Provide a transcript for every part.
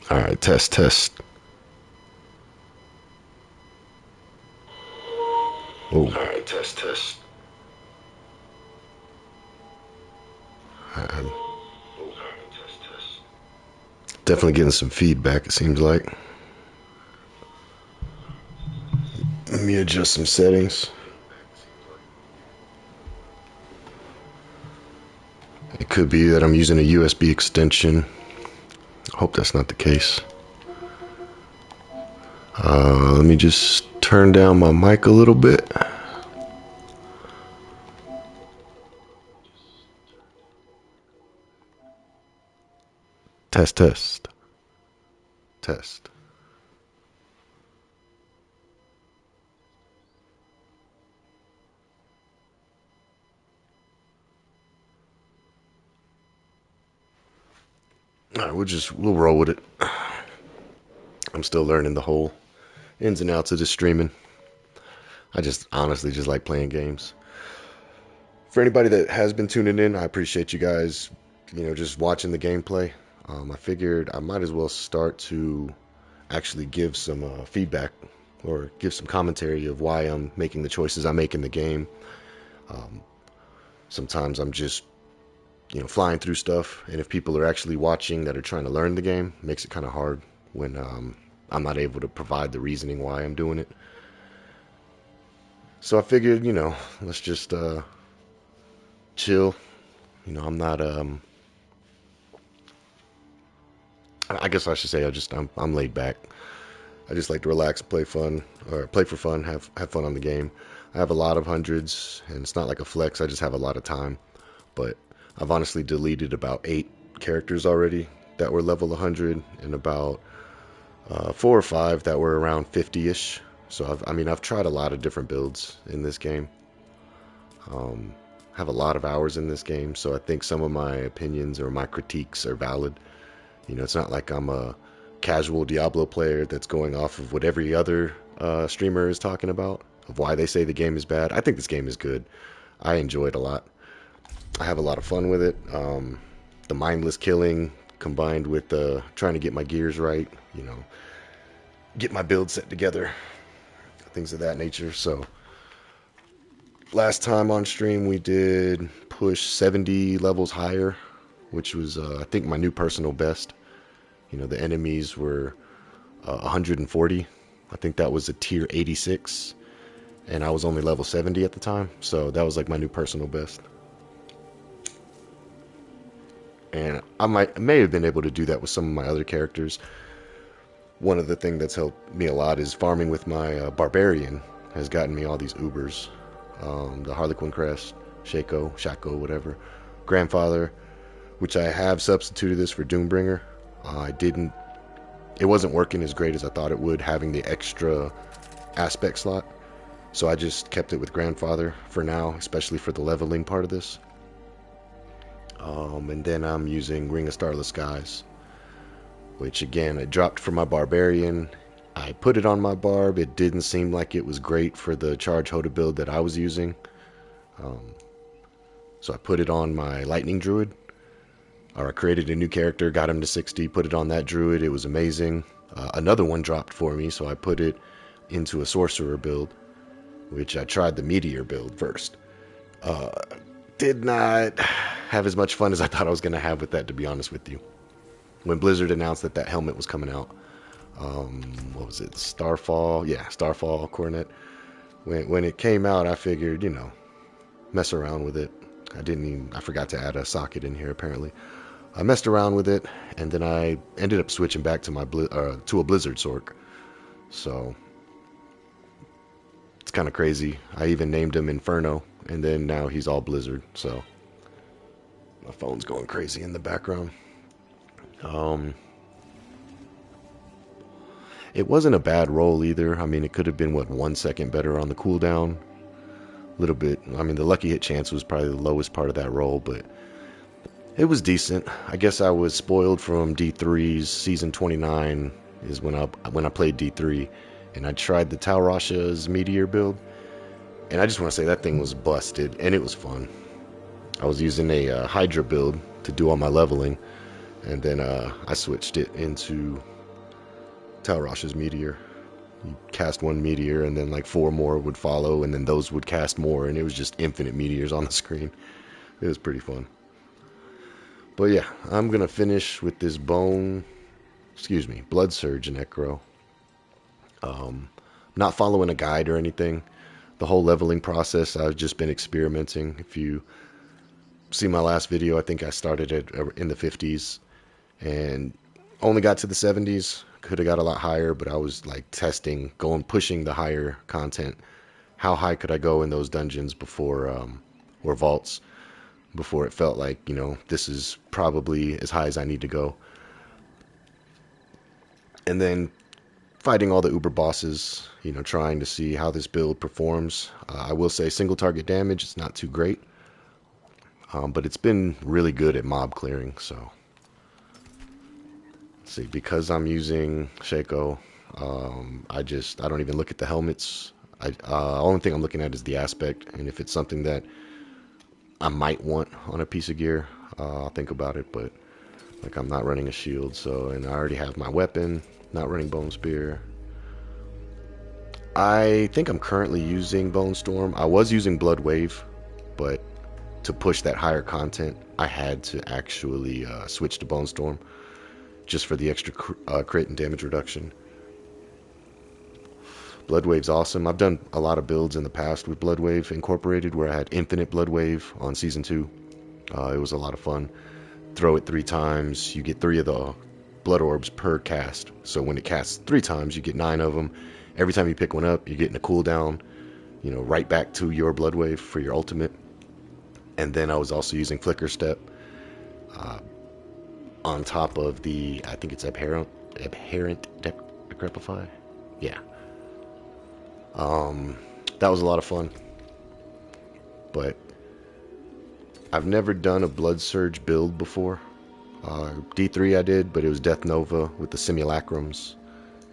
All right, test. Oh, all right, test. I'm definitely getting some feedback, it seems like. Let me adjust some settings. It could be that I'm using a USB extension. I hope that's not the case. Let me just turn down my mic a little bit. Test. All right, we'll roll with it. I'm still learning the whole ins and outs of this streaming. I just honestly just like playing games. For anybody that has been tuning in, I appreciate you guys, just watching the gameplay. I figured I might as well start to actually give some feedback or give some commentary of why I'm making the choices I make in the game. Sometimes I'm just, flying through stuff, and if people are actually watching that are trying to learn the game, it makes it kind of hard when I'm not able to provide the reasoning why I'm doing it. So I figured, let's just chill. I'm not I guess I should say I'm laid back. I just like to relax, play for fun, have fun on the game. I have a lot of hundreds, and it's not like a flex. I just have a lot of time. But I've honestly deleted about 8 characters already that were level 100, and about 4 or 5 that were around 50-ish. So I've tried a lot of different builds in this game. Have a lot of hours in this game, so I think some of my opinions or my critiques are valid. It's not like I'm a casual Diablo player that's going off of what every other streamer is talking about, of why they say the game is bad. I think this game is good. I enjoy it a lot. I have a lot of fun with it. The mindless killing combined with trying to get my gears right, get my build set together, things of that nature. So last time on stream we did push 70 levels higher, which was I think my new personal best. The enemies were 140. I think that was a tier 86, and I was only level 70 at the time, so that was like my new personal best. And I may have been able to do that with some of my other characters. One of the things that's helped me a lot is farming with my barbarian has gotten me all these Ubers. The Harlequin Crest, Shaco, whatever. Grandfather, which I have substituted this for Doombringer. It wasn't working as great as I thought it would, having the extra aspect slot. So I just kept it with Grandfather for now, especially for the leveling part of this. And then I'm using Ring of Starless Skies, which again, I dropped for my Barbarian. I put it on my Barb. It didn't seem like it was great for the Charge HOTA build that I was using. So I put it on my Lightning Druid. Or I created a new character, got him to 60, put it on that Druid. It was amazing. Another one dropped for me, so I put it into a Sorcerer build, which I tried the Meteor build first. Did not have as much fun as I thought I was going to have with that, to be honest with you. When Blizzard announced that helmet was coming out, what was it, Starfall? Yeah, Starfall Coronet. When it came out, I figured, mess around with it. I forgot to add a socket in here apparently. I messed around with it, and then I ended up switching back to to a Blizzard Sorc. So it's kind of crazy. I even named him Inferno, and then now he's all Blizzard. So my phone's going crazy in the background. It wasn't a bad roll either. It could have been 1 second better on the cooldown. A little bit. The lucky hit chance was probably the lowest part of that roll, but it was decent. I guess I was spoiled from D3's season 29 is when I played D3, and I tried the Talrasha's Meteor build, and I just want to say that thing was busted, and it was fun. I was using a Hydra build to do all my leveling, and then I switched it into Talrosh's meteor. You cast one meteor, and then like 4 more would follow, and then those would cast more, and it was just infinite meteors on the screen. It was pretty fun. But yeah, I'm gonna finish with this Blood Surge Necro. Not following a guide or anything. The whole leveling process, I've just been experimenting. If you see my last video, I think I started it in the 50s and only got to the 70s. Could have got a lot higher, but I was like testing, pushing the higher content. How high could I go in those dungeons before, or vaults, before it felt like, this is probably as high as I need to go. And then fighting all the uber bosses, trying to see how this build performs. I will say single target damage is not too great, but it's been really good at mob clearing. So let's see, because I'm using Shaco, I don't even look at the helmets. Only thing I'm looking at is the aspect, and if it's something that I might want on a piece of gear, I'll think about it. But like, I'm not running a shield, and I already have my weapon. Not running Bone Spear. I think I'm currently using Bone Storm. I was using Blood Wave, but to push that higher content, I had to actually switch to Bone Storm just for the extra crit and damage reduction. Blood Wave's awesome. I've done a lot of builds in the past with Blood Wave incorporated, where I had infinite Blood Wave on Season 2. It was a lot of fun. Throw it 3 times, you get 3 of the blood orbs per cast. So when it casts 3 times, you get 9 of them. Every time you pick one up, you're getting a cooldown, right back to your blood wave for your ultimate. And then I was also using Flicker Step on top of the, I think it's Abhorrent Decrepify. Yeah. That was a lot of fun. But I've never done a Blood Surge build before. D3 I did, but it was Death Nova with the Simulacrums.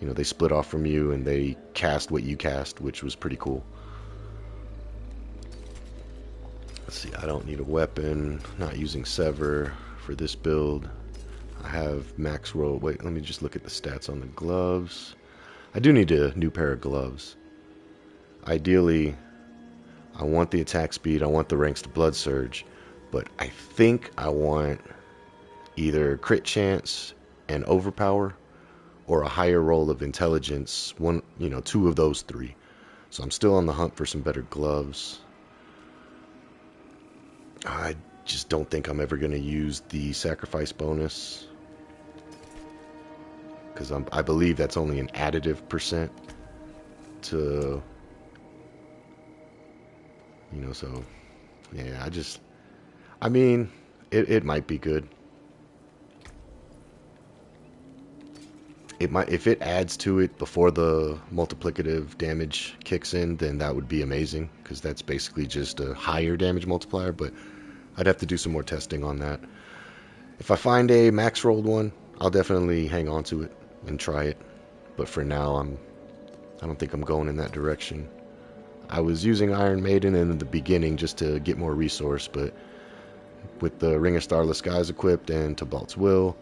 They split off from you and they cast what you cast, which was pretty cool. Let's see, I don't need a weapon. Not using Sever for this build. I have max roll. Wait, let me just look at the stats on the gloves. I do need a new pair of gloves. Ideally, I want the attack speed, I want the ranks to Blood Surge, but I think I want either crit chance and overpower, or a higher roll of intelligence. 2 of those 3. So I'm still on the hunt for some better gloves. I just don't think I'm ever going to use the sacrifice bonus, because I believe that's only an additive percent to, so yeah, I mean, it might be good. It might, if it adds to it before the multiplicative damage kicks in, then that would be amazing, because that's basically just a higher damage multiplier, but I'd have to do some more testing on that. If I find a max rolled one, I'll definitely hang on to it and try it, but for now I don't think I'm going in that direction. I was using Iron Maiden in the beginning just to get more resource, but with the Ring of Starless Skies equipped and Tibalt's Will,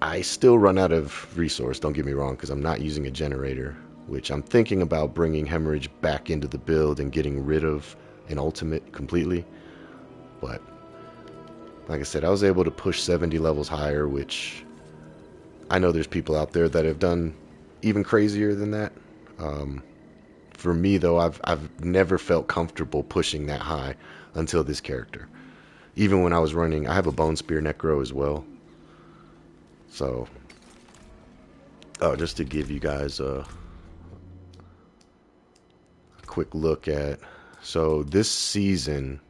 I still run out of resource, don't get me wrong, because I'm not using a generator, which I'm thinking about bringing Hemorrhage back into the build and getting rid of an ultimate completely. But like I said, I was able to push 70 levels higher, which I know there's people out there that have done even crazier than that. For me, though, I've never felt comfortable pushing that high until this character. Even when I was running, I have a Bone Spear Necro as well. So, just to give you guys a quick look at, so this season,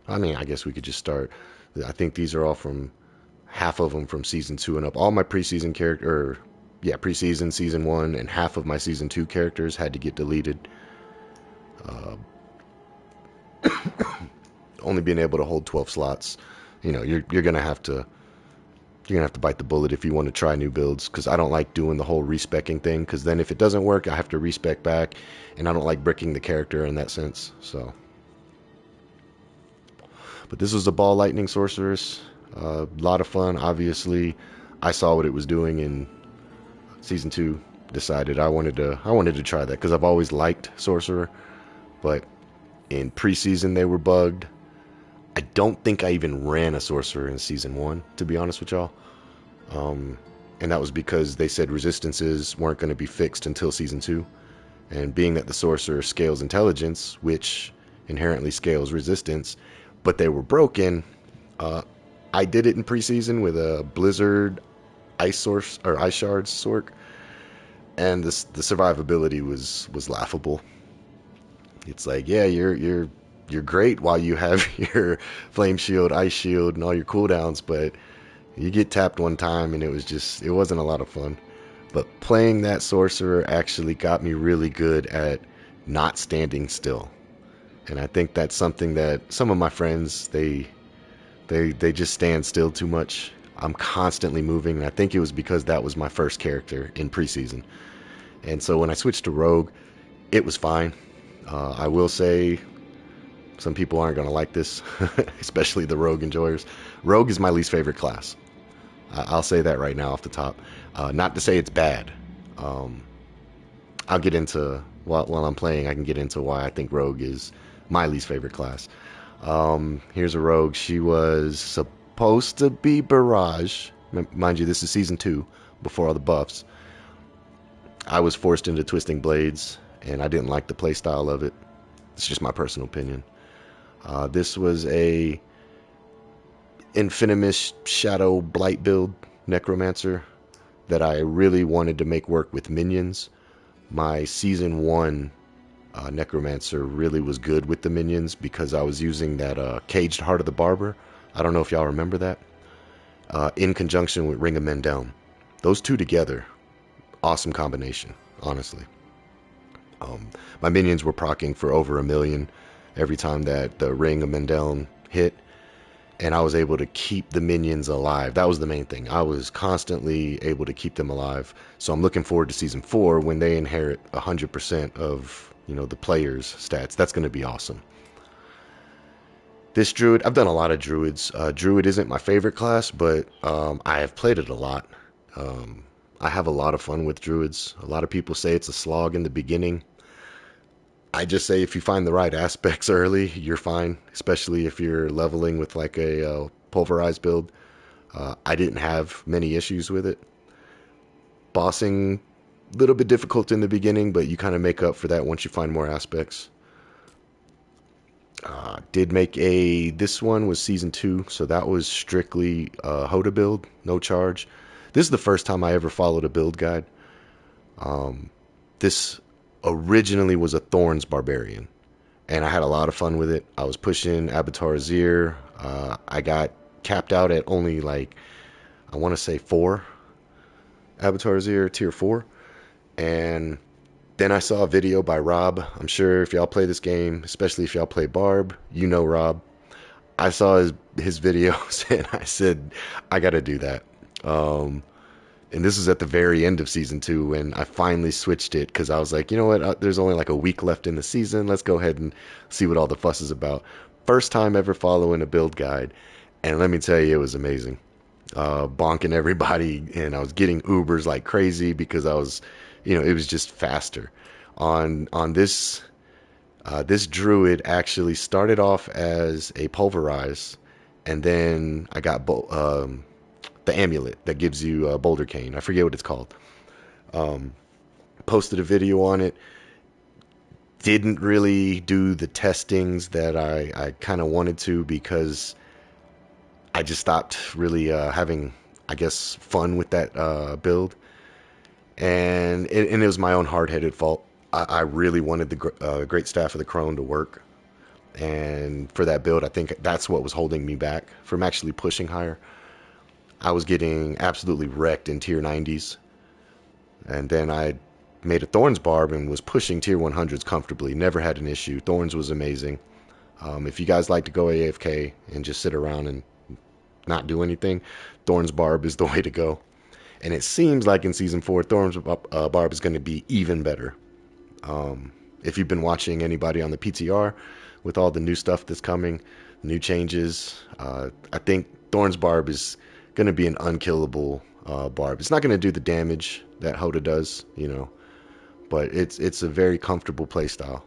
I mean, I guess we could just start. I think these are all from, half of them from Season 2 and up. All my preseason preseason, Season 1, and half of my Season 2 characters had to get deleted. Only being able to hold 12 slots. You're gonna have to bite the bullet if you want to try new builds, because I don't like doing the whole respecking thing, because then if it doesn't work, I have to respec back, and I don't like bricking the character in that sense. So, but this was a Ball Lightning Sorceress. A lot of fun. Obviously, I saw what it was doing in Season 2 decided I wanted to try that because I've always liked Sorcerer, but in preseason they were bugged. I don't think I even ran a Sorcerer in Season 1, to be honest with y'all. And that was because they said resistances weren't going to be fixed until Season 2. And being that the Sorcerer scales intelligence, which inherently scales resistance, but they were broken, I did it in preseason with a Blizzard Ice Source or Ice Shards Sorc, and the survivability was laughable. It's like, yeah, you're great while you have your Flame Shield, Ice Shield, and all your cooldowns, but you get tapped one time, and it wasn't a lot of fun. But playing that Sorcerer actually got me really good at not standing still. And I think that's something that some of my friends, they just stand still too much. I'm constantly moving, and I think it was because that was my first character in preseason. And so when I switched to Rogue, it was fine. I will say some people aren't going to like this, especially the Rogue enjoyers. Rogue is my least favorite class. I'll say that right now off the top. Not to say it's bad. I'll get into, while I'm playing, I can get into why I think Rogue is my least favorite class. Here's a Rogue. She was supposed to be Barrage. Mind you, this is Season 2, before all the buffs. I was forced into Twisting Blades, and I didn't like the playstyle of it. It's just my personal opinion. This was a Infinimus Shadow Blight build, Necromancer, that I really wanted to make work with minions. My Season 1 Necromancer really was good with the minions because I was using that Caged Heart of the Barber. I don't know if y'all remember that. In conjunction with Ring of Mendelm. Those two together, awesome combination, honestly. My minions were proccing for over 1 million every time that the Ring of Mendelm hit, and I was able to keep the minions alive. That was the main thing. I was constantly able to keep them alive. So I'm looking forward to Season 4 when they inherit 100% of, the players' stats. That's going to be awesome. This Druid, I've done a lot of Druids. Druid isn't my favorite class, but I have played it a lot. I have a lot of fun with Druids. A lot of people say it's a slog in the beginning. I just say if you find the right aspects early, you're fine, especially if you're leveling with like a Pulverize build. I didn't have many issues with it. Bossing, a little bit difficult in the beginning, but you kind of make up for that once you find more aspects. Did make this one was Season 2, so that was strictly HOTA build, no charge. This is the first time I ever followed a build guide. This originally was a Thorns Barbarian, and I had a lot of fun with it. I was pushing Abatar Azir. I got capped out at only I want to say 4 Abatar Azir, tier 4. And then I saw a video by Rob. I'm sure if y'all play this game, especially if y'all play Barb, you know Rob. I saw his videos and I said, I got to do that. And this is at the very end of Season 2 when I finally switched it because I was like, you know what, there's only like a week left in the season. Let's go ahead and see what all the fuss is about. First time ever following a build guide. And let me tell you, it was amazing. Bonking everybody, and I was getting Ubers like crazy because I was, it was just faster. On this Druid actually started off as a Pulverize, and then I got the amulet that gives you Boulder Cane. I forget what it's called. Posted a video on it. Didn't really do the testings that I kind of wanted to because I just stopped really having, I guess, fun with that build. And it was my own hard-headed fault. I really wanted the Great Staff of the Crone to work. And for that build, I think that's what was holding me back from actually pushing higher. I was getting absolutely wrecked in tier 90s. And then I made a Thorns Barb and was pushing tier 100s comfortably. Never had an issue. Thorns was amazing. If you guys like to go AFK and just sit around and not do anything, Thorns Barb is the way to go. And it seems like in Season 4, Thorns Barb is going to be even better. If you've been watching anybody on the PTR with all the new stuff that's coming, new changes, I think Thorns Barb is going to be an unkillable Barb. It's not going to do the damage that HOTA does, you know, but it's a very comfortable playstyle.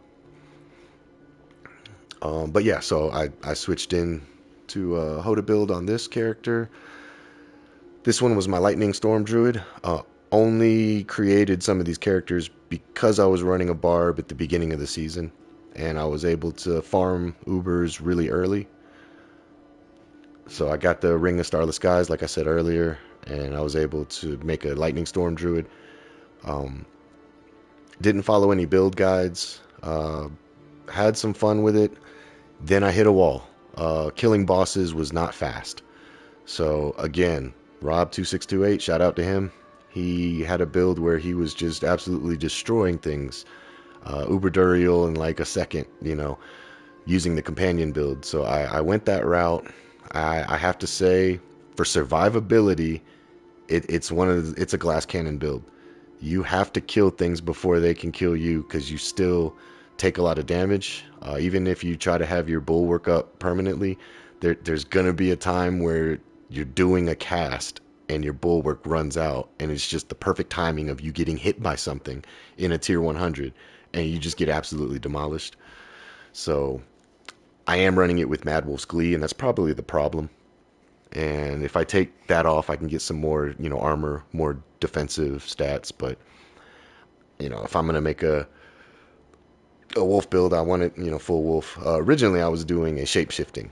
But yeah, so I switched in to HOTA build on this character. This one was my Lightning Storm Druid. Only created some of these characters because I was running a Barb at the beginning of the season, and I was able to farm Ubers really early. So I got the Ring of Starless Skies, like I said earlier, and I was able to make a Lightning Storm Druid. Didn't follow any build guides. Had some fun with it. Then I hit a wall. Killing bosses was not fast. So again, Rob2628, shout out to him. He had a build where he was just absolutely destroying things. Uber Duriel in like a second, you know, using the companion build. So I went that route. I have to say, for survivability, it's it's a glass cannon build. You have to kill things before they can kill you, because you still take a lot of damage. Even if you try to have your bulwark up permanently, there's gonna be a time where you're doing a cast and your bulwark runs out, and it's just the perfect timing of you getting hit by something in a tier 100, and you just get absolutely demolished. So I am running it with Mad Wolf's Glee, and that's probably the problem. And if I take that off, I can get some more, you know, armor, more defensive stats. But, you know, if I'm gonna make a wolf build, I want it, you know, full wolf. Originally, I was doing a shape shifting,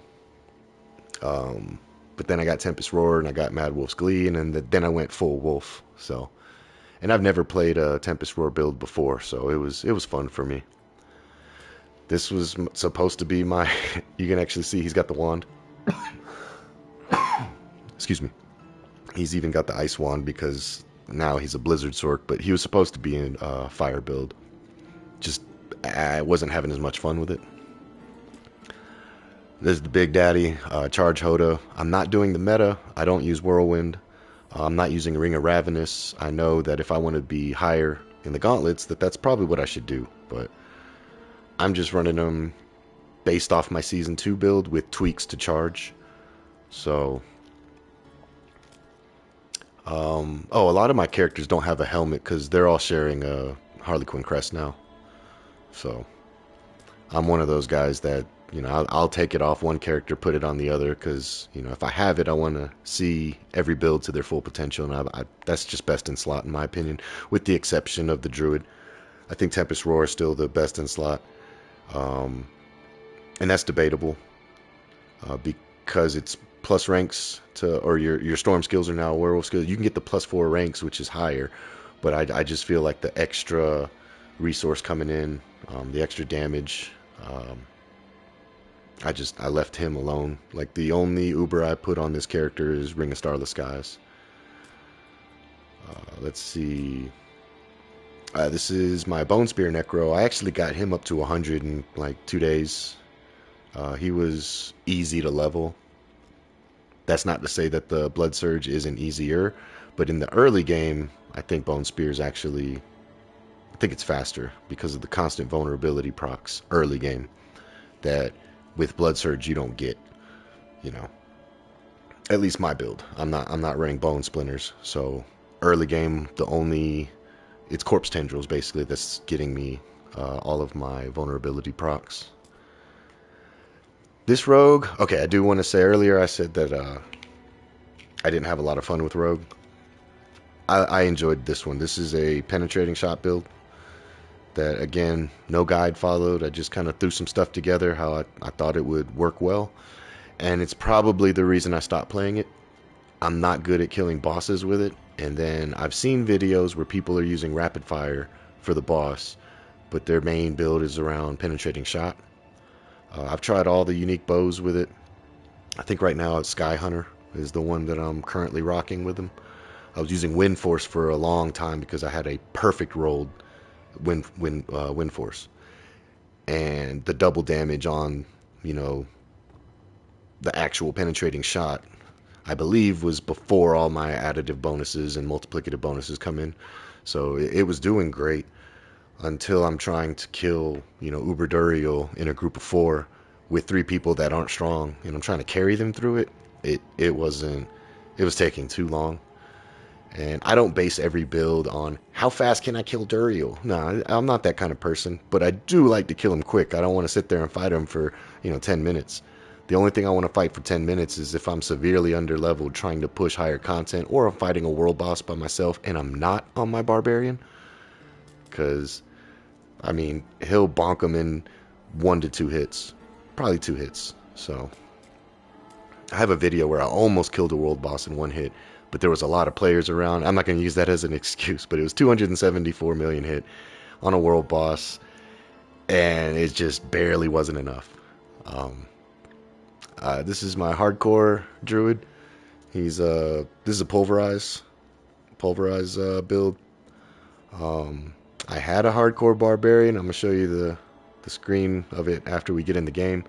but then I got Tempest Roar and I got Mad Wolf's Glee, and then I went full wolf. So, and I've never played a Tempest Roar build before, so it was fun for me. This was supposed to be my. You can actually see he's got the wand. Excuse me. He's even got the ice wand because now he's a Blizzard Sorc, but he was supposed to be in fire build. Just I wasn't having as much fun with it. This is the Big Daddy, Charge HOTA. I'm not doing the meta. I don't use Whirlwind. I'm not using Ring of Ravenous. I know that if I want to be higher in the gauntlets, that's probably what I should do. But I'm just running them based off my Season 2 build with tweaks to charge. So, oh, a lot of my characters don't have a helmet because they're all sharing a Harley Quinn crest now. So, I'm one of those guys that, you know, I'll take it off one character, put it on the other, because, you know, if I have it, I want to see every build to their full potential, and that's just best in slot, in my opinion, with the exception of the Druid. I think Tempest Roar is still the best in slot, and that's debatable, because it's plus ranks to, or your Storm skills are now Werewolf skills. You can get the +4 ranks, which is higher, but I just feel like the extra resource coming in, the extra damage, I left him alone. Like, the only Uber I put on this character is Ring of Starless Skies. Let's see. This is my Bone Spear Necro. I actually got him up to 100 in like 2 days. He was easy to level. That's not to say that the Blood Surge isn't easier, but in the early game, I think Bone Spear is actually, I think it's faster because of the constant vulnerability procs early game that with Blood Surge you don't get, you know. At least my build. I'm not running Bone Splinters, so early game it's Corpse Tendrils basically that's getting me all of my vulnerability procs. This Rogue, okay, I do want to say earlier I said that I didn't have a lot of fun with Rogue. I enjoyed this one. This is a penetrating shot build that, again, no guide followed. I just kind of threw some stuff together how I thought it would work well. And it's probably the reason I stopped playing it. I'm not good at killing bosses with it. And then I've seen videos where people are using rapid fire for the boss, but their main build is around penetrating shot. I've tried all the unique bows with it. I think right now it's Sky Hunter is the one that I'm currently rocking with them. I was using Wind Force for a long time because I had a perfect rolled Wind Force, and the double damage on, you know, the actual penetrating shot, I believe, was before all my additive bonuses and multiplicative bonuses come in. So it was doing great until I'm trying to kill, you know, Uber Duriel in a group of 4 with 3 people that aren't strong, and I'm trying to carry them through it. It was taking too long. And I don't base every build on how fast can I kill Duriel. No, I'm not that kind of person. But I do like to kill him quick. I don't want to sit there and fight him for, 10 minutes. The only thing I want to fight for 10 minutes is if I'm severely underleveled trying to push higher content, or I'm fighting a world boss by myself and I'm not on my barbarian. Because, he'll bonk him in 1 to 2 hits. Probably 2 hits. So, I have a video where I almost killed a world boss in 1 hit, but there was a lot of players around. I'm not going to use that as an excuse, but it was 274 million hit on a world boss, and it just barely wasn't enough. This is my hardcore Druid. This is a Pulverize build. I had a hardcore Barbarian. I'm going to show you the screen of it after we get in the game.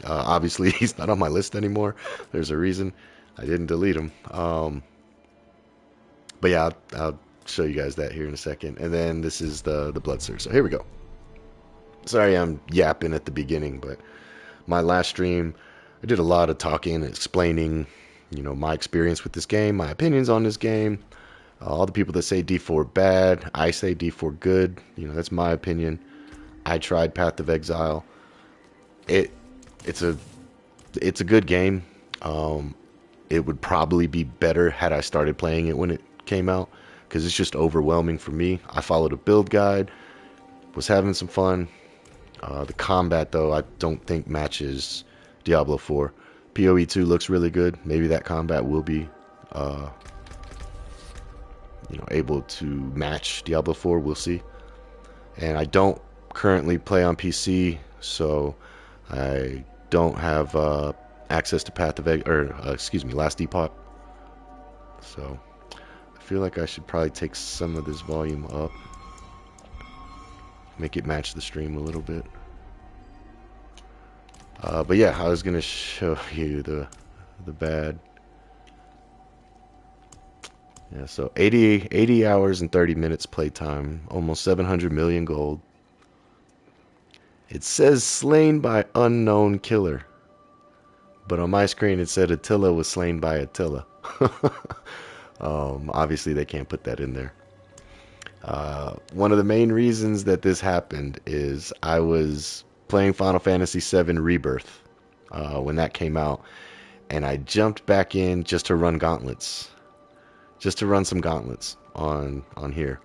Obviously, he's not on my list anymore. There's a reason. I didn't delete him. But yeah, I'll show you guys that here in a second. And then this is the Blood Surge. So here we go. Sorry I'm yapping at the beginning, but my last stream, I did a lot of talking and explaining, my experience with this game, my opinions on this game. All the people that say D4 bad, I say D4 good. That's my opinion. I tried Path of Exile. It's a good game. It would probably be better had I started playing it when it came out, because it's just overwhelming for me. I followed a build guide, was having some fun. The combat, though, I don't think matches Diablo 4. PoE 2 looks really good. Maybe that combat will be able to match Diablo 4. We'll see. And I don't currently play on PC, so I don't have access to Last Depot. So I feel like I should probably take some of this volume up, make it match the stream a little bit. But yeah, I was gonna show you the bad. Yeah, so 80 hours and 30 minutes playtime, almost 700 million gold. It says slain by unknown killer, but on my screen it said Attila was slain by Attila. Obviously they can't put that in there. One of the main reasons that this happened is I was playing Final Fantasy VII Rebirth when that came out, and I jumped back in just to run gauntlets, just to run some gauntlets on here,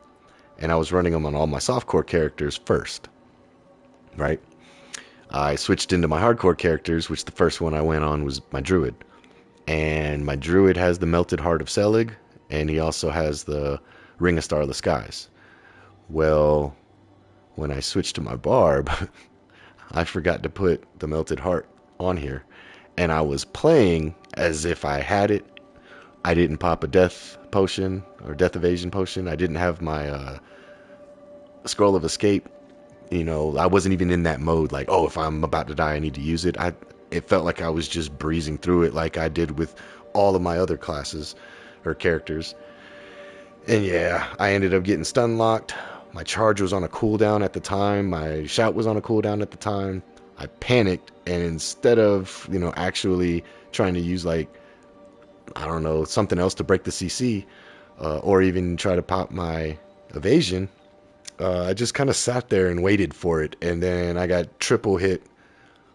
and I was running them on all my softcore characters first. Right? I switched into my hardcore characters, which the first one I went on was my Druid. And my Druid has the Melted Heart of Selig, and he also has the Ring of Starless Skies. Well, when I switched to my Barb, I forgot to put the Melted Heart on here. And I was playing as if I had it. I didn't pop a death potion or death evasion potion. I didn't have my Scroll of Escape. I wasn't even in that mode, like, oh, if I'm about to die, I need to use it. It felt like I was just breezing through it like I did with all of my other classes or characters. And yeah, I ended up getting stun locked. My charge was on a cooldown at the time. My shout was on a cooldown at the time. I panicked, and instead of, actually trying to use, like, I don't know, something else to break the CC, or even try to pop my evasion, I just kind of sat there and waited for it, and then I got triple hit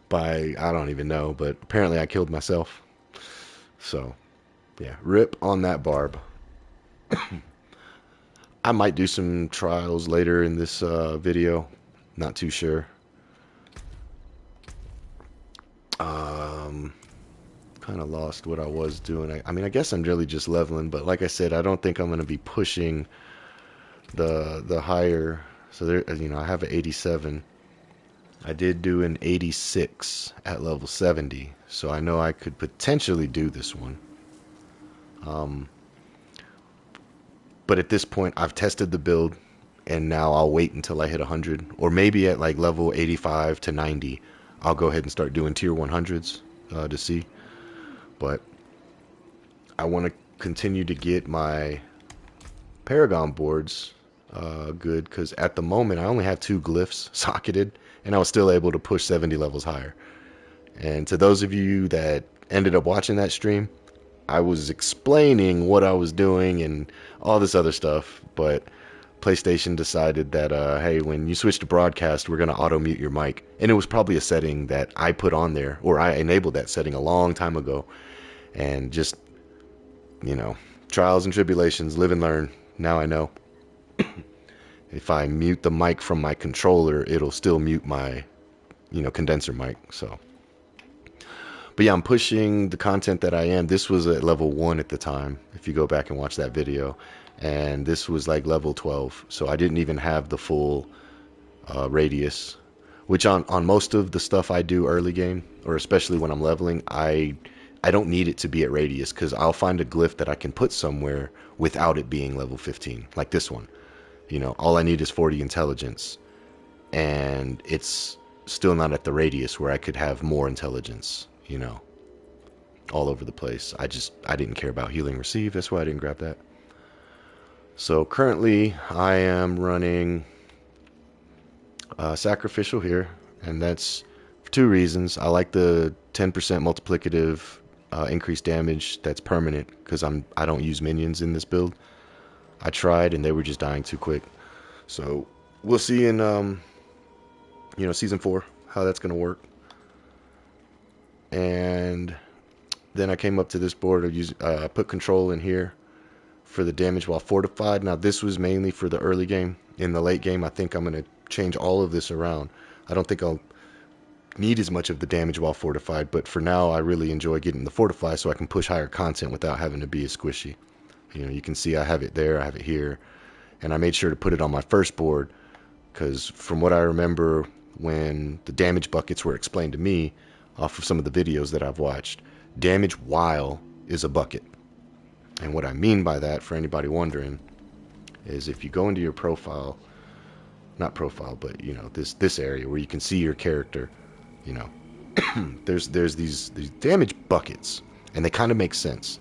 by, I don't even know, but apparently I killed myself. So, yeah, rip on that Barb. I might do some trials later in this video, not too sure. Kind of lost what I was doing. I guess I'm really just leveling, but like I said, I don't think I'm going to be pushing the higher. So there, I have an 87. I did do an 86 at level 70, so I know I could potentially do this one. But at this point, I've tested the build, and now I'll wait until I hit 100, or maybe at like level 85 to 90, I'll go ahead and start doing tier 100s to see. But I want to continue to get my Paragon boards good, because at the moment I only have 2 glyphs socketed, and I was still able to push 70 levels higher. And to those of you that ended up watching that stream, I was explaining what I was doing and all this other stuff, but PlayStation decided that, hey, when you switch to broadcast, we're going to auto mute your mic. And it was probably a setting that I put on there, or I enabled that setting a long time ago. And just, you know, trials and tribulations, live and learn. Now I know. If I mute the mic from my controller, it'll still mute my, condenser mic. So, but yeah, I'm pushing the content that I am. This was at level 1 at the time, if you go back and watch that video. And this was like level 12. So I didn't even have the full radius, which on most of the stuff I do early game, or especially when I'm leveling, I don't need it to be at radius, because I'll find a glyph that I can put somewhere without it being level 15, like this one. All I need is 40 intelligence, and it's still not at the radius where I could have more intelligence, all over the place. I didn't care about healing receive, that's why I didn't grab that. So currently I am running sacrificial here, and that's for 2 reasons. I like the 10% multiplicative increased damage that's permanent, because I don't use minions in this build. I tried and they were just dying too quick. So we'll see in season 4 how that's gonna work. And then I came up to this board of put control in here for the damage while fortified. Now this was mainly for the early game. In the late game, I think I'm gonna change all of this around. I don't think I'll need as much of the damage while fortified, but for now I really enjoy getting the fortify so I can push higher content without having to be as squishy. You can see I have it there, I have it here, and I made sure to put it on my first board, because from what I remember when the damage buckets were explained to me off of some of the videos that I've watched, damage while is a bucket. And what I mean by that, for anybody wondering, is if you go into your profile, not profile, but this area where you can see your character, there's these damage buckets, and they kind of make sense.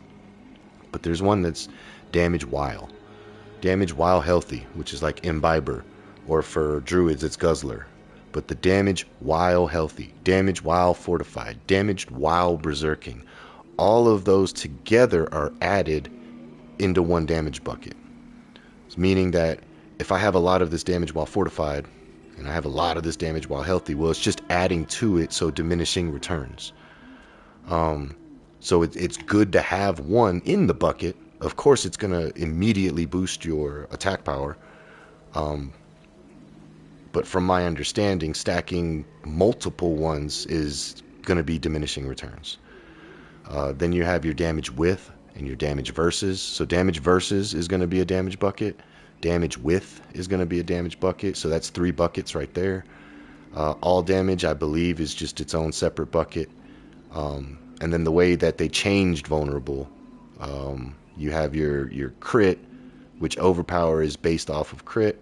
But there's one that's damage while healthy, which is like imbiber, or for druids it's guzzler. But the damage while healthy, damage while fortified, damage while berserking, all of those together are added into one damage bucket. It's meaning that if I have a lot of this damage while fortified, and I have a lot of this damage while healthy, well, it's just adding to it, so diminishing returns. So it's good to have one in the bucket. Of course, it's going to immediately boost your attack power. But from my understanding, stacking multiple ones is going to be diminishing returns. Then you have your damage with and your damage versus. So damage versus is going to be a damage bucket. Damage with is going to be a damage bucket. So that's 3 buckets right there. All damage, I believe, is just its own separate bucket. And then the way that they changed vulnerable, you have your crit, which overpower is based off of crit.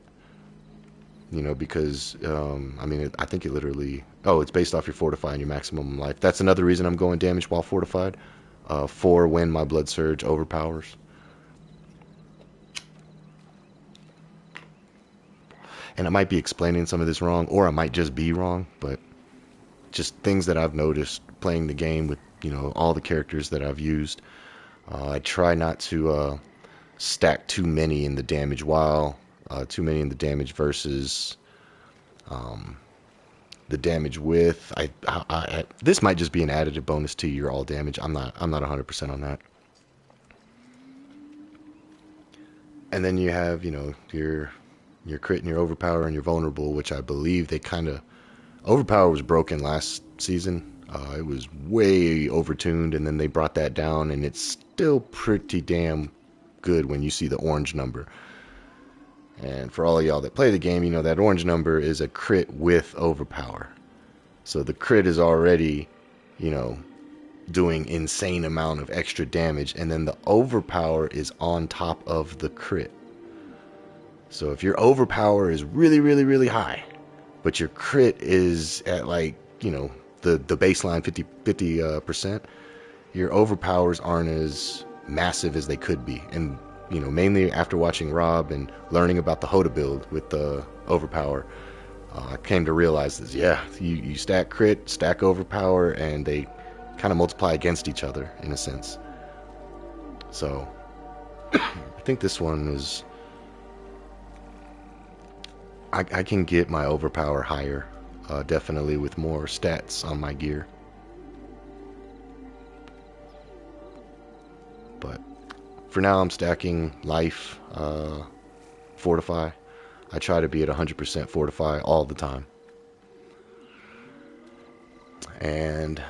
Because I think it literally, it's based off your fortify and your maximum life. That's another reason I'm going damage while fortified, for when my blood surge overpowers. And I might be explaining some of this wrong, or I might just be wrong, but just things that I've noticed playing the game with all the characters that I've used. I try not to stack too many in the damage while, too many in the damage versus, the damage with. This might just be an additive bonus to your all damage. I'm not 100% on that. And then you have your crit and your overpower and your vulnerable, which I believe they kind of, overpower was broken last season. It was way overtuned, and then they brought that down, and it's still pretty damn good when you see the orange number. And for all of y'all that play the game, that orange number is a crit with overpower. So the crit is already, doing insane amount of extra damage, and then the overpower is on top of the crit. So if your overpower is really, really, really high, but your crit is at like, the baseline 50%, your overpowers aren't as massive as they could be. And mainly after watching Rob and learning about the HOTA build with the overpower, I came to realize this. Yeah, you stack crit, stack overpower, and they kind of multiply against each other in a sense. So I think this one is, I can get my overpower higher, definitely with more stats on my gear. But for now, I'm stacking life, fortify. I try to be at 100% fortify all the time. And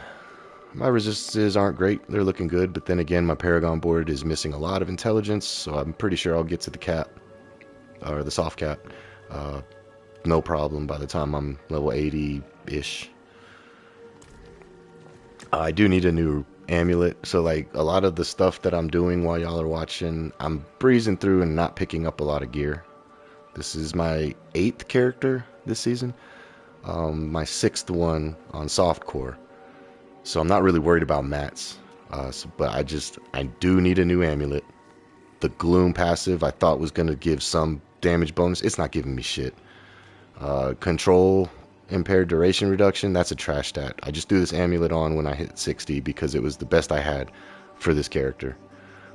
my resistances aren't great. They're looking good, but then again, my Paragon board is missing a lot of intelligence, so I'm pretty sure I'll get to the cap, or the soft cap, no problem by the time I'm level 80-ish. I do need a new amulet, so like a lot of the stuff that I'm doing while y'all are watching, I'm breezing through and not picking up a lot of gear. This is my 8th character this season, my 6th one on Softcore, so I'm not really worried about mats, but I do need a new amulet. The Gloom passive I thought was going to give some damage bonus. It's not giving me shit. Control impaired duration reduction, that's a trash stat. I just threw this amulet on when I hit 60 because it was the best I had for this character.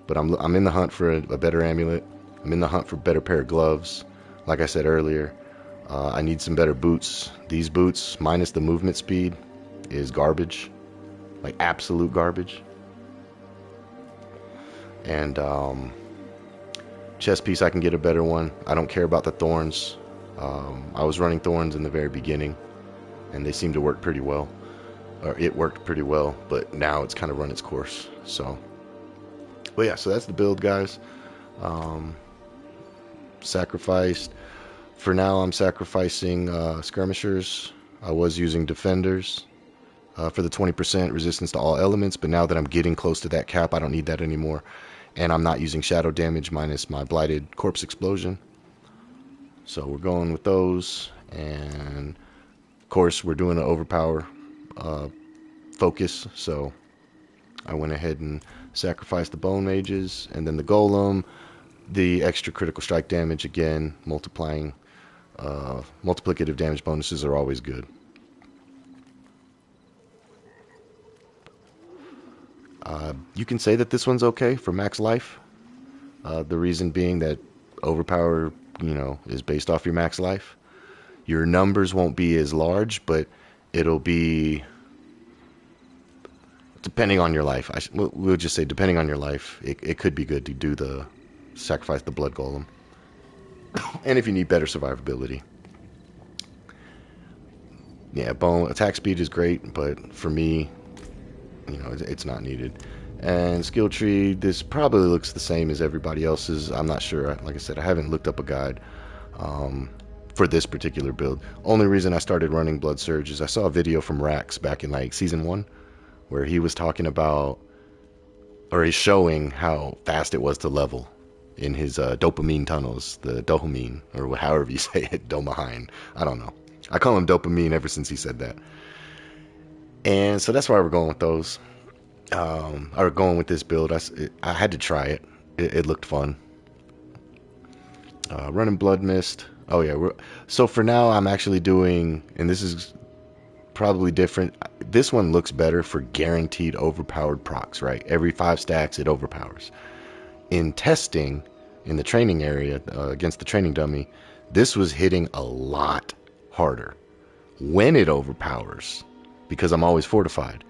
But I'm in the hunt for a better amulet. I'm in the hunt for a better pair of gloves. Like I said earlier, I need some better boots. These boots, minus the movement speed, is garbage. Like absolute garbage. And chest piece, I can get a better one. I don't care about the thorns. I was running thorns in the very beginning, and they seem to work pretty well. Or it worked pretty well, but now it's kind of run its course. So, but yeah, so that's the build, guys. Sacrificed. For now, I'm sacrificing skirmishers. I was using defenders for the 20% resistance to all elements, but now that I'm getting close to that cap, I don't need that anymore. And I'm not using shadow damage minus my blighted corpse explosion. So we're going with those, and of course we're doing an overpower focus, so I went ahead and sacrificed the bone mages, and then the golem, the extra critical strike damage again, multiplicative damage bonuses are always good. You can say that this one's okay for max life, the reason being that overpower, is based off your max life. Your numbers won't be as large, but it'll be, depending on your life. We'll just say depending on your life, it could be good to do the sacrifice the blood golem. And if you need better survivability. Yeah, bone attack speed is great, but for me, it's not needed. And skill tree, this probably looks the same as everybody else's. I'm not sure. Like I said, I haven't looked up a guide for this particular build. Only reason I started running Blood Surge is I saw a video from Rax back in like season 1 where he was talking about, or he's showing how fast it was to level in his dopamine tunnels, the dopamine, or however you say it, domahine. I don't know. I call him dopamine ever since he said that. And so that's why we're going with those. Or going with this build. I had to try it. It looked fun. Running Blood Mist. Oh yeah. So for now, I'm actually doing, and this is probably different. This one looks better for guaranteed overpowered procs, right? Every 5 stacks, it overpowers. In testing, in the training area, against the training dummy, this was hitting a lot harder when it overpowers, because I'm always fortified,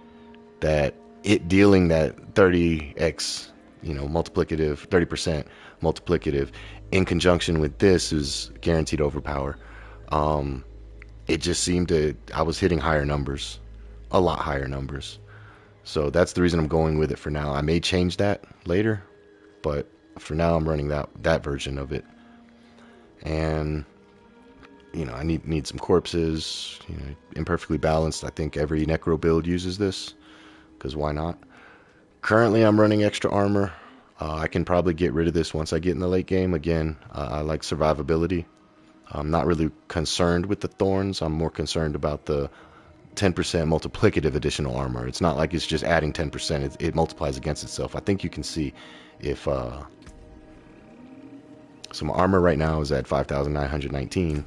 that it dealing that 30x, multiplicative, 30% multiplicative, in conjunction with this is guaranteed overpower. It just seemed I was hitting higher numbers, a lot higher numbers. So that's the reason I'm going with it for now. I may change that later, but for now I'm running that version of it. And I need some corpses, imperfectly balanced. I think every Necro build uses this, because why not? Currently I'm running extra armor. I can probably get rid of this once I get in the late game. Again, I like survivability. I'm not really concerned with the thorns. I'm more concerned about the 10% multiplicative additional armor. It's not like it's just adding 10%. It multiplies against itself. I think you can see if... so my armor right now is at 5,919.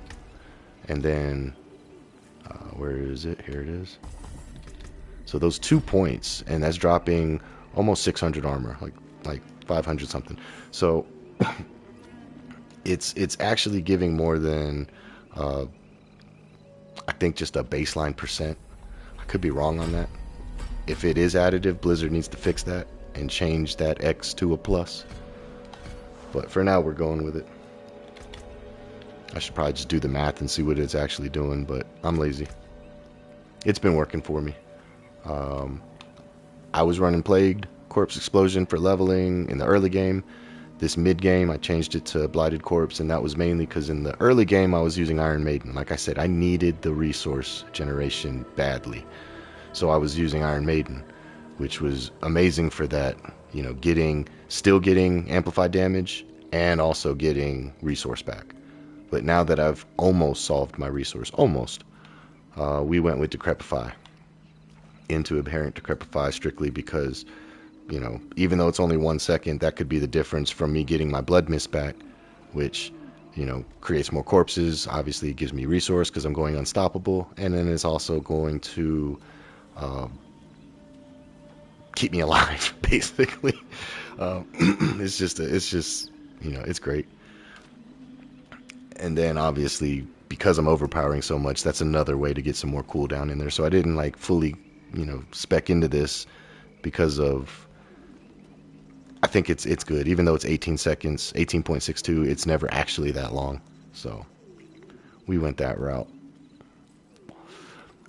And then... where is it? Here it is. So those 2 points, and that's dropping almost 600 armor. Like like 500 something. So it's actually giving more than I think just a baseline percent. I could be wrong on that. If it is additive, Blizzard needs to fix that and change that X to a plus. But for now, we're going with it. I should probably just do the math and see what it's actually doing, but I'm lazy. It's been working for me. I was running Plagued, Corpse Explosion for leveling in the early game. This mid-game, I changed it to Blighted Corpse, and that was mainly because in the early game, I was using Iron Maiden. Like I said, I needed the resource generation badly. So I was using Iron Maiden, which was amazing for that, you know, still getting amplified damage and also getting resource back. But now that I've almost solved my resource, we went with Decrepify into Inherent Decrepify strictly because, you know, even though it's only 1 second, that could be the difference from me getting my Blood Mist back, which, you know, creates more corpses. Obviously, it gives me resource because I'm going unstoppable, and then it's also going to keep me alive, basically. It's just, you know, it's great. And then obviously, because I'm overpowering so much, that's another way to get some more cooldown in there. So I didn't like fully, you know, spec into this because of, I think it's good. Even though it's 18 seconds, 18.62, it's never actually that long. So we went that route.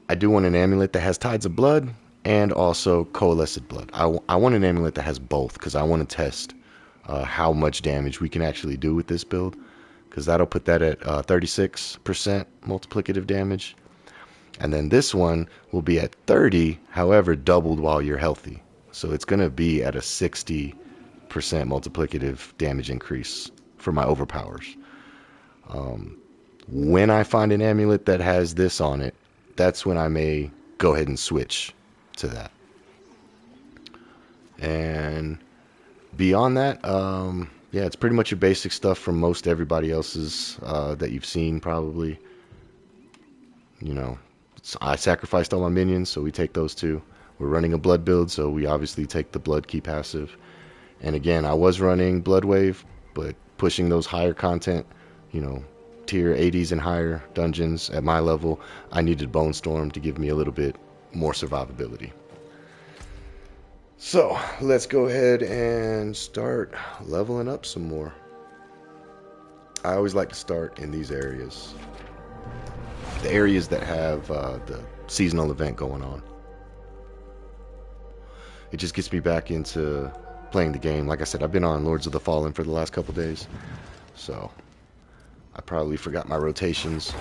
I do want an amulet that has Tides of Blood and also Coalesced Blood. I want an amulet that has both because I want to test how much damage we can actually do with this build, because that'll put that at 36% multiplicative damage. And then this one will be at 30, however, doubled while you're healthy. So it's going to be at a 60% multiplicative damage increase for my overpowers. When I find an amulet that has this on it, that's when I may go ahead and switch to that. And beyond that, yeah, it's pretty much your basic stuff from most everybody else's that you've seen probably. You know, I sacrificed all my minions, so we take those two. We're running a blood build, so we obviously take the blood key passive. And again, I was running Blood Wave, but pushing those higher content, you know, tier 80s and higher dungeons at my level, I needed Bone Storm to give me a little bit more survivability. So let's go ahead and start leveling up some more. I always like to start in these areas, the areas that have the seasonal event going on. It just gets me back into playing the game. Like I said, I've been on Lords of the Fallen for the last couple days, so I probably forgot my rotations.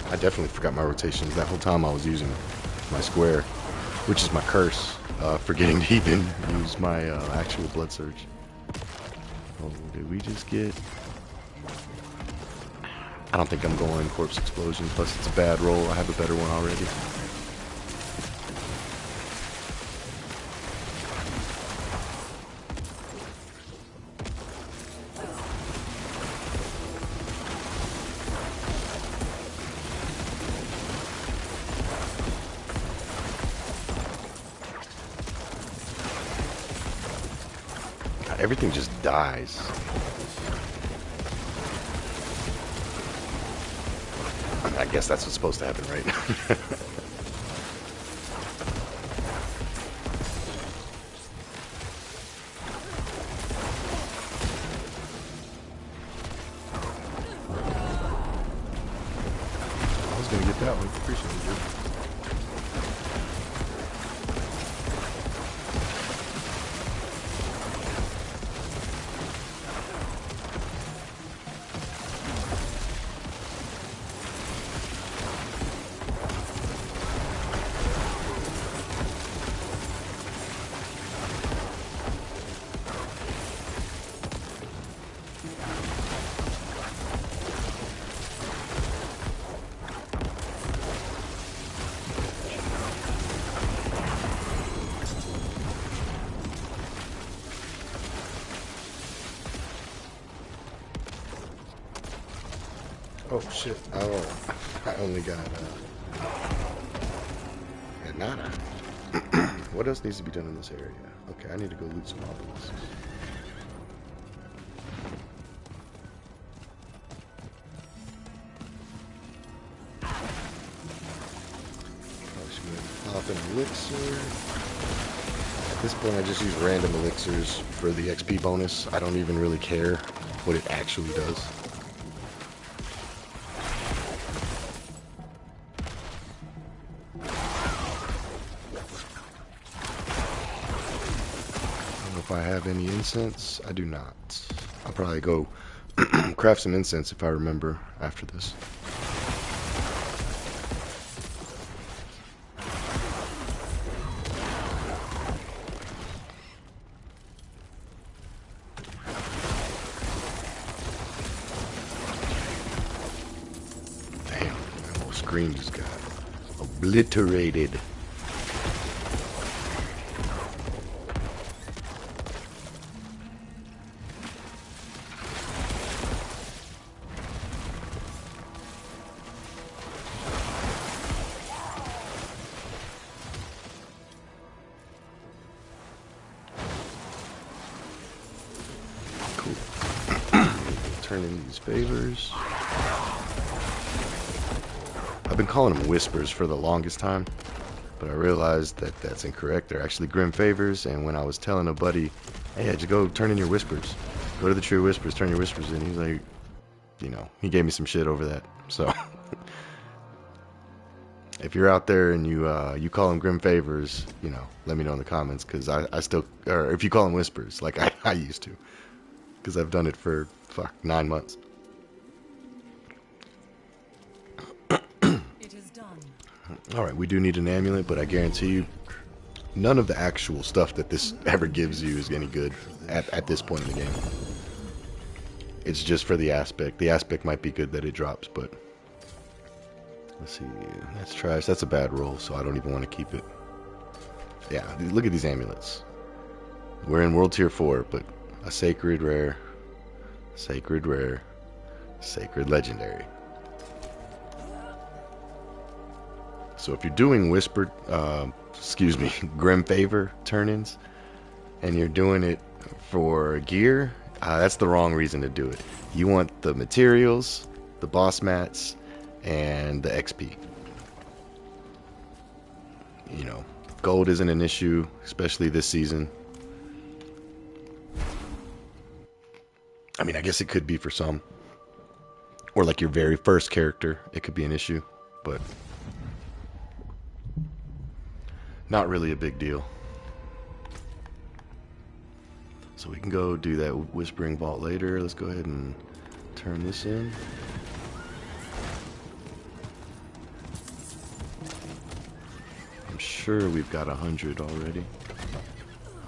I definitely forgot my rotations. That whole time I was using my square, which is my curse, forgetting to even use my actual blood surge. Oh, did we just get... I don't think I'm going Corpse Explosion, plus it's a bad roll. I have a better one already. Everything just dies. I guess that's what's supposed to happen, right? I was gonna get that one. Appreciate it, dude. Oh shit! Oh, I only got nada. What else needs to be done in this area? Okay, I need to go loot some obelisks. Probably should pop an elixir. At this point, I just use random elixirs for the XP bonus. I don't even really care what it actually does. If I have any incense, I do not. I'll probably go craft some incense if I remember after this. Damn, my whole screen just got obliterated. Turn in these favors. I've been calling them whispers for the longest time, but I realized that that's incorrect. They're actually grim favors, and when I was telling a buddy, hey, just go turn in your whispers. Go to the true whispers, turn your whispers in. He's like, you know, he gave me some shit over that. So, if you're out there and you call them grim favors, you know, let me know in the comments, because I still, or if you call them whispers, like I used to. Because I've done it for, 9 months. It is done. Alright, we do need an amulet, but I guarantee you, none of the actual stuff that this ever gives you is any good at this point in the game. It's just for the aspect. The aspect might be good that it drops, but... Let's see, that's trash. That's a bad roll, so I don't even want to keep it. Yeah, look at these amulets. We're in World Tier 4, but... a sacred rare, sacred rare, sacred legendary. So if you're doing whispered, grim favor turn-ins, and you're doing it for gear, that's the wrong reason to do it. You want the materials, the boss mats, and the XP. You know, gold isn't an issue, especially this season. I mean, I guess it could be for some. Or like your very first character, it could be an issue, but not really a big deal. So we can go do that Whispering Vault later. Let's go ahead and turn this in. I'm sure we've got 100 already.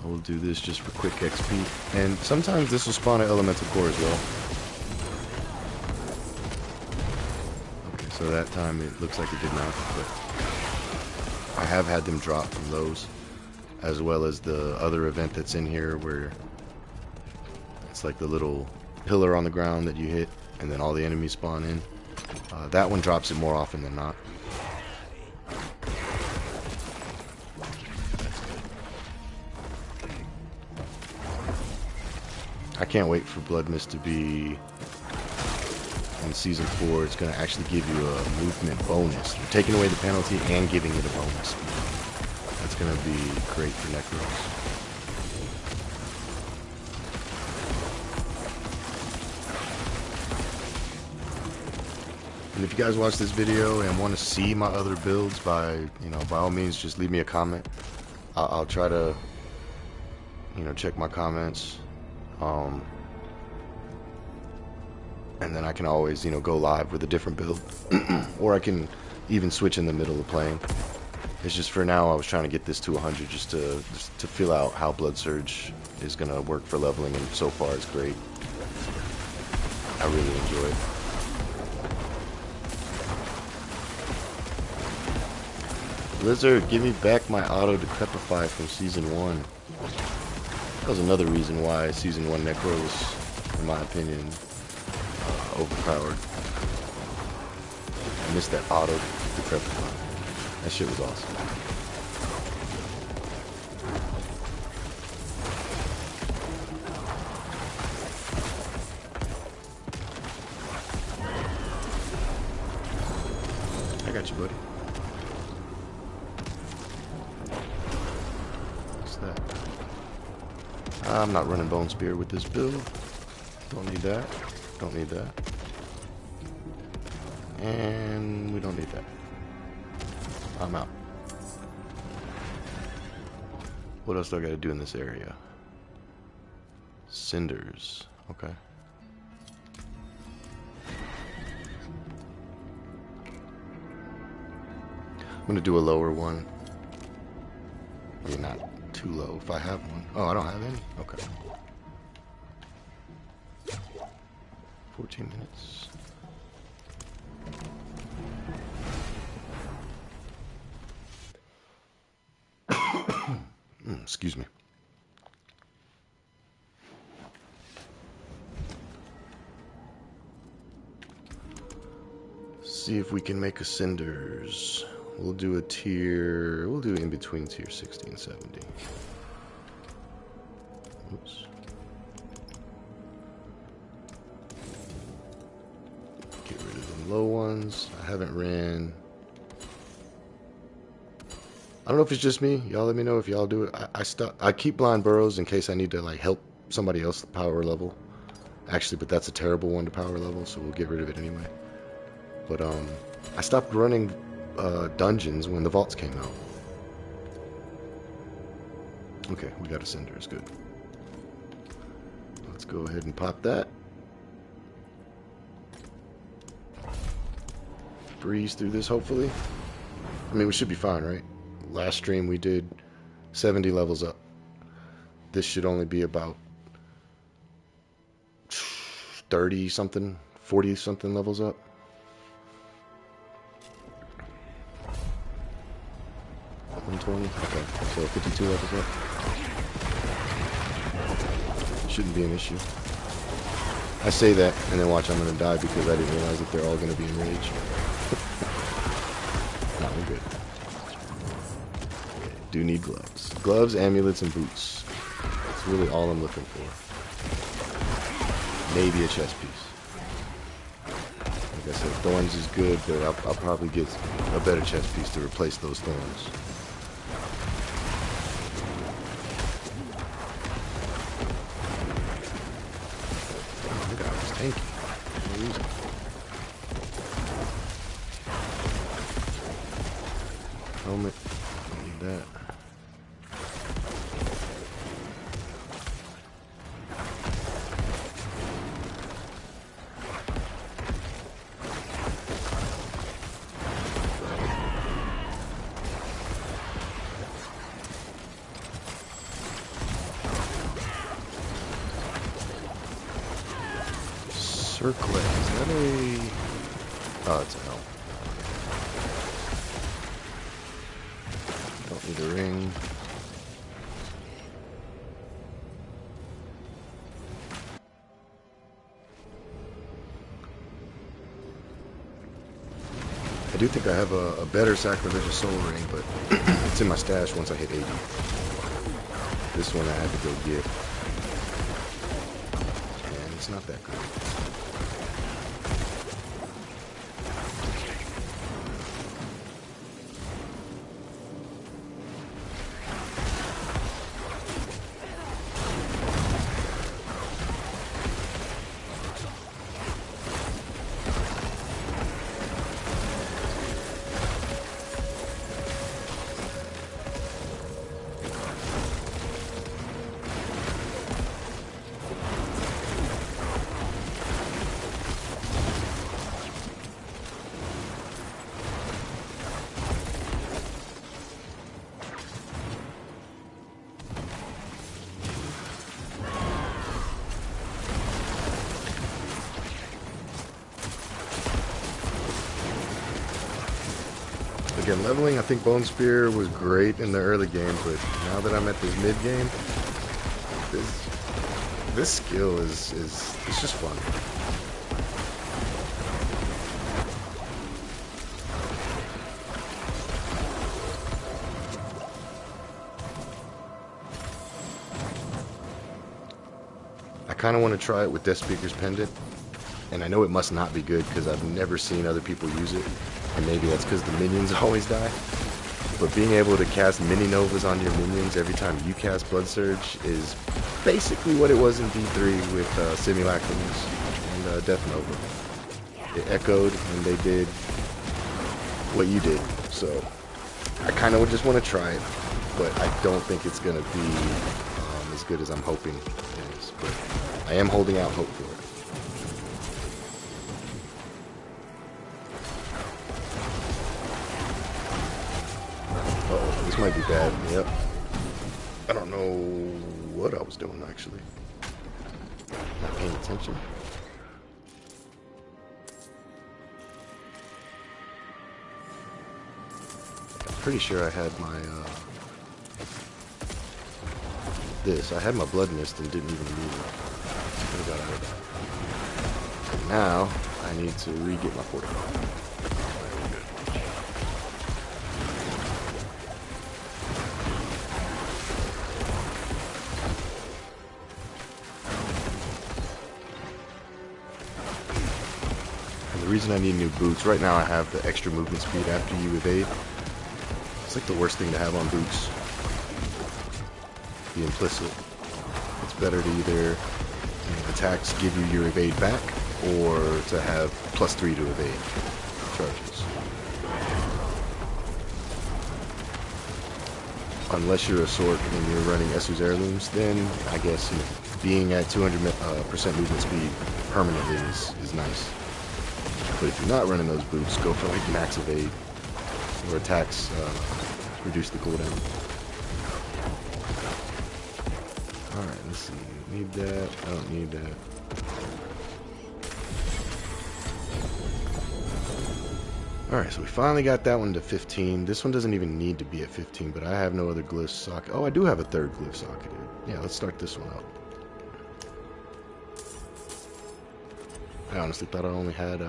We'll do this just for quick XP. And sometimes this will spawn an elemental core as well. Okay, so that time it looks like it did not, but I have had them drop from those, as well as the other event that's in here where it's like the little pillar on the ground that you hit and then all the enemies spawn in. That one drops it more often than not. I can't wait for Blood Mist to be in Season 4. It's going to actually give you a movement bonus. You're taking away the penalty and giving it a bonus. That's going to be great for Necros. And if you guys watch this video and want to see my other builds, by all means, just leave me a comment. I'll try to, check my comments. And then I can always, go live with a different build. Or I can even switch in the middle of playing. It's just for now I was trying to get this to 100 just to feel out how Blood Surge is going to work for leveling, and so far it's great. I really enjoy it. Blizzard, give me back my auto decrepify from Season 1. That was another reason why Season 1 Necro was, in my opinion, overpowered. missed that auto decrepify. That shit was awesome. I got you, buddy. What's that? I'm not running Bone Spear with this build. Don't need that. Don't need that. And we don't need that. I'm out. What else do I gotta do in this area? Cinders. Okay. I'm gonna do a lower one. I mean, not too low if I have one. Oh, I don't have any? Okay. 14 minutes. Excuse me. See if we can make a cinders. We'll do a tier. We'll do in between tier 60 and 70. Oops. Get rid of the low ones. I haven't ran. I don't know if it's just me. Y'all let me know if y'all do it. I keep blind burrows in case I need to like help somebody else power level. Actually, but that's a terrible one to power level, so we'll get rid of it anyway. But I stopped running dungeons when the vaults came out. Okay, we got a cinder. It's good. Let's go ahead and pop that. Breeze through this, hopefully. I mean, we should be fine, right? Last stream we did 70 levels up. This should only be about 30 something, 40 something levels up. Okay, so 52 levels up. Shouldn't be an issue. I say that, and then watch, I'm going to die because I didn't realize that they're all going to be in rage. No, we're good. Okay, do need gloves. Gloves, amulets, and boots. That's really all I'm looking for. Maybe a chest piece. Like I said, thorns is good, but I'll probably get a better chest piece to replace those thorns. Tanky. Helmet. Don't need that. Circlet. Is that a... Oh, it's a L. Don't need a ring. I do think I have a better Sacrificial Soul ring, but it's in my stash once I hit 80. This one I had to go get. And it's not that good. Again, leveling, I think Bone Spear was great in the early game, but now that I'm at this mid game, this skill is it's just fun. kind of want to try it with Death Speaker's Pendant. And I know it must not be good because I've never seen other people use it. And maybe that's because the minions always die. But being able to cast mini novas on your minions every time you cast Blood Surge is basically what it was in D3 with Simulacrums and Death Nova. It echoed and they did what you did. So I kind of just want to try it, but I don't think it's going to be as good as I'm hoping it is. But I am holding out hope for it. Uh-oh, this might be bad. Yep. I don't know what I was doing, actually. Not paying attention. I'm pretty sure I had my, I had my Blood Mist and didn't even need it. I got out of that. And now, I need to re-get my Fortify. The reason I need new boots, right now I have the extra movement speed after you evade. It's like the worst thing to have on boots. The implicit. It's better to either attacks give you your evade back, or to have +3 to evade charges. Unless you're a Sorc and you're running Essu's Heirlooms, then I guess being at 200% movement speed permanently is nice. But if you're not running those boots, go for like max evade or attacks reduce the cooldown. Alright, let's see. Need that. I don't need that. Alright, so we finally got that one to 15. This one doesn't even need to be at 15, but I have no other glyph socket. Oh, I do have a third glyph socketed. Yeah, let's start this one out. I honestly thought I only had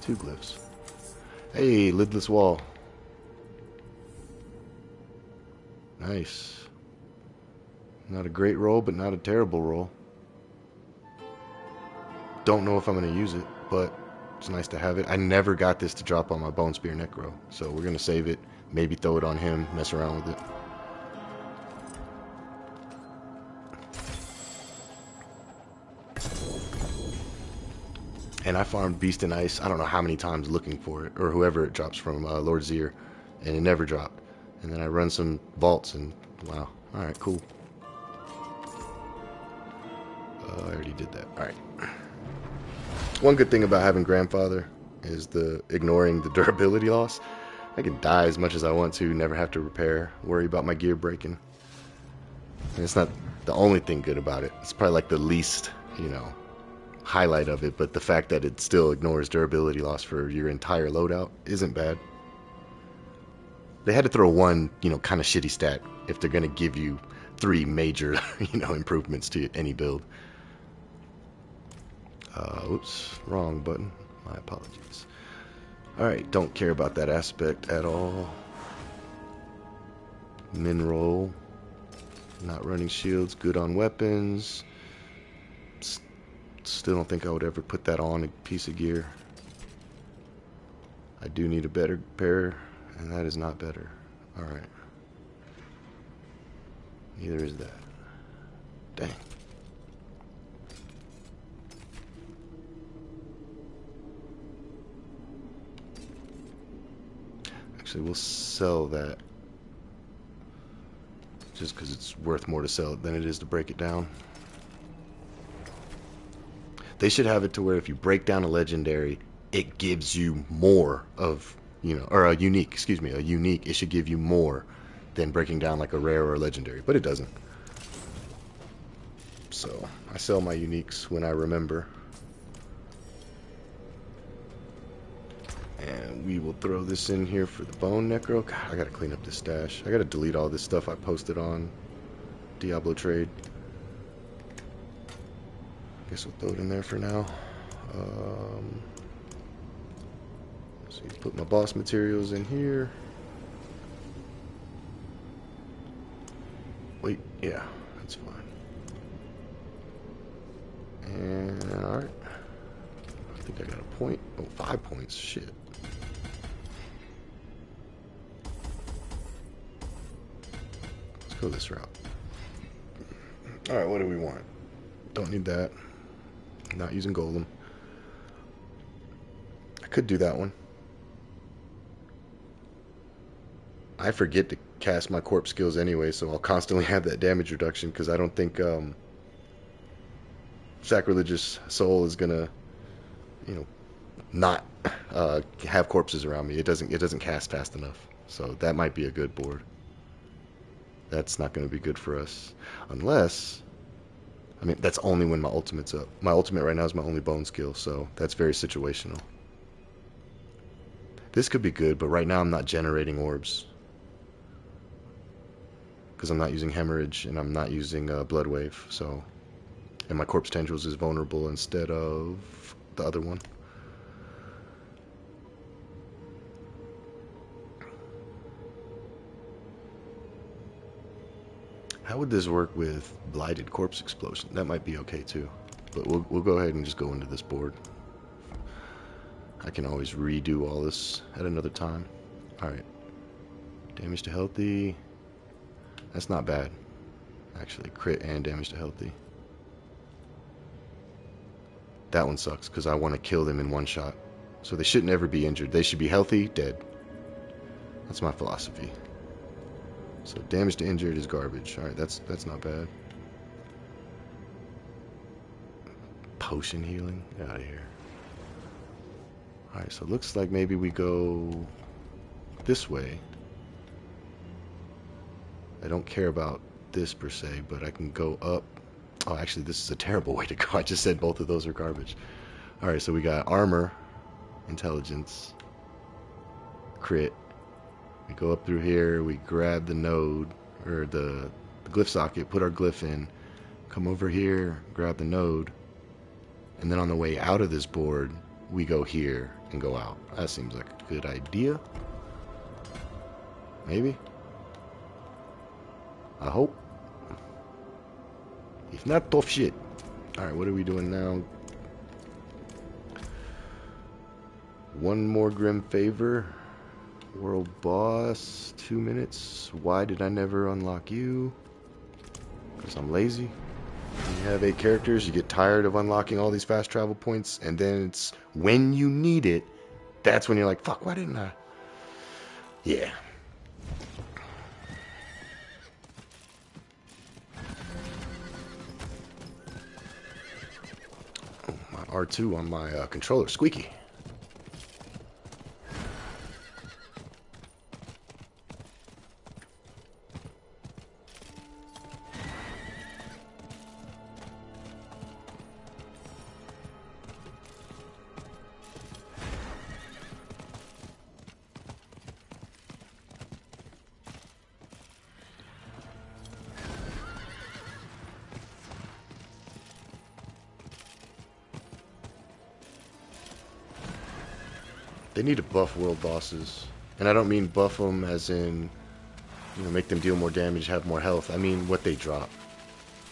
2 glyphs. Hey, lidless wall. Nice. Not a great roll, but not a terrible roll. Don't know if I'm going to use it, but it's nice to have it. I never got this to drop on my Bone Spear Necro, so we're going to save it. Maybe throw it on him, mess around with it. And I farmed Beast and Ice, I don't know how many times looking for it, or whoever it drops from, Lord Zir, and it never dropped. And then I run some vaults, and wow, alright, cool. I already did that, alright. One good thing about having Grandfather is ignoring the durability loss. I can die as much as I want to, never have to repair, worry about my gear breaking. And it's not the only thing good about it. It's probably like the least, highlight of it, but the fact that it still ignores durability loss for your entire loadout isn't bad. They had to throw one, kind of shitty stat if they're going to give you 3 major, improvements to any build. Oops, wrong button. My apologies. Alright, don't care about that aspect at all. Min roll. Not running shields, good on weapons. Still don't think I would ever put that on a piece of gear. I do need a better pair, and that is not better. Alright. Neither is that. Dang. Actually, we'll sell that. Just because it's worth more to sell it than it is to break it down. They should have it to where if you break down a legendary, it gives you more of, or a unique, a unique, it should give you more than breaking down like a rare or a legendary, but it doesn't. So, I sell my uniques when I remember. And we will throw this in here for the Bone Necro. God, I gotta clean up this stash. I gotta delete all this stuff I posted on Diablo Trade. Guess we'll throw it in there for now. So you put my boss materials in here. Wait, yeah, that's fine. And, alright. I think I got a point. Oh, 5 points. Shit. Let's go this route. Alright, what do we want? Don't need that. Not using golem. I could do that one. I forget to cast my corpse skills anyway, so I'll constantly have that damage reduction because I don't think Sacrilegious Soul is gonna, you know, not have corpses around me. It doesn't cast fast enough, so that might be a good board. That's not going to be good for us unless, I mean, that's only when my ultimate's up. My ultimate right now is my only bone skill, so that's very situational. This could be good, but right now I'm not generating orbs. Because I'm not using Hemorrhage and I'm not using Blood Wave, so, and my Corpse Tendrils is vulnerable instead of the other one. How would this work with Blighted Corpse Explosion? That might be okay too, but we'll go ahead and just go into this board. I can always redo all this at another time. All right, damage to healthy. That's not bad, actually. Crit and damage to healthy. That one sucks because I want to kill them in one shot. So they shouldn't ever be injured. They should be healthy, dead. That's my philosophy. So damage to injured is garbage. Alright, that's not bad. Potion healing? Get out of here. Alright, so it looks like maybe we go this way. I don't care about this per se, but I can go up. Oh, actually, this is a terrible way to go. I just said both of those are garbage. Alright, so we got armor, intelligence, crit. We go up through here, we grab the node, or the glyph socket, put our glyph in, come over here, grab the node, and then on the way out of this board, we go here and go out. That seems like a good idea. Maybe? I hope. If not, tough shit. Alright, what are we doing now? One more Grim Favor. World Boss. 2 minutes. Why did I never unlock you? Because I'm lazy. When you have 8 characters, you get tired of unlocking all these fast travel points, and then it's when you need it, that's when you're like, fuck, why didn't I? Yeah. R2 on my controller, squeaky. They need to buff world bosses, and I don't mean buff them as in, you know, make them deal more damage, have more health. I mean what they drop.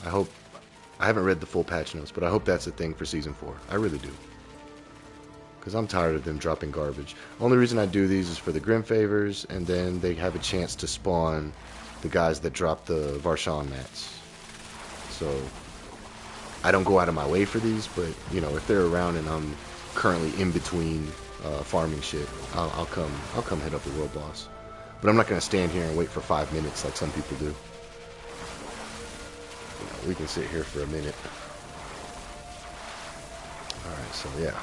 I hope, I haven't read the full patch notes, but I hope that's a thing for Season 4. I really do. Because I'm tired of them dropping garbage. Only reason I do these is for the Grim Favors, and then they have a chance to spawn the guys that drop the Varshan mats. So, I don't go out of my way for these, but, you know, if they're around and I'm currently in between farming shit, I'll come hit up the world boss. But I'm not going to stand here and wait for 5 minutes like some people do. You know, we can sit here for a minute. Alright, so yeah.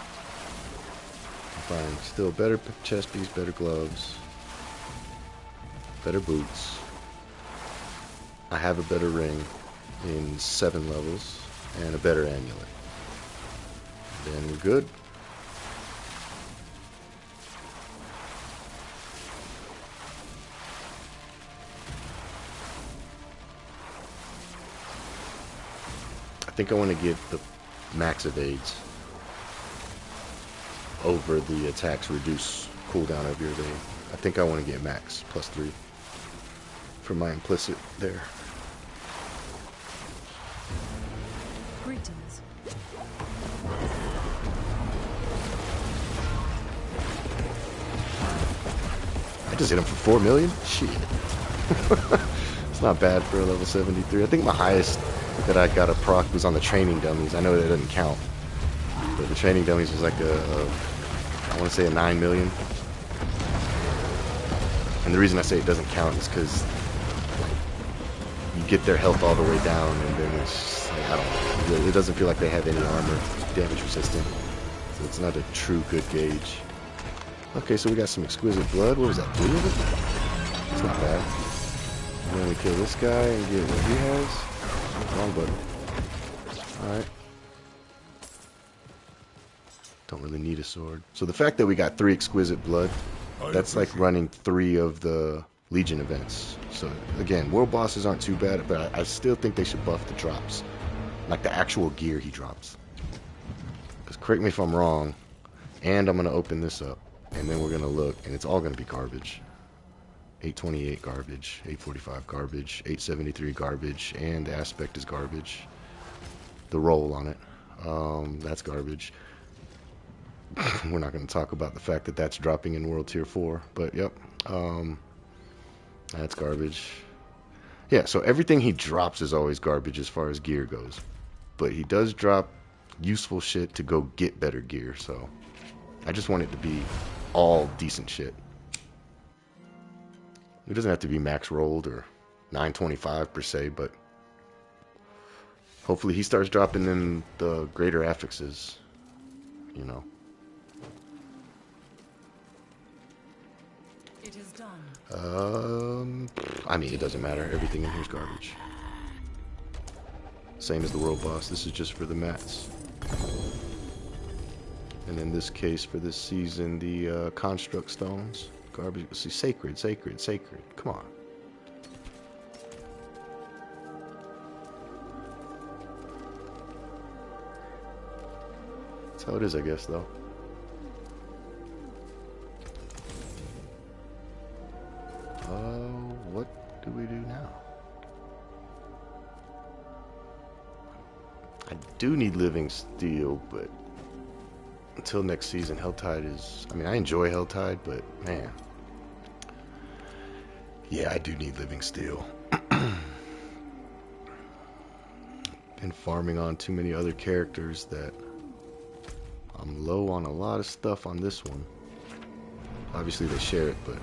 Find still better chest piece, better gloves, better boots. I have a better ring in 7 levels and a better amulet. Then we're good. I think I want to get the max evades over the attacks reduce cooldown of your evade. I think I want to get max +3 for my implicit there. Greetings. I just hit him for 4 million? Shit. It's not bad for a level 73. I think my highest that I got a proc was on the training dummies. I know that doesn't count. But the training dummies was like I want to say a 9 million. And the reason I say it doesn't count is because you get their health all the way down, and then it's just, like, I don't know. It doesn't feel like they have any armor, damage resistant. So it's not a true good gauge. Okay, so we got some exquisite blood. What was that? 3 of it? It's not bad. And then we kill this guy and get what he has. Wrong button. Alright. Don't really need a sword. So the fact that we got 3 exquisite blood, that's like running 3 of the Legion events. So again, world bosses aren't too bad, but I still think they should buff the drops. Like the actual gear he drops. Because correct me if I'm wrong, and I'm going to open this up, and then we're going to look, and it's all going to be garbage. 828 garbage, 845 garbage, 873 garbage, and the aspect is garbage. The roll on it, that's garbage. We're not going to talk about the fact that that's dropping in World Tier 4, but yep, that's garbage. Yeah, so everything he drops is always garbage as far as gear goes. But he does drop useful shit to go get better gear, so I just want it to be all decent shit. It doesn't have to be max rolled or 925 per se, but hopefully he starts dropping in the greater affixes, you know. It is done. I mean, it doesn't matter. Everything in here is garbage. Same as the world boss. This is just for the mats. And in this case, for this season, the construct stones. Garbage. See, sacred, sacred, sacred. Come on. That's how it is, I guess, though. What do we do now? I do need living steel, but until next season, Helltide is... I mean, I enjoy Helltide, but man... Yeah, I do need living steel. Been farming on too many other characters that I'm low on a lot of stuff on this one. Obviously they share it, but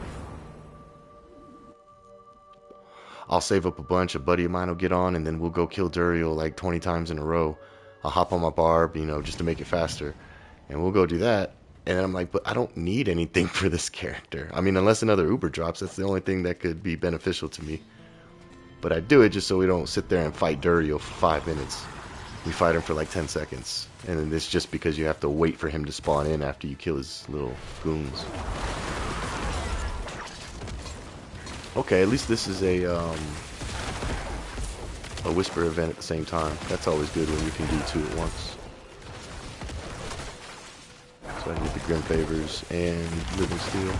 I'll save up a bunch. A buddy of mine will get on, and then we'll go kill Duriel like 20 times in a row. I'll hop on my barb, you know, just to make it faster, and we'll go do that. And I'm like, but I don't need anything for this character. I mean, unless another Uber drops, that's the only thing that could be beneficial to me. But I do it just so we don't sit there and fight Duriel for 5 minutes. We fight him for like 10 seconds. And then it's just because you have to wait for him to spawn in after you kill his little goons. Okay, at least this is a whisper event at the same time. That's always good when you can do 2 at once. So I need the Grim Favors and Living Steel.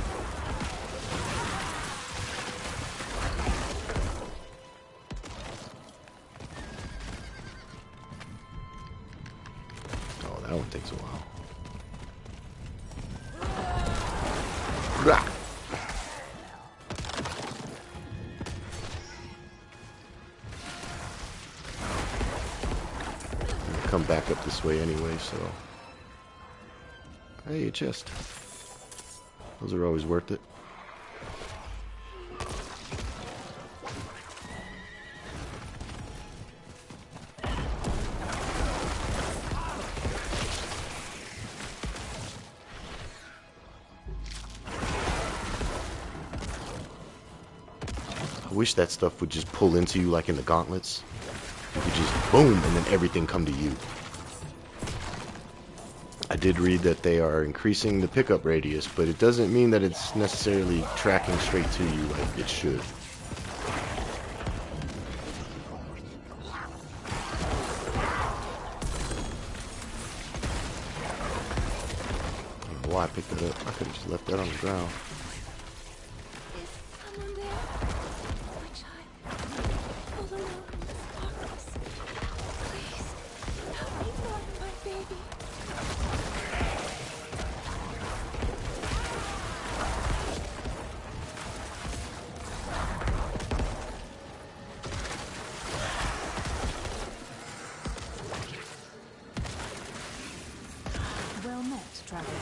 Oh, that one takes a while. Rah! Come back up this way anyway, so... Hey, a chest. Those are always worth it. I wish that stuff would just pull into you like in the gauntlets. You could just boom, and then everything come to you. I did read that they are increasing the pickup radius, but it doesn't mean that it's necessarily tracking straight to you like it should. I don't know why I picked that up. I could have just left that on the ground. traveler.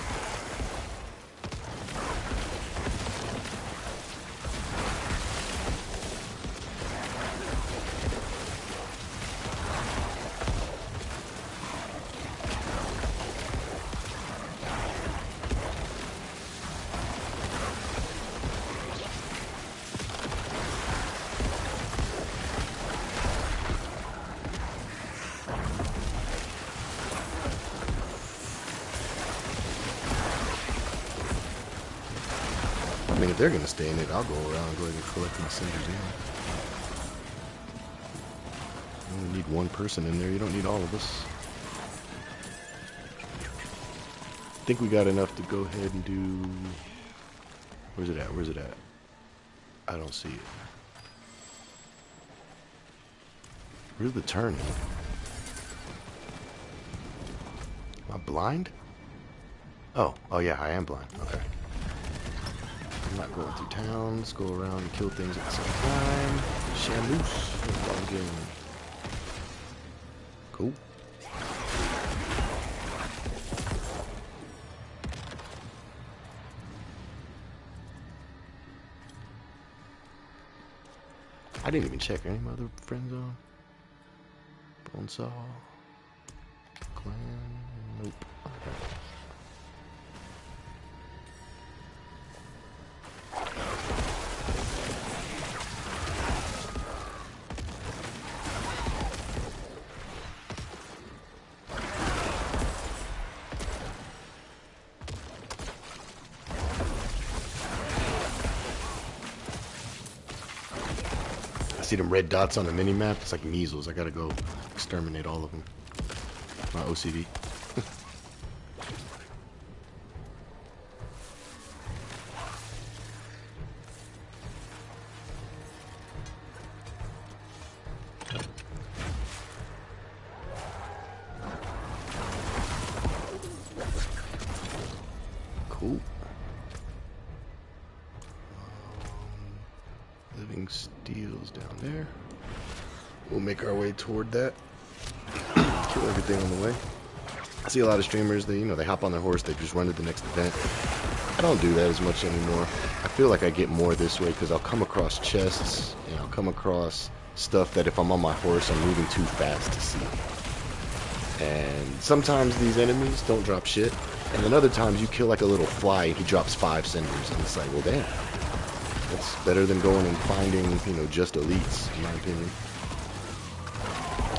I mean, if they're gonna stay in it, I'll go around and go ahead and collect my cinders now. You only need one person in there. You don't need all of us. I think we got enough to go ahead and do... Where's it at? Where's it at? I don't see it. Where's the turning? Am I blind? Oh yeah, I am blind. Okay. I'm not going through towns. Go around and kill things at the same time. Shamoose. Cool. I didn't even check. Any of my other friends on? Bonesaw. Clan. Nope. Okay. See them red dots on the mini map? It's like measles. I gotta go exterminate all of them. My OCD. Cool. Living steels down there. We'll make our way toward that. Kill everything on the way. I see a lot of streamers, they hop on their horse, they just run to the next event. I don't do that as much anymore. I feel like I get more this way because I'll come across chests and I'll come across stuff that if I'm on my horse, I'm moving too fast to see. And sometimes these enemies don't drop shit. And then other times you kill like a little fly and he drops 5 cinders. And it's like, well, damn. That's better than going and finding, just elites, in my opinion.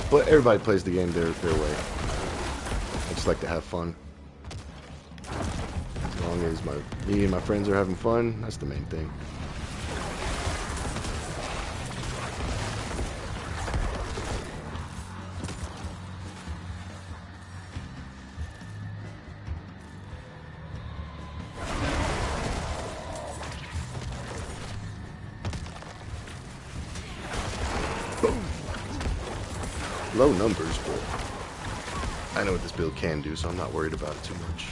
But everybody plays the game their way. I just like to have fun. As long as me and my friends are having fun, that's the main thing. Low numbers, but I know what this build can do, so I'm not worried about it too much.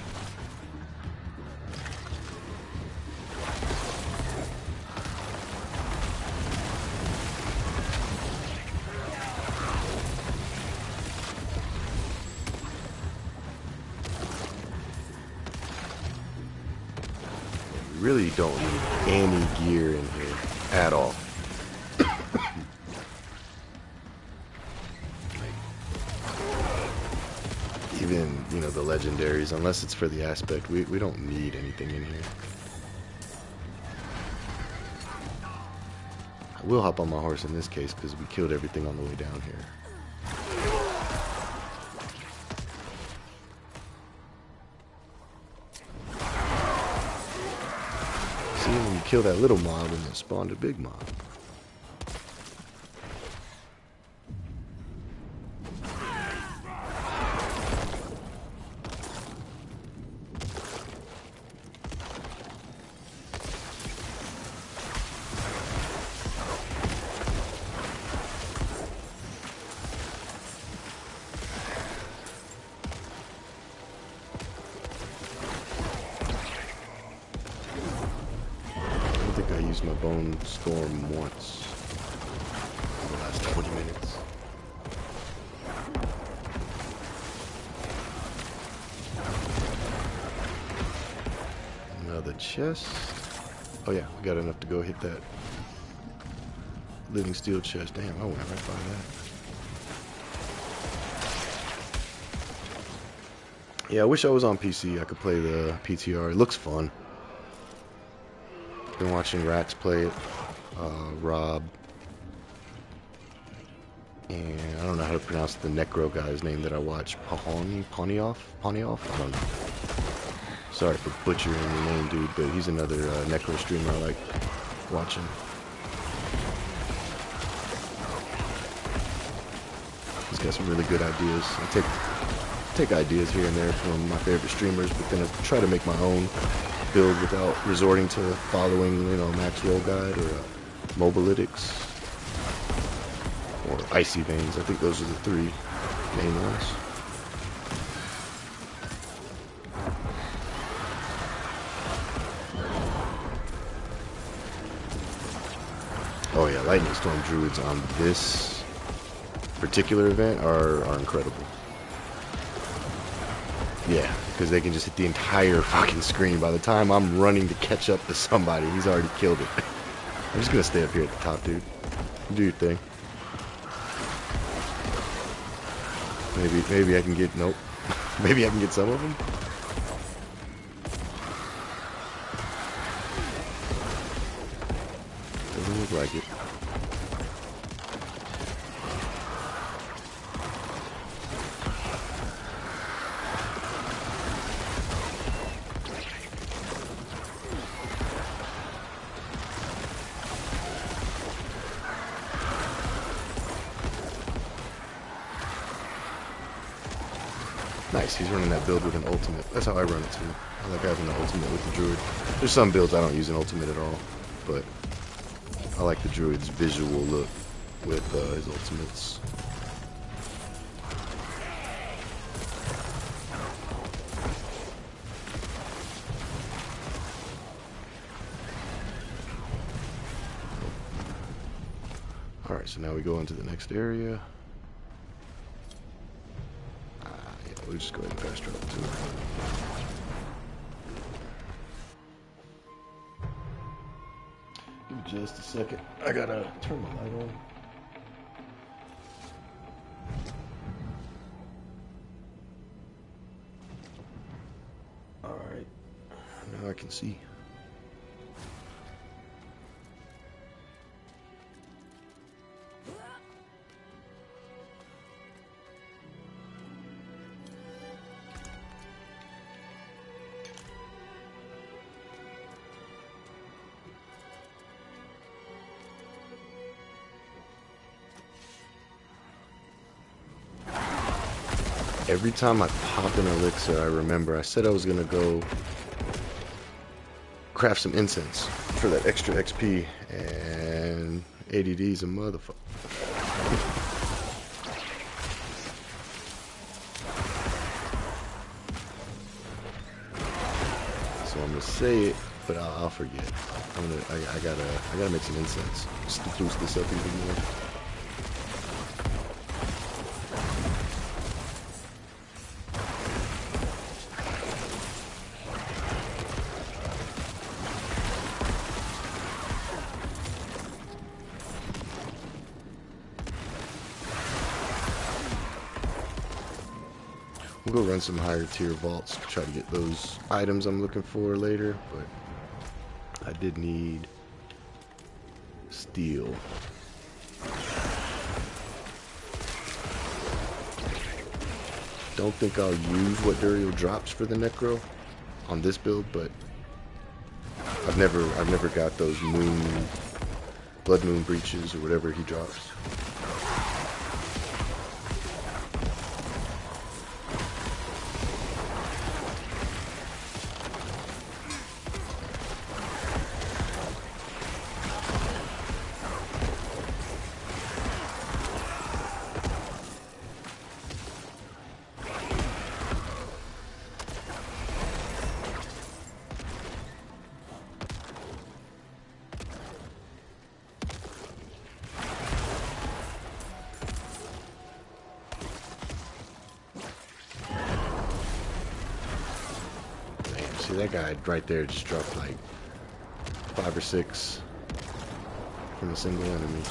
You really don't need any gear in here at all. Even, the legendaries, unless it's for the aspect, we don't need anything in here. I will hop on my horse in this case because we killed everything on the way down here. See, when you kill that little mob and it spawned a big mob. I used my bone storm once in the last 20 minutes. another chest. Oh yeah, we got enough to go hit that living steel chest. Damn, I went right by that. Yeah, I wish I was on PC. I could play the PTR. It looks fun. Been watching Rats play it. Rob. And I don't know how to pronounce the Necro guy's name that I watch. Ponioff? I don't know. Sorry for butchering your name, dude, but he's another Necro streamer I like watching. He's got some really good ideas. I take ideas here and there from my favorite streamers, but then I try to make my own build without resorting to following, you know, Max Roll Guide or Mobalytics or Icy Veins. I think those are the three main ones. Oh yeah, Lightning Storm Druids on this particular event are incredible. Yeah, because they can just hit the entire fucking screen. By the time I'm running to catch up to somebody, he's already killed it. I'm just gonna stay up here at the top, dude. Do your thing. Maybe I can get, nope. Maybe I can get some of them. Doesn't look like it. Nice, he's running that build with an ultimate. That's how I run it too. I like having an ultimate with the Druid. There's some builds I don't use an ultimate at all, but I like the Druid's visual look with his ultimates. Alright, so now we go into the next area. We'll just go ahead and fast travel to it. Give me just a second. I gotta turn the light on. Alright. Now I can see. Every time I pop an elixir, I remember I said I was gonna go craft some incense for that extra XP, and ADD's a motherfucker. So I'm gonna say it, but I'll forget. I gotta make some incense just to boost this up even more. We'll go run some higher tier vaults to try to get those items I'm looking for later, but I did need steel. Don't think I'll use what Duriel drops for the Necro on this build, but I've never got those blood moon breaches or whatever he drops. See, that guy right there just dropped like 5 or 6 from a single enemy.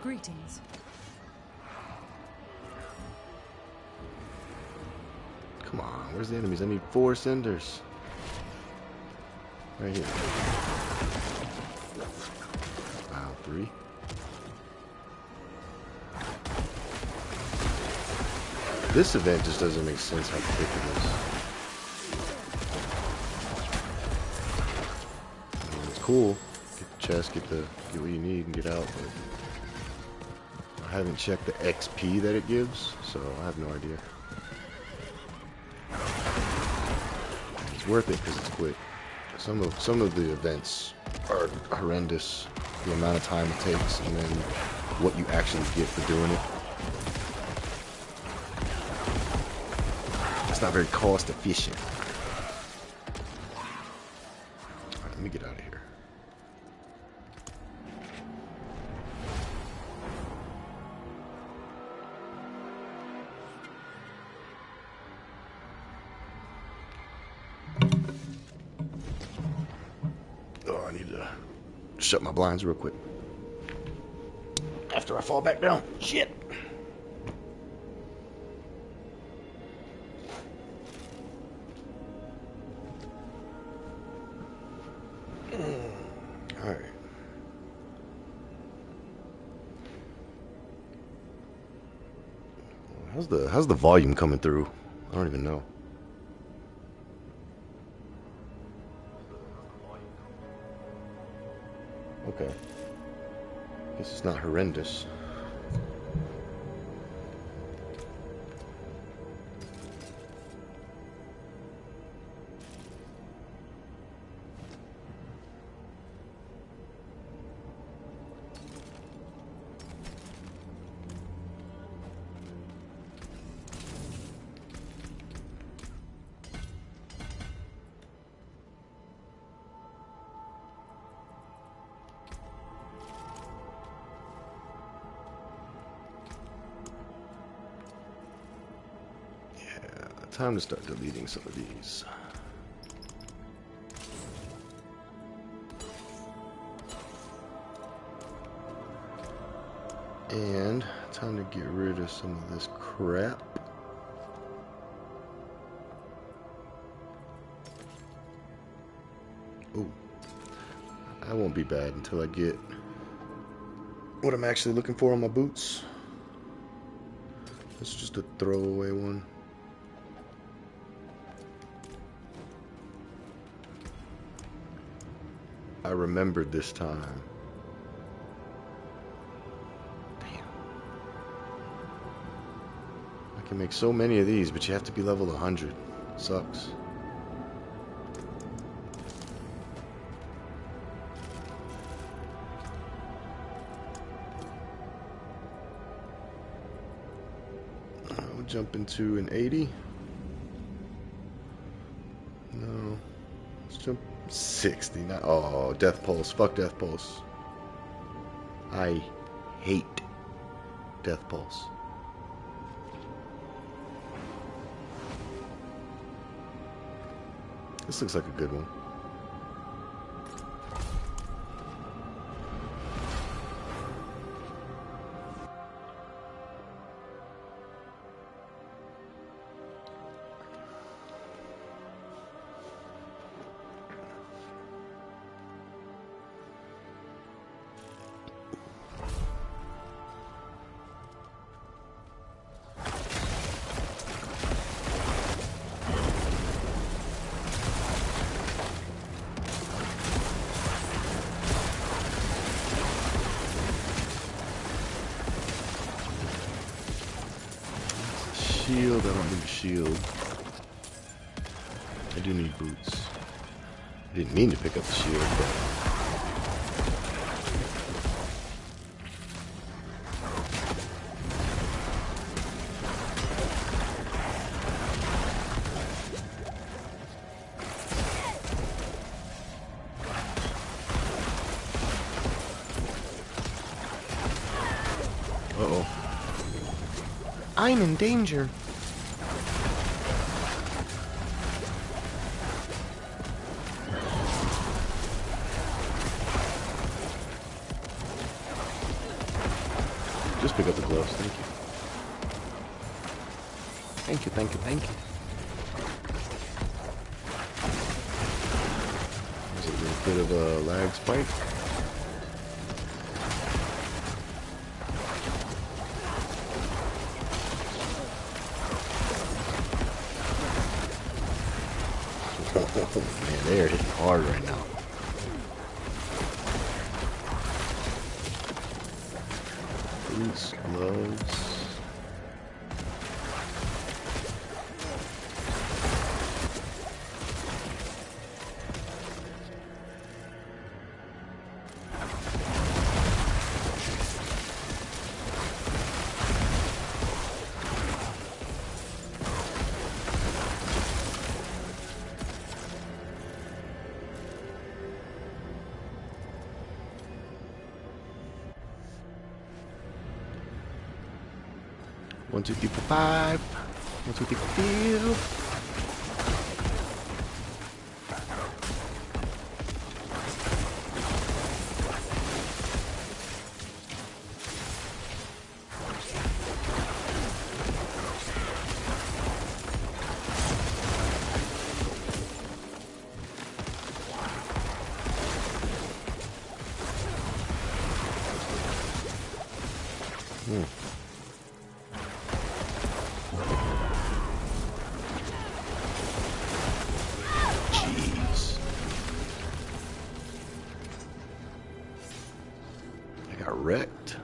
Greetings. Come on, where's the enemies? I need 4 cinders. Right here. Wow, 3. This event just doesn't make sense how quick it is. I mean, it's cool. Get the chest, get what you need and get out, but I haven't checked the XP that it gives, so I have no idea. It's worth it because it's quick. Some of the events are horrendous. The amount of time it takes and then what you actually get for doing it. It's not very cost efficient. Alright, let me get out of here. Oh, I need to shut my blinds real quick. After I fall back down. Shit. Alright. How's the volume coming through? I don't even know. Okay. Guess it's not horrendous. Time to start deleting some of these. And time to get rid of some of this crap. Ooh. I won't be bad until I get what I'm actually looking for on my boots. It's just a throwaway one. I remembered this time. Damn. I can make so many of these, but you have to be level 100. Sucks. I'll jump into an 80. No. Let's jump 60. Not, oh, Death Pulse. Fuck Death Pulse. I hate Death Pulse. This looks like a good one. shield. I don't need a shield. I do need boots. I didn't mean to pick up the shield, but... Uh-oh. I'm in danger. Just pick up the gloves, thank you. Thank you, thank you, thank you. There's a little bit of a lag spike. Oh man, they are hitting hard right now. Boots, gloves. One, two, three, four, five. 1, 2, 3, 4, 5. Jeez. I got wrecked.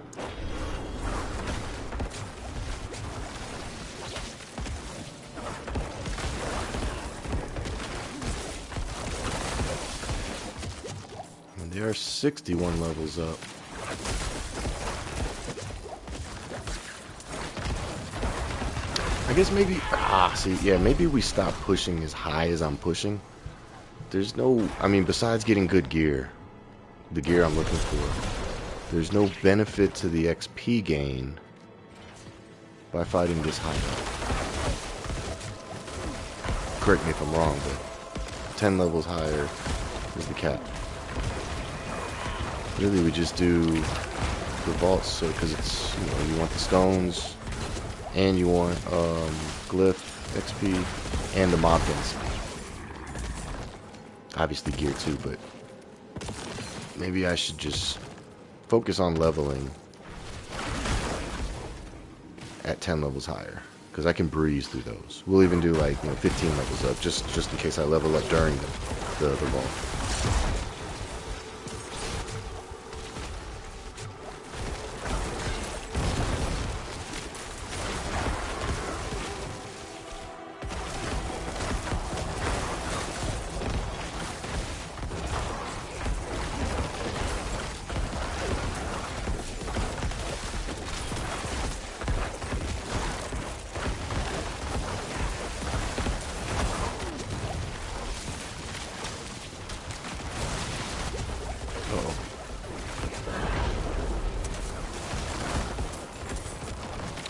And they are 61 levels up. I guess maybe, maybe we stop pushing as high as I'm pushing. There's no, I mean, besides getting good gear, the gear I'm looking for, there's no benefit to the XP gain by fighting this high up. Correct me if I'm wrong, but 10 levels higher is the cap. Really, we just do the vaults, so because it's, you know, you want the stones, and you want glyph XP and the mob density. Obviously gear too, but maybe I should just focus on leveling at 10 levels higher, because I can breeze through those. We'll even do like 15 levels up, just in case I level up during the vault.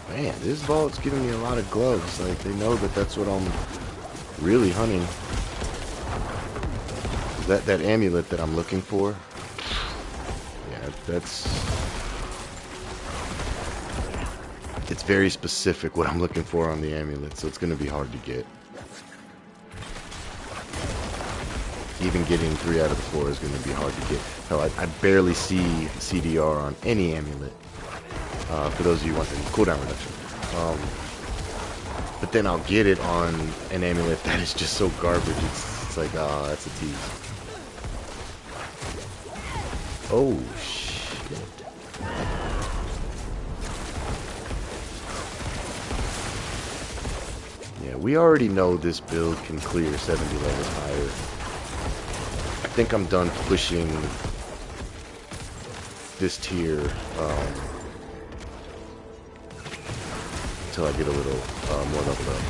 Man, this vault's giving me a lot of gloves. Like, they know that that's what I'm really hunting. That amulet that I'm looking for. Yeah, it's very specific what I'm looking for on the amulet, so it's going to be hard to get. Even getting 3 out of the 4 is going to be hard to get. Hell, I barely see CDR on any amulet. For those of you who want the cooldown reduction. But then I'll get it on an amulet that is just so garbage. It's like, that's a tease. Oh, shit. we already know this build can clear 70 levels higher. I think I'm done pushing this tier until I get a little more leveled up.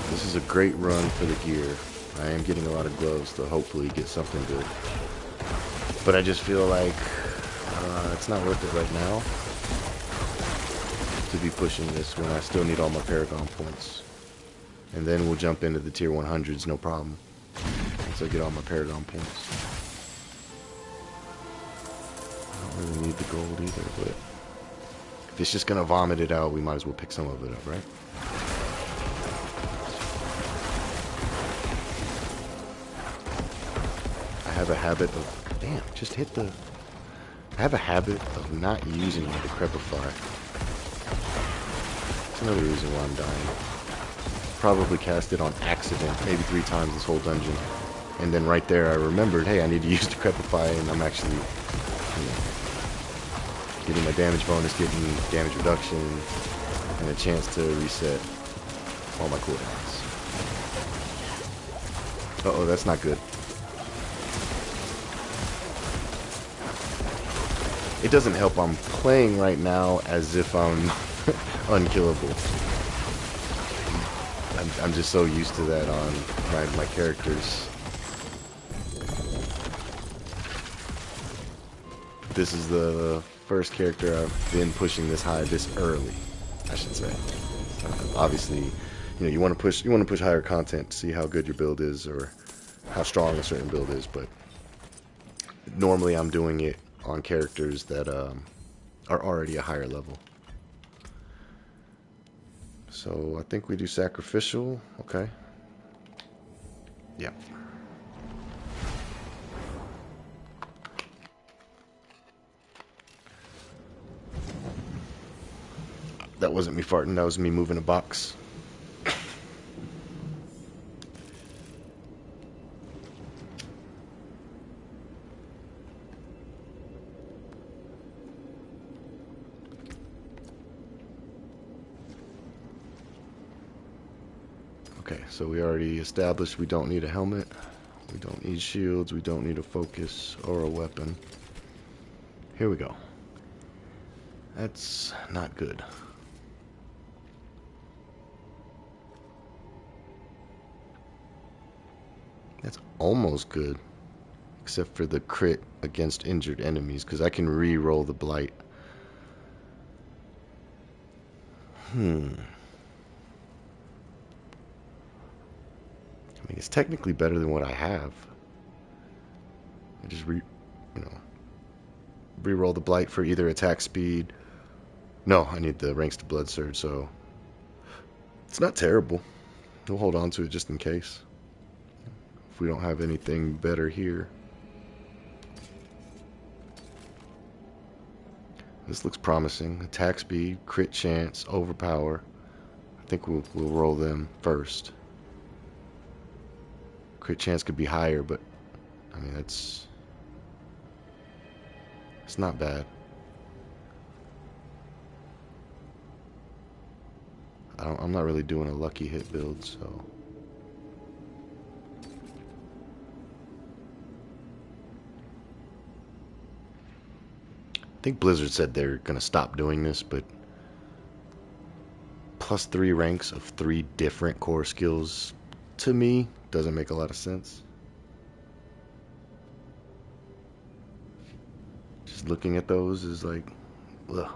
This is a great run for the gear. I am getting a lot of gloves to hopefully get something good. But I just feel like it's not worth it right now to be pushing this when I still need all my Paragon points. And then we'll jump into the tier 100s, no problem. Once I get all my Paragon points. I don't really need the gold either, but if it's just gonna vomit it out, we might as well pick some of it up, right? I have a habit of... Damn, just hit the... I have a habit of not using my Decrepify. That's another reason why I'm dying. Probably cast it on accident, maybe 3 times this whole dungeon. And then right there I remembered, hey, I need to use Decrepify, and I'm actually, you know, getting my damage bonus, getting damage reduction, and a chance to reset all my cooldowns. Uh-oh, that's not good. It doesn't help I'm playing right now as if I'm unkillable. I'm just so used to that on my characters. This is the first character I've been pushing this high this early, I should say. Obviously, you know, you want to push higher content to see how good your build is or how strong a certain build is, but normally I'm doing it on characters that are already a higher level. So I think we do sacrificial. Okay. Yeah. That wasn't me farting, that was me moving a box. Okay, so we already established we don't need a helmet, we don't need shields, we don't need a focus or a weapon. Here we go. That's not good. That's almost good, except for the crit against injured enemies, because I can re-roll the blight. I mean, it's technically better than what I have. I just re-roll the blight for either attack speed. No, I need the ranks to blood surge, so it's not terrible. We'll hold on to it just in case. If we don't have anything better here. This looks promising. Attack speed, crit chance, overpower. I think we'll roll them first. Crit chance could be higher, but I mean it's not bad. I'm not really doing a lucky hit build, so I think Blizzard said they're gonna stop doing this, but plus 3 ranks of 3 different core skills to me doesn't make a lot of sense. Just looking at those is like, ugh.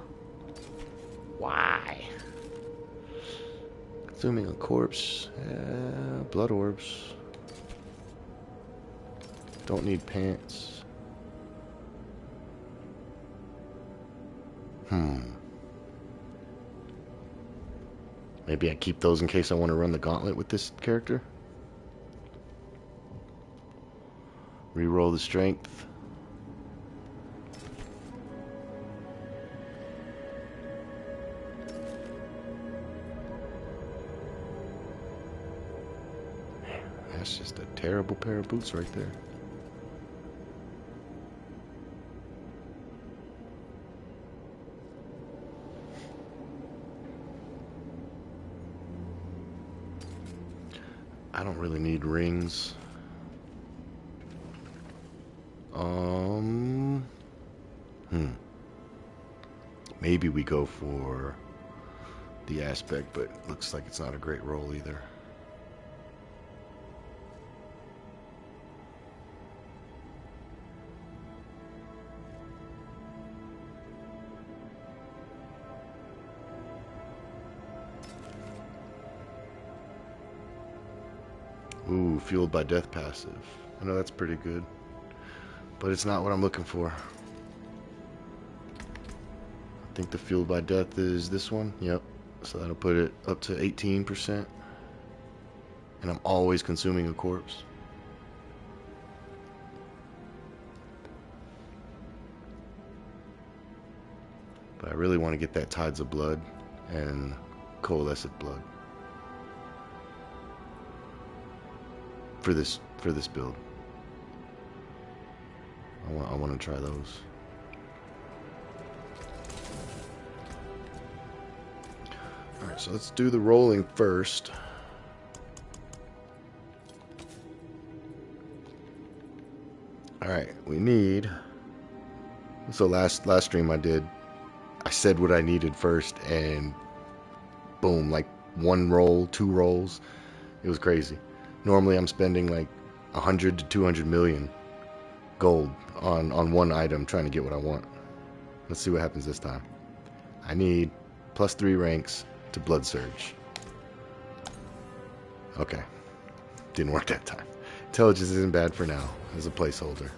Why? Consuming a corpse, blood orbs. Don't need pants. Maybe I keep those in case I want to run the gauntlet with this character. Reroll the strength. Man, that's just a terrible pair of boots right there. I don't really need rings. Maybe we go for the aspect, but looks like it's not a great roll either. Ooh, fueled by death passive. I know that's pretty good, but it's not what I'm looking for. I think the fueled by death is this one. Yep. So that'll put it up to 18%. And I'm always consuming a corpse. But I really want to get that Tides of Blood and Coalescent Blood for this build. I want to try those. Alright, so let's do the rolling first. Alright, we need... So last stream I said what I needed first, and boom, like 1 roll, 2 rolls. It was crazy. Normally I'm spending like 100 to 200 million gold on one item trying to get what I want. Let's see what happens this time. I need +3 ranks to Blood Surge. Okay. Didn't work that time. Intelligence isn't bad for now as a placeholder.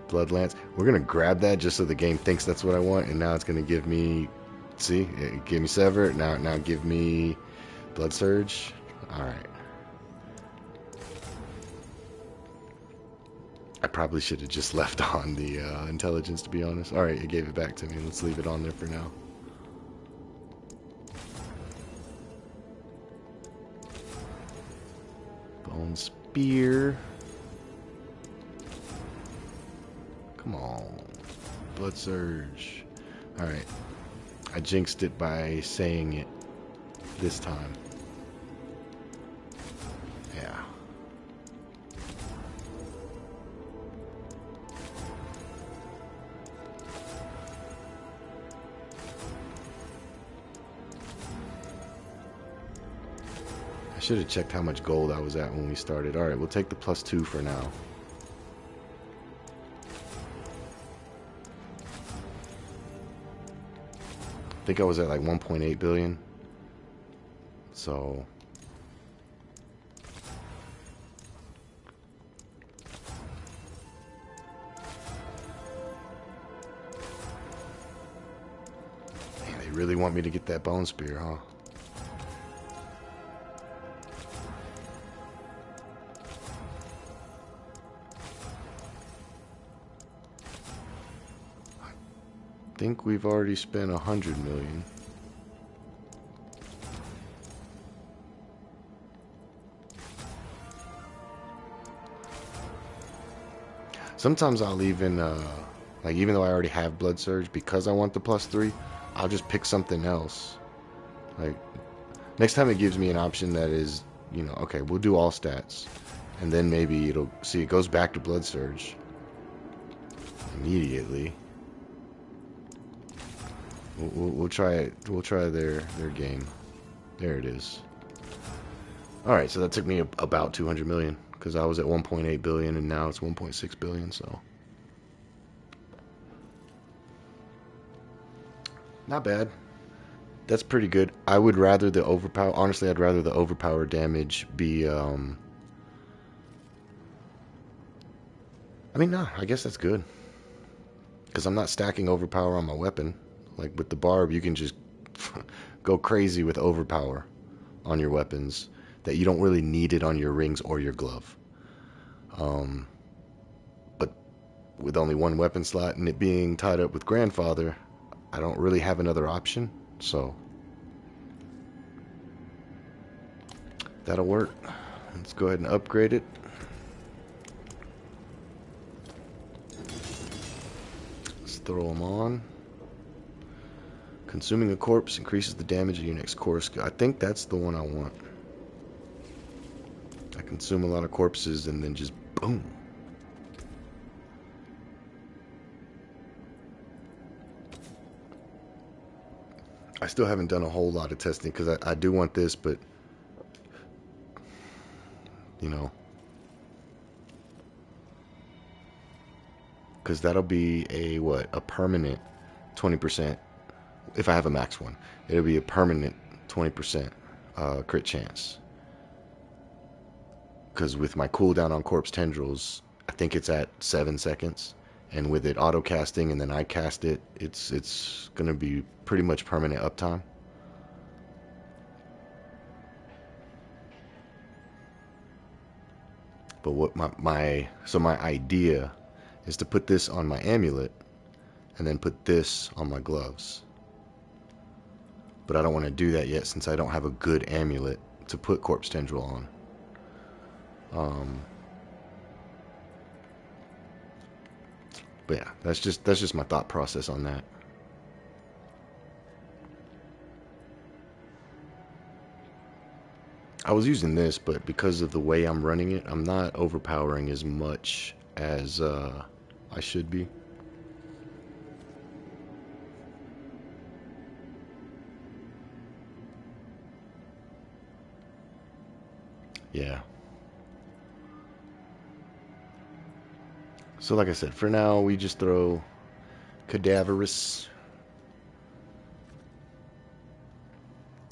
Blood Lance. We're going to grab that just so the game thinks that's what I want, and now it's going to give me... See? It gave me Sever. Now give me Blood Surge. Alright. I probably should have just left on the intelligence, to be honest. Alright, it gave it back to me. Let's leave it on there for now. Bone Spear. Come on. Blood Surge. Alright. I jinxed it by saying it this time. Yeah. I should have checked how much gold I was at when we started. Alright, we'll take the +2 for now. I think I was at like 1.8 billion. So man, they really want me to get that bone spear, huh? I think we've already spent 100 million. Sometimes I'll even, like even though I already have Blood Surge, because I want the +3, I'll just pick something else. Like, next time it gives me an option that is, you know, okay, we'll do all stats. And then maybe it'll, see, it goes back to Blood Surge immediately. We'll try it. We'll try their game. There it is. All right, so that took me about 200 million because I was at 1.8 billion and now it's 1.6 billion. So not bad. That's pretty good. I would rather the overpower. Honestly, I'd rather the overpower damage be. I mean, no. I guess that's good because I'm not stacking overpower on my weapon. Like with the barb, you can just go crazy with overpower on your weapons that you don't really need it on your rings or your glove. But with only one weapon slot and it being tied up with Grandfather, I don't really have another option. So that'll work. Let's go ahead and upgrade it. Let's throw them on. Consuming a corpse increases the damage of your next core skill. I think that's the one I want. consume a lot of corpses and then just boom. I still haven't done a whole lot of testing because I do want this, but you know, because that'll be a permanent 20%. If I have a max one, it'll be a permanent 20% crit chance. Because with my cooldown on corpse tendrils, I think it's at 7 seconds, and with it auto casting and then I cast it, it's gonna be pretty much permanent uptime. But what my idea is to put this on my amulet and then put this on my gloves. But I don't want to do that yet since I don't have a good amulet to put corpse tendril on. But yeah, that's just my thought process on that. I was using this, but because of the way I'm running it, I'm not overpowering as much as I should be. Yeah. So like I said, for now we just throw Cadaverous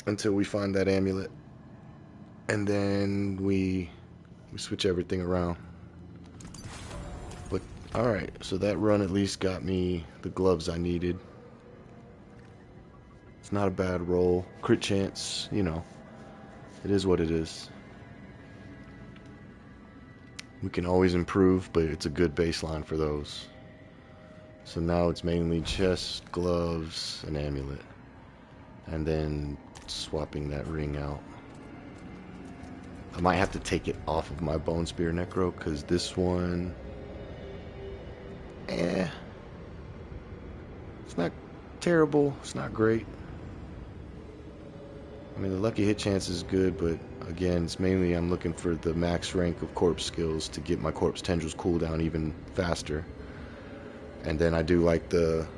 until we find that amulet, and then we switch everything around. But alright, so that run at least got me the gloves I needed. It's not a bad roll. Crit chance, you know, it is what it is. We can always improve, but it's a good baseline for those. So now it's mainly chest, gloves, and amulet. And then swapping that ring out. I might have to take it off of my Bone Spear Necro, because this one... it's not terrible, it's not great. I mean, the lucky hit chance is good, but again, it's mainly I'm looking for the max rank of corpse skills to get my corpse tendrils cooldown even faster. And then I do like the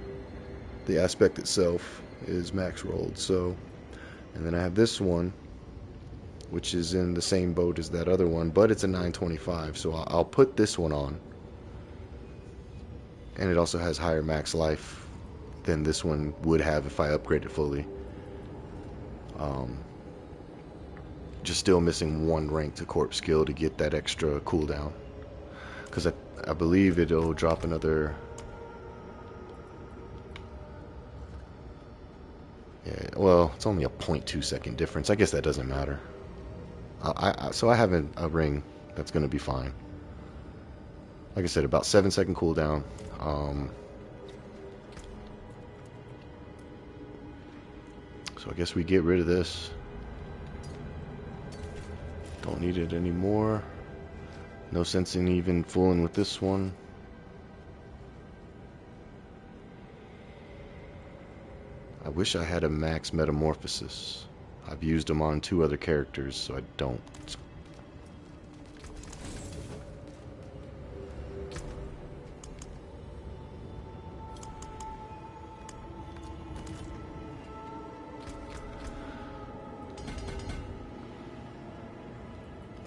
aspect itself is max rolled. So, and then I have this one, which is in the same boat as that other one, but it's a 925. So I'll put this one on, and it also has higher max life than this one would have if I upgrade it fully. Just still missing one rank to corpse skill to get that extra cooldown, because I believe it'll drop another. Yeah, well, it's only a 0.2 second difference. I guess that doesn't matter. So I have a ring that's going to be fine. Like I said, about 7-second cooldown. So I guess we get rid of this. Don't need it anymore. No sense in even fooling with this one. I wish I had a max metamorphosis. I've used them on 2 other characters, so I don't.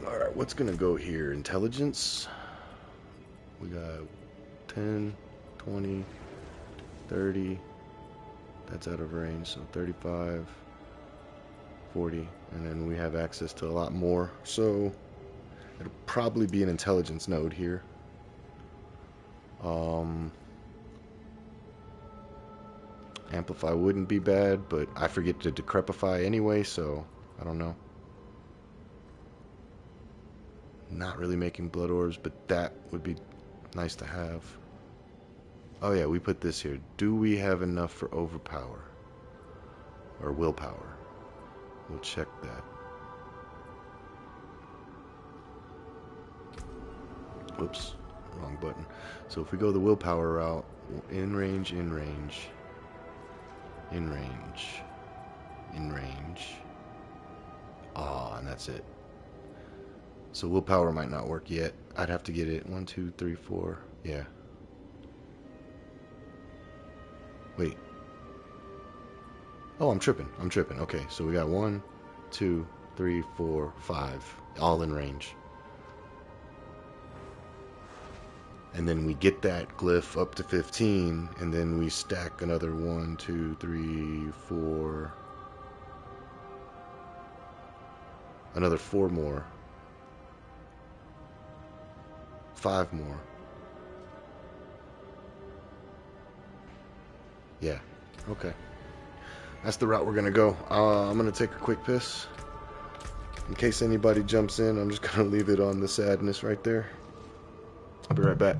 Alright, what's gonna go here? Intelligence. We got 10, 20, 30. That's out of range, so 35, 40, and then we have access to a lot more. So it'll probably be an intelligence node here. Amplify wouldn't be bad, but I forget to decrepify anyway, so I don't know. Not really making blood orbs, but that would be nice to have. Oh yeah, we put this here. Do we have enough for overpower? Or willpower? We'll check that. Whoops, wrong button. So if we go the willpower route, in range, in range, in range, in range. Ah, and that's it. So willpower might not work yet. I'd have to get it. 1, 2, 3, 4. Yeah. Wait. Oh, I'm tripping. I'm tripping. Okay, so we got 1, 2, 3, 4, 5. All in range. And then we get that glyph up to 15, and then we stack another 1, 2, 3, 4. Another 4 more. 5 more. Yeah. Okay. That's the route we're gonna go. I'm gonna take a quick piss. In case anybody jumps in, I'm just gonna leave it on the sadness right there. I'll be right back.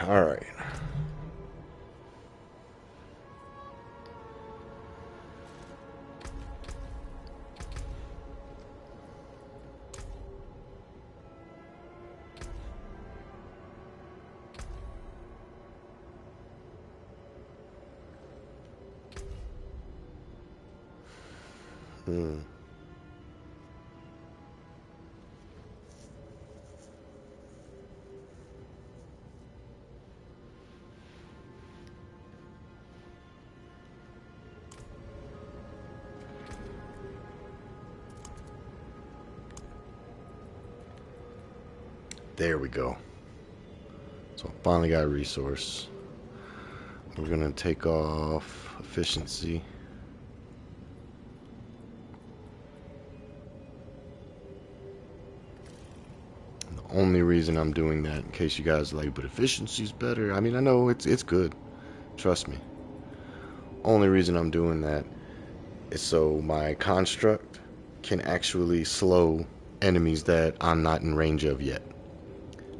All right. There we go. So I finally got a resource. We're gonna take off efficiency. And the only reason I'm doing that, in case you guys are like, but efficiency's better. I mean, I know it's good. Trust me. Only reason I'm doing that is so my construct can actually slow enemies that I'm not in range of yet.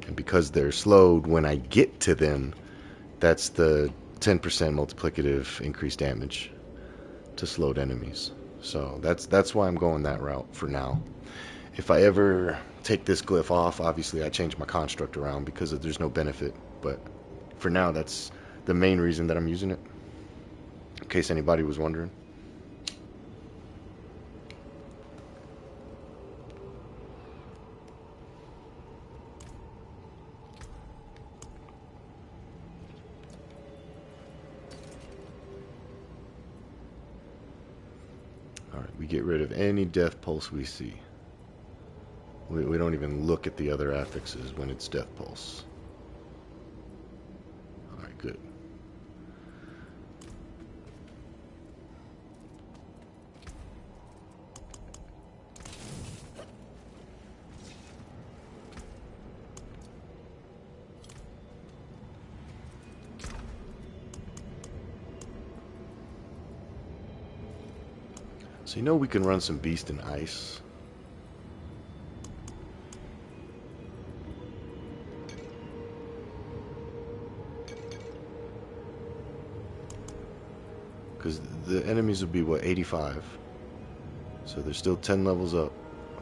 And because they're slowed, when I get to them, that's the 10% multiplicative increased damage to slowed enemies. So that's why I'm going that route for now. If I ever take this glyph off, obviously I change my construct around because there's no benefit. But for now, that's the main reason that I'm using it. In case anybody was wondering. Alright, we get rid of any death pulse we see. We don't even look at the other affixes when it's death pulse. Alright, good. So you know we can run some Beast and Ice. Because the enemies will be, what, 85? So they're still 10 levels up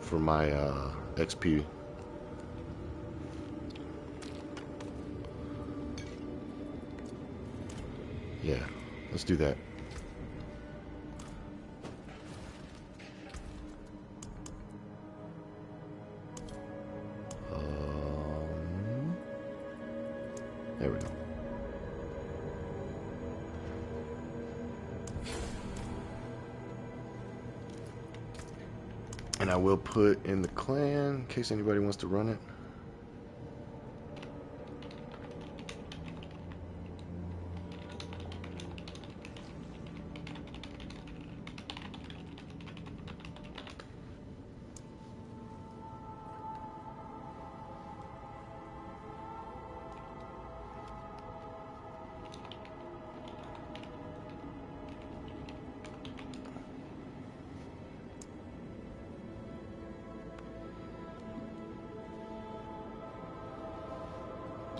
for my XP. Yeah, let's do that. There we go. And I will put in the clan in case anybody wants to run it.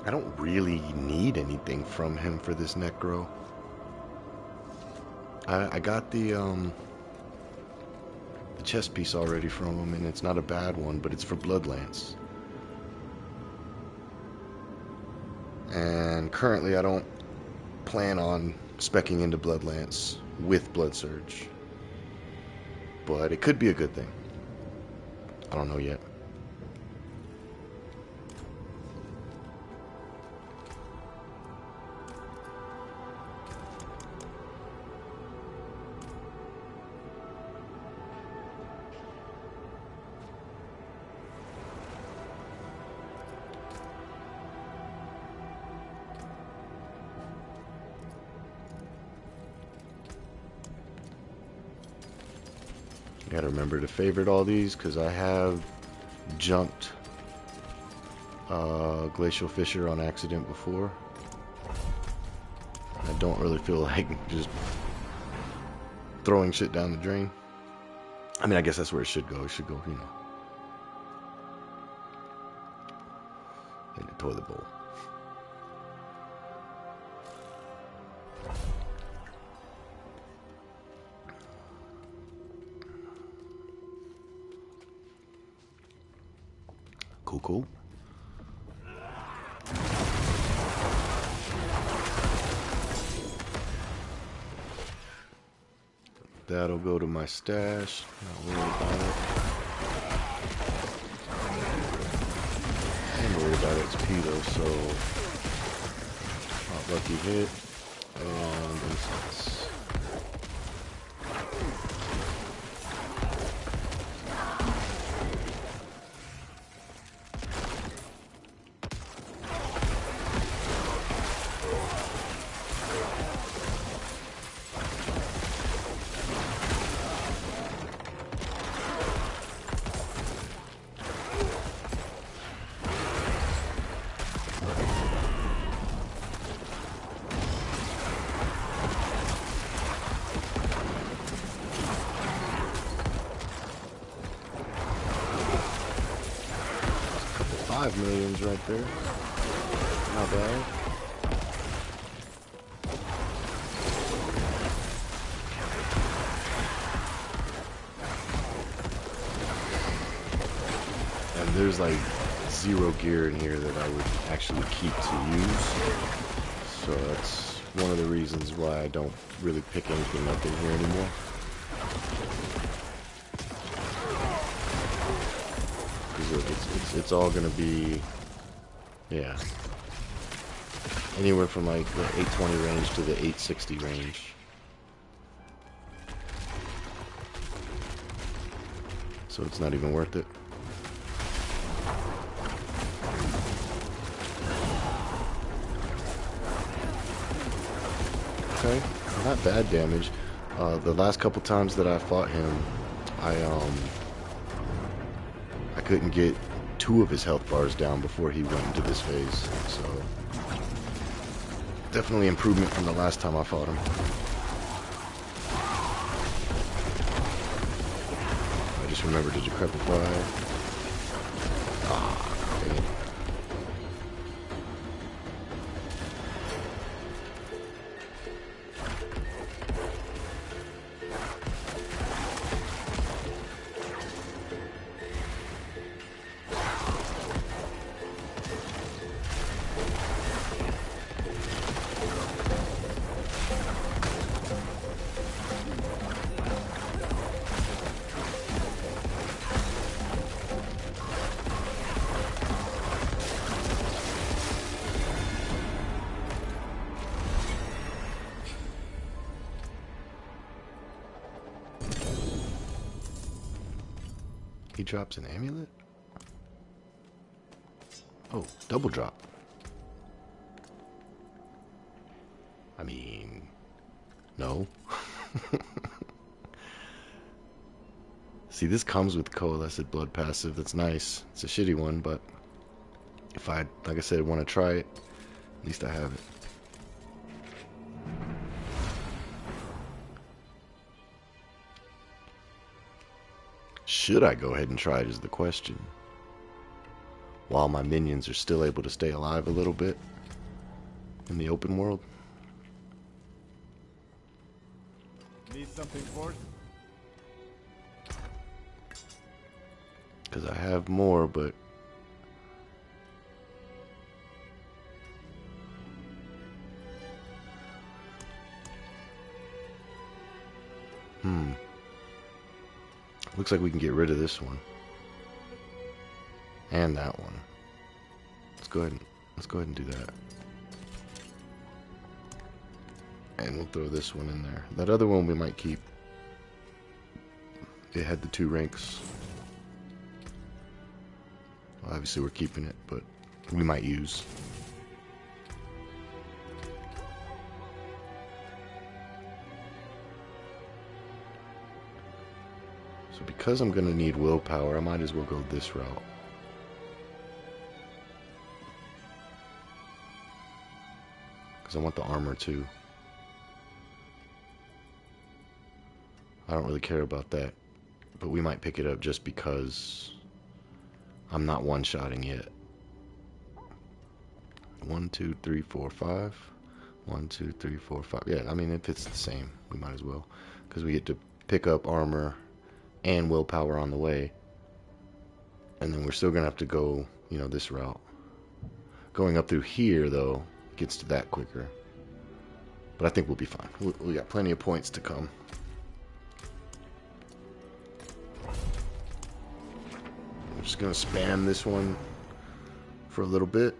I don't really need anything from him for this Necro. I got the chest piece already from him, and it's not a bad one, but it's for Bloodlance. And currently I don't plan on speccing into Bloodlance with Blood Surge. But it could be a good thing. I don't know yet. Gotta remember to favorite all these because I have jumped Glacial Fissure on accident before. I don't really feel like just throwing shit down the drain. I mean, I guess that's where it should go. It should go, you know, in the toilet bowl. Cool. That'll go to my stash. Not worried about it. I'm worried about XP though, so not lucky hit and instance. $5 million right there. Not bad. And there's like 0 gear in here that I would actually keep to use. So that's one of the reasons why I don't really pick anything up in here anymore. It's all gonna be, yeah, anywhere from like the 820 range to the 860 range. So it's not even worth it. Okay, not bad damage. The last couple times that I fought him, I couldn't get 2 of his health bars down before he went into this phase, so definitely improvement from the last time I fought him. I just remembered to decrepify. Ah, dang it. He drops an amulet? Oh, double drop. I mean, no. See, this comes with Coalesced Blood passive. That's nice. It's a shitty one, but if I, like I said, want to try it, at least I have it. Should I go ahead and try it is the question. While my minions are still able to stay alive a little bit in the open world. Need something for it? Because I have more, but looks like we can get rid of this one and that one. Let's go ahead and do that. And we'll throw this one in there. That other one we might keep. It had the 2 ranks. Well, obviously we're keeping it, but we might use. So because I'm going to need willpower, I might as well go this route. Because I want the armor too. I don't really care about that, but we might pick it up just because I'm not one-shotting yet. 1, 2, 3, 4, 5. 1, 2, 3, 4, 5. Yeah, I mean, if it's the same, we might as well. Because we get to pick up armor and willpower on the way. And then we're still going to have to go, you know, this route. Going up through here, though, gets to that quicker. But I think we'll be fine. We got plenty of points to come. I'm just going to spam this one for a little bit.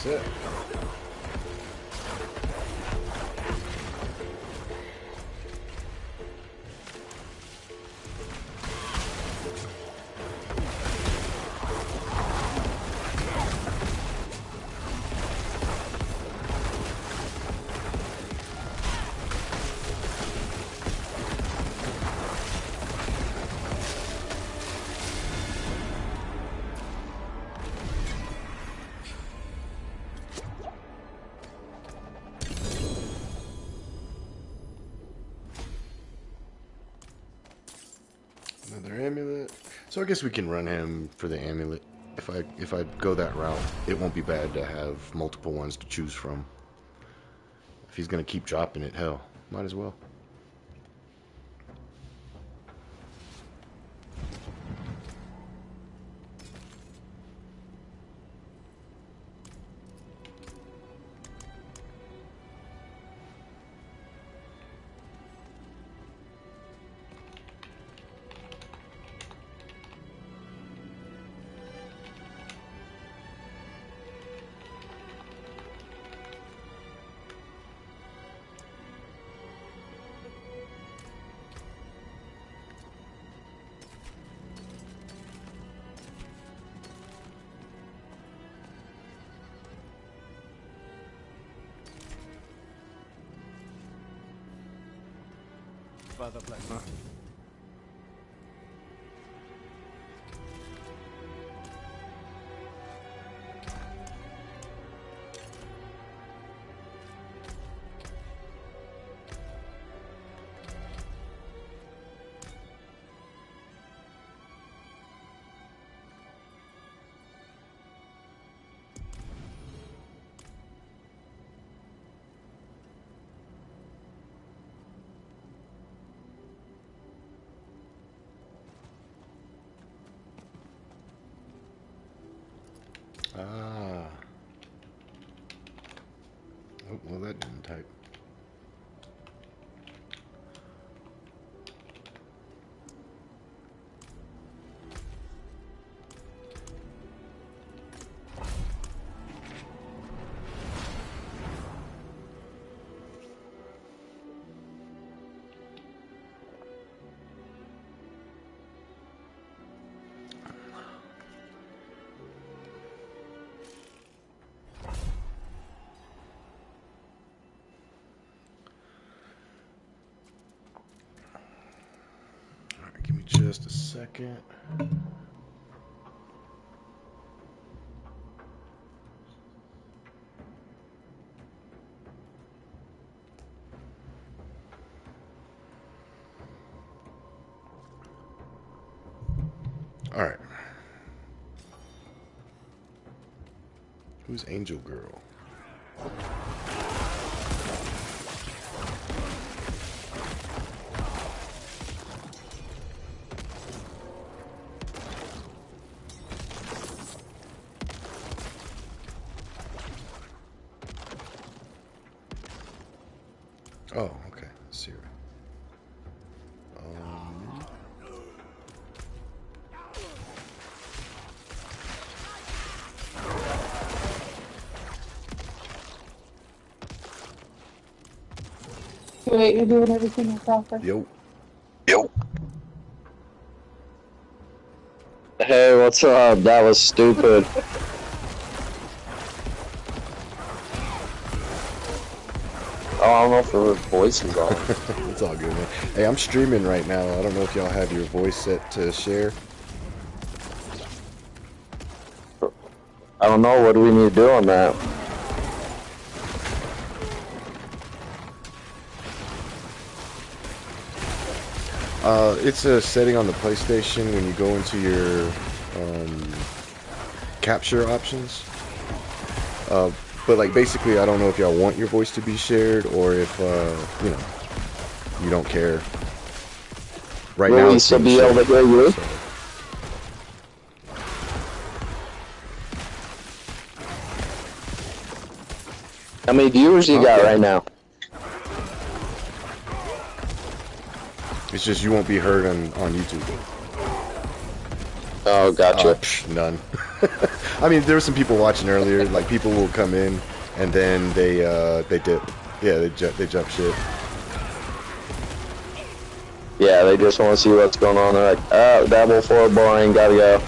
It. So I guess we can run him for the amulet. If I go that route, it won't be bad to have multiple ones to choose from. If he's gonna keep dropping it, hell, might as well. Father bless. Ah. Oh, well, that didn't type. Give me just a second. All right. Who's Angel Girl? Oh, okay. Sierra. Wait, you're doing everything proper. Yo. Hey, what's up? That was stupid. Oh, I don't know if her voice is on. It's all good, man. Hey, I'm streaming right now. I don't know if y'all have your voice set to share. I don't know. What do we need to do on that? It's a setting on the PlayStation when you go into your capture options. But like basically, I don't know if y'all want your voice to be shared or if you know, you don't care. Right now, it's to be able to hear you. So. How many viewers you got right now? It's just you won't be heard on YouTube. Oh, gotcha. None. I mean, there were some people watching earlier. Like people will come in and then they dip. Yeah, they jump ship. Yeah, they just want to see what's going on. They're like, oh, Diablo 4 boring, gotta go.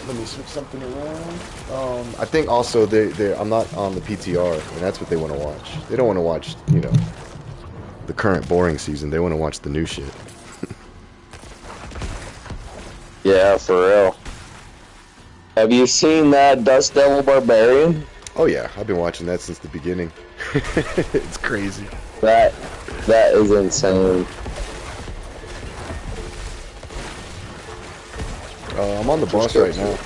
Let me switch something around. I think also I'm not on the PTR, and that's what they want to watch. They don't want to watch, you know, the current boring season. They want to watch the new shit. Yeah, for real. Have you seen that Dust Devil Barbarian? Oh yeah, I've been watching that since the beginning. It's crazy. That is insane. I'm on the boss right now.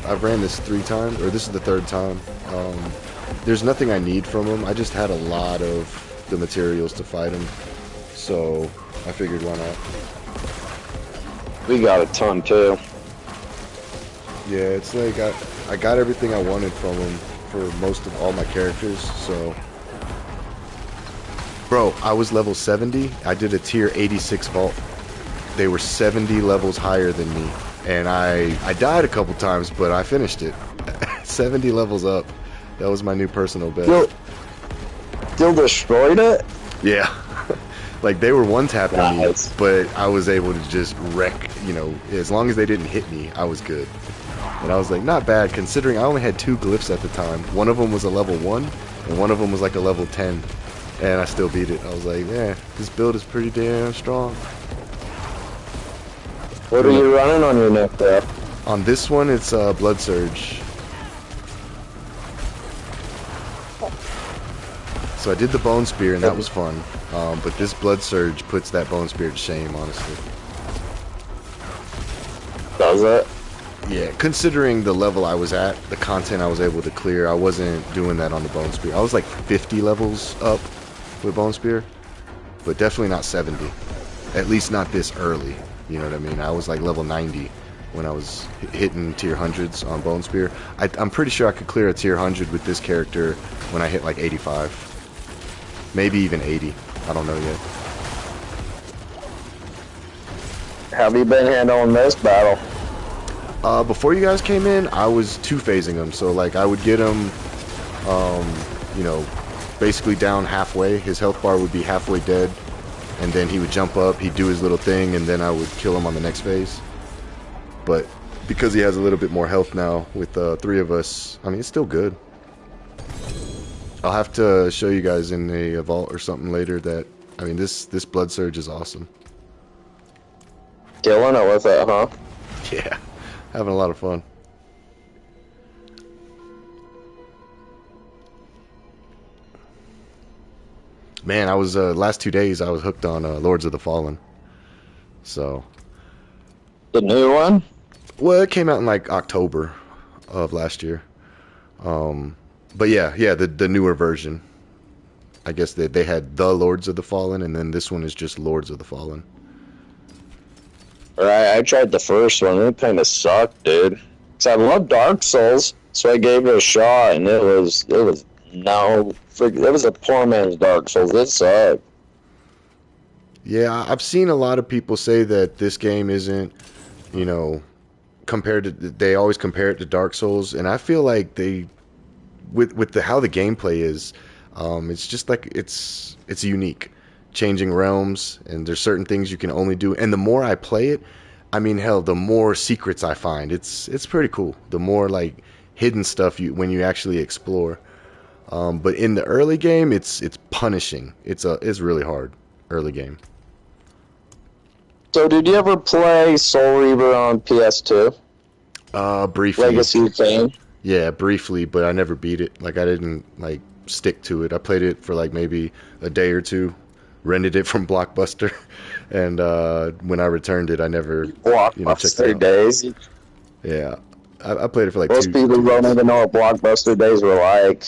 I've ran this 3 times, or this is the 3rd time. There's nothing I need from him. I just had a lot of the materials to fight him, so I figured why not. We got a ton too. Yeah, it's like I got everything I wanted from him for most of all my characters, so... Bro, I was level 70. I did a tier 86 vault. They were 70 levels higher than me. And I died a couple times, but I finished it. 70 levels up. That was my new personal best. Still destroyed it? Yeah. Like, they were one-tapping Nice. me, but I was able to just wreck, you know, as long as they didn't hit me, I was good. And I was like, not bad, considering I only had 2 glyphs at the time. One of them was a level 1, and one of them was like a level 10. And I still beat it. I was like, yeah, this build is pretty damn strong. What are you running on your neck there? On this one, it's Blood Surge. So I did the Bone Spear, and that was fun. But this Blood Surge puts that Bone Spear to shame, honestly. Does it? Yeah, considering the level I was at, the content I was able to clear, I wasn't doing that on the Bone Spear. I was like 50 levels up with Bone Spear, but definitely not 70. At least not this early, you know what I mean? I was like level 90 when I was hitting tier 100s on Bone Spear. I'm pretty sure I could clear a tier 100 with this character when I hit like 85. Maybe even 80. I don't know yet. Have you been handling this battle? Before you guys came in, I was 2-phasing him. So like I would get him, you know, basically down halfway. His health bar would be halfway dead, and then he would jump up, he'd do his little thing, and then I would kill him on the next phase. But because he has a little bit more health now with 3 of us, I mean, it's still good. I'll have to show you guys in a vault or something later that, I mean, this Blood Surge is awesome. Killing it with it, huh? Yeah, having a lot of fun. Man, I was last 2 days I was hooked on Lords of the Fallen. So, The new one? well, it came out in like October of last year. But yeah, the newer version. I guess they had the Lords of the Fallen, and then this one is just Lords of the Fallen. Right, I tried the first one. It kind of sucked, dude. 'Cause I love Dark Souls, so I gave it a shot, and it was a poor man's Dark Souls. It sucked. Yeah, I've seen a lot of people say that this game isn't, you know, they always compare it to Dark Souls, and I feel like with how the gameplay is, it's just like it's unique. Changing realms, and there's certain things you can only do, and the more I play it, I mean, hell, the more secrets I find. It's pretty cool. The more like hidden stuff when you actually explore. But in the early game, it's punishing. It's really hard early game. So, did you ever play Soul Reaver on PS2? Briefly. Legacy thing? Yeah, briefly, but I never beat it. Like, I didn't like stick to it. I played it for like maybe a day or two, rented it from Blockbuster, and when I returned it, I never checked it Blockbuster out. days. Yeah, I played it for like Most people don't even know what Blockbuster days were like.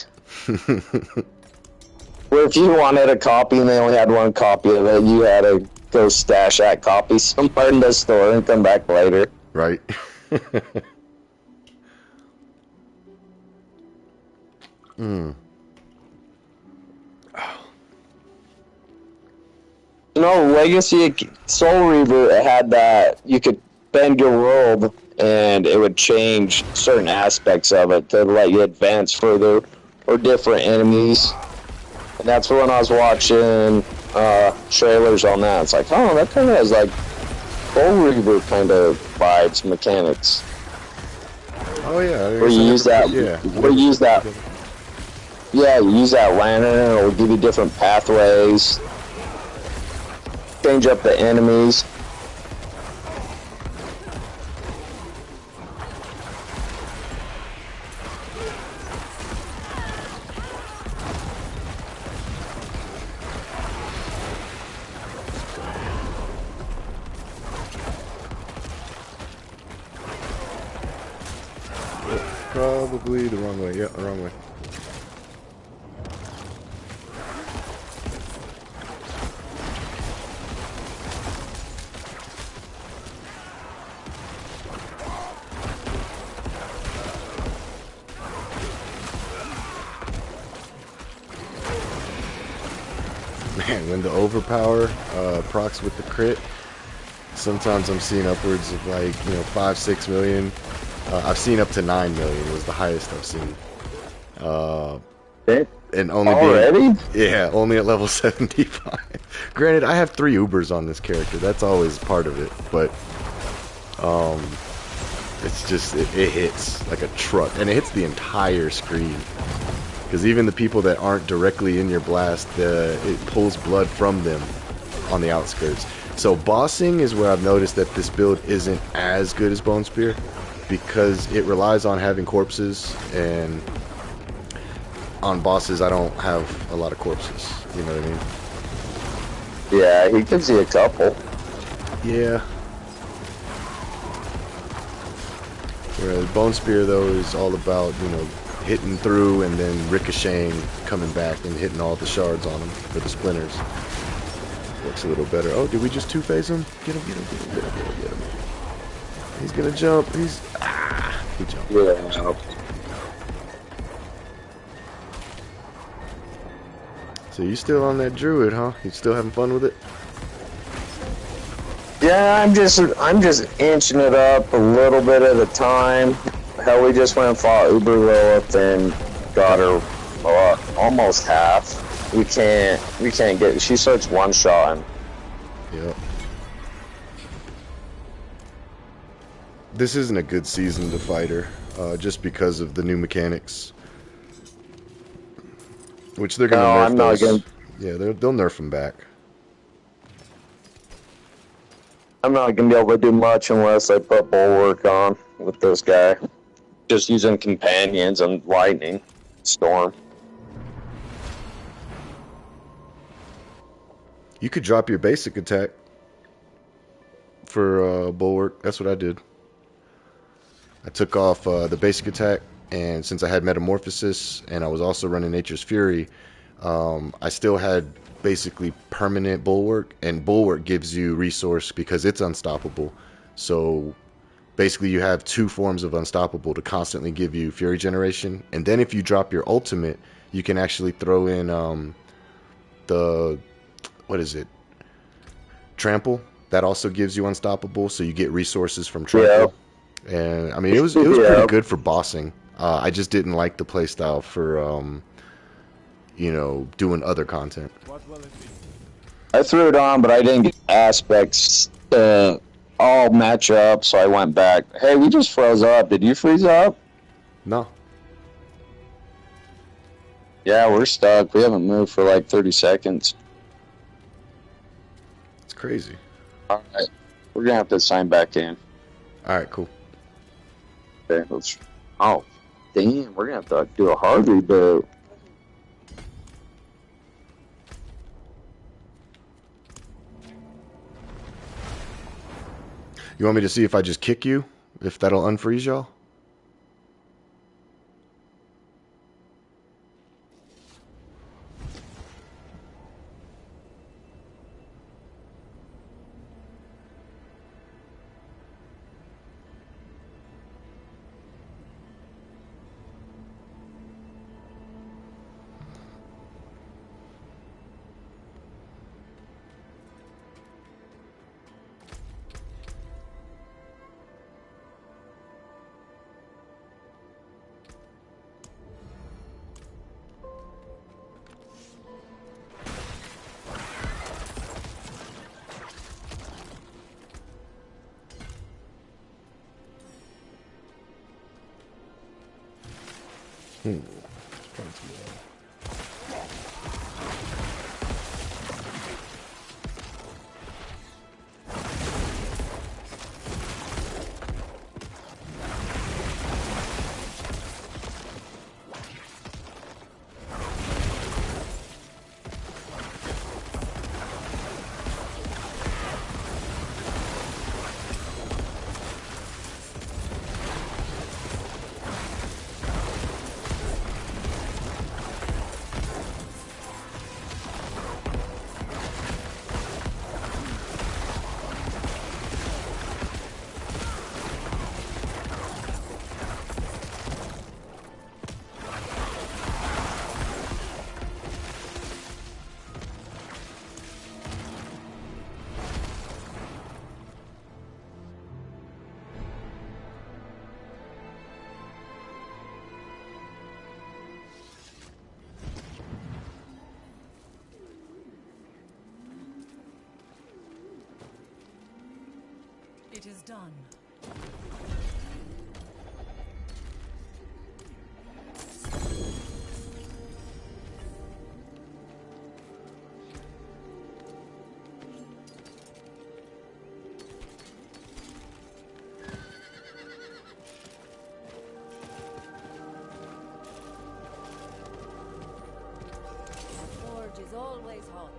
Where if you wanted a copy and they only had one copy of it, you had to go stash that copy somewhere in the store and come back later. Right. No, Legacy Soul Reaver, it had that you could bend your world and it would change certain aspects of it to let you advance further or different enemies. And that's when I was watching trailers on that. It's like, oh, that kind of has like Soul Reaver kind of vibes, mechanics. Oh yeah. Where you use that. Yeah. Where you use that. Yeah, you use that lantern and it'll give you different pathways. Change up the enemies. Probably the wrong way. Yeah, the wrong way. Man, when the overpower procs with the crit, sometimes I'm seeing upwards of like, 5-6 million. I've seen up to 9 million was the highest I've seen. And only already? only at level 75. Granted, I have 3 Ubers on this character. That's always part of it, but it's just it hits like a truck, and it hits the entire screen. Because even the people that aren't directly in your blast, it pulls blood from them on the outskirts. So bossing is where I've noticed that this build isn't as good as Bone Spear, because it relies on having corpses, and on bosses I don't have a lot of corpses. You know what I mean? Yeah, he gives you a couple. Yeah. Whereas Bone Spear though is all about, hitting through and then ricocheting, coming back and hitting all the shards on him for the splinters. Works a little better. Oh, did we just two-phase him? Get him, get him, get him, get him, get him, get him. He's gonna jump. He jumped. Yeah. So you still on that Druid, huh? You still having fun with it? Yeah, I'm just inching it up a little bit at a time. Hell, we just went and fought Uber Lilith and got her almost half. We can't get. She starts one-shotting. Yep. This isn't a good season to fight her, just because of the new mechanics, which they're gonna nerf. I'm not gonna. Yeah, they'll nerf them back. I'm not gonna be able to do much unless I put Bulwark on with this guy. Just using companions and lightning storm. You could drop your basic attack for Bulwark. That's what I did. I took off the basic attack, and since I had Metamorphosis and I was also running Nature's Fury, I still had basically permanent Bulwark, and Bulwark gives you resource because it's unstoppable. So basically you have 2 forms of unstoppable to constantly give you Fury generation, and then if you drop your ultimate, you can actually throw in the, what is it, Trample. That also gives you unstoppable, so you get resources from Trample. Yeah. And I mean, it was pretty good for bossing. I just didn't like the playstyle for doing other content. What will it be? I threw it on, but I didn't get aspects all match up, so I went back. Hey, we just froze up. Did you freeze up? No. Yeah, we're stuck. We haven't moved for like 30 seconds. It's crazy. All right, we're gonna have to sign back in. All right, cool. Okay, let's. Oh, damn, we're gonna have to do a hard reboot. You want me to see if I just kick you? If that'll unfreeze y'all? It is done. Forge is always hot.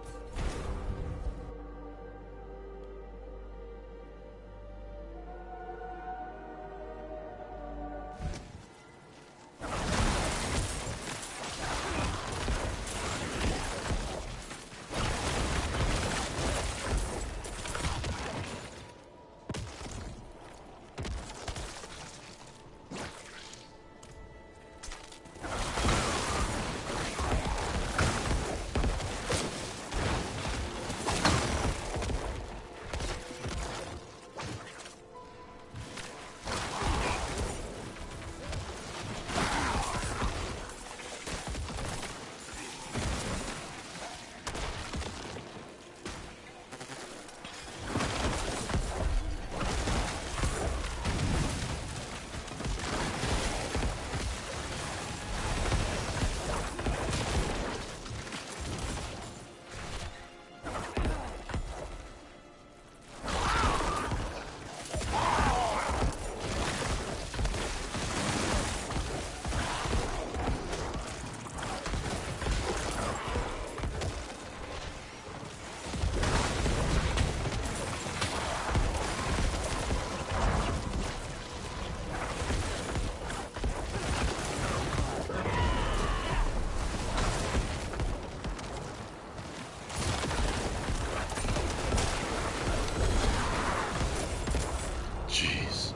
Jeez.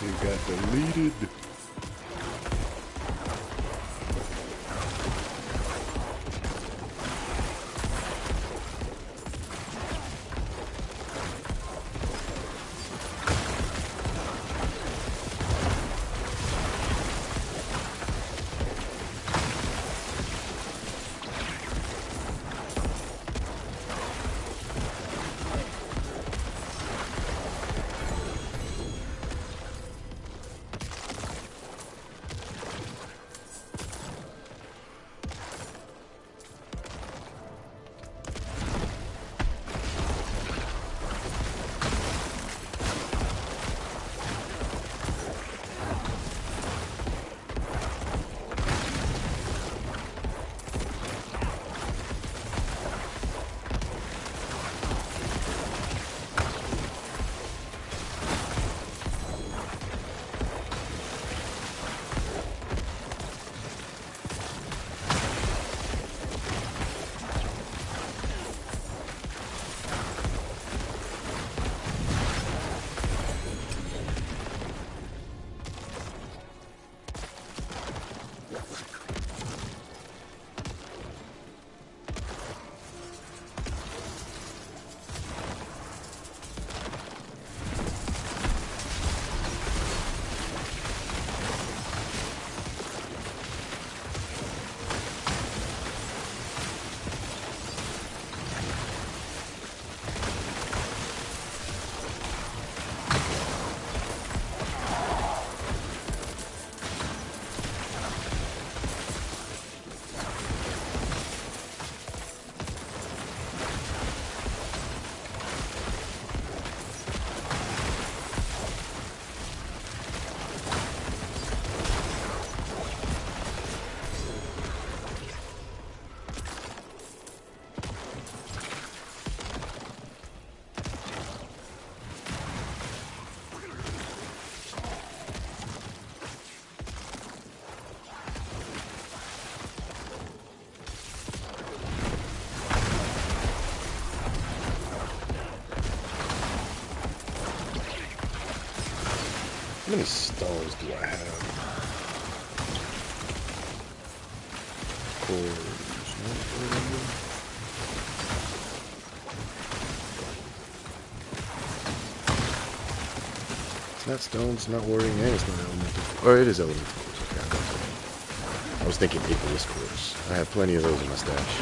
He got deleted. How many stars do I have? Cores, it's not stones, not warring, and it's not elemental. Or it is elemental. Okay, I was thinking Icarus Corpse. I have plenty of those in my stash.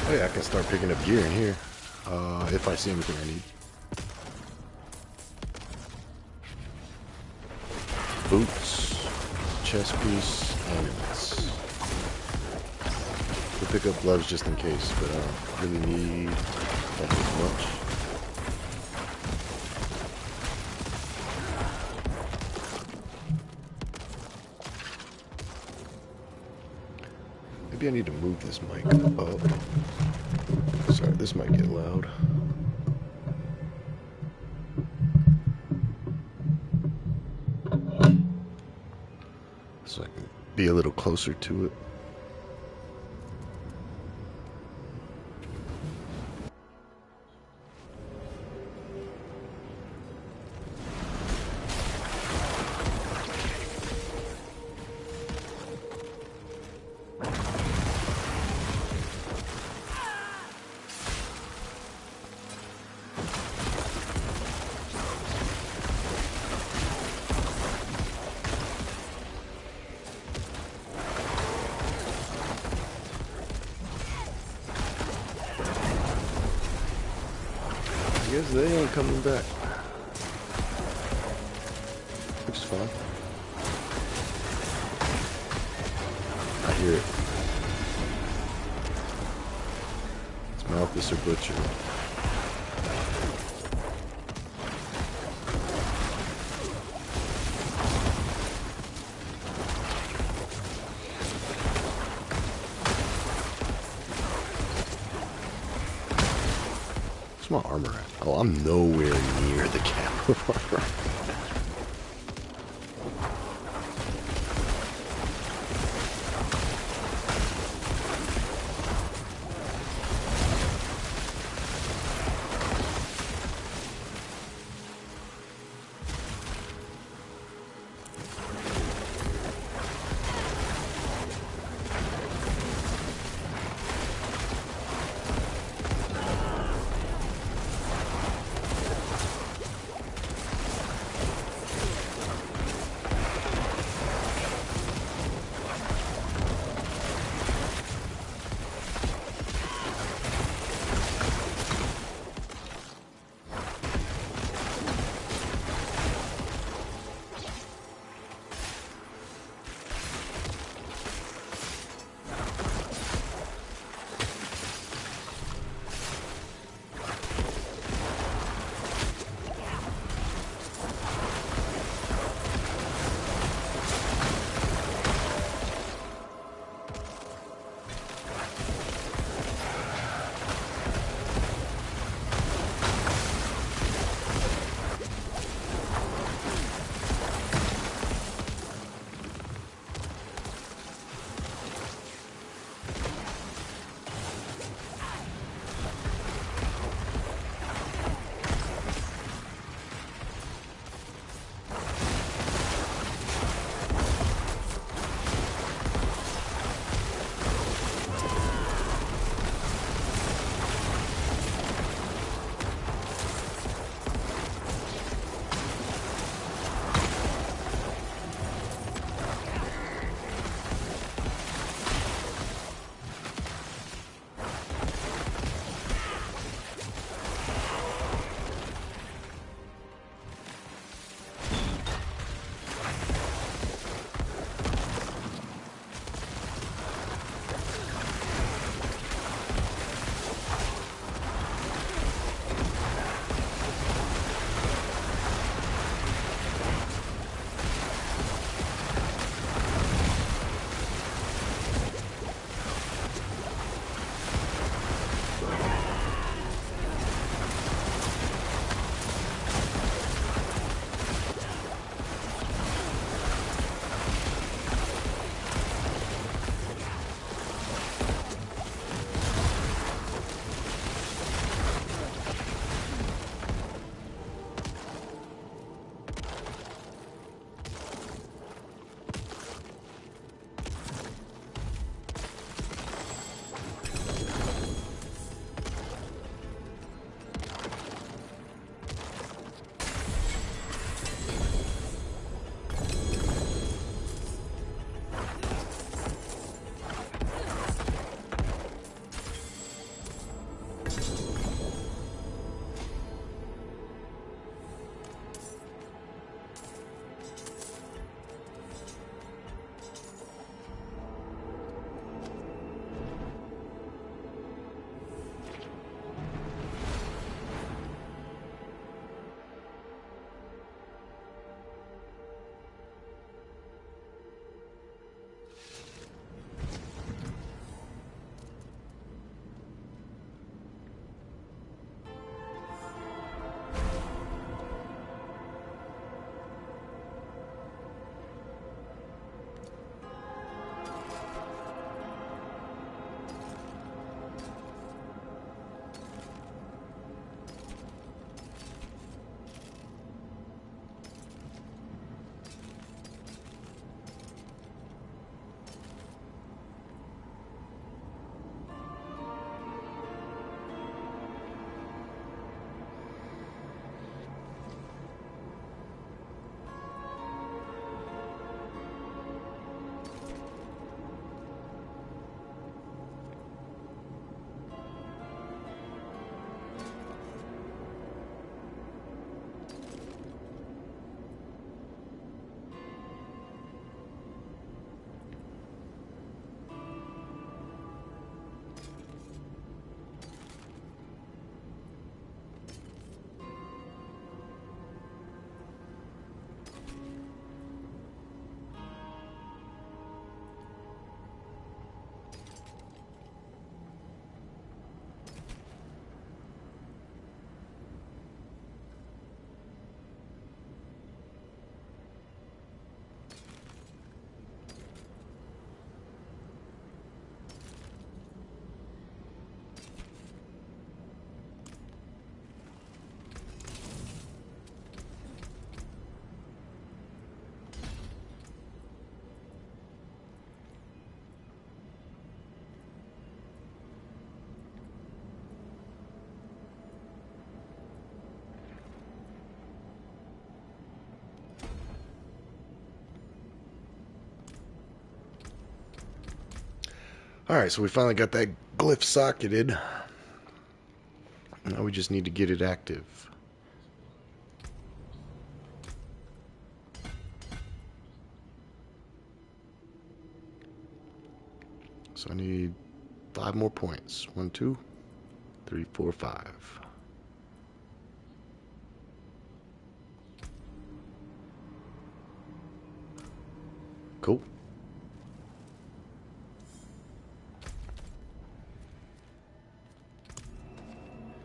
Oh yeah, I can start picking up gear in here. If I see anything I need. Boots, chest piece, amulets. We'll pick up gloves just in case, but I don't really need that much. Maybe I need to move this mic up. Sorry, this might get loud. So I can be a little closer to it. I guess they ain't coming back. Which is fine. I hear it. It's Malthus or Butcher. Where's my armor at? Oh, I'm nowhere near the cap of armor. Alright, so we finally got that glyph socketed. Now we just need to get it active. So I need 5 more points. 1, 2, 3, 4, 5. Cool.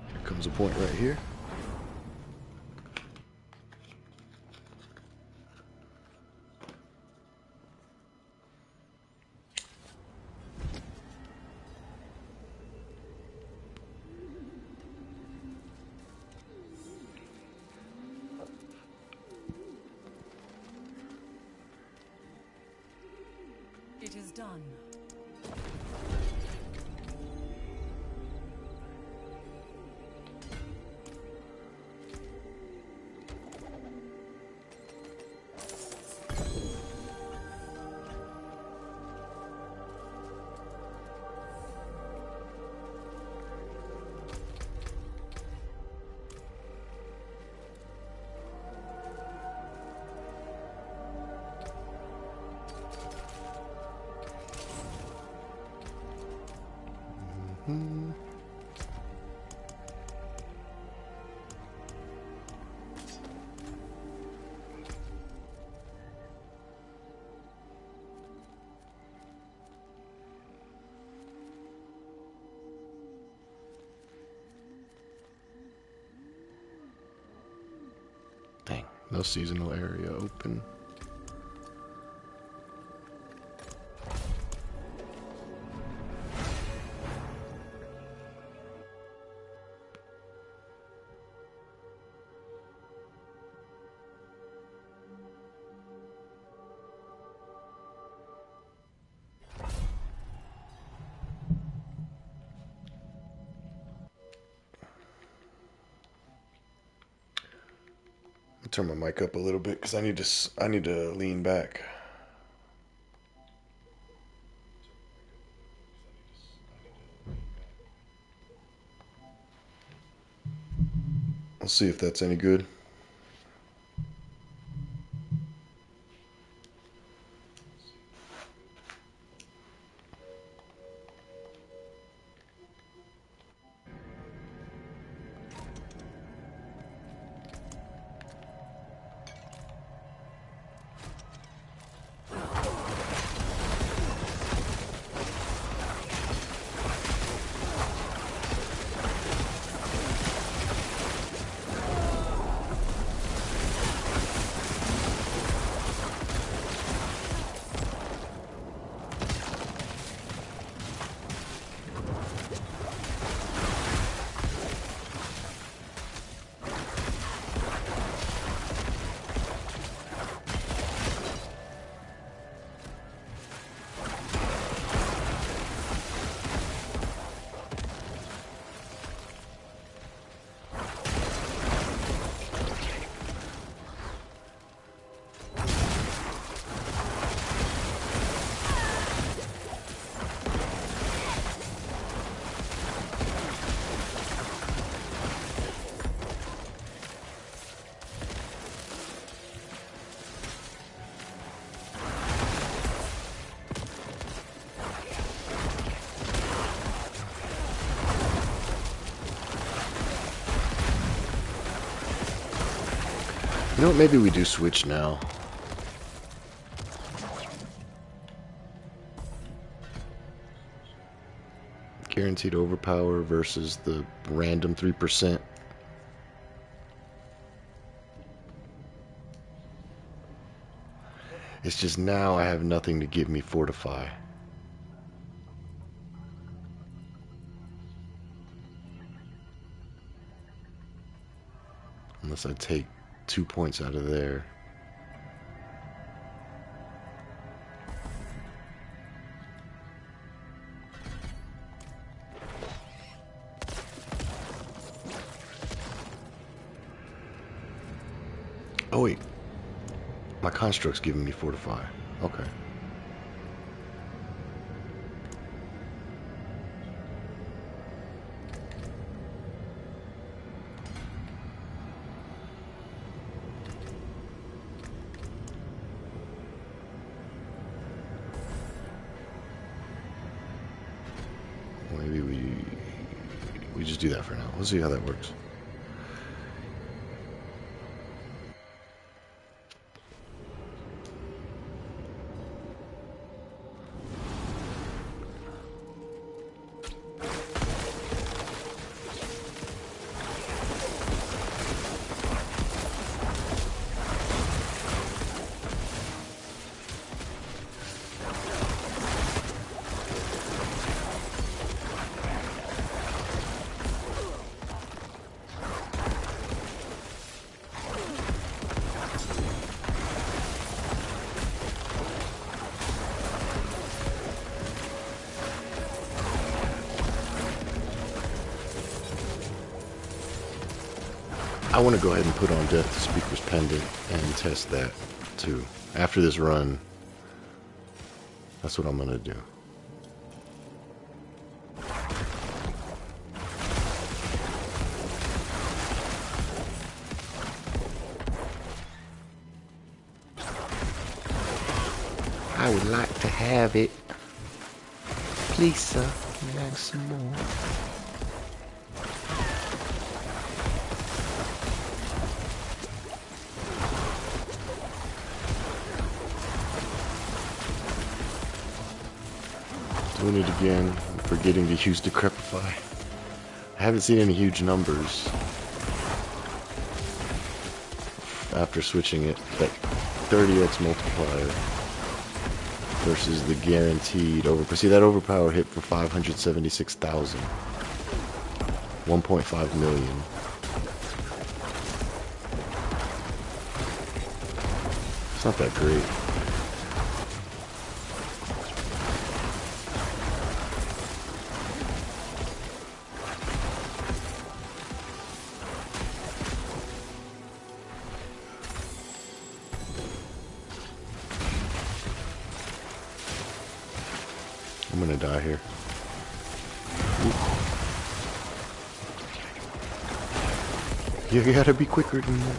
Here comes a point right here. It is done. Dang, no seasonal area open. Turn my mic up a little bit because I need to lean back. Let's see if that's any good. You know what, maybe we do switch now. Guaranteed overpower versus the random 3%. It's just now I have nothing to give me fortify. Unless I take 2 points out of there. Oh wait, my construct's giving me fortify. Okay. we just do that for now. We'll see how that works. I want to go ahead and put on Death to Speaker's Pendant and test that too. After this run, that's what I'm going to do. I would like to have it. Please, sir, can you add some more? Doing it again, forgetting to use Decrepify. I haven't seen any huge numbers after switching it. That 30x multiplier versus the guaranteed overpower. See, that overpower hit for 576,000. 1.5 million. It's not that great. I'm gonna die here. You gotta be quicker than that.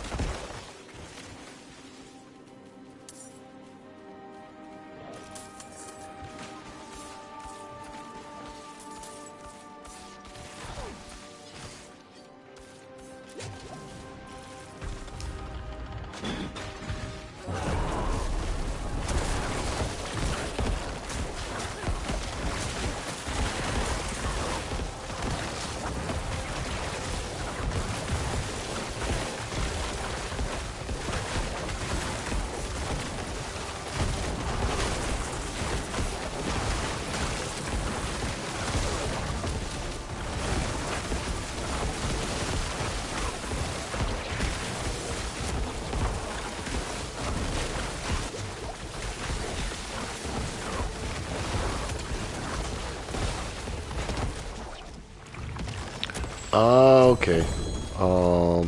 Okay.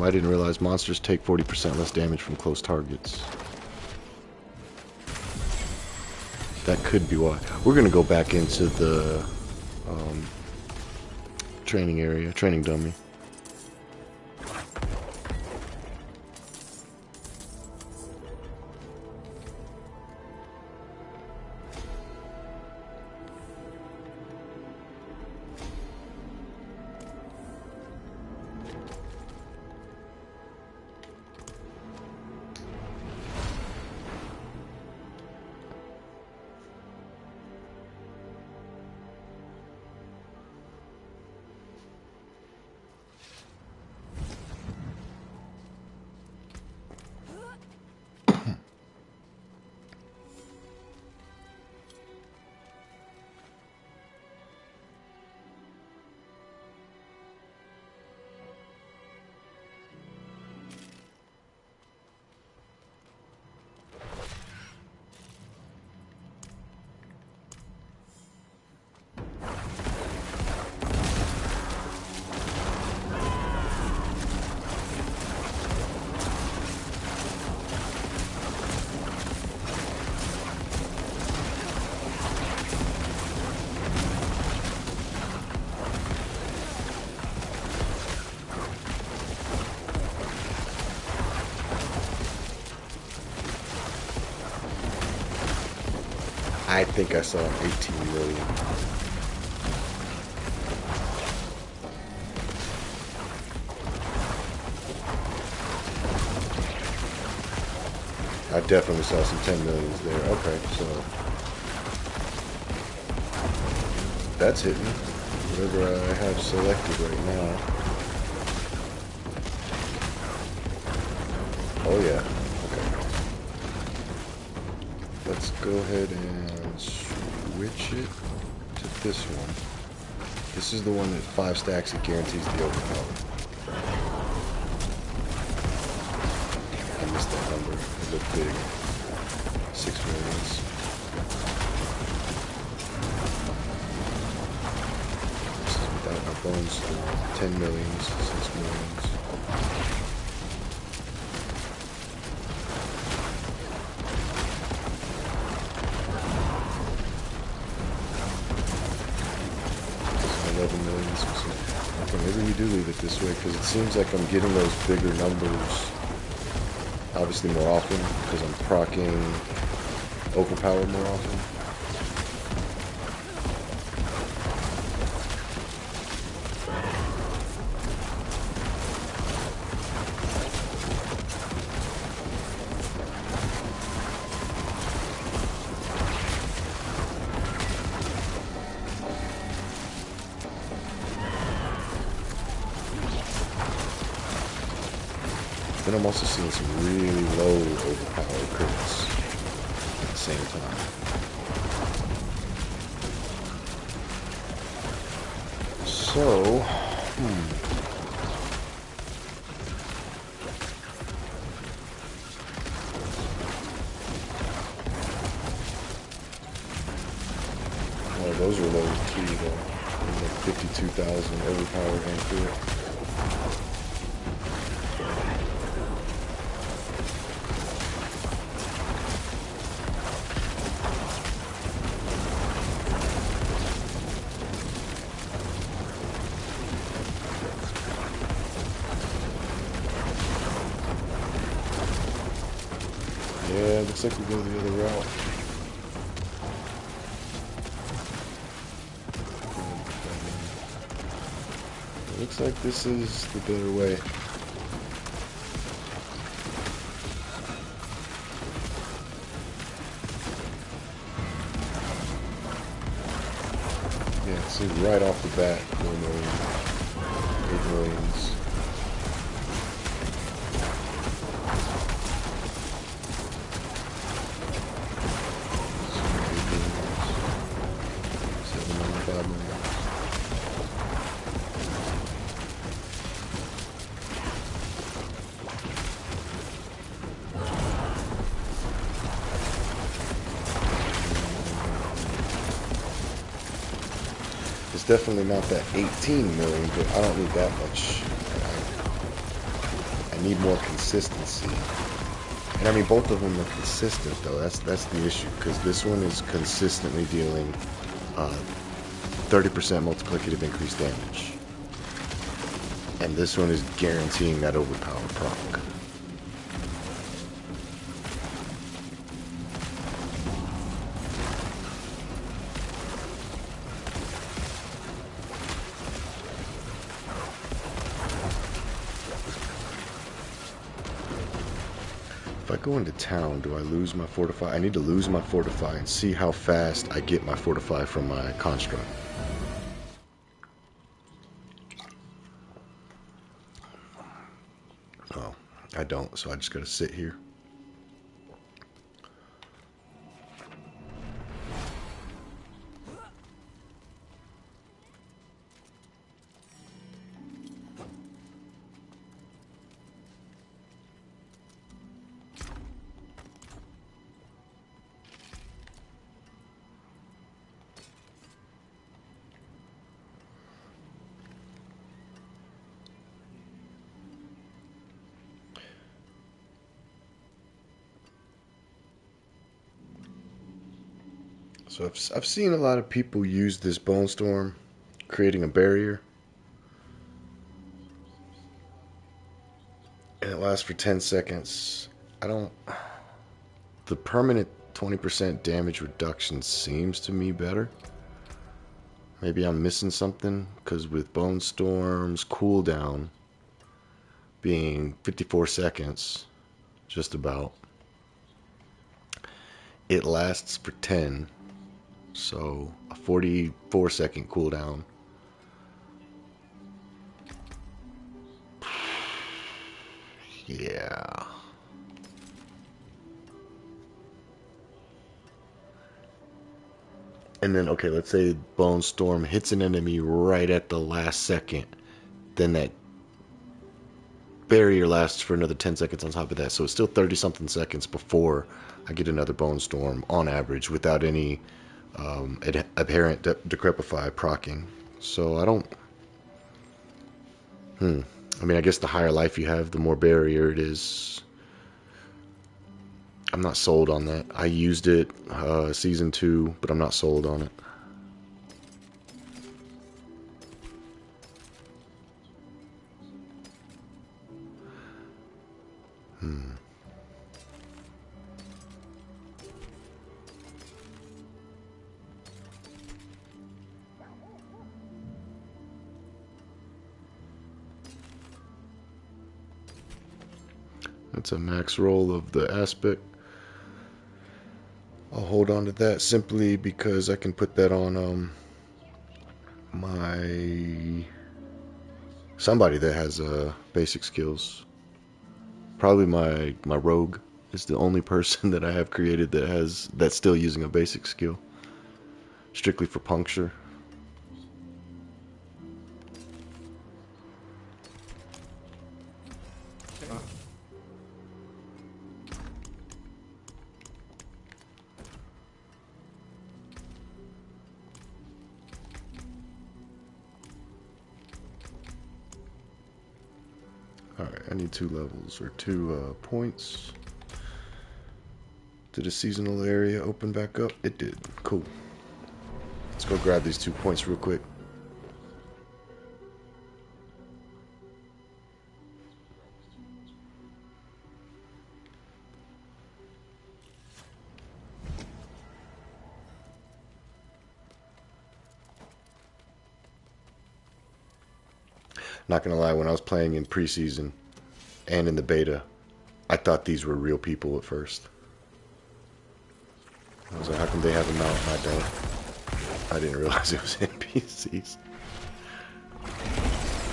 I didn't realize monsters take 40% less damage from close targets. That could be why. We're gonna go back into the training area, training dummy. I think I saw 18 million. I definitely saw some 10 millions there. Okay, so that's hitting whatever I have selected right now. Oh yeah. Okay. Let's go ahead and switch it to this one. This is the one that 5 stacks, it guarantees the overpower. I missed that number. It looked big. 6 millions. This is without my bone store. 10 millions, 6 millions. Okay, maybe we do leave it this way because it seems like I'm getting those bigger numbers obviously more often because I'm proccing overpower more often. Then I'm also seeing some really low overpower crits at the same time. So, oh, those are low too, though. Like 52,000 overpower and crit. Yeah, looks like we go the other route. It looks like this is the better way. Yeah, it seems right off the bat, 4 million, 8 millions. It's definitely not that 18 million, but I don't need that much. I need more consistency. And I mean, both of them are consistent, though. That's the issue, because this one is consistently dealing 30% multiplicative increased damage. And this one is guaranteeing that overpower proc. If I go into town, do I lose my fortify? I need to lose my fortify and see how fast I get my fortify from my construct. Oh, I don't, so I just gotta sit here. So I've seen a lot of people use this bone storm, creating a barrier, and it lasts for 10 seconds. The permanent 20% damage reduction seems to me better. Maybe I'm missing something, because with bone storm's cooldown being 54 seconds, just about. it lasts for 10. So a 44-second cooldown. Yeah. And then, okay, let's say Bone Storm hits an enemy right at the last second. Then that barrier lasts for another 10 seconds on top of that. So it's still 30-something seconds before I get another Bone Storm on average without any apparent Decrepify proccing. So I don't... I mean, I guess the higher life you have, the more barrier it is. I'm not sold on that. I used it season 2, but I'm not sold on it. That's a max roll of the aspect. I'll hold on to that simply because I can put that on my somebody that has basic skills. Probably my rogue is the only person that I have created that's still using a basic skill, strictly for puncture. Alright, I need 2 levels, or 2 points. Did a seasonal area open back up? It did. Cool. Let's go grab these 2 points real quick. Not gonna lie, when I was playing in preseason and in the beta, I thought these were real people at first. I was like, how come they have a mount and I don't? I didn't realize it was NPCs.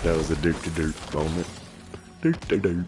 That was a Duke-to-Duke moment. Duke-to-Duke.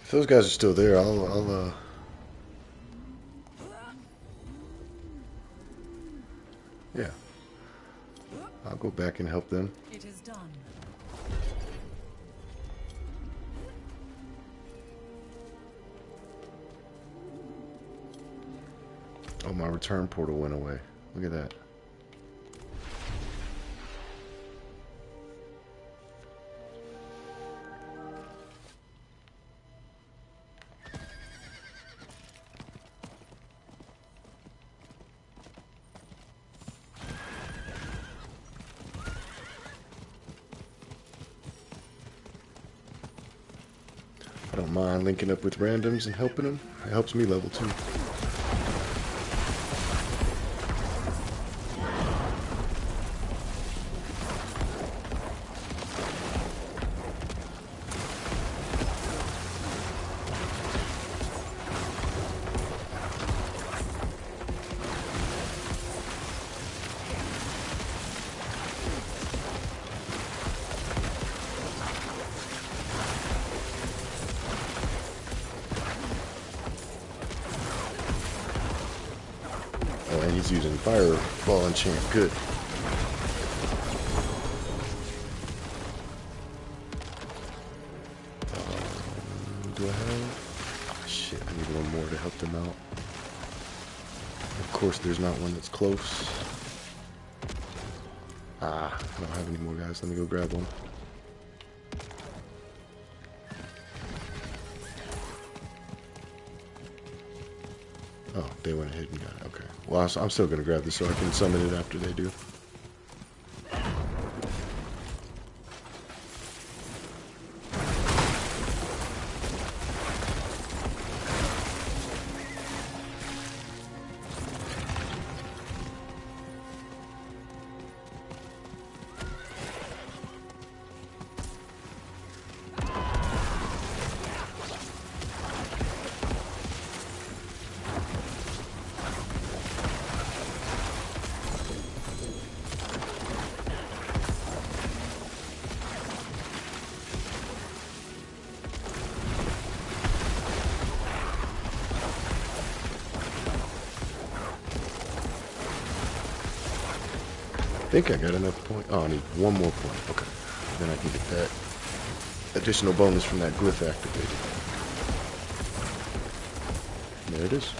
If those guys are still there, yeah, I'll go back and help them. It is done. Oh, my return portal went away. Look at that. I don't mind linking up with randoms and helping them. It helps me level too. Oh, and he's using fireball enchant. Good. Do I have? Oh, shit, I need one more to help them out. Of course, there's not one that's close. Ah, I don't have any more guys. Let me go grab one. Oh, they went ahead and got it. Okay. Well, I'm still going to grab this so I can summon it after they do. I think I got enough point. Oh, I need one more point. Okay. Then I can get that additional bonus from that glyph activated. There it is.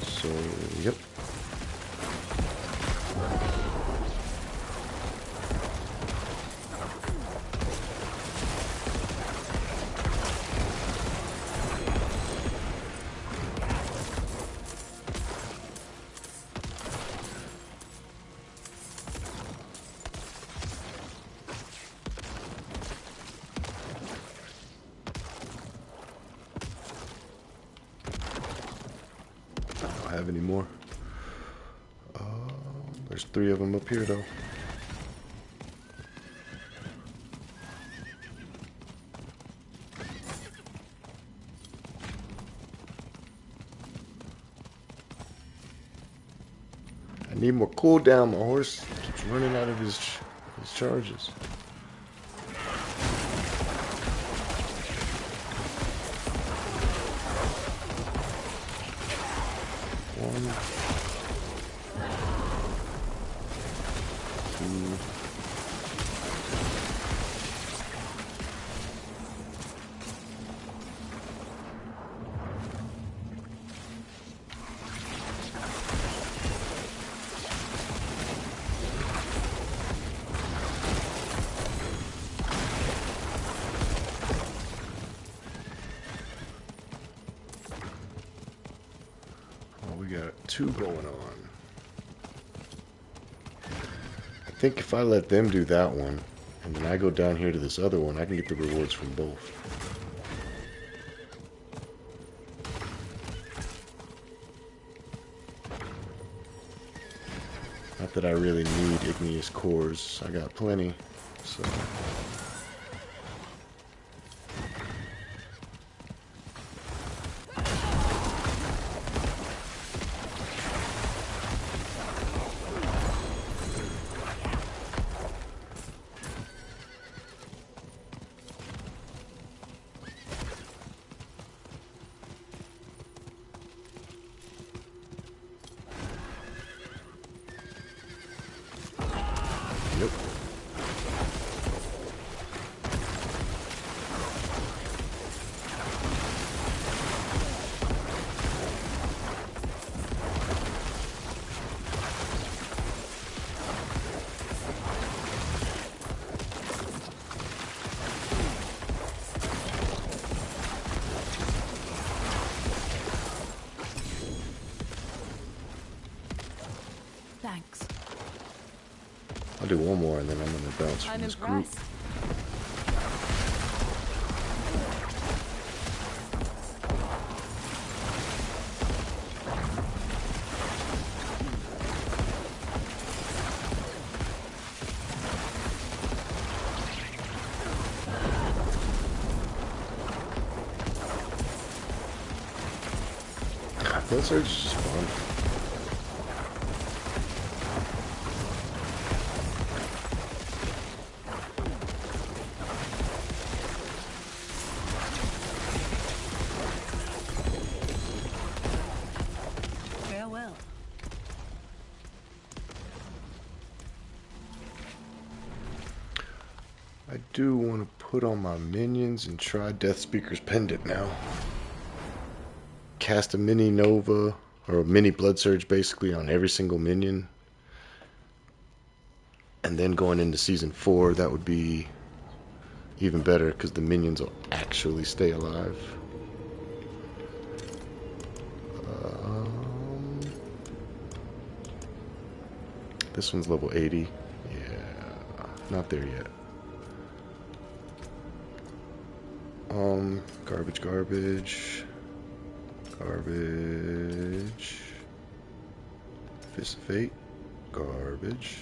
So, yep. Have any more? There's 3 of them up here though. I need more cooldown. My horse keeps running out of his charges. We got 2 going on. I think if I let them do that one, and then I go down here to this other one, I can get the rewards from both. Not that I really need igneous cores. I got plenty, so... I'll do one more and then I'm gonna bounce from I'm this group. impressed. Blood Surge is just fun. Farewell. I do want to put on my minions and try Death Speaker's Pendant now. Cast a mini Nova, or a mini Blood Surge basically on every single minion. And then going into Season 4, that would be even better because the minions will actually stay alive. This one's level 80. Yeah, not there yet. Garbage, garbage. Garbage. Fist of Fate. Garbage.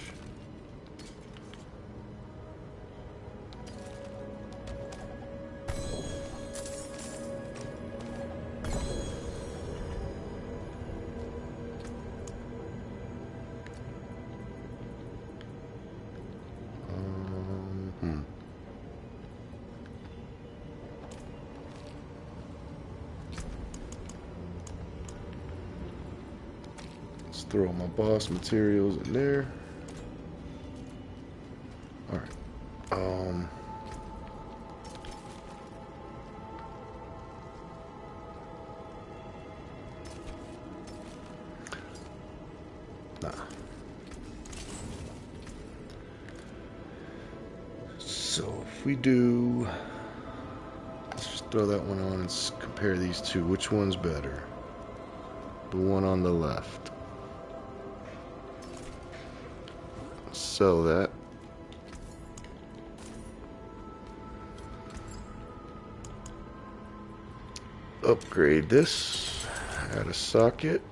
Throw my boss materials in there. Alright. Nah. So if we do, let's just throw that one on and compare these two. Which one's better? The one on the left. Sell that. Upgrade this. Add a socket.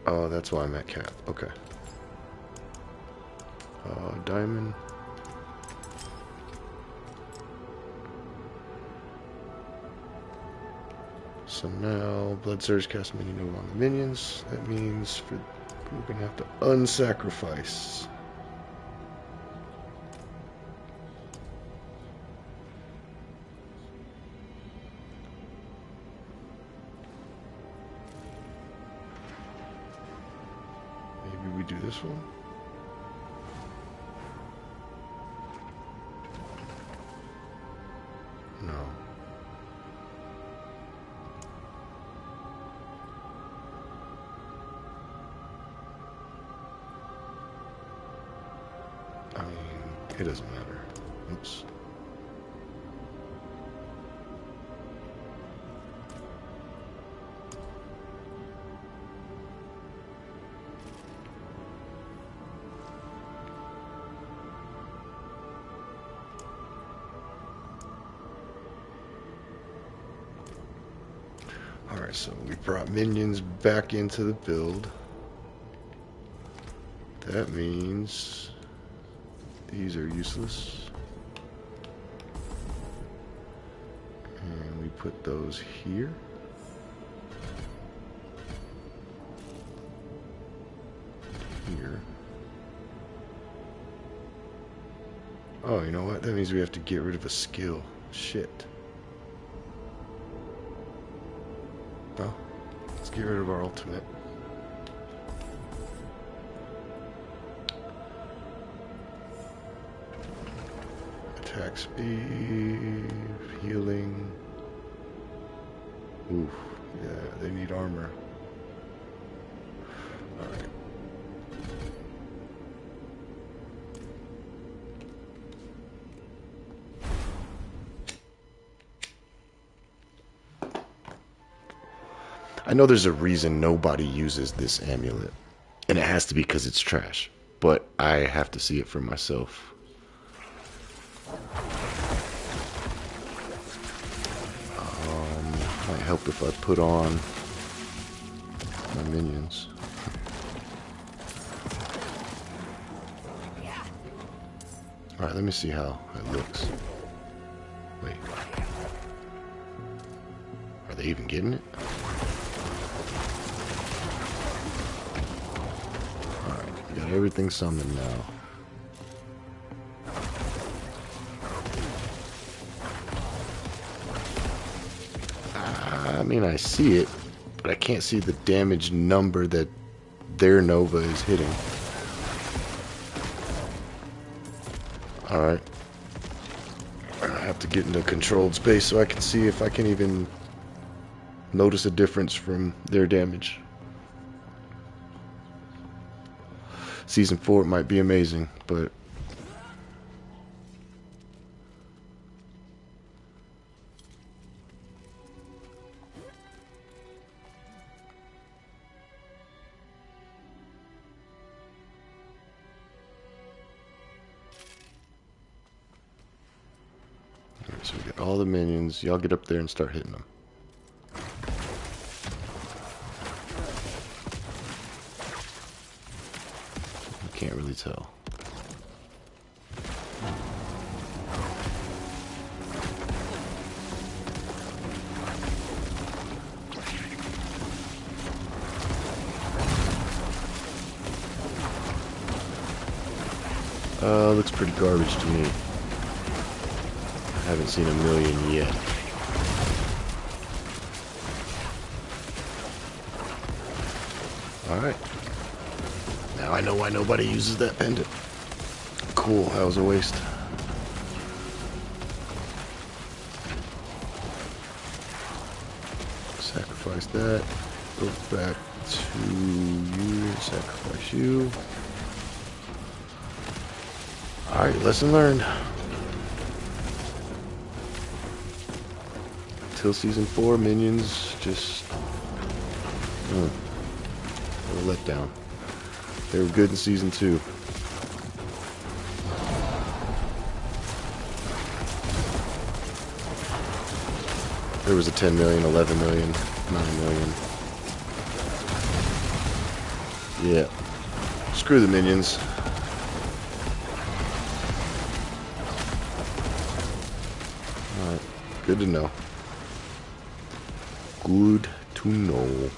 Oh, that's why I'm at cap. Okay. Diamond. So now, Blood Surge cast mini Nova on the minions. That means we're going to have to unsacrifice. Maybe we do this one. No. I mean, it doesn't matter. Oops. Alright, so we brought minions back into the build. That means these are useless. And we put those here. Here. Oh, you know what? That means we have to get rid of a skill. Shit. Well, let's get rid of our ultimate. Attack speed, healing. Oof, yeah, they need armor. Alright. I know there's a reason nobody uses this amulet, and it has to be because it's trash, but I have to see it for myself. Might help if I put on my minions. Alright, let me see how it looks. Wait. Are they even getting it? Alright, we got everything summoned now. I mean, I see it, but I can't see the damage number that their Nova is hitting. Alright. I have to get into controlled space so I can see if I can even notice a difference from their damage. Season 4 might be amazing, but so we got all the minions. Y'all get up there and start hitting them. You can't really tell. Looks pretty garbage to me. I haven't seen a million yet. Alright. Now I know why nobody uses that pendant. Cool, that was a waste. Sacrifice that. Go back to you. Sacrifice you. Alright, lesson learned. Until season 4, minions just a letdown. They were good in season 2. There was a 10 million, 11 million, 9 million. Yeah. Screw the minions. Alright, good to know. Good to know.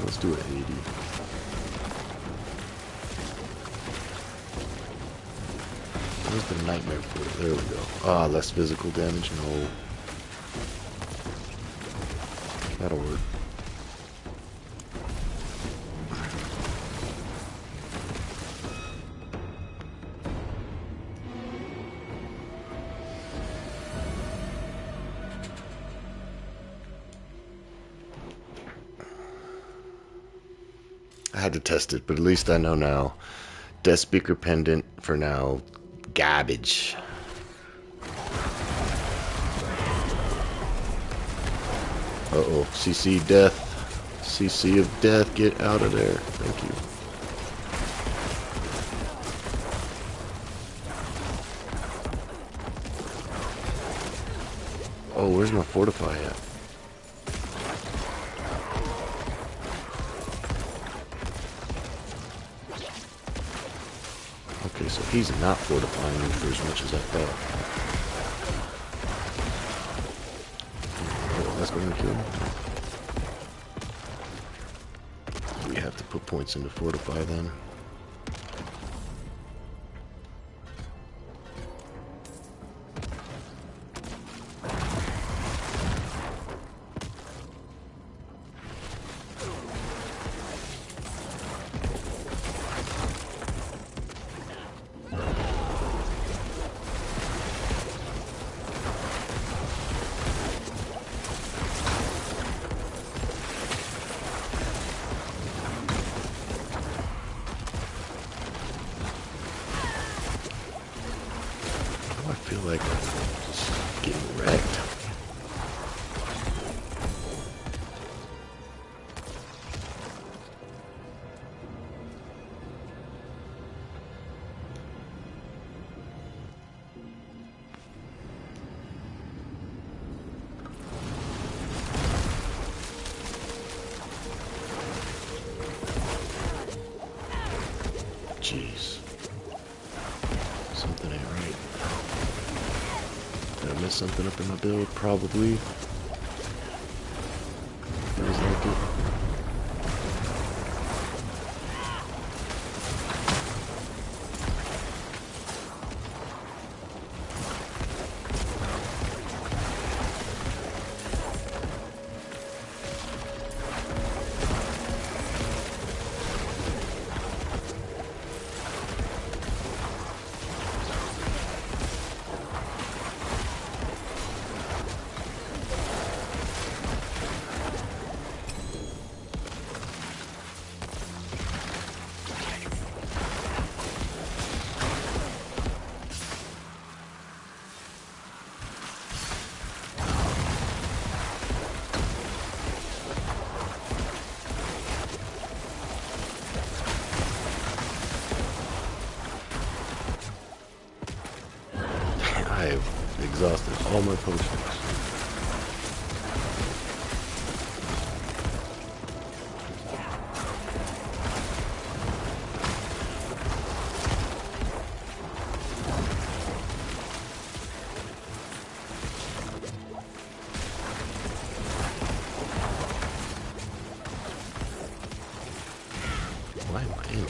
Let's do it 80. Where's the nightmare for it? There we go. Ah, less physical damage. No. That'll work. I had to test it, but at least I know now. Death Speaker Pendant for now. Garbage. Uh-oh. CC Death. CC of Death. Get out of there. Thank you. Oh, where's my Fortify at? Okay, so he's not fortifying me for as much as I thought. Oh, that's going to kill me. We have to put points into fortify then. jeez. Something ain't right. Did I mess something up in my build? Probably. Feels like it. I have exhausted all my potions. Why am I in here?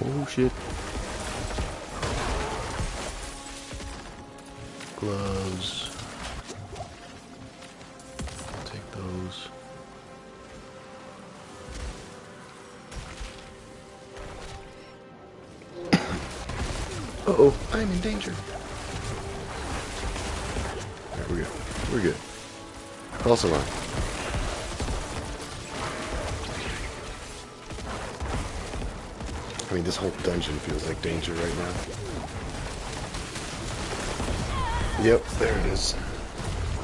Oh shit. Gloves. Take those. Uh-oh, I'm in danger. Alright, we're good. We're good. False alarm. I mean, this whole dungeon feels like danger right now. Yep, there it is.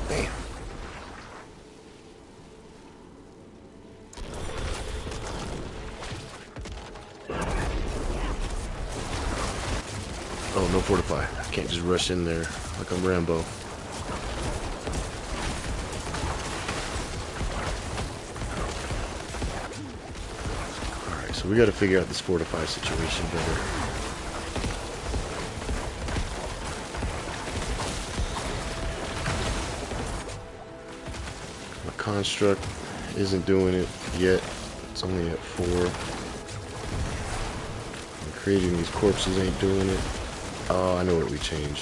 Bam. Oh, no fortify. I can't just rush in there like I'm Rambo. Alright, so we gotta figure out this fortify situation better. My construct isn't doing it yet. It's only at 4. And creating these corpses ain't doing it. Oh, I know what we change.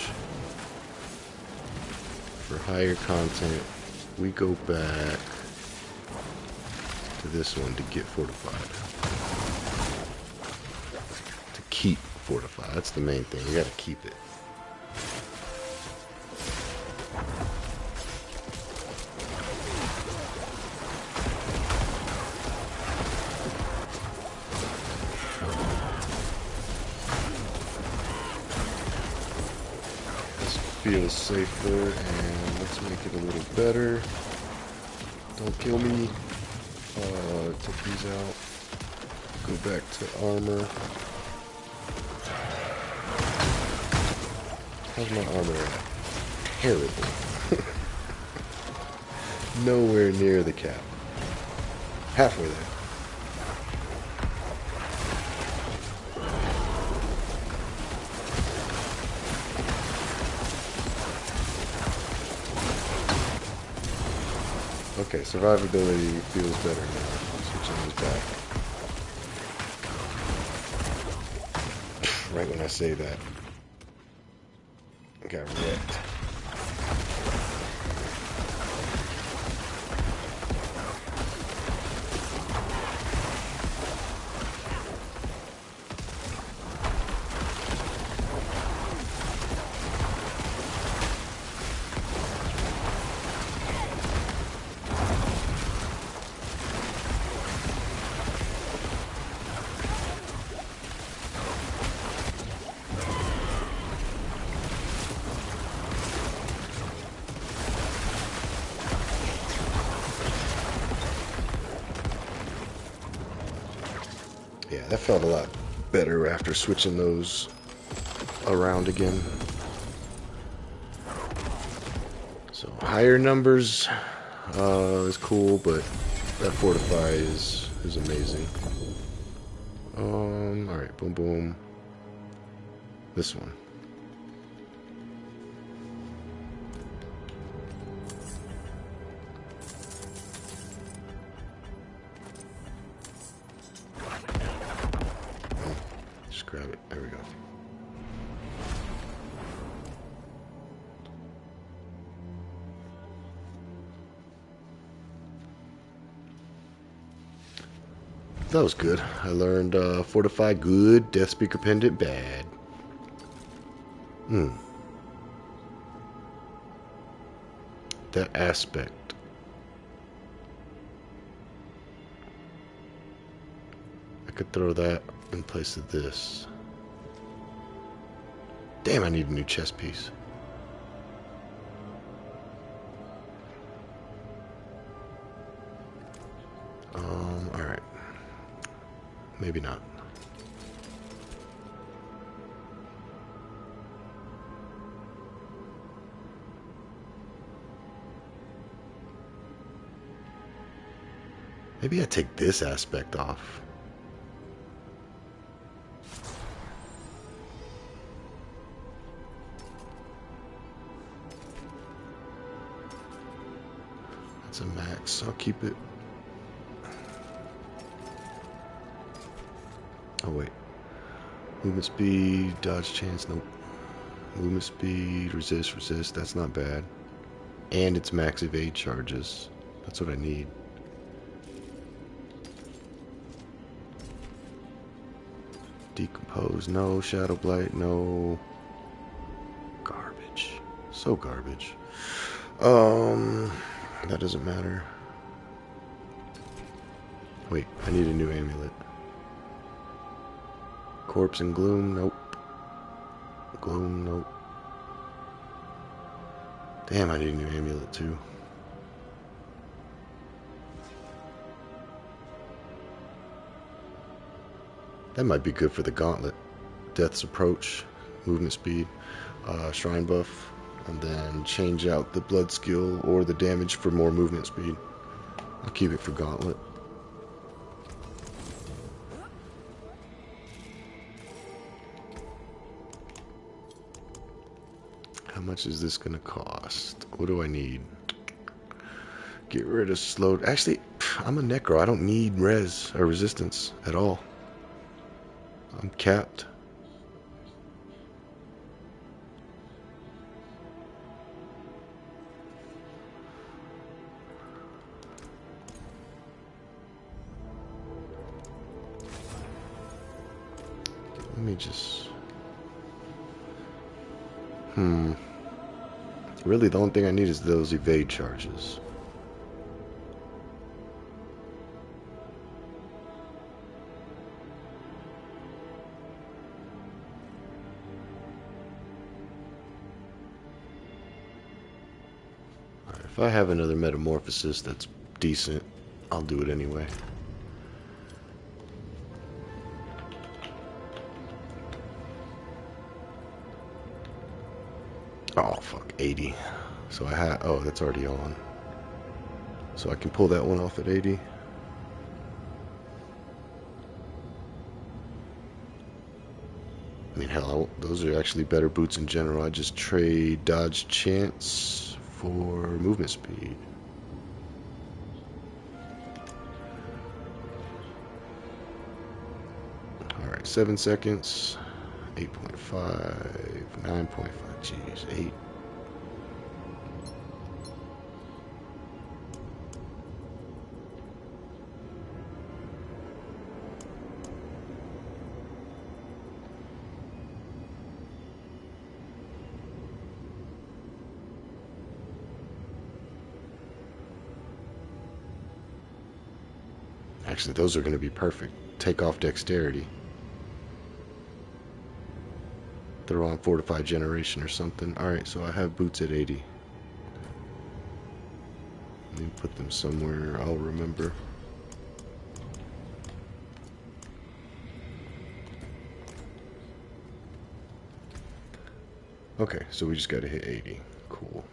For higher content, we go back to this one to get fortified. To keep fortified. That's the main thing. We gotta keep it. Feels safer, and let's make it a little better. Don't kill me. Take these out. Go back to armor. How's my armor at? Terrible. Nowhere near the cap. Halfway there. Okay, survivability feels better now. Switching these back. Right when I say that, I got wrecked. Yeah, that felt a lot better after switching those around again. So higher numbers is cool, but that fortify is amazing. Alright, boom boom. This one. Just grab it. There we go. That was good. I learned Fortify good, Death Speaker Pendant bad. That aspect. I could throw that in place of this. Damn, I need a new chest piece. Alright. Maybe not. Maybe I take this aspect off. That's a max. I'll keep it. Oh wait. Movement speed, dodge chance, nope. Movement speed, resist, that's not bad. And it's max evade charges. That's what I need. Decompose, no. Shadow Blight, no. Garbage. So garbage. That doesn't matter. Wait, I need a new amulet. Corpse and Gloom, nope. Gloom, nope. Damn, I need a new amulet too. That might be good for the gauntlet. Death's Approach, movement speed, shrine buff, and then change out the blood skill or the damage for more movement speed. I'll keep it for gauntlet. How much is this gonna cost? What do I need? Get rid of slowed. Actually, I'm a Necro. I don't need res or resistance at all. I'm capped. Let me just... Really, the only thing I need is those evade charges. Alright, if I have another metamorphosis that's decent, I'll do it anyway. Oh, fuck, 80. So I had, oh, that's already on. So I can pull that one off at 80. I mean, hell, those are actually better boots in general. I just trade dodge chance for movement speed. Alright, 7 seconds. 8.5, 9.5, jeez, 8. Actually, those are going to be perfect. Take off dexterity. Throw on Fortified Generation or something. Alright, so I have boots at 80. Let me put them somewhere I'll remember. Okay, so we just gotta hit 80. Cool.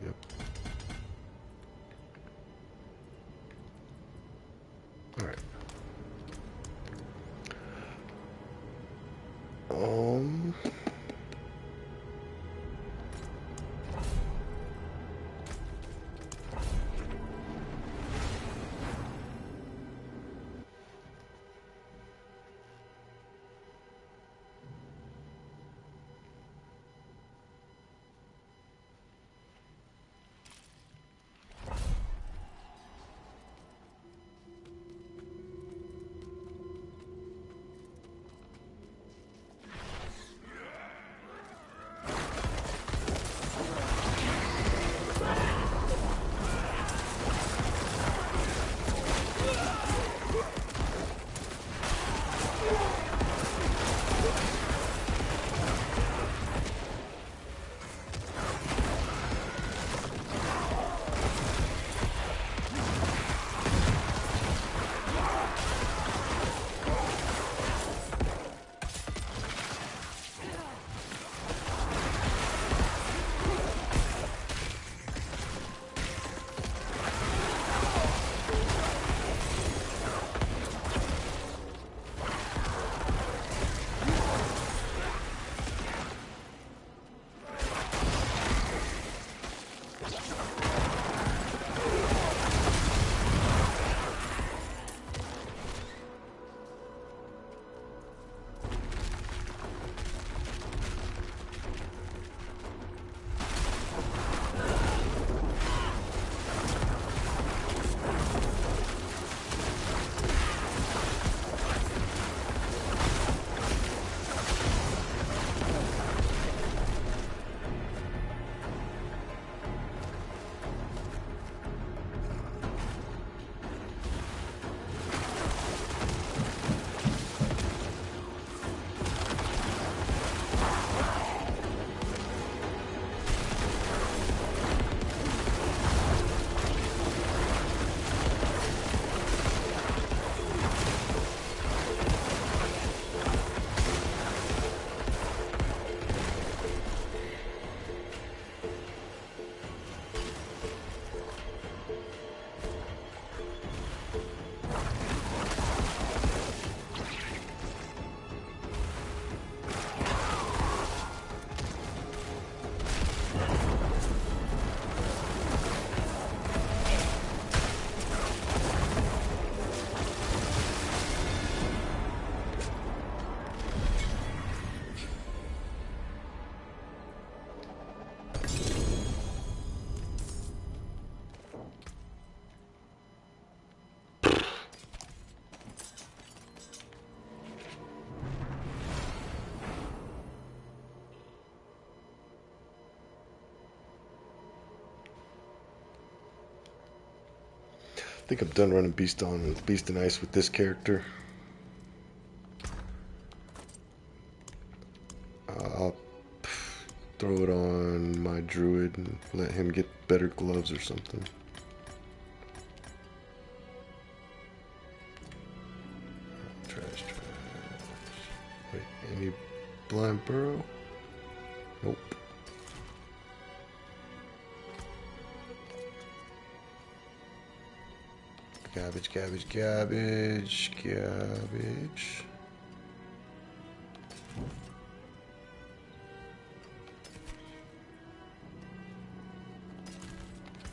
Yep. All right. Um. I think I'm done running Beast and Ice with this character. I'll throw it on my Druid and let him get better gloves or something. Trash. Wait, any blind burrow? Nope. Garbage.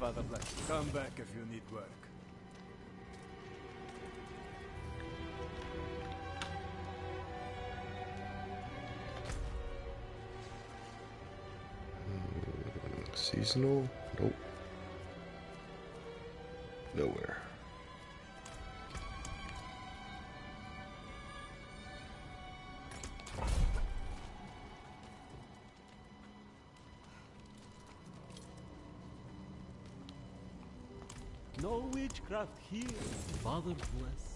Father Black, come back if you need work. Seasonal? Nope. Nowhere. No witchcraft here. Father bless.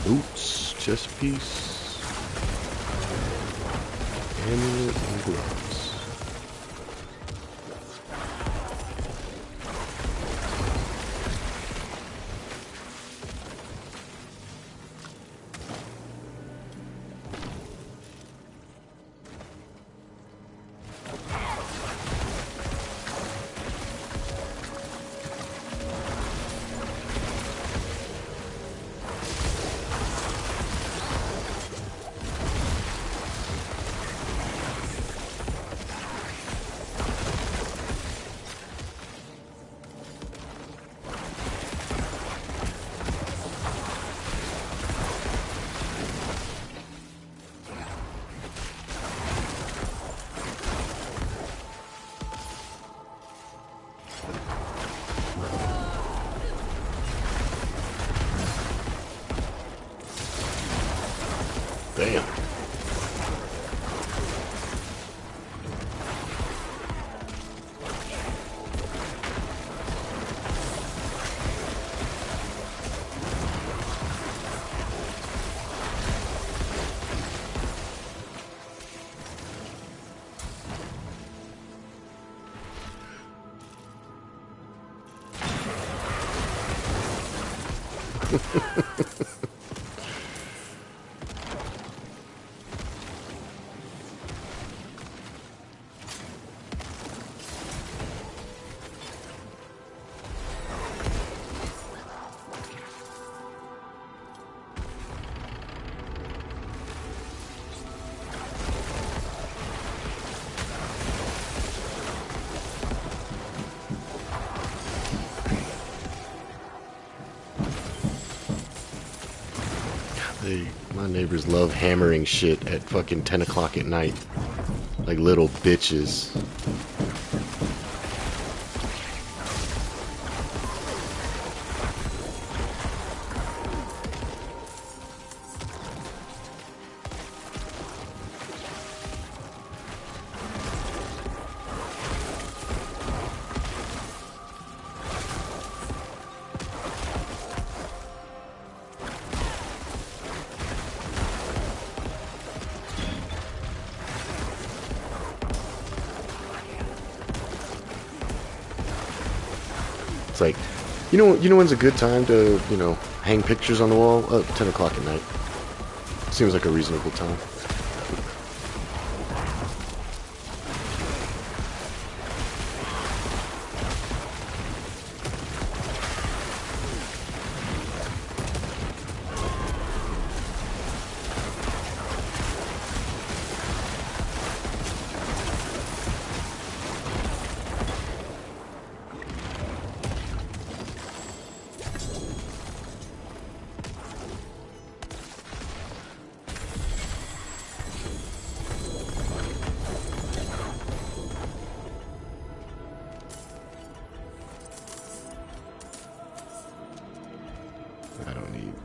Boots, chest piece, amulet, and gloves. Damn. My neighbors love hammering shit at fucking 10 o'clock at night. Like little bitches. It's like, you know when's a good time to, hang pictures on the wall? 10 o'clock at night. Seems like a reasonable time.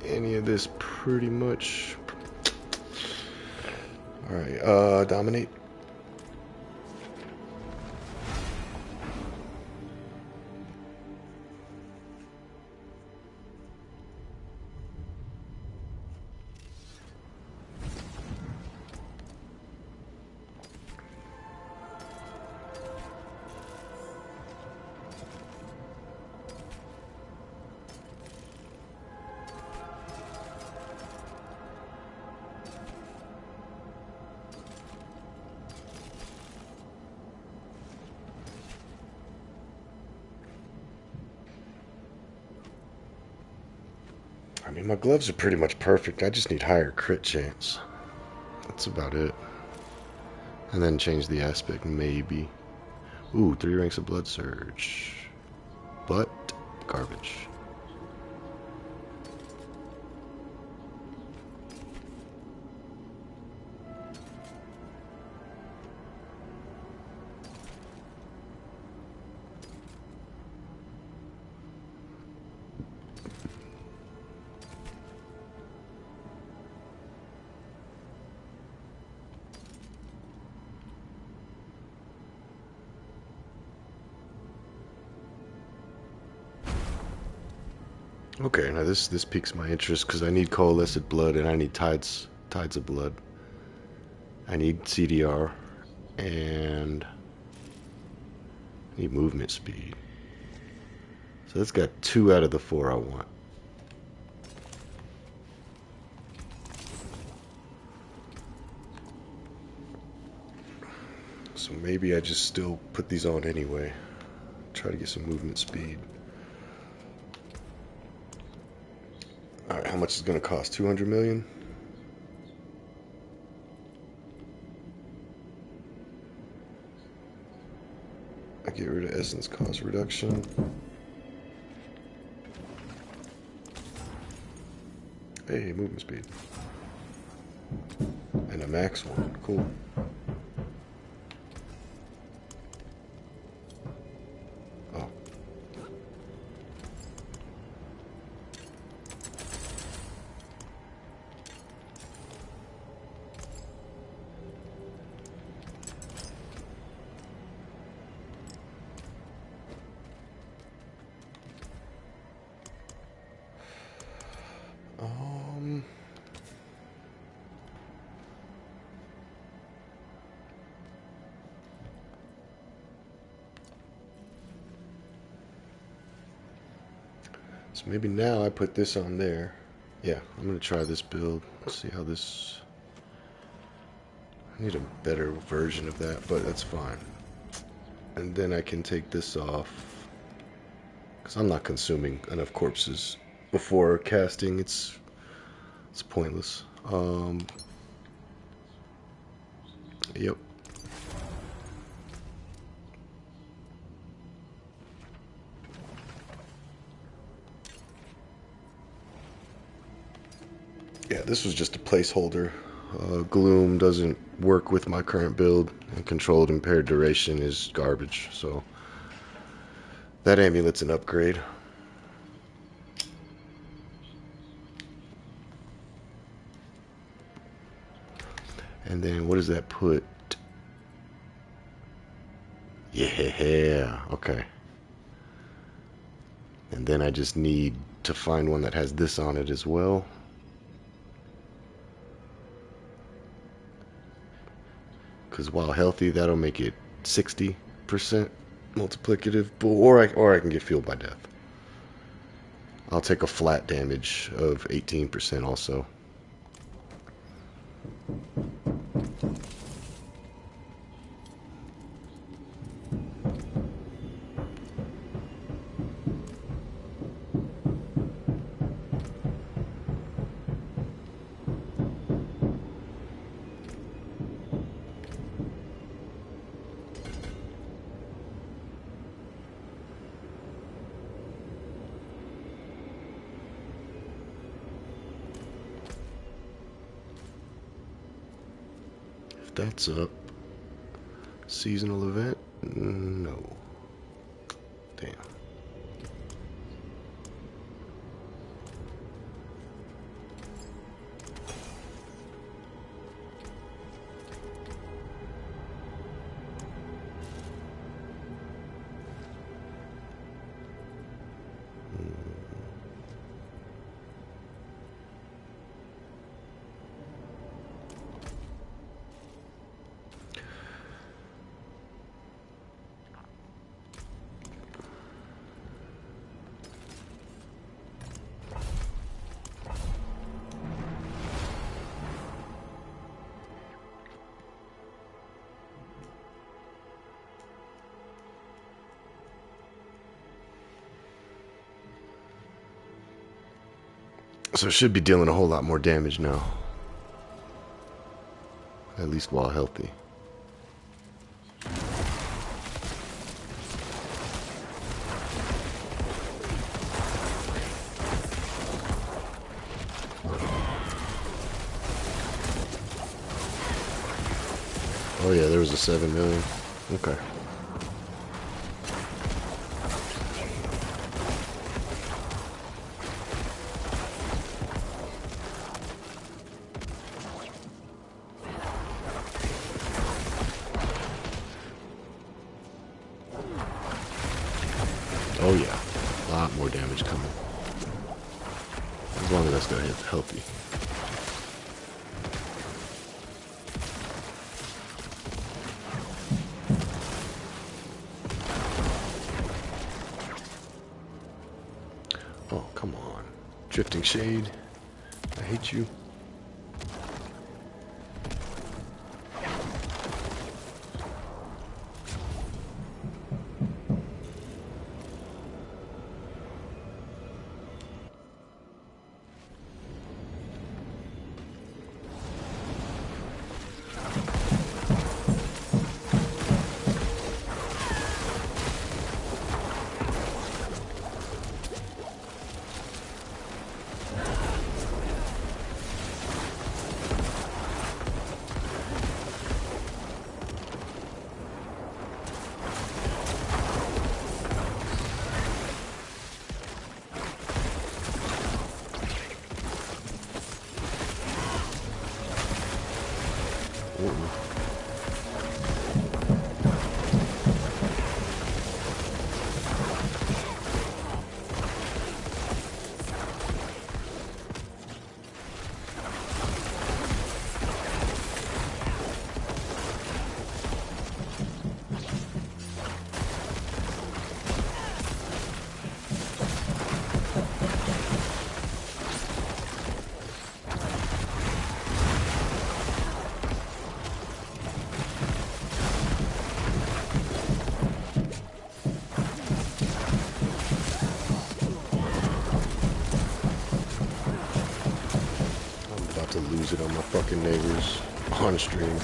Any of this pretty much. Alright, dominate. I mean, my gloves are pretty much perfect. I just need higher crit chance. That's about it. And then change the aspect, maybe. Ooh, 3 ranks of blood surge. But garbage. Okay, now this piques my interest because I need coalesced blood and I need tides of blood. I need CDR and I need movement speed. So that's got 2 out of the 4 I want. So maybe I just still put these on anyway. Try to get some movement speed. Alright, how much is it going to cost? 200 million? I get rid of essence cost reduction. Hey, movement speed. And a max one. Cool. Oh. So maybe now I put this on there. Yeah, I'm going to try this build. See how this... I need a better version of that, but that's fine. And then I can take this off. Because I'm not consuming enough corpses before casting. It's pointless. Yep. Yeah, this was just a placeholder. Gloom doesn't work with my current build, and controlled impaired duration is garbage, so that amulet's an upgrade. And then what does that put? Yeah, okay. And then I just need to find one that has this on it as well. Because while healthy, that'll make it 60% multiplicative, or I can get fueled by death. I'll take a flat damage of 18% also. That's up. Seasonal event? No. Damn. So it should be dealing a whole lot more damage now. At least while healthy. Oh yeah, there was a 7 million. Okay. Oh yeah, a lot more damage coming. As long as that's gonna hit healthy. Oh, come on. Drifting Shade. I hate you. To lose it on my fucking neighbors on stream.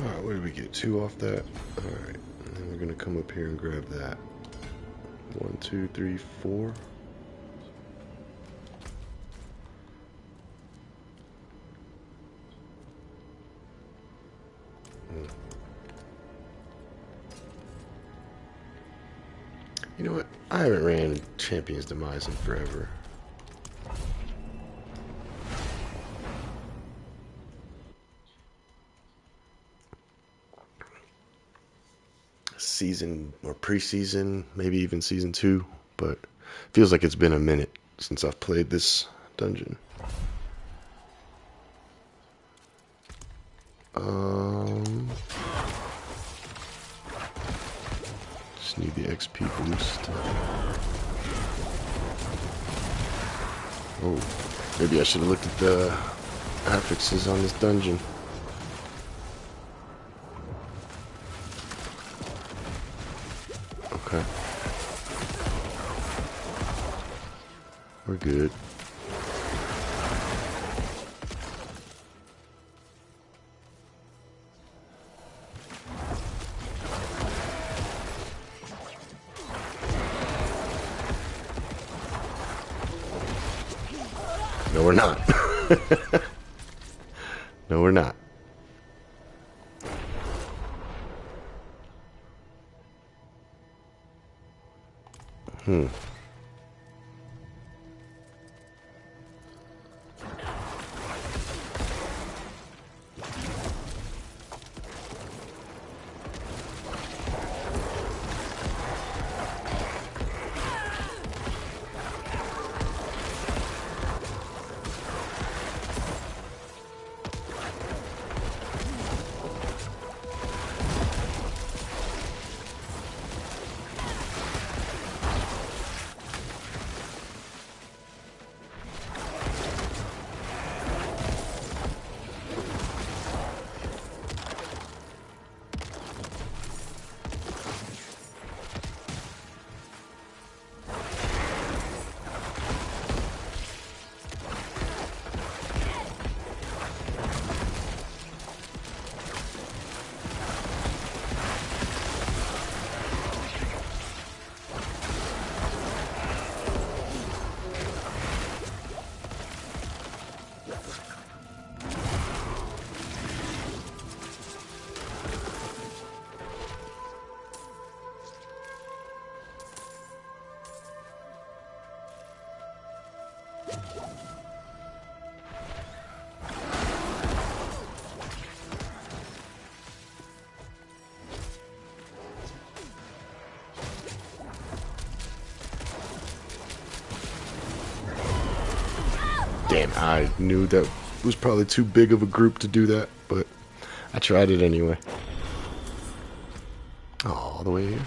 Alright, what did we get? 2 off that? Alright, and then we're gonna come up here and grab that. 1, 2, 3, 4. You know what? I haven't ran Champion's Demise in forever. Season or preseason, maybe even season 2, but feels like it's been a minute since I've played this dungeon. Just need the XP boost. Oh, maybe I should have looked at the affixes on this dungeon. Okay. We're good. No, we're not. No, we're not. Damn, I knew that was probably too big of a group to do that, but I tried it anyway. Oh, all the way here.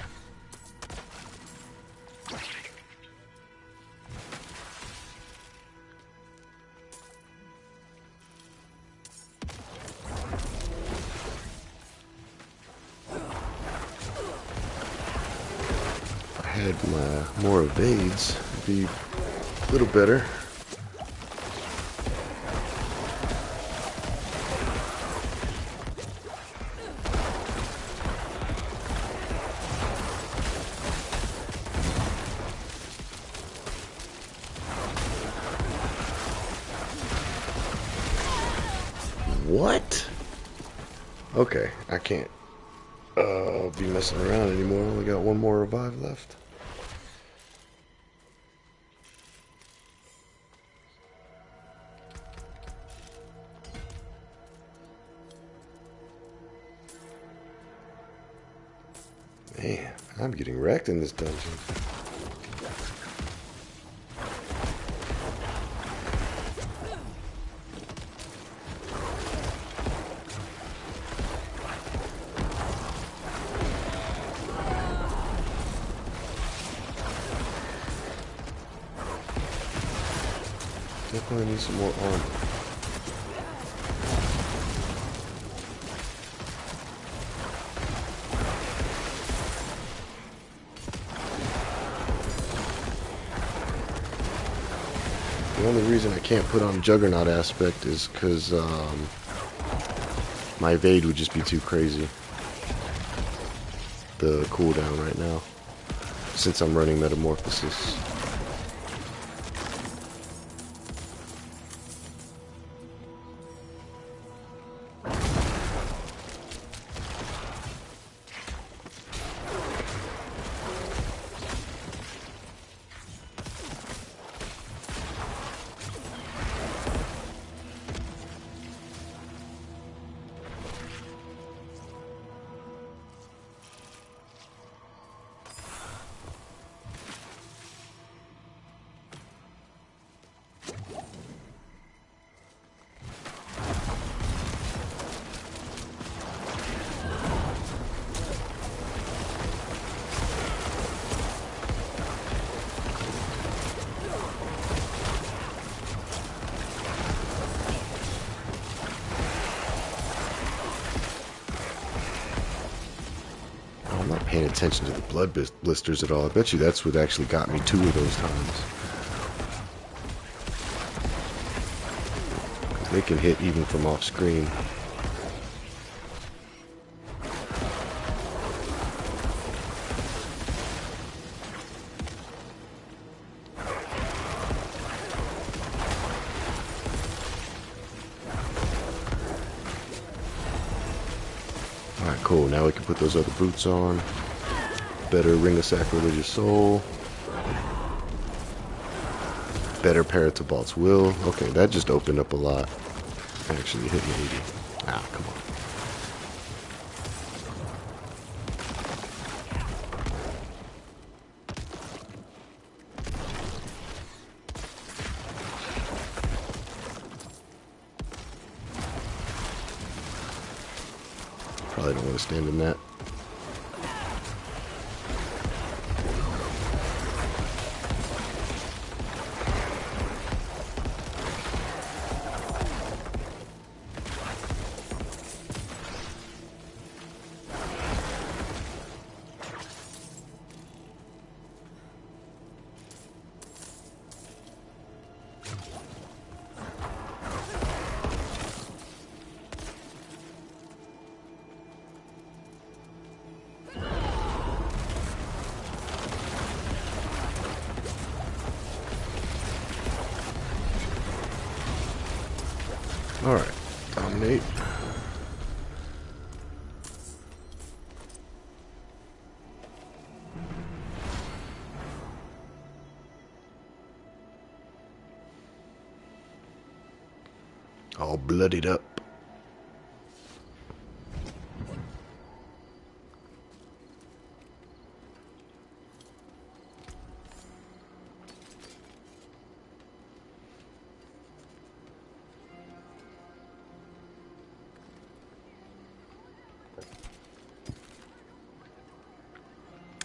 If I had my more evades, it'd be a little better. What? Okay, I can't be messing around anymore. Only got one more revive left. Man, I'm getting wrecked in this dungeon. Definitely need some more armor. The only reason I can't put on Juggernaut aspect is because My evade would just be too crazy. The cooldown right now, since I'm running Metamorphosis. I'm not paying attention to the blood blisters at all. I bet you that's what actually got me 2 of those times. They can hit even from off screen. Alright, cool. Now we can put those other boots on. Better Ring of Sacrilegious Soul. Better Paratabolt's Will. Okay, that just opened up a lot. Actually hit me 80. Ah, come on. Probably don't want to stand in that. Alright, dominate. All bloodied up.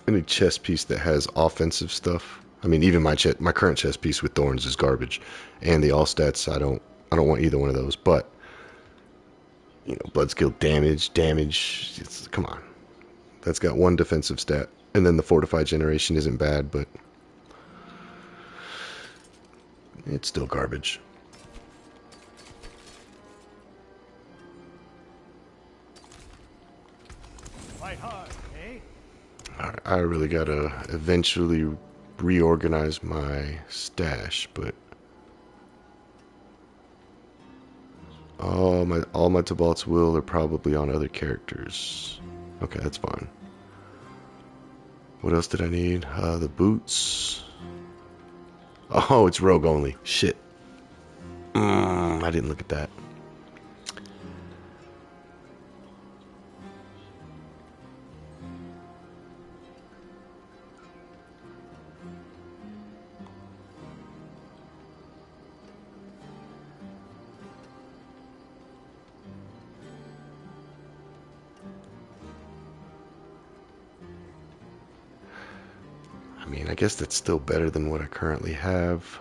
Any chest piece that has offensive stuff. I mean, even my current chest piece with thorns is garbage, and the all stats I don't want either one of those. But you know, blood skill damage. Come on, that's got 1 defensive stat, and then the fortified generation isn't bad, but it's still garbage. Fight hard, eh? I really gotta eventually reorganize my stash, but all my Tabalt's Will are probably on other characters. Okay, that's fine. What else did I need? The boots. Oh, it's rogue only. Shit. I didn't look at that. I mean, I guess that's still better than what I currently have.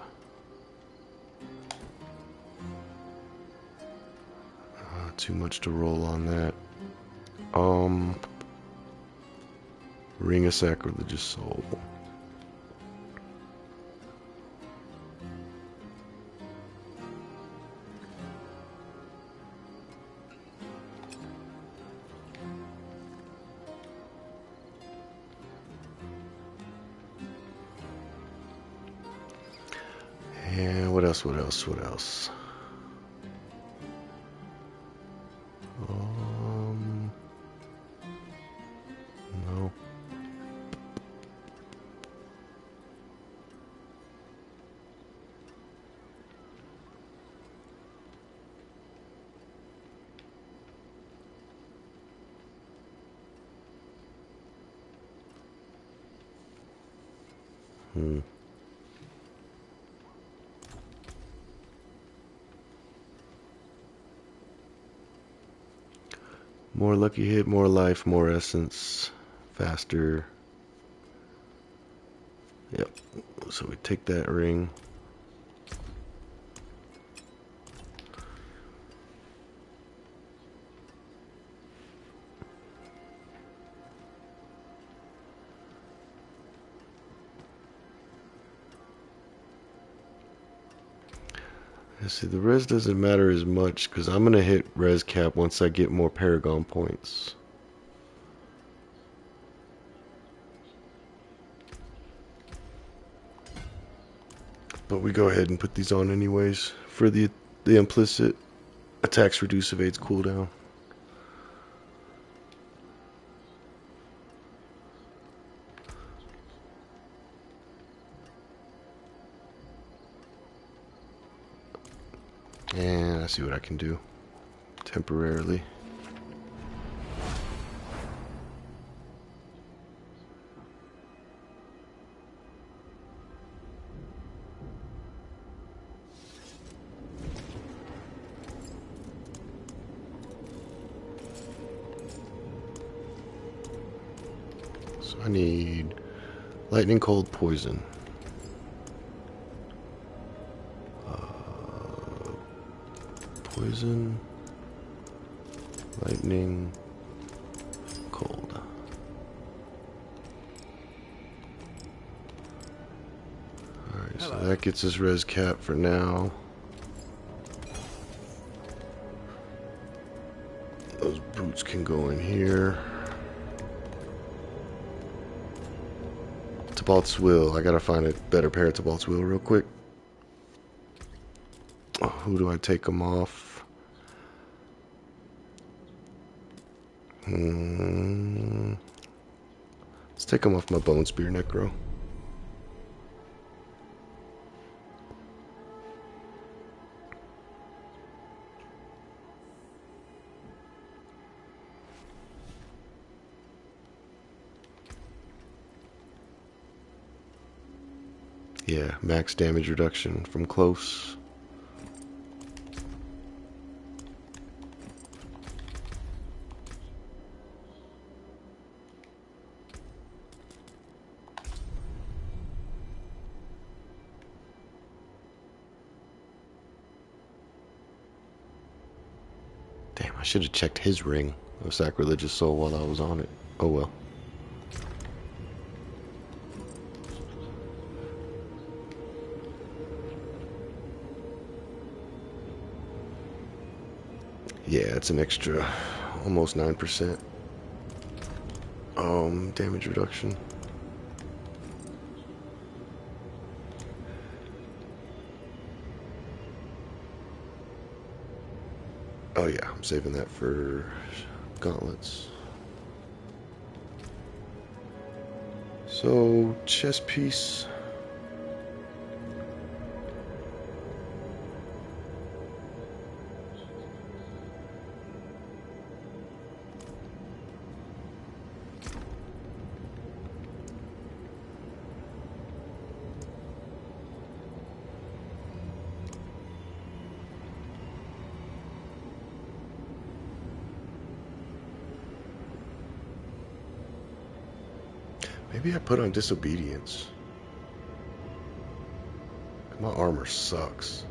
Too much to roll on that. Ring of Sacrilegious Soul. What else? What else? What else? No. More lucky hit, more life, more essence, faster. Yep. So we take that ring. See, the res doesn't matter as much because I'm going to hit res cap once I get more Paragon points. But we go ahead and put these on anyways for the implicit attacks reduce evades cooldown. And I see what I can do temporarily. So I need lightning, cold, poison. Poison, lightning, cold. Alright, so that gets us res cap for now. Those boots can go in here. Tibalt's Will. I gotta find a better pair of Tibalt's Will real quick. Oh, who do I take them off? Let's take them off my Bone Spear Necro. Yeah, max damage reduction from close. Damn, I should have checked his ring of sacrilegious soul while I was on it. Oh well. Yeah, it's an extra almost 9% damage reduction. Oh yeah, I'm saving that for gauntlets. So, chest piece. Maybe I put on disobedience. My armor sucks.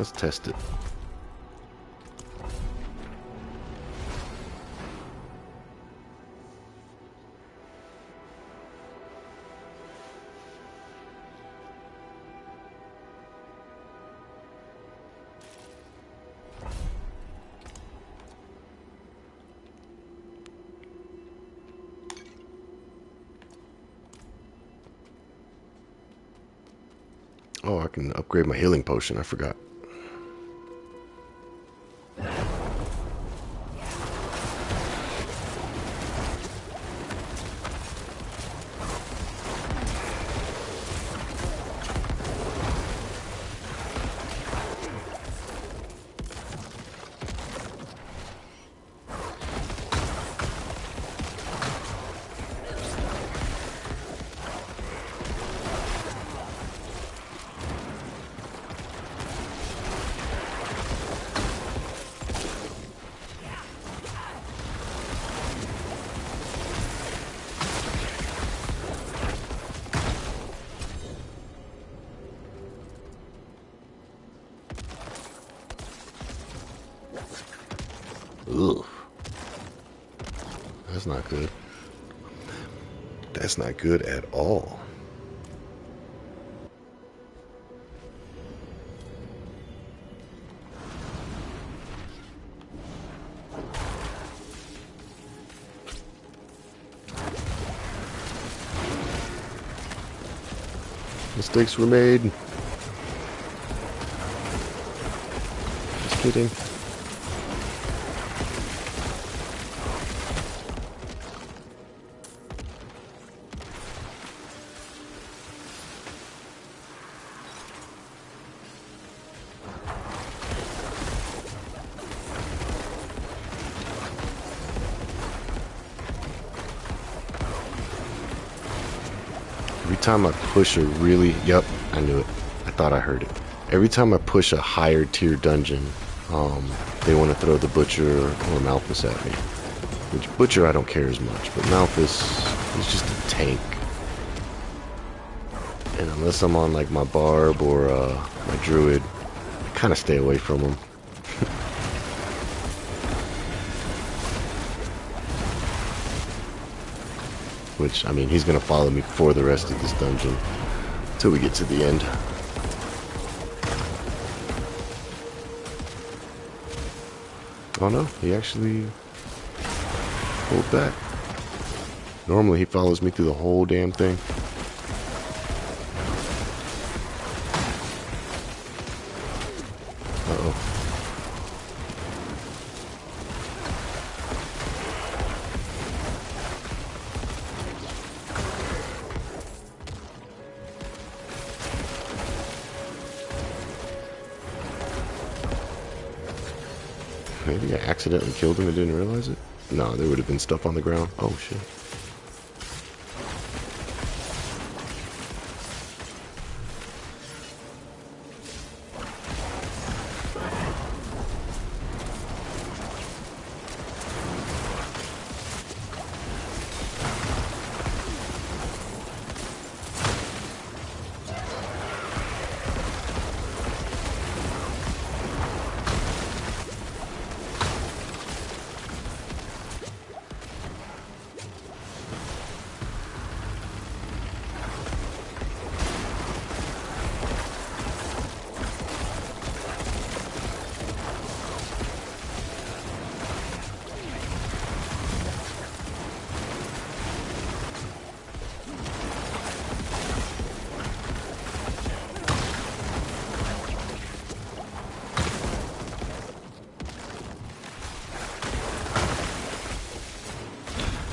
Let's test it. Oh, I can upgrade my healing potion. I forgot. Ugh. That's not good. That's not good at all. Mistakes were made. Just kidding. Every time I push a really... Yep, I knew it. I thought I heard it. Every time I push a higher tier dungeon, they want to throw the Butcher or Malthus at me. Which, Butcher I don't care as much, but Malthus is just a tank. And unless I'm on like my Barb or my Druid, I kind of stay away from them. Which, I mean, he's going to follow me for the rest of this dungeon until we get to the end. Oh no, he actually pulled back. Normally he follows me through the whole damn thing. Uh-oh. Maybe I accidentally killed him and didn't realize it? No, there would have been stuff on the ground. Oh shit.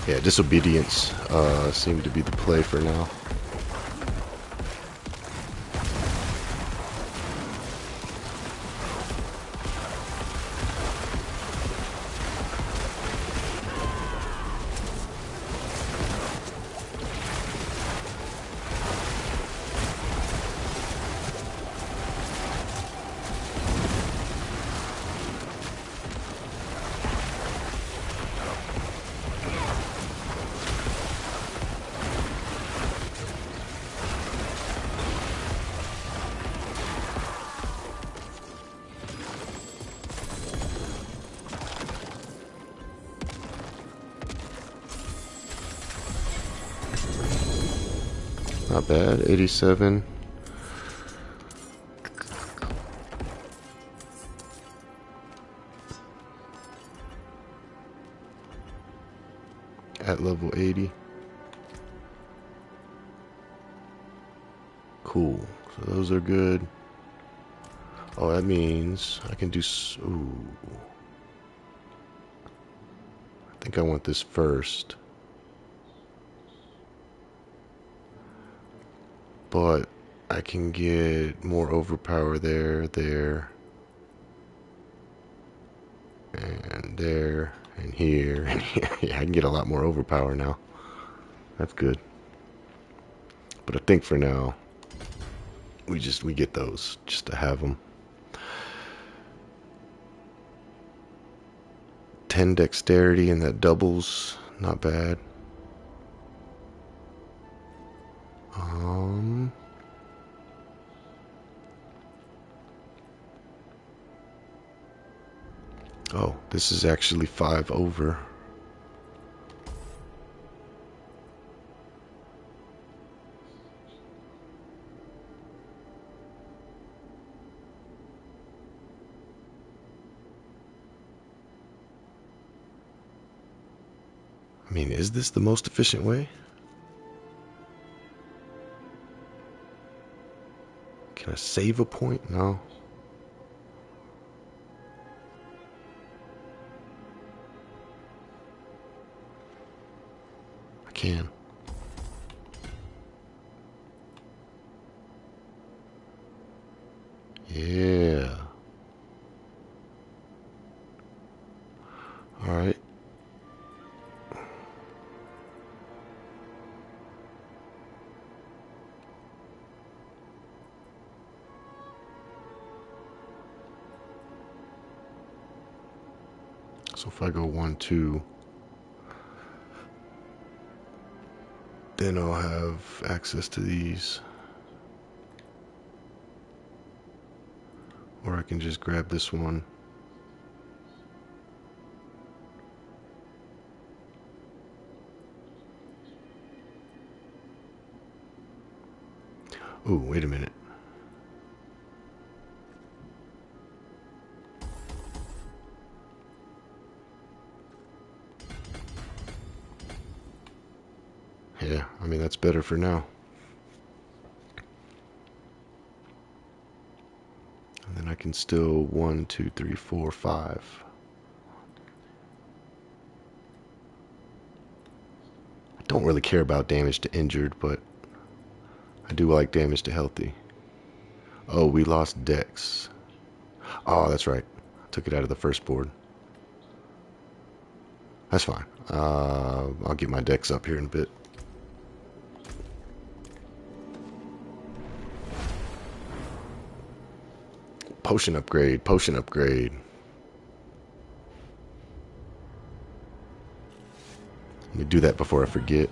Yeah, disobedience seemed to be the play for now. Not bad. 87. At level 80. Cool. So those are good. Oh, that means I can do... Ooh. I think I want this first. But I can get more overpower there, and there, and here, and here. Yeah, I can get a lot more overpower now. That's good. But I think for now, we get those just to have them. 10 dexterity, and that doubles. Not bad. Oh, this is actually 5 over. I mean, is this the most efficient way? Can I save a point? No. I can. Yeah. Alright. So if I go 1, 2, then I'll have access to these. Or I can just grab this one. Ooh, wait a minute. Yeah, I mean, that's better for now. And then I can still 1, 2, 3, 4, 5. I don't really care about damage to injured, but I do like damage to healthy. Oh, we lost dex. Oh, that's right. I took it out of the first board. That's fine. I'll get my dex up here in a bit. Potion upgrade, potion upgrade. Let me do that before I forget.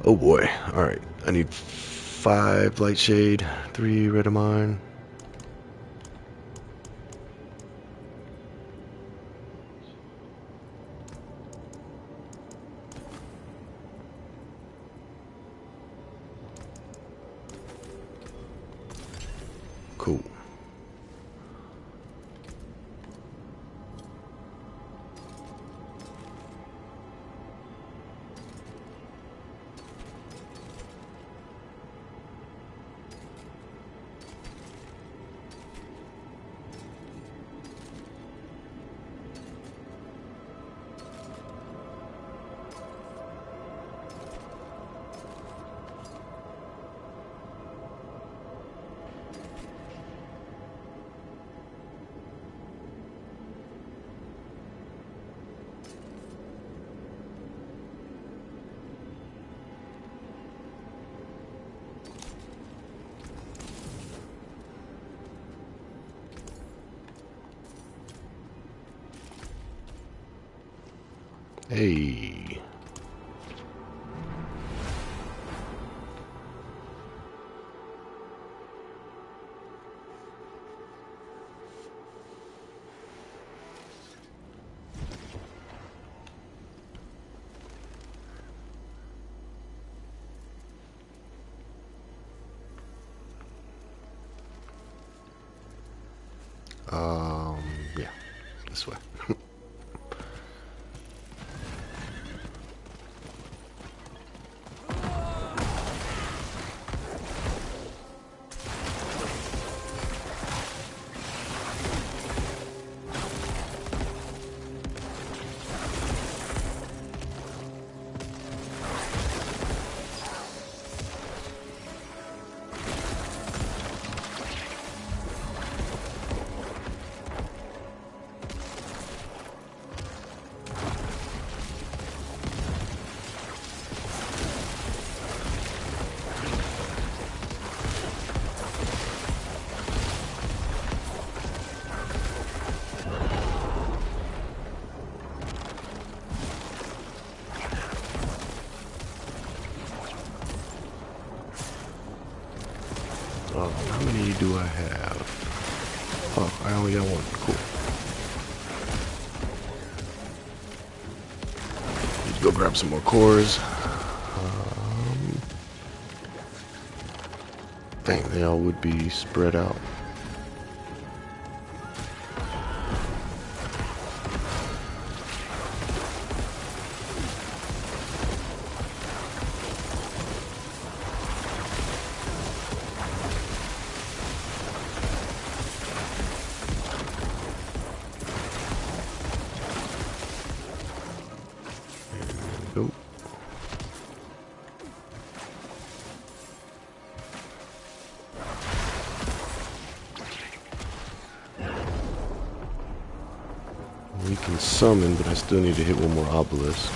Oh boy. Alright. I need 5 Lightshade, 3 Red of Mine. Cool. Hey. Yeah, this way. How many do I have? Oh, I only got one. Cool. Need to go grab some more cores. Dang, they all would be spread out. Nope. We can summon, but I still need to hit one more obelisk.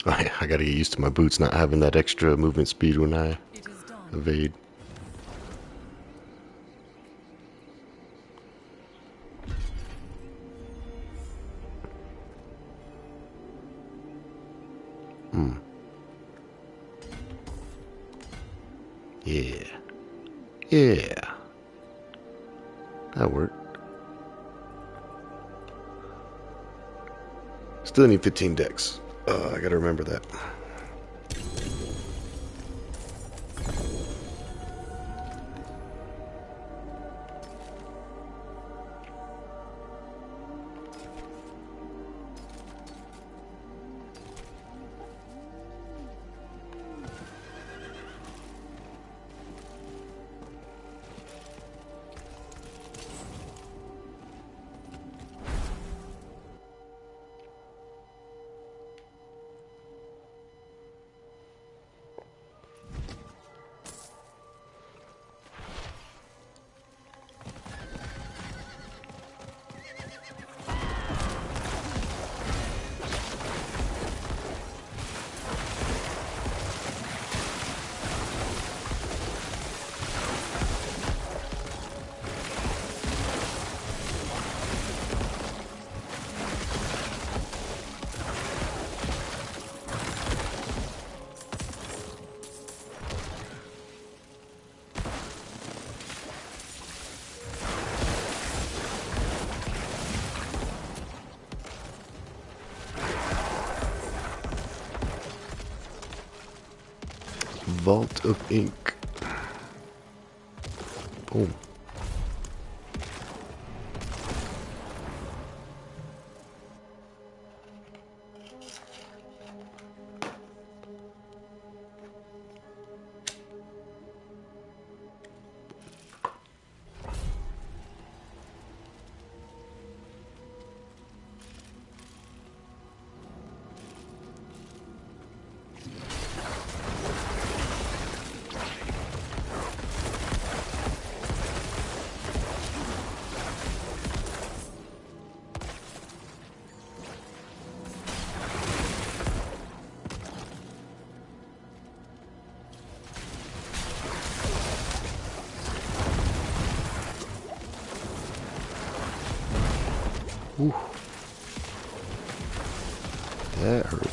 I gotta get used to my boots not having that extra movement speed when I It is done. evade. Yeah. Yeah. That worked. Still need 15 decks. I gotta remember that. Vault of Ink. Boom. Whew. That hurt.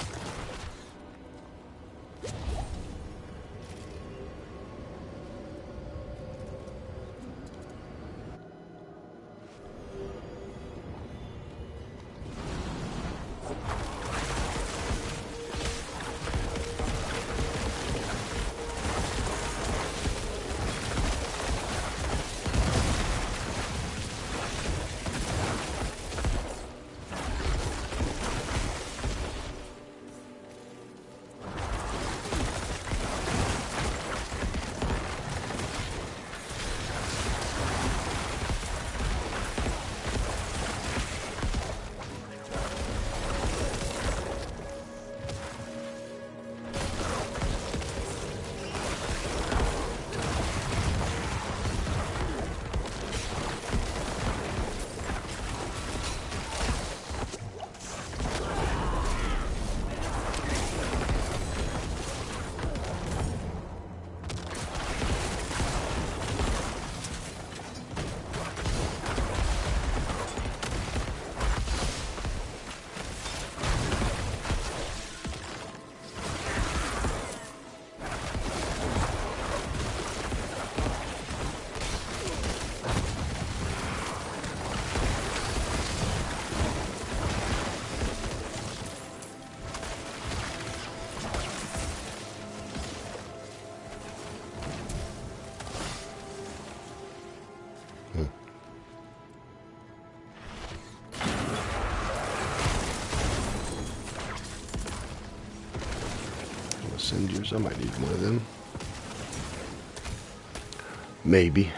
Cinders, I might need one of them. Maybe.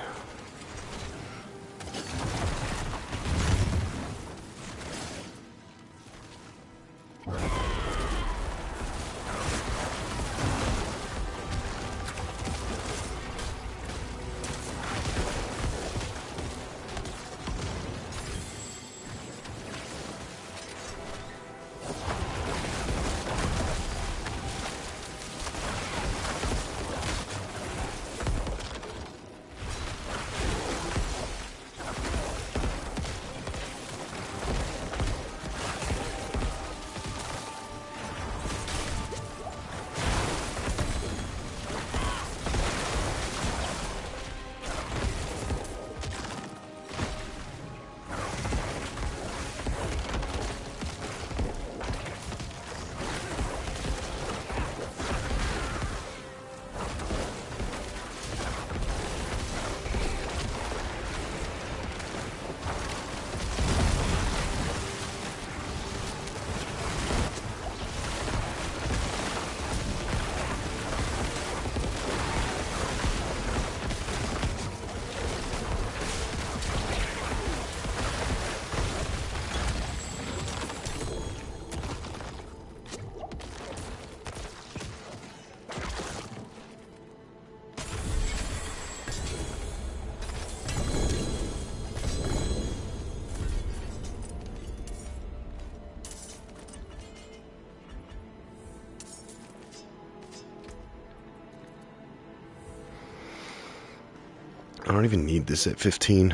I don't even need this at 15.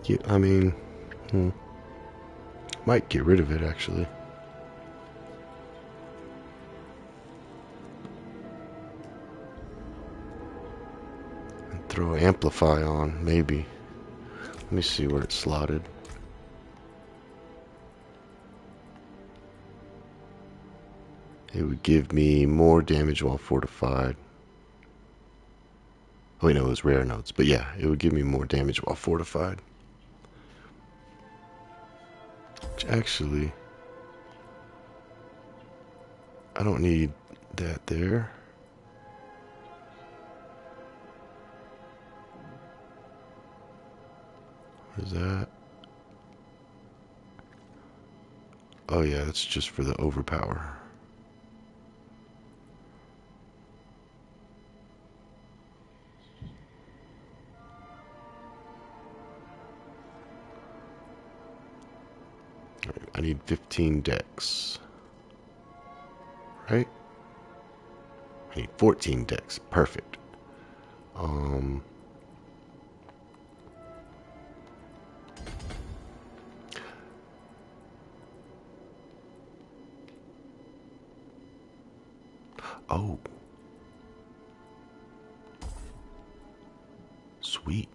Yeah, I mean, might get rid of it actually. And throw Amplify on, maybe. Let me see where it's slotted. It would give me more damage while fortified. Oh wait, no, it was rare notes. But yeah, it would give me more damage while fortified. Which actually, I don't need that there. What is that? Oh yeah, that's just for the overpower. I need 15 decks. Right? I need 14 decks. Perfect. Oh. Sweet.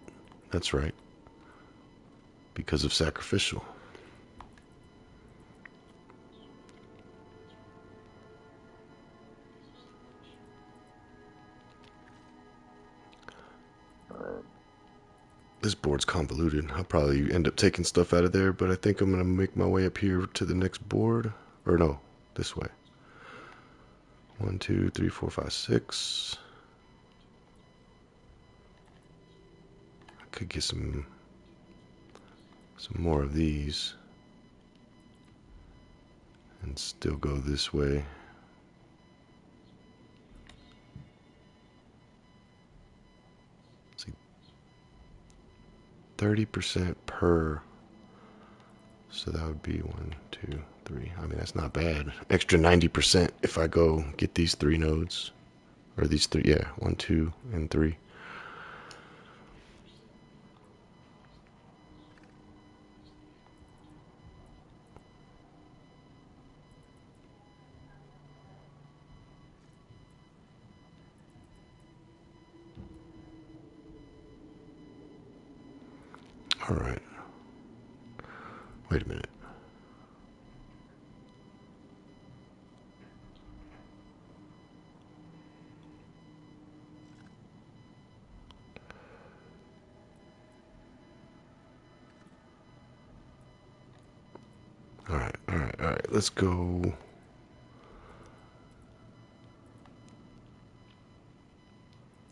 That's right. Because of sacrificial. This board's convoluted. I'll probably end up taking stuff out of there, but I think I'm going to make my way up here to the next board. Or no, this way. 1, 2, 3, 4, 5, 6. I could get some more of these. And still go this way. Let's see. 30% per. So that would be 1, 2, 3. I mean, that's not bad. Extra 90% if I go get these 3 nodes. Or these 3, yeah. 1, 2, and 3. All right. Wait a minute. All right. Let's go.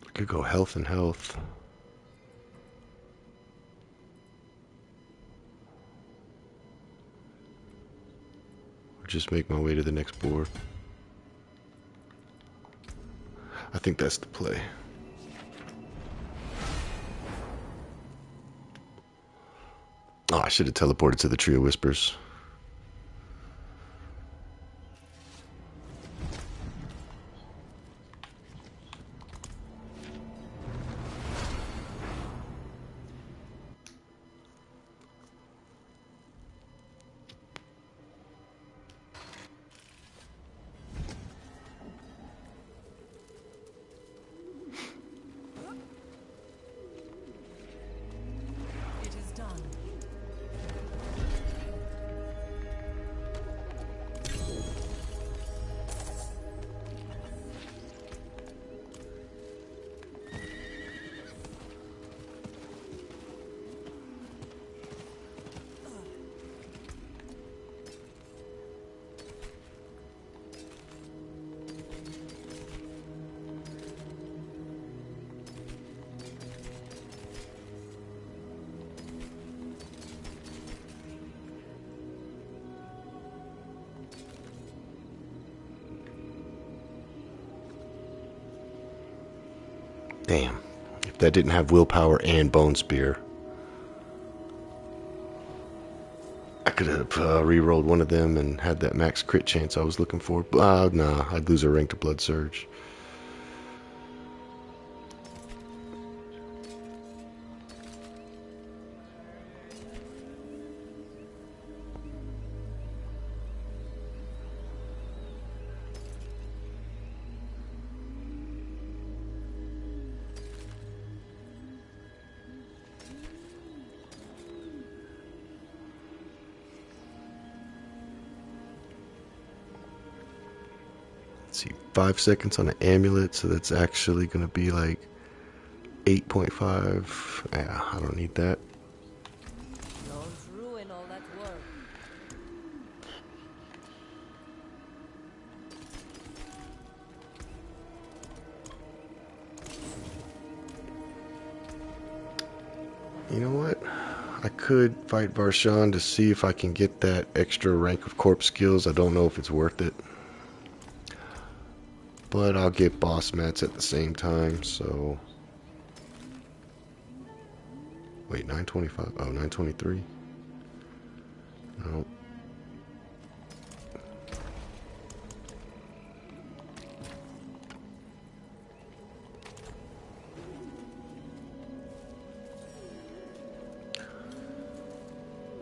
I could go health and health. Or just make my way to the next board. I think that's the play. Oh, I should have teleported to the Tree of Whispers. It is done. Damn. If that didn't have willpower and bone spear, I could have re-rolled one of them and had that max crit chance I was looking for. Nah, I'd lose a rank to Blood Surge. See, 5 seconds on an amulet, so that's actually going to be like 8.5. Yeah, I don't need that. Don't ruin all that work. You know what? I could fight Varshan to see if I can get that extra rank of corpse skills. I don't know if it's worth it. But I'll get boss mats at the same time, so... Wait, 925? Oh, 923? No.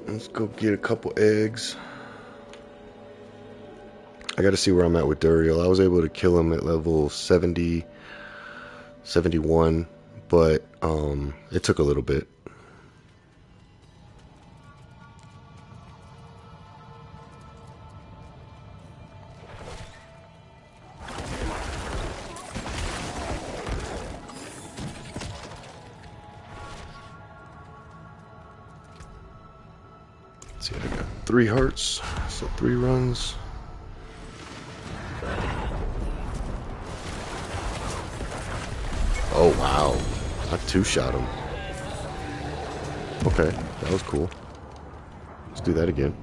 Let's go get a couple eggs. I gotta see where I'm at with Duriel. I was able to kill him at level 70, 71, but it took a little bit. Let's see, I got 3 hearts, so 3 runs. Oh wow, I 2-shot him. Okay, that was cool. Let's do that again.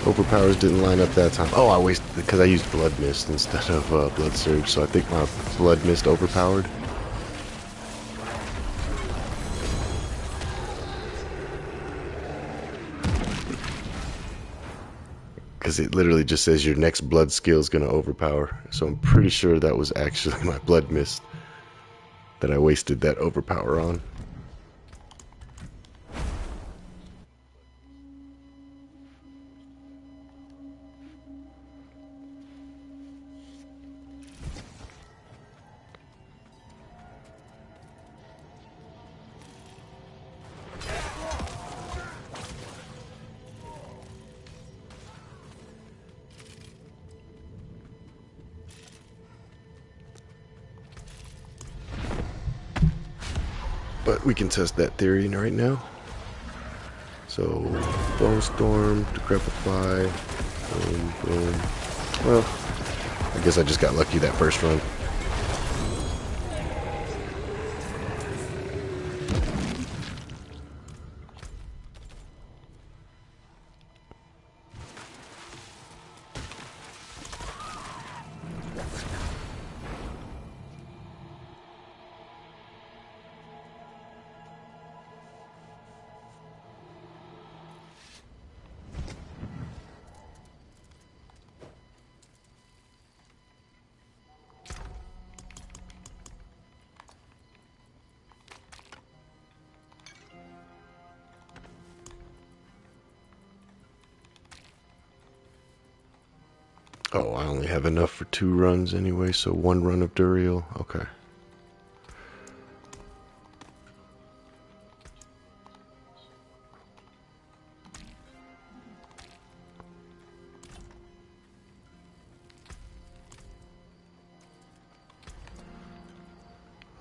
Overpowers didn't line up that time. Oh, I wasted because I used Blood Mist instead of Blood Surge, so I think my Blood Mist overpowered. Because it literally just says your next blood skill is going to overpower. So I'm pretty sure that was actually my Blood Mist that I wasted that overpower on. But we can test that theory right now. So, Bone Storm, Decrepify, boom, boom. Well, I guess I just got lucky that first run. Oh, I only have enough for 2 runs anyway, so 1 run of Duriel. Okay.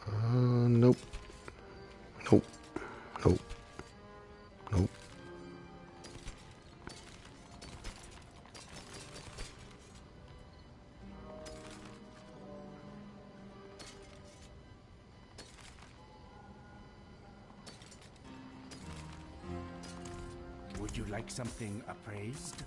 Nope. Nope. Nope. Nope. Would you like something appraised?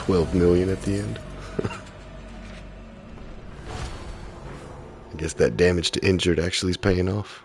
12 million at the end. I guess that damage to injured actually is paying off.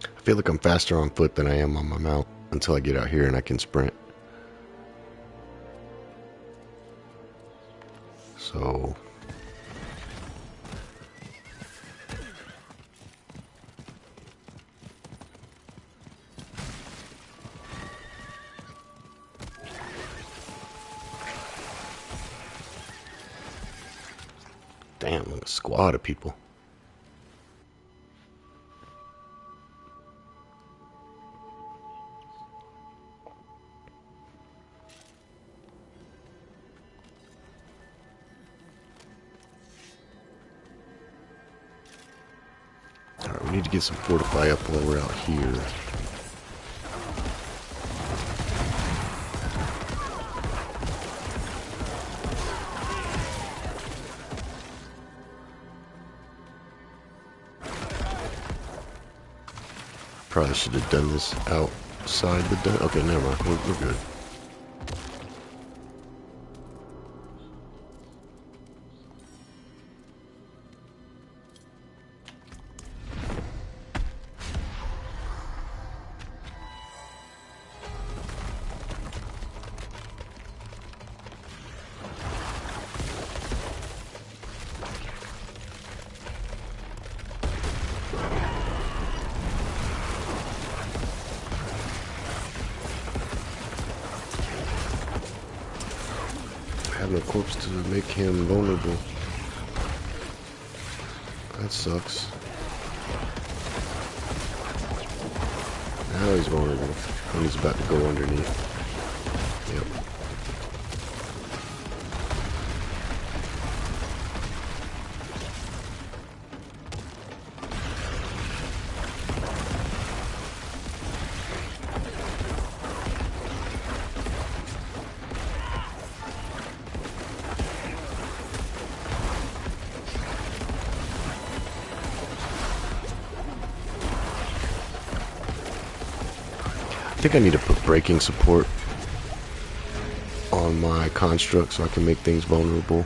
I feel like I'm faster on foot than I am on my mount until I get out here and I can sprint. So damn, a squad of people. Alright, we need to get some fortify up while we're out here. Probably should have done this outside the dun. Okay, never mind. We're good. Having a corpse to make him vulnerable. That sucks. Now he's vulnerable. And he's about to go underneath. Yep. I think I need to put breaking support on my construct so I can make things vulnerable.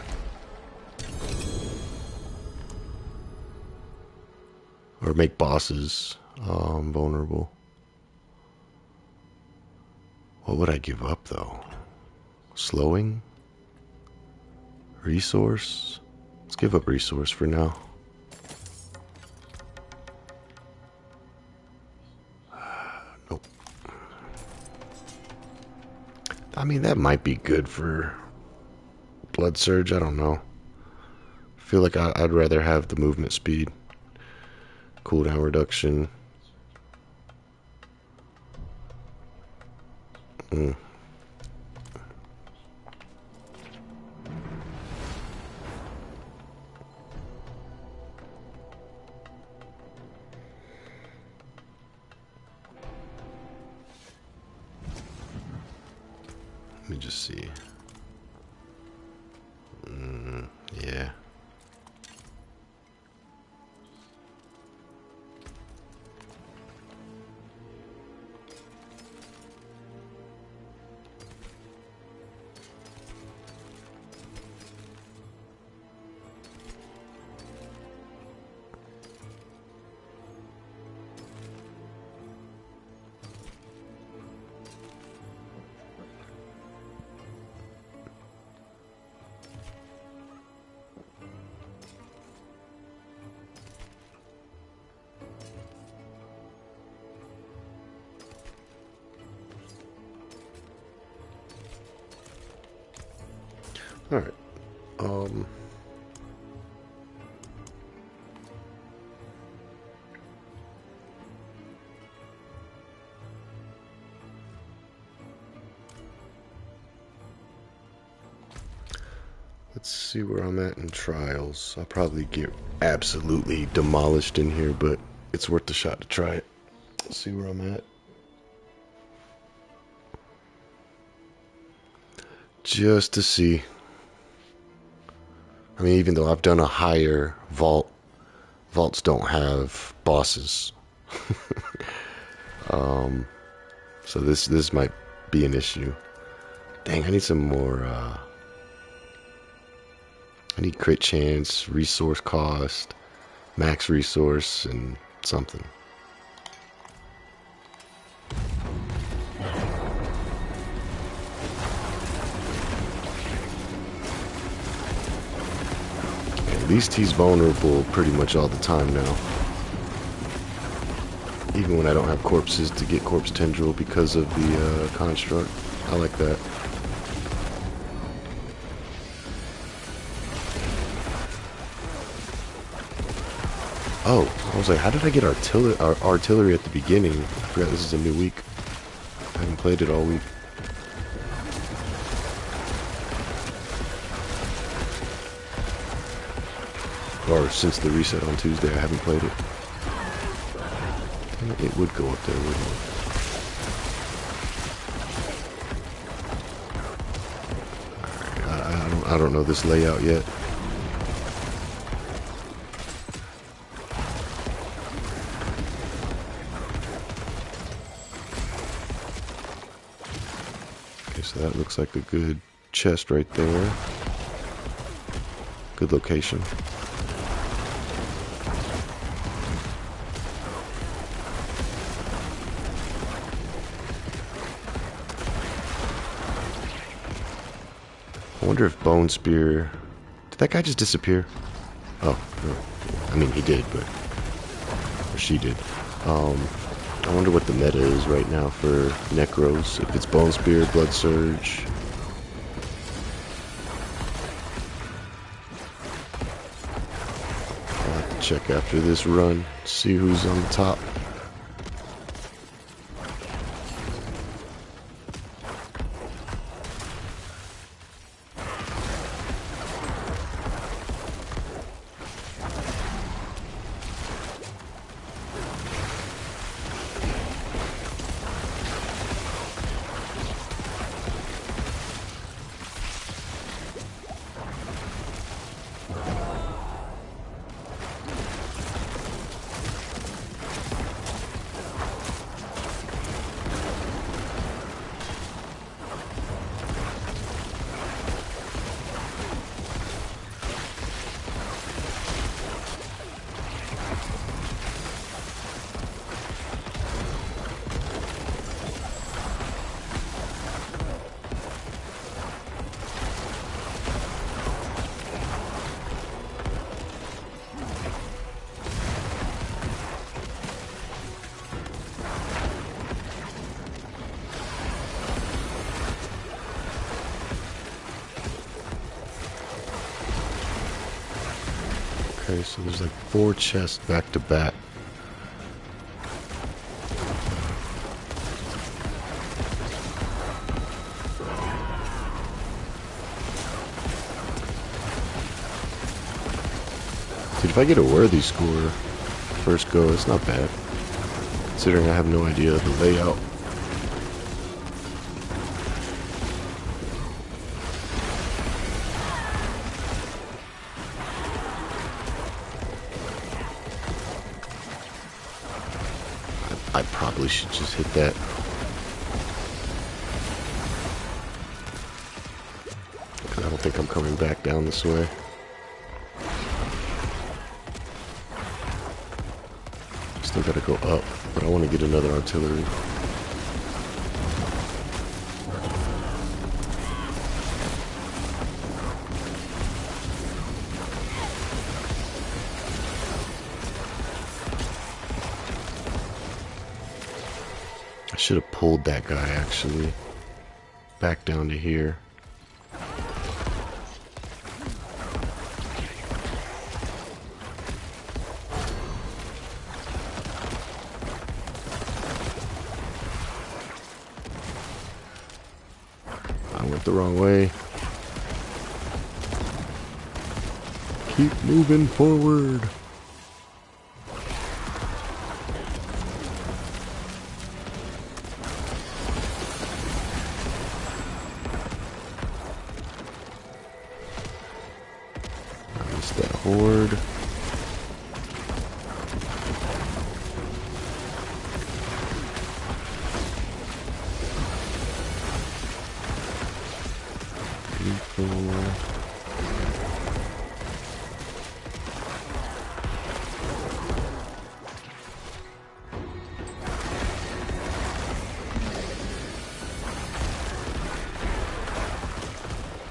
Or make bosses vulnerable. What would I give up though? Slowing? Resource? Let's give up resource for now. Nope. I mean, that might be good for Blood Surge. I don't know. I feel like I'd rather have the movement speed. Cooldown reduction. Let me just see. Alright. Let's see where I'm at in trials. I'll probably get absolutely demolished in here, but it's worth the shot to try it. Let's see where I'm at. Just to see. I mean, even though I've done a higher vault, vaults don't have bosses. So this might be an issue. Dang, I need some more, I need crit chance, resource cost, max resource, and something. At least he's vulnerable pretty much all the time now. Even when I don't have corpses to get corpse tendril because of the construct. I like that. Oh, I was like, how did I get artillery at the beginning? I forgot this is a new week. I haven't played it all week. Or since the reset on Tuesday, I haven't played it. It would go up there, wouldn't it? Alright, I don't know this layout yet. Okay, so that looks like a good chest right there. Good location. I wonder if Bone Spear... Did that guy just disappear? Oh, no. I mean, he did, but... Or she did. I wonder what the meta is right now for Necros. If it's Bone Spear, Blood Surge... I'll have to check after this run, see who's on the top. Okay, so there's like 4 chests back to back. Dude, if I get a worthy score first go, it's not bad. Considering I have no idea of the layout. I probably should just hit that. Because I don't think I'm coming back down this way. Still gotta go up, but I want to get another artillery. I should have pulled that guy actually back down to here. Went the wrong way. Keep moving forward. I missed that horde.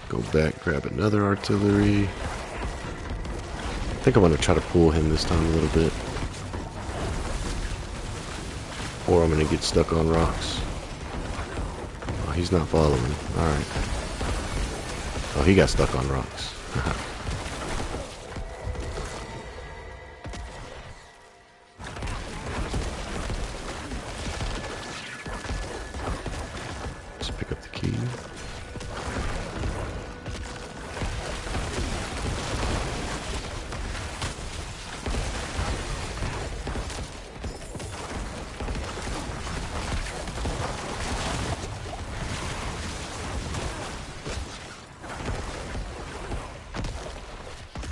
Go back, grab another artillery. I think I'm going to try to pull him this time a little bit. Or I'm going to get stuck on rocks. Oh, he's not following. Alright. Oh, he got stuck on rocks. Just pick up the key.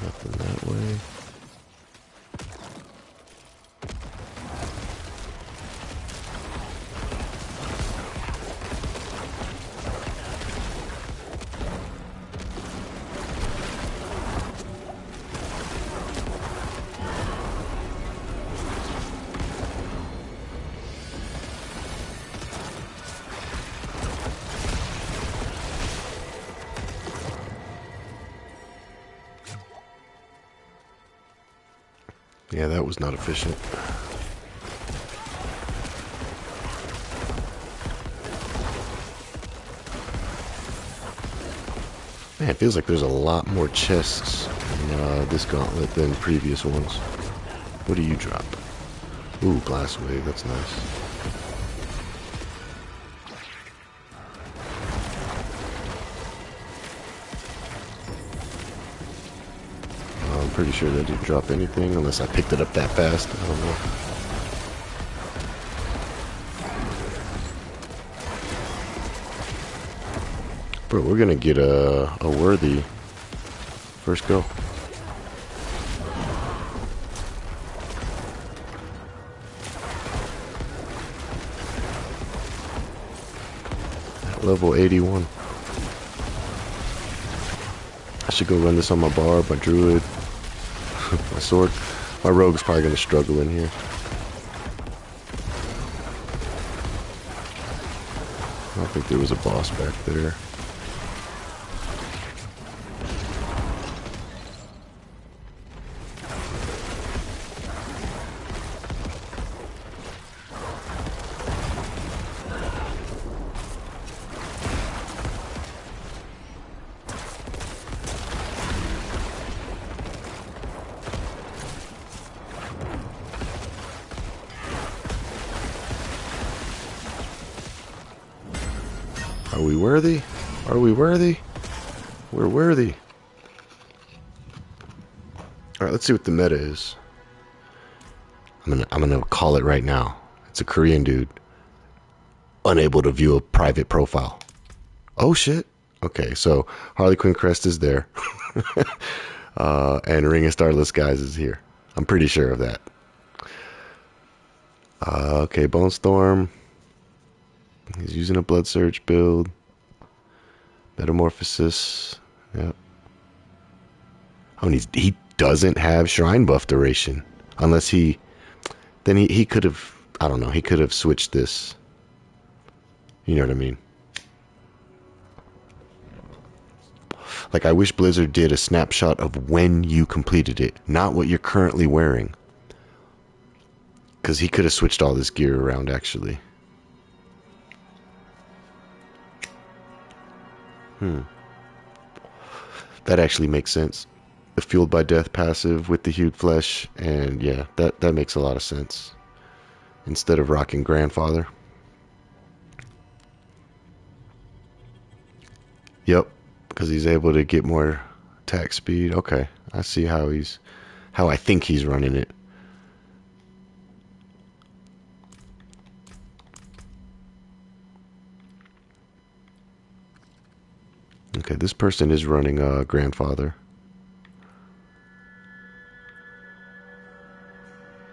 Nothing that way. Yeah, that was not efficient. Man, it feels like there's a lot more chests in this gauntlet than previous ones. What do you drop? Ooh, blast wave, that's nice. I'm pretty sure that didn't drop anything unless I picked it up that fast. I don't know. Bro, we're gonna get a worthy first go. At level 81. I should go run this on my barb, my druid, my sword. My rogue's probably gonna struggle in here. I don't think there was a boss back there. Are we worthy? Are we worthy? We're worthy. Alright, let's see what the meta is. I'm gonna call it right now. It's a Korean dude. Unable to view a private profile. Oh shit. Okay, so Harley Quinn Crest is there. And Ring of Starless Guys is here. I'm pretty sure of that. Okay, Bone Storm. He's using a Blood Surge build. Metamorphosis. Yep. Oh, and he doesn't have Shrine buff duration. Unless he... Then he could have... I don't know. He could have switched this. You know what I mean? Like, I wish Blizzard did a snapshot of when you completed it. Not what you're currently wearing. Because he could have switched all this gear around, actually. That actually makes sense. The Fueled by Death passive with the Hued Flesh, and yeah, that makes a lot of sense. Instead of rocking Grandfather. Yep, because he's able to get more attack speed. Okay, I see how I think he's running it. Okay, this person is running Grandfather.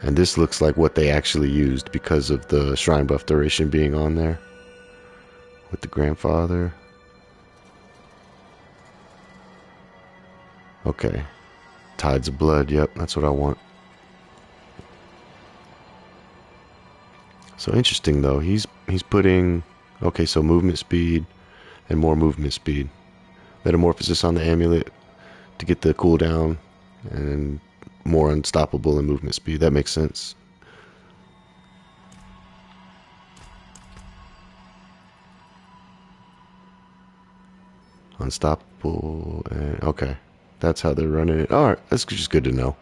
And this looks like what they actually used because of the shrine buff duration being on there. With the Grandfather. Okay. Tides of Blood, yep, that's what I want. So interesting though, he's putting, okay, so movement speed and more movement speed. Metamorphosis on the amulet to get the cooldown and more unstoppable in movement speed. That makes sense. Unstoppable and okay. That's how they're running it. Alright, that's just good to know.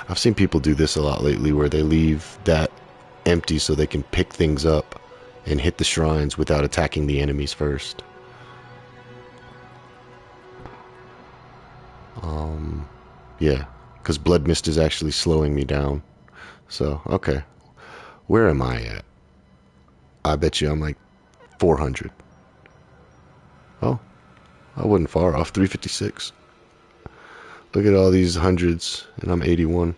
I've seen people do this a lot lately where they leave that empty so they can pick things up and hit the shrines without attacking the enemies first. Yeah, because Blood Mist is actually slowing me down. So, okay. Where am I at? I bet you I'm like 400. Oh, I wasn't far off. 356. Look at all these hundreds, and I'm 81.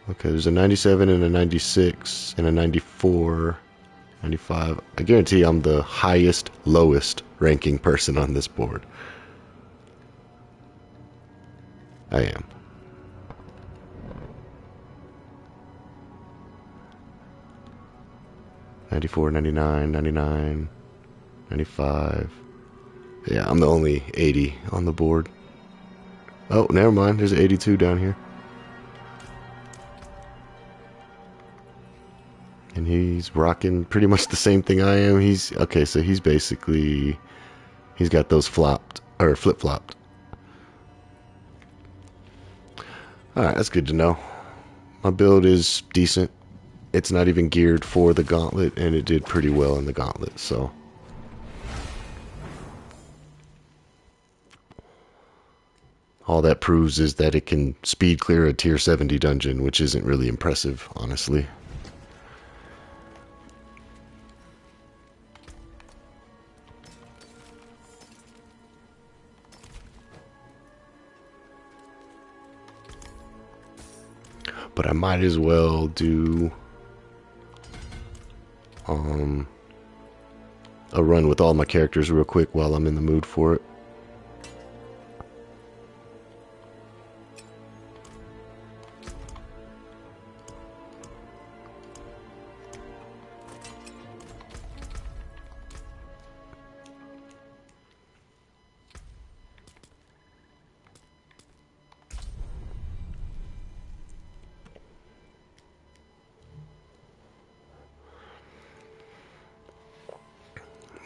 Okay, there's a 97 and a 96 and a 94, 95. I guarantee I'm the highest, lowest ranking person on this board. I am. $94, $99, $99, $95. Yeah, I'm the only 80 on the board. Oh, never mind. There's an 82 down here. And he's rocking pretty much the same thing I am. He's okay, so he's basically he's got those flopped or flip-flopped. Alright, that's good to know. My build is decent. It's not even geared for the gauntlet, and it did pretty well in the gauntlet, so. All that proves is that it can speed clear a tier 70 dungeon, which isn't really impressive, honestly. But I might as well do a run with all my characters real quick while I'm in the mood for it.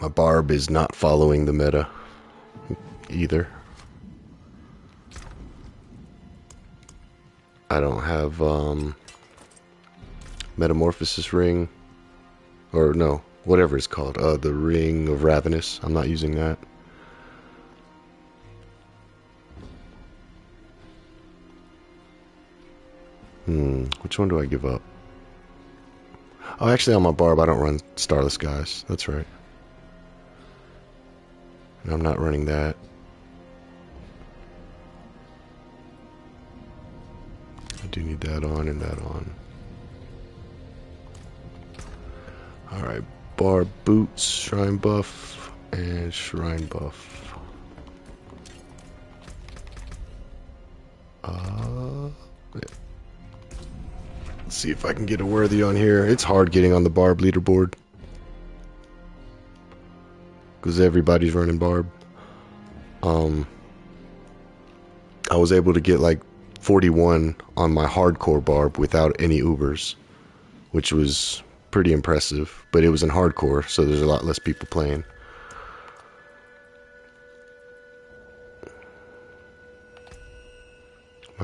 My Barb is not following the meta either. I don't have Metamorphosis Ring, or no, whatever it's called, the Ring of Ravenous. I'm not using that. Which one do I give up? Oh, actually on my Barb I don't run Starless Skies. That's right. And I'm not running that. I do need that on and that on. Alright, Barb Boots, Shrine Buff, and Shrine Buff. Yeah. Let's see if I can get a worthy on here. It's hard getting on the Barb leaderboard, because everybody's running Barb. I was able to get like 41 on my hardcore Barb without any Ubers, which was pretty impressive, but it was in hardcore, so there's a lot less people playing.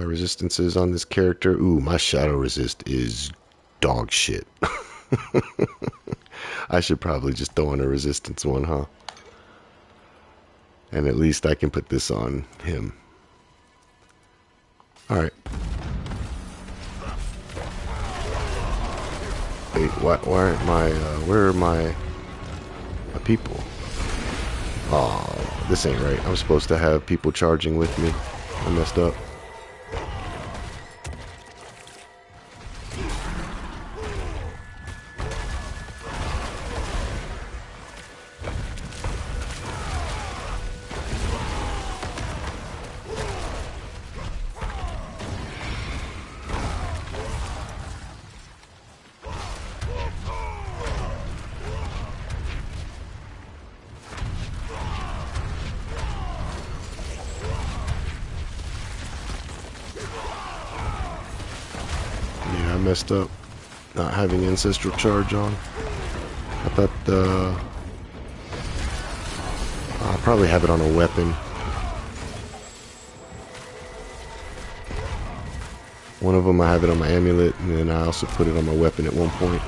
My resistances on this character. Ooh, my shadow resist is dog shit. I should probably just throw on a resistance one, huh? And at least I can put this on him. Alright. Wait, why aren't my, where are my people? Oh, this ain't right. I'm supposed to have people charging with me. I messed up. Yeah, I messed up not having ancestral charge on. I thought I'll probably have it on a weapon. One of them I have it on my amulet, and then I also put it on my weapon at one point.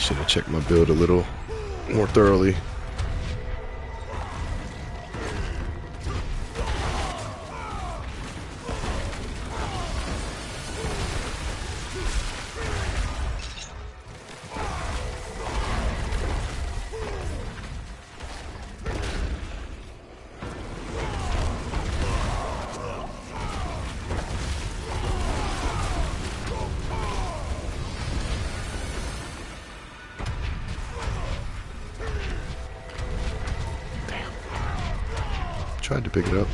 Should have checked my build a little more thoroughly. Tried to pick it up.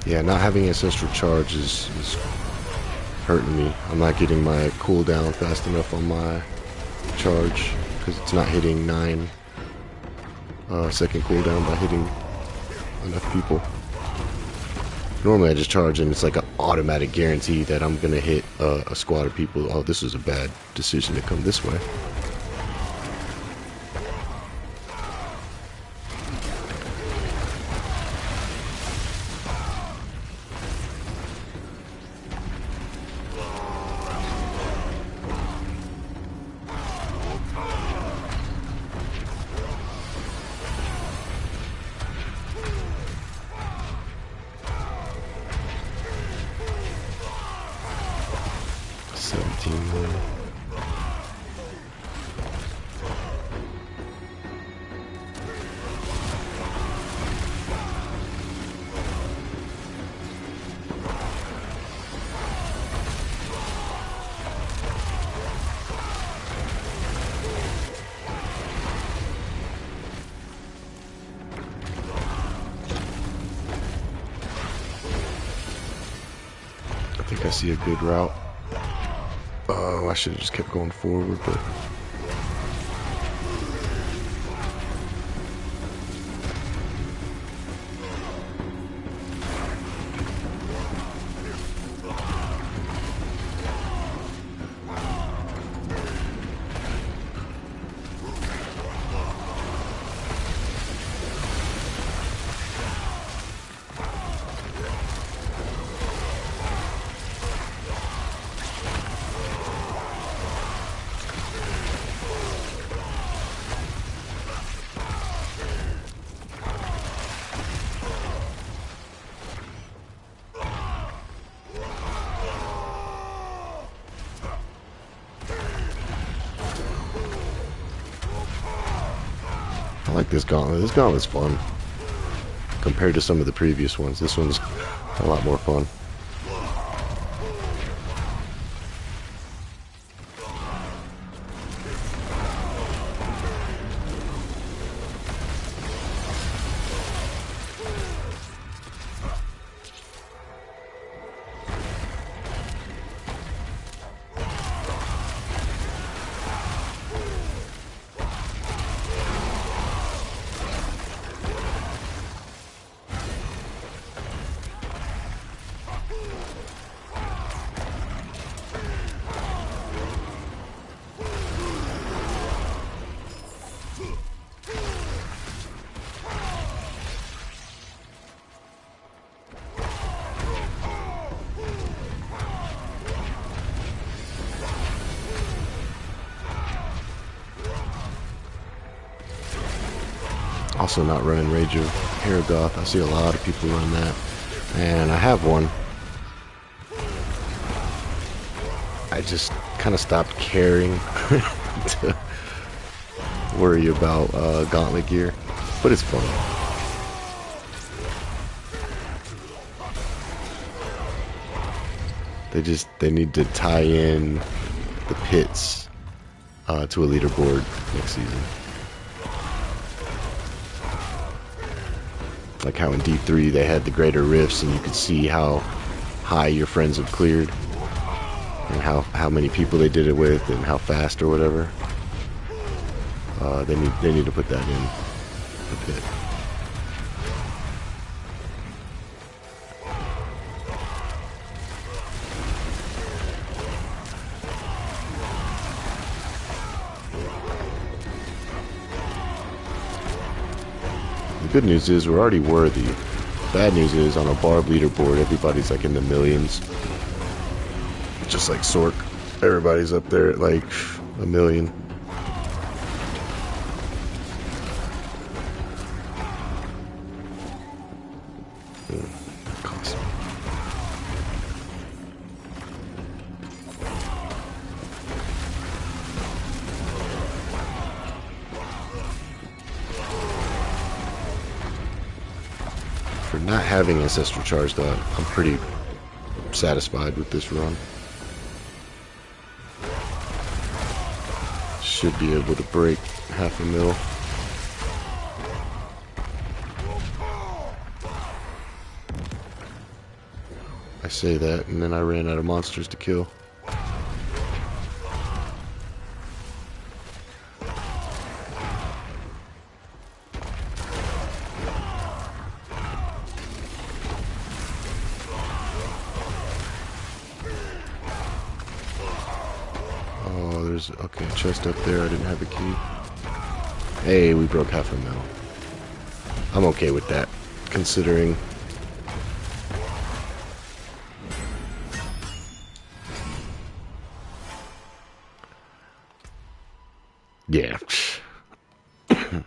Yeah, not having ancestral charge is hurting me. I'm not getting my cooldown fast enough on my charge because it's not hitting 9 second cooldown by hitting enough people. Normally I just charge and it's like an automatic guarantee that I'm gonna hit a squad of people. Oh, this was a bad decision to come this way. I think I see a good route. Oh, I should have just kept going forward, but... I like this gauntlet. This gauntlet's fun. compared to some of the previous ones. This one's a lot more fun. Also not running Rage of Heragoth. I see a lot of people run that. And I have one. I just kind of stopped caring to worry about gauntlet gear. But it's fun. They need to tie in the pits to a leaderboard next season. Like how in D3 they had the greater rifts and you could see how high your friends have cleared and how many people they did it with and how fast or whatever. They need to put that in the pit. The good news is we're already worthy. Bad news is on a Barb leaderboard, everybody's like in the millions. Just like Sorc, everybody's up there at like a million. Cost. For not having Ancestral Charge though, I'm pretty satisfied with this run. Should be able to break 500,000. I say that and then I ran out of monsters to kill. Okay, chest up there. I didn't have a key. Hey, we broke 500,000. I'm okay with that, considering. Yeah. I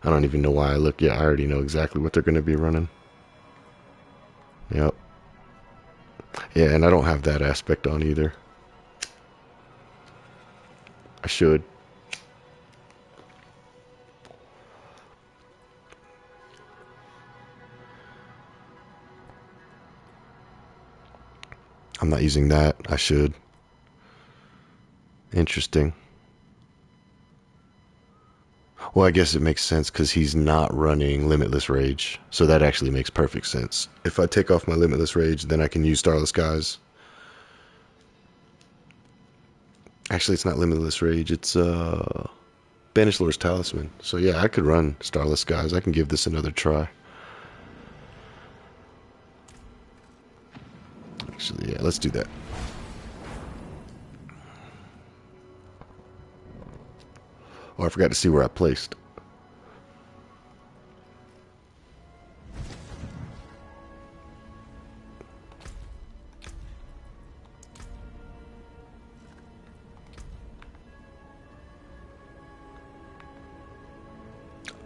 don't even know why I look. Yeah, I already know exactly what they're going to be running. Yep. Yeah, and I don't have that aspect on either. I should. I'm not using that. I should. Interesting. Well, I guess it makes sense because he's not running Limitless Rage. So that actually makes perfect sense. If I take off my Limitless Rage, then I can use Starless Skies. Actually, it's not Limitless Rage. It's Banished Lord's Talisman. So yeah, I could run Starless Skies. I can give this another try. Actually, yeah, let's do that. Oh, I forgot to see where I placed.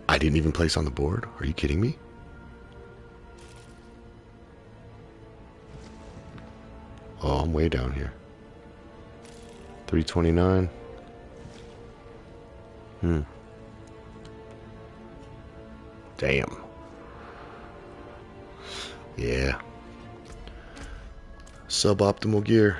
I didn't even place on the board? Are you kidding me? Oh, I'm way down here. 329. Damn. Yeah. Suboptimal gear.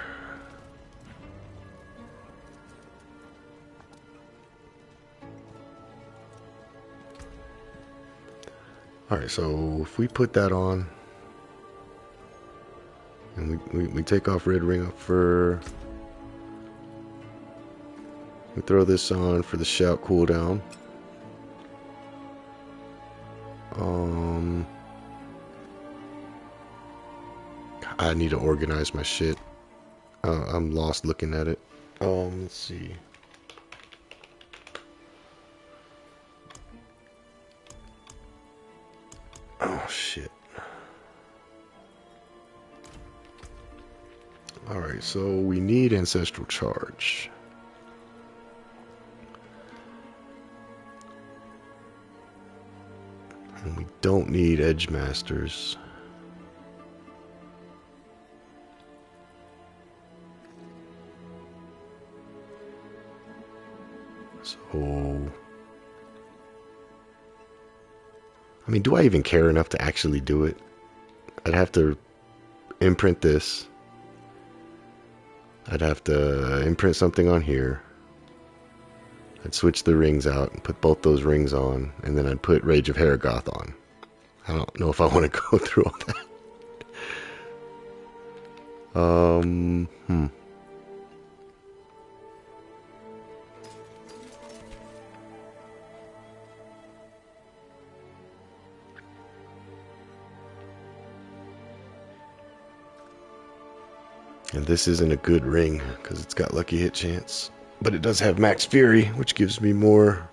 Alright, so if we put that on, and we take off red ring up for, we throw this on for the shout cooldown. I need to organize my shit. I'm lost looking at it. Let's see. Oh shit. Alright, so we need Ancestral Charge. And we don't need Edge Masters. So, I mean, do I even care enough to actually do it? I'd have to imprint this. I'd have to imprint something on here. I'd switch the rings out and put both those rings on, and then I'd put Rage of Haragoth on. I don't know if I want to go through all that. And this isn't a good ring, because it's got lucky hit chance. But it does have max fury, which gives me more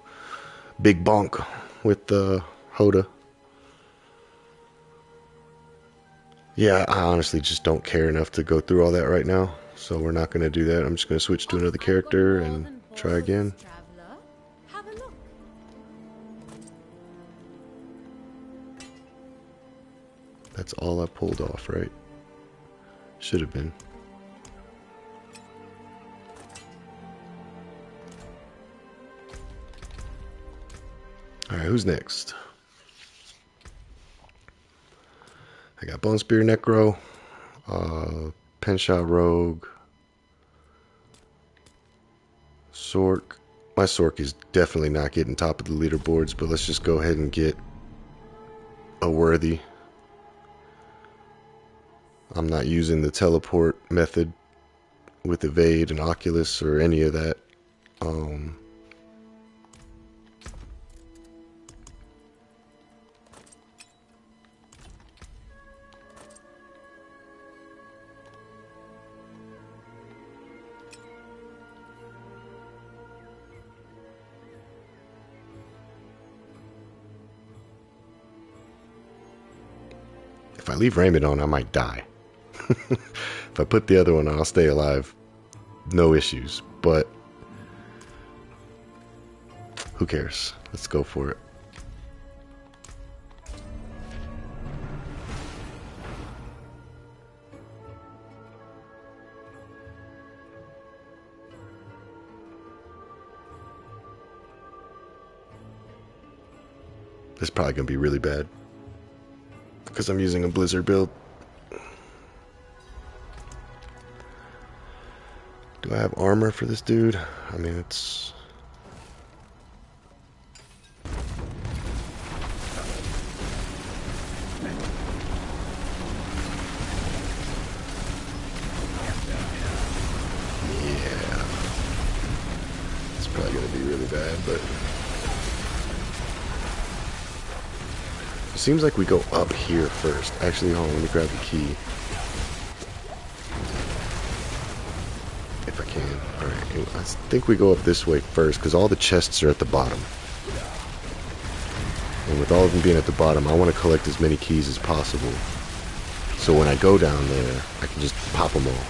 big bonk with the HOTA. Yeah, I honestly just don't care enough to go through all that right now. So we're not going to do that. I'm just going to switch to another character and try again. Have a look. That's all I pulled off, right? Should have been. Alright, who's next? I got Bone Spear Necro, Penshot Rogue, Sork. My Sork is definitely not getting top of the leaderboards, but let's just go ahead and get a worthy. I'm not using the teleport method with Evade and Oculus or any of that. If I leave Raymond on, I might die. If I put the other one on, I'll stay alive. No issues. But who cares? Let's go for it. This is probably going to be really bad, because I'm using a Blizzard build. Do I have armor for this dude? I mean, it's... yeah. It's probably going to be really bad, but... It seems like we go up here first. Actually, hold on, let me grab the key. If I can. Alright, I think we go up this way first, because all the chests are at the bottom. And with all of them being at the bottom, I want to collect as many keys as possible. So when I go down there, I can just pop them all.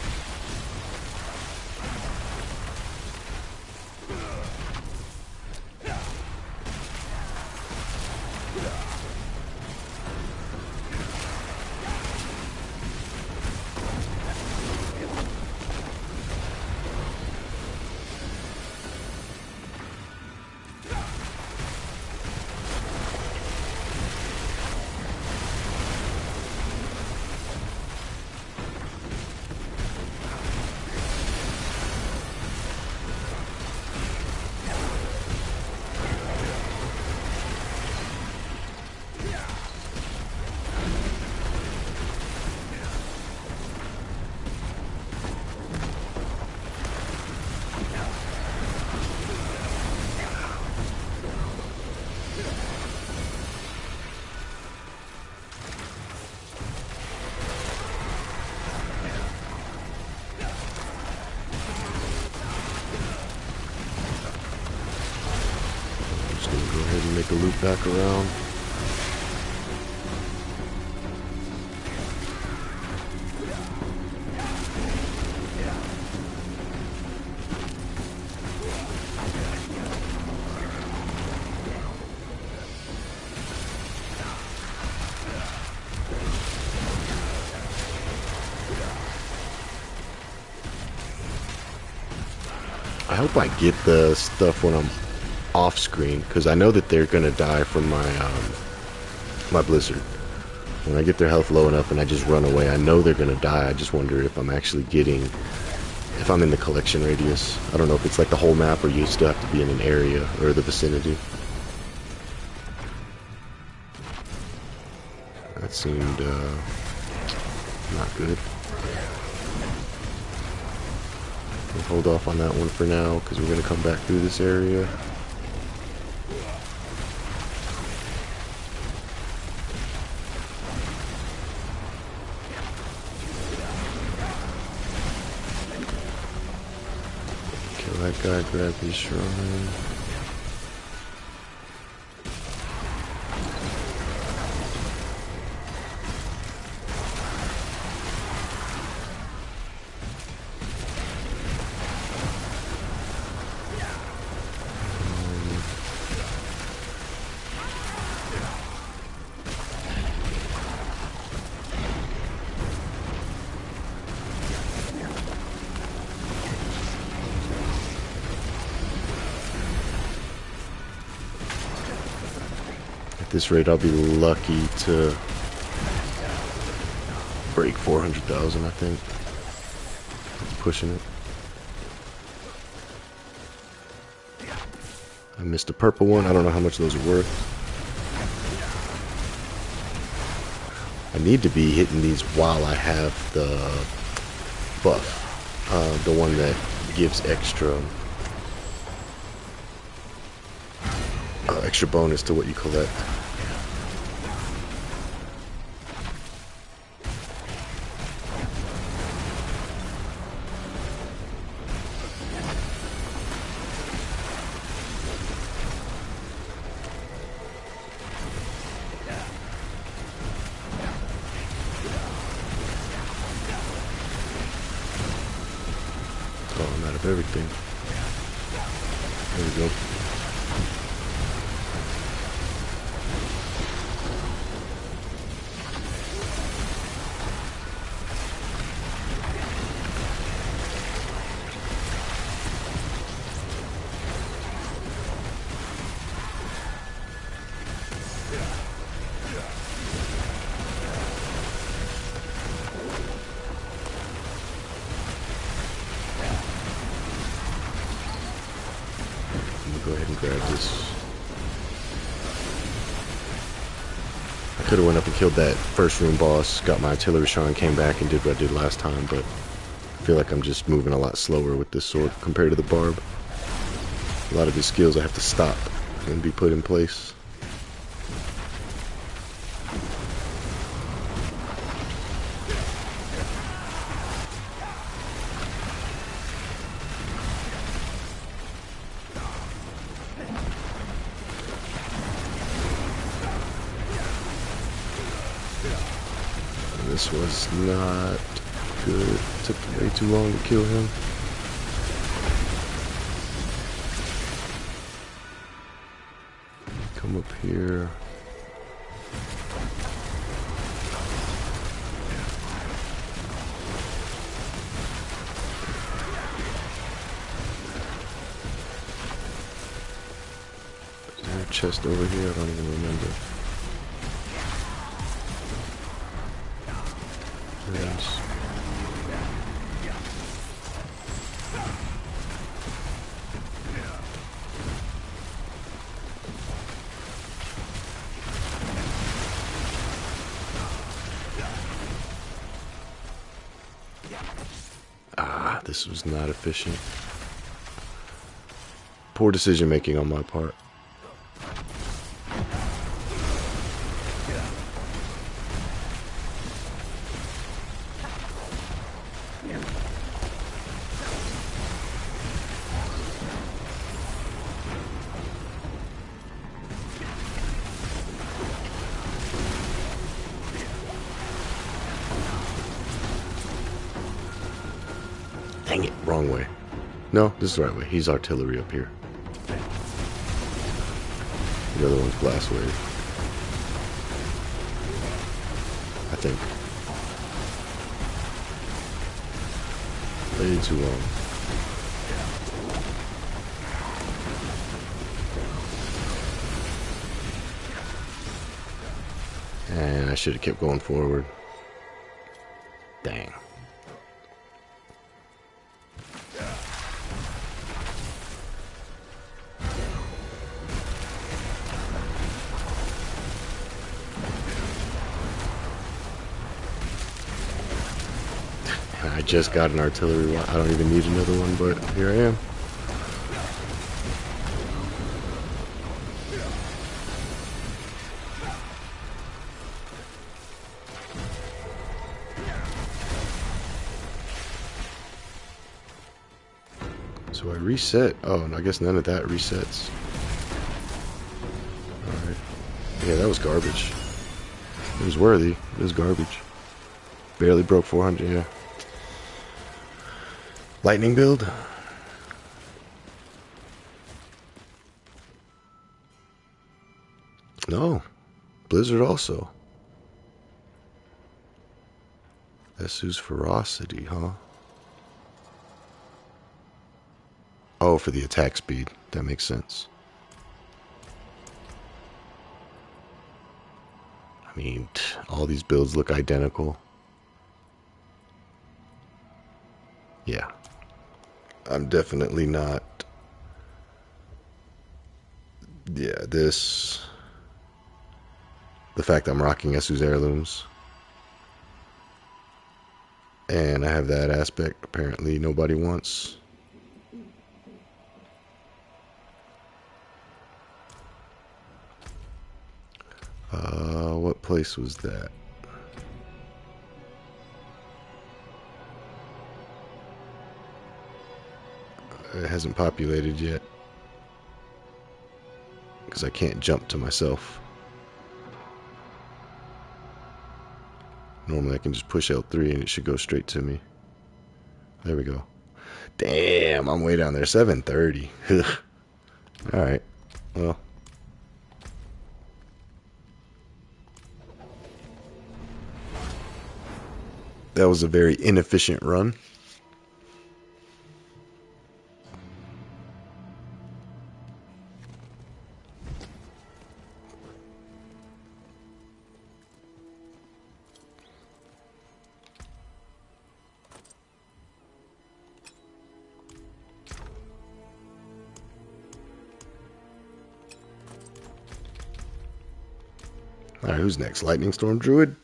make a loop back around. I hope I get the stuff when I'm off screen, because I know that they're gonna die from my blizzard. When I get their health low enough and I just run away, I know they're gonna die. I just wonder if I'm actually getting, if I'm in the collection radius. I don't know if it's like the whole map or you still have to be in an area or the vicinity. That seemed not good. We'll hold off on that one for now because we're going to come back through this area. Kill that guy, grab his shrine. At this rate, I'll be lucky to break 400,000, I think. It's pushing it. I missed a purple one. I don't know how much those are worth. I need to be hitting these while I have the buff. The one that gives extra extra bonus to what you collect. Oh, I'm out of everything. There we go. Go ahead and grab this. I could have went up and killed that first room boss, got my artillery shrine, came back and did what I did last time, but I feel like I'm just moving a lot slower with this sword compared to the barb. A lot of these skills I have to stop and be put in place. This was not good. Took way too long to kill him. Come up here. Is there a chest over here? I don't even remember. Yes. Ah, this was not efficient. Poor decision making on my part. wrong way. No, this is the right way. He's artillery up here. The other one's blast wave. I think. Way too long. And I should have kept going forward. Dang. I just got an artillery one. I don't even need another one, but here I am. So I reset. Oh, and I guess none of that resets. Alright. Yeah, that was garbage. It was worthy. It was garbage. Barely broke 400, yeah. Lightning build? No. Blizzard also. Esu's ferocity, huh? Oh, for the attack speed. That makes sense. I mean, all these builds look identical. Yeah. I'm definitely not... Yeah, this... The fact I'm rocking Esu's heirlooms. And I have that aspect apparently nobody wants. What place was that? It hasn't populated yet. Because I can't jump to myself. Normally I can just push L3 and it should go straight to me. There we go. Damn, I'm way down there. 730. Alright. Well. That was a very inefficient run. Alright, who's next? Lightning Storm Druid?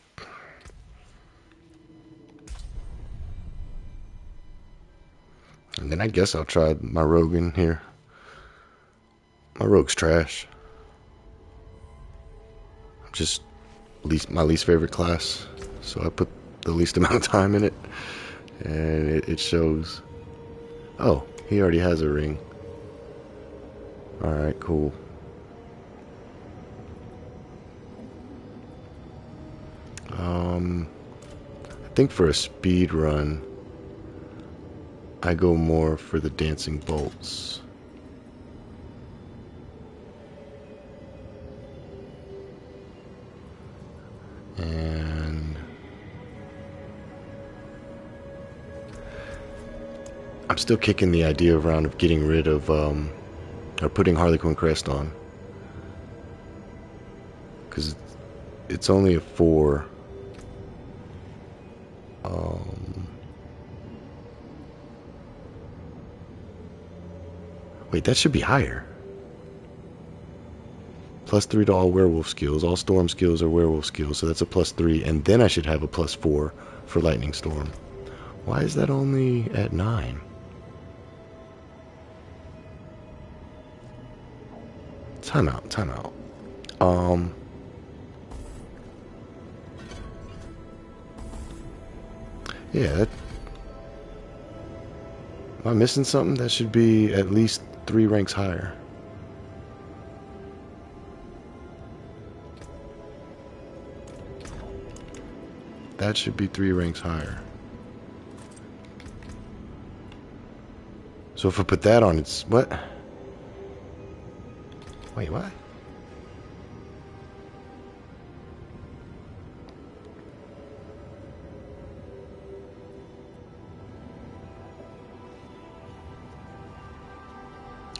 And then I guess I'll try my rogue in here. My rogue's trash. Just my least favorite class. So I put the least amount of time in it. And it shows. Oh, he already has a ring. Alright, cool. I think for a speed run, I go more for the dancing bolts. And I'm still kicking the idea around of getting rid of, or putting Harlequin Crest on. Because it's only a 4. Wait, that should be higher. +3 to all werewolf skills. All storm skills are werewolf skills, so that's a +3. And then I should have a +4 for lightning storm. Why is that only at 9? Time out, time out. Yeah, am I missing something? That should be at least 3 ranks higher. That should be 3 ranks higher. So if I put that on, it's what? Wait, what?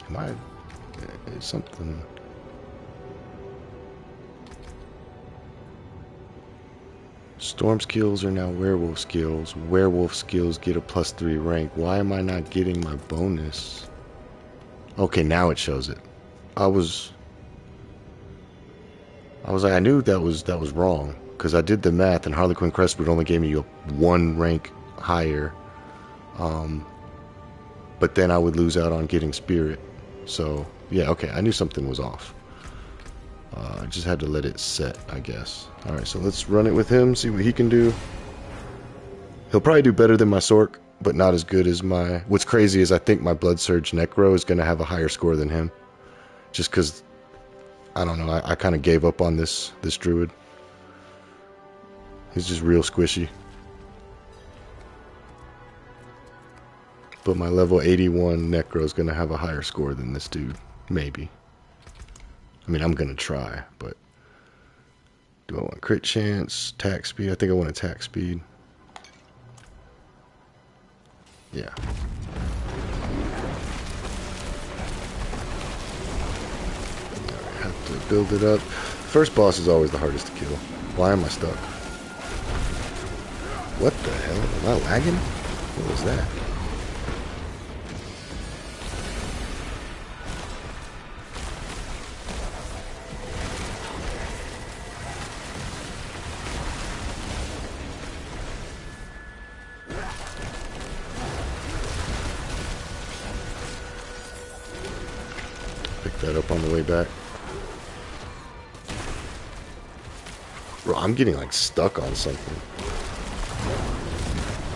Am I? Is something? Storm skills are now werewolf skills. Werewolf skills get a +3 rank. Why am I not getting my bonus? Okay, now it shows it. I was like, I knew that was wrong because I did the math, and Harlequin Crestwood only gave me a 1 rank higher. But then I would lose out on getting Spirit. So yeah, okay, I knew something was off. I just had to let it set, I guess. Alright, so let's run it with him, see what he can do. He'll probably do better than my Sorc, but not as good as my... What's crazy is I think my Blood Surge Necro is going to have a higher score than him. Just because, I don't know, I kind of gave up on this Druid. He's just real squishy. But my level 81 Necro is going to have a higher score than this dude. Maybe. I mean, I'm going to try, but... Do I want crit chance, attack speed? I think I want attack speed. Yeah. I have to build it up. First boss is always the hardest to kill. Why am I stuck? What the hell? Am I lagging? What was that? That up on the way back. Bro, I'm getting like stuck on something.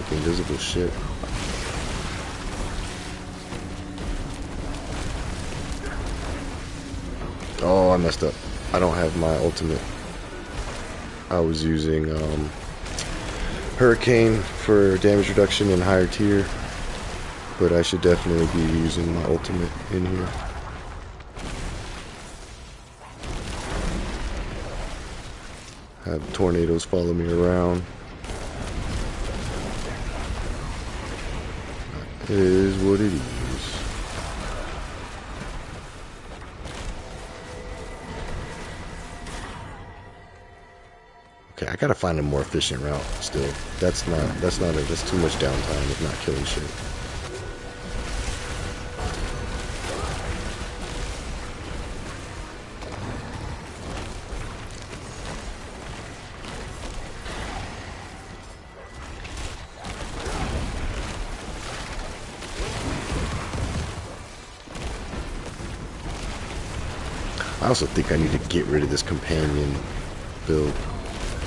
Like invisible shit. Oh, I messed up. I don't have my ultimate. I was using Hurricane for damage reduction in higher tier, but I should definitely be using my ultimate in here. Have tornadoes follow me around. It is what it is. Okay, I gotta find a more efficient route still. That's too much downtime of not killing shit. I also think I need to get rid of this companion build,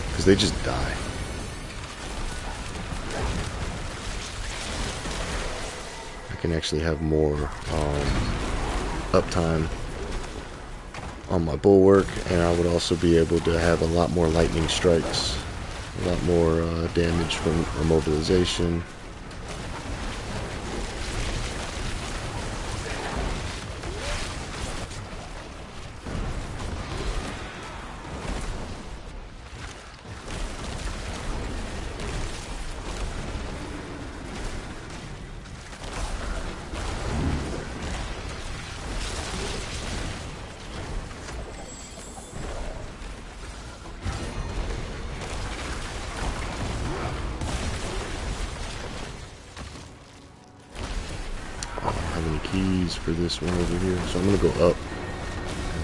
because they just die. I can actually have more uptime on my bulwark, and I would also be able to have a lot more lightning strikes, a lot more damage from immobilization. Keys for this one over here, so I'm gonna go up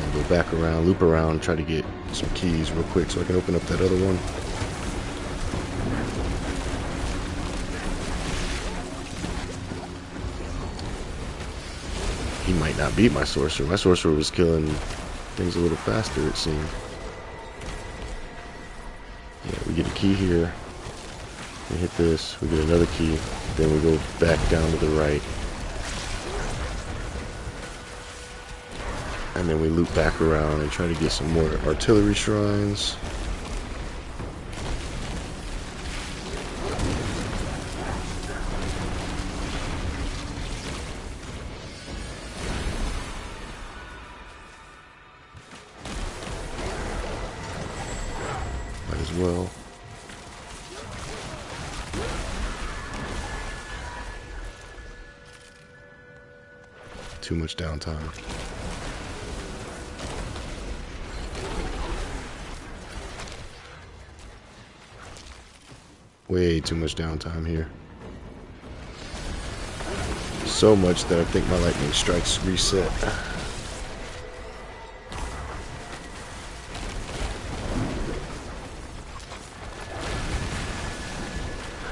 and go back around, loop around, try to get some keys real quick so I can open up that other one. He might not beat my sorcerer. My sorcerer was killing things a little faster, it seemed. Yeah, we get a key here. We hit this, we get another key, then we go back down to the right. And then we loop back around and try to get some more artillery shrines. well. Too much downtime. Way too much downtime here. So much that I think my lightning strikes reset.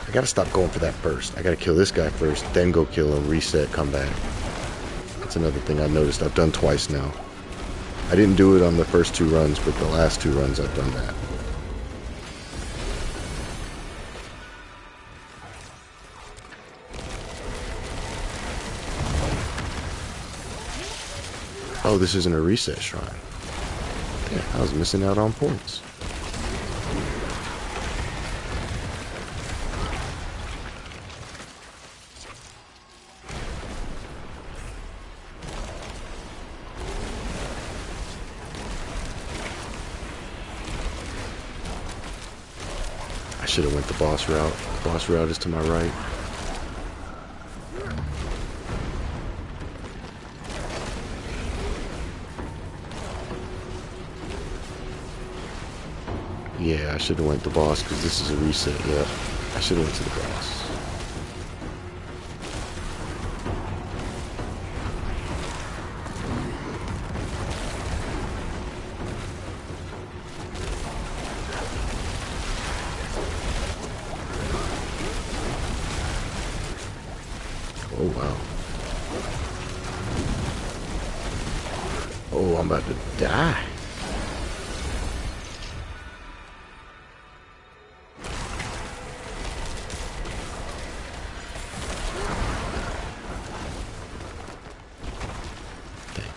I gotta stop going for that burst. I gotta kill this guy first, then go kill him, reset, come back. That's another thing I noticed. I've done twice now. I didn't do it on the first 2 runs, but the last 2 runs I've done that. Oh, this isn't a reset shrine. Damn, I was missing out on points. I should have went the boss route. The boss route is to my right. Yeah, I should have went the boss because this is a reset. Yeah, I should have went to the boss. Oh wow. Oh, I'm about to die.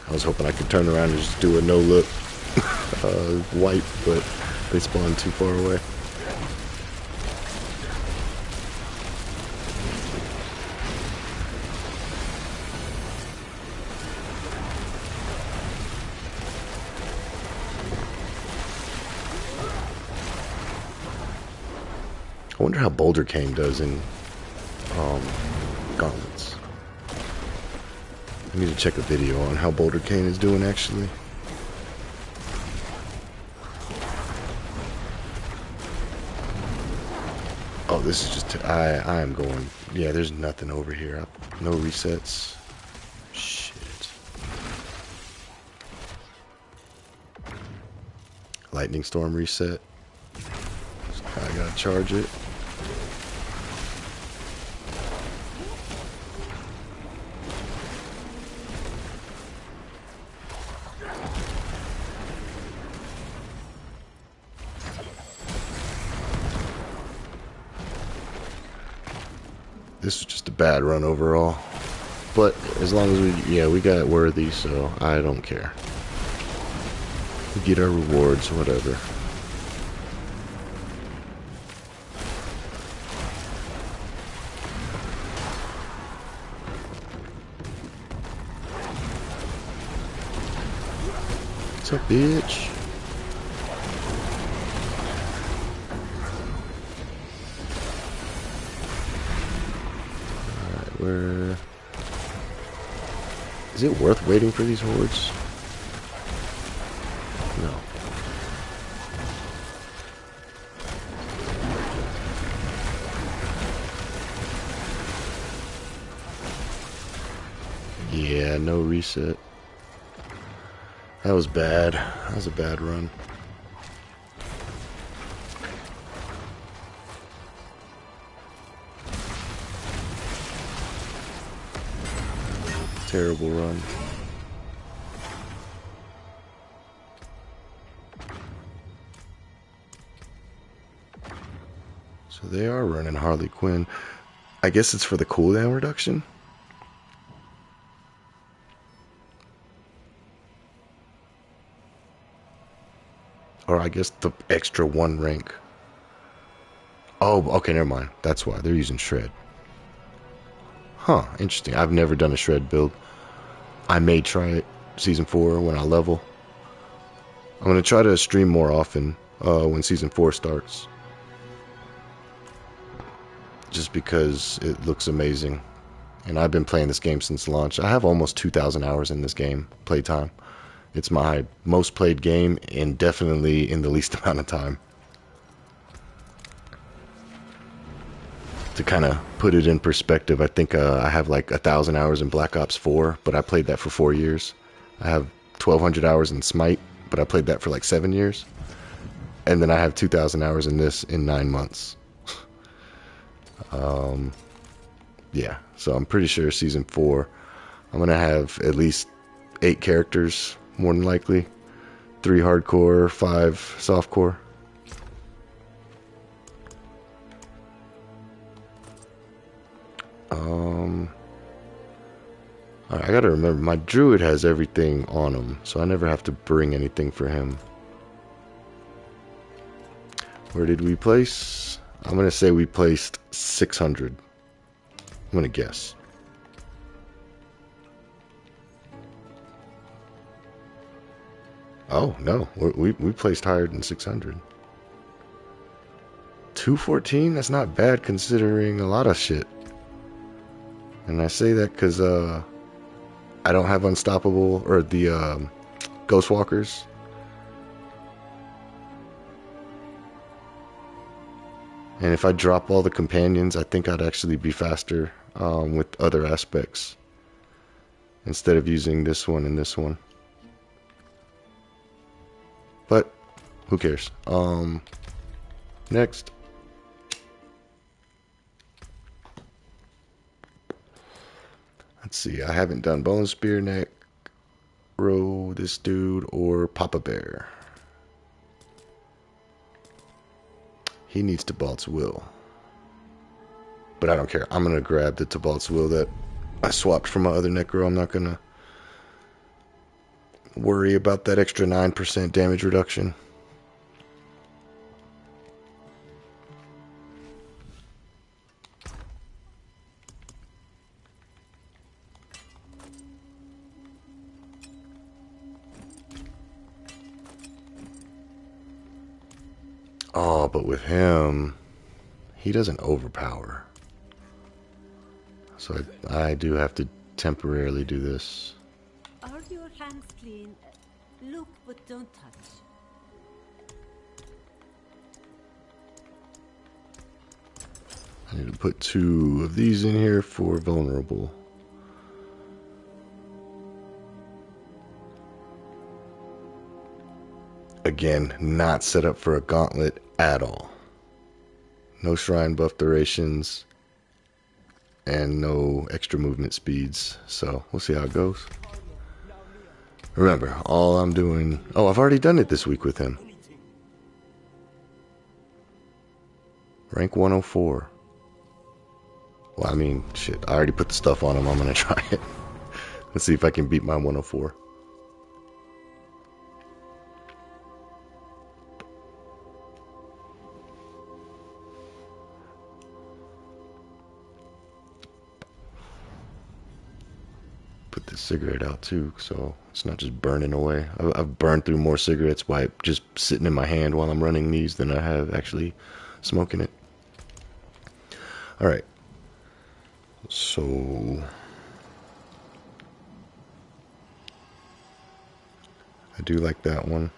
I was hoping I could turn around and just do a no-look wipe, but they spawned too far away. I wonder how Boulder Cane does in Gauntlets. I need to check a video on how Boulder Cane is doing actually. Oh, this is just I am going. Yeah, there's nothing over here. No resets. Shit. Lightning Storm reset. I gotta charge it. This was just a bad run overall, but as long as we got it worthy, so I don't care. We get our rewards, whatever. What's up, bitch? Where is it worth waiting for these hordes? No. Yeah, no reset. That was bad. That was a bad run. Terrible run. So they are running Harley Quinn. I guess it's for the cooldown reduction. Or I guess the extra 1 rank. Oh, okay, never mind. That's why they're using Shred. Huh, interesting. I've never done a Shred build. I may try it Season 4 when I level. I'm going to try to stream more often when Season 4 starts. Just because it looks amazing. And I've been playing this game since launch. I have almost 2,000 hours in this game, playtime. It's my most played game, and definitely in the least amount of time. To kind of put it in perspective, I think I have like 1,000 hours in Black Ops 4, but I played that for 4 years. I have 1,200 hours in Smite, but I played that for like 7 years. And then I have 2,000 hours in this in 9 months. Yeah, so I'm pretty sure Season 4, I'm going to have at least 8 characters, more than likely. 3 hardcore, 5 softcore. I gotta remember, my Druid has everything on him, so I never have to bring anything for him. Where did we place? I'm gonna say we placed 600. I'm gonna guess. Oh, no, we placed higher than 600. 214? That's not bad considering a lot of shit. And I say that because, I don't have Unstoppable, or the, Ghost Walkers. And if I drop all the companions, I think I'd actually be faster, with other aspects. Instead of using this one and this one. But, who cares? Next. Let's see, I haven't done Bone Spear, Necro, this dude, or Papa Bear. He needs Tibalt's Will. But I don't care. I'm going to grab the Tibalt's Will that I swapped from my other Necro. I'm not going to worry about that extra 9% damage reduction. Oh, but with him, he doesn't overpower. So I do have to temporarily do this. Are your hands clean? Look, but don't touch. I need to put 2 of these in here for vulnerable. Again, not set up for a gauntlet at all. No shrine buff durations. And no extra movement speeds. So, we'll see how it goes. Remember, all I'm doing... Oh, I've already done it this week with him. Rank 104. Well, I mean, shit. I already put the stuff on him. I'm going to try it. Let's see if I can beat my 104. Put this cigarette out too, so it's not just burning away. I've burned through more cigarettes by just sitting in my hand while I'm running these than I have actually smoking it. Alright. So... I do like that one.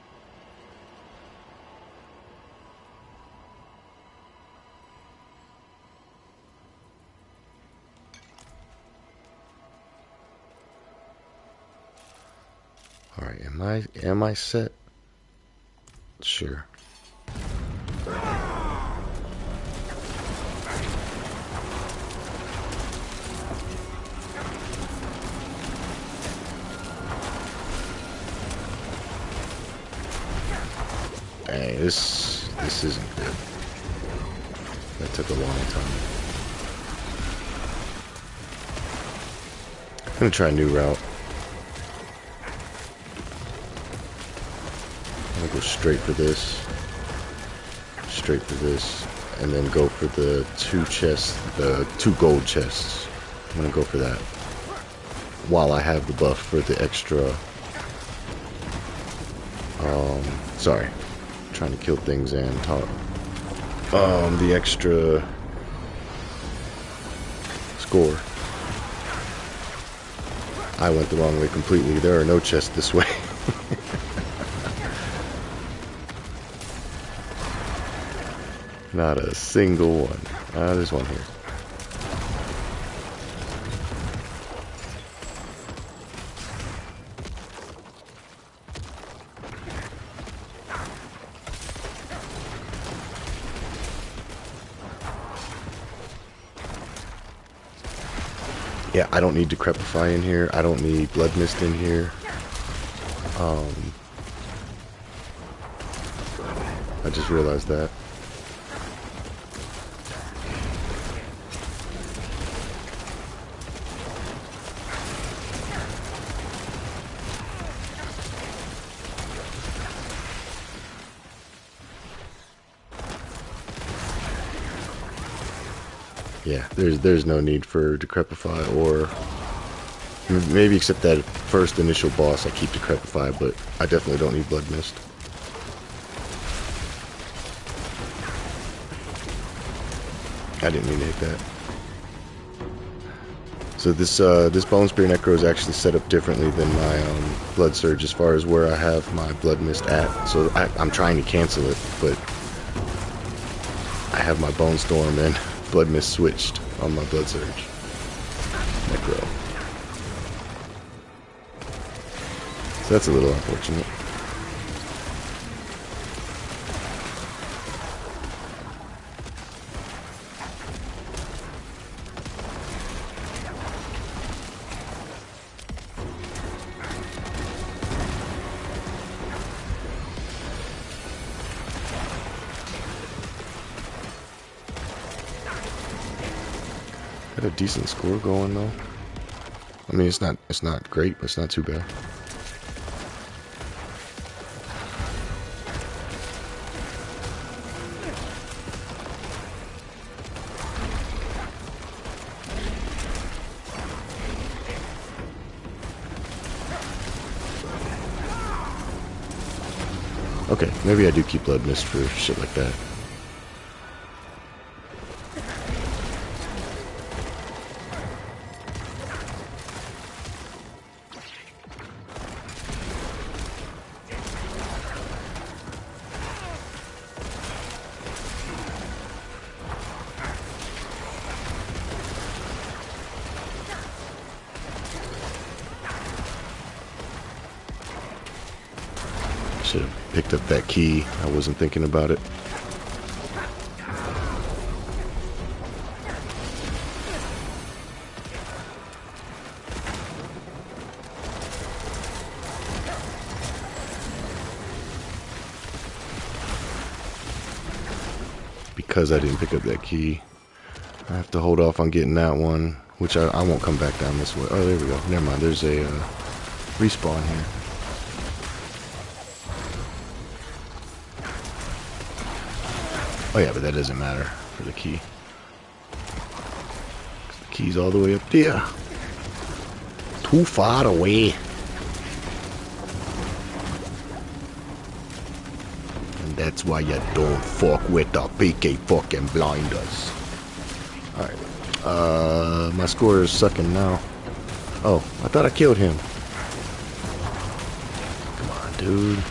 Alright, am I set? Sure. Dang, this isn't good. That took a long time. I'm gonna try a new route. I'm gonna go straight for this, and then go for the 2 chests, the 2 gold chests. I'm gonna go for that while I have the buff for the extra. Sorry, trying to kill things and talk. The extra score. I went the wrong way completely. There are no chests this way. Not a single one. There's one here. Yeah, I don't need Decrepify in here. I don't need Blood Mist in here. I just realized that. Yeah, there's no need for Decrepify, or maybe except that first initial boss I keep Decrepify, but I definitely don't need Blood Mist. I didn't mean to hit that. So this Bone Spear Necro is actually set up differently than my Blood Surge as far as where I have my Blood Mist at. So I'm trying to cancel it, but I have my Bone Storm and Blood Mist switched on my Blood Surge Necro. So that's a little unfortunate. Got a decent score going though. I mean, it's not great, but it's not too bad. Okay, maybe I do keep Blood Mist for shit like that. Should have picked up that key. I wasn't thinking about it. Because I didn't pick up that key, I have to hold off on getting that one, which I won't come back down this way. Oh, there we go. Never mind. There's a respawn here. Oh yeah, but that doesn't matter for the key. The key's all the way up there. Too far away. And that's why you don't fuck with the PK fucking blinders. Alright. My score is sucking now. Oh, I thought I killed him. Come on, dude.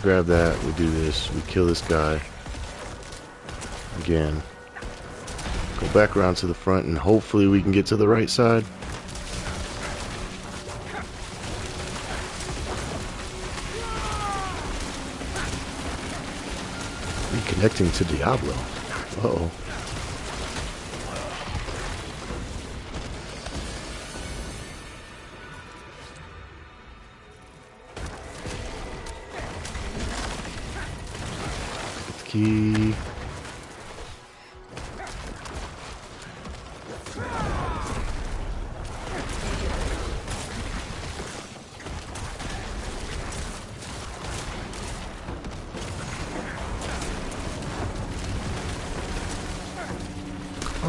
Grab that, we do this, we kill this guy again, go back around to the front, and hopefully we can get to the right side. Reconnecting to Diablo. Uh-oh. Key.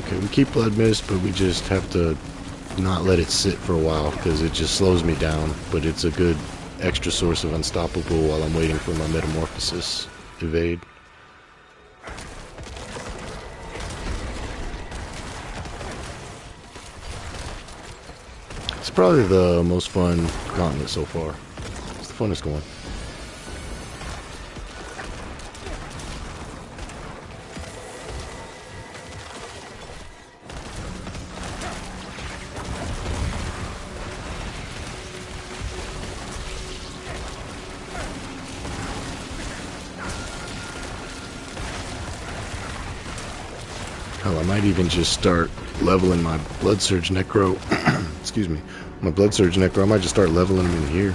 Okay, we keep Blood Mist, but we just have to not let it sit for a while because it just slows me down. But it's a good extra source of unstoppable while I'm waiting for my Metamorphosis evade. It's probably the most fun gauntlet so far. It's the funnest one. Hell, I might even just start leveling my Blood Surge Necro. Excuse me. My Blood Surge Necro, I might just start leveling him in here.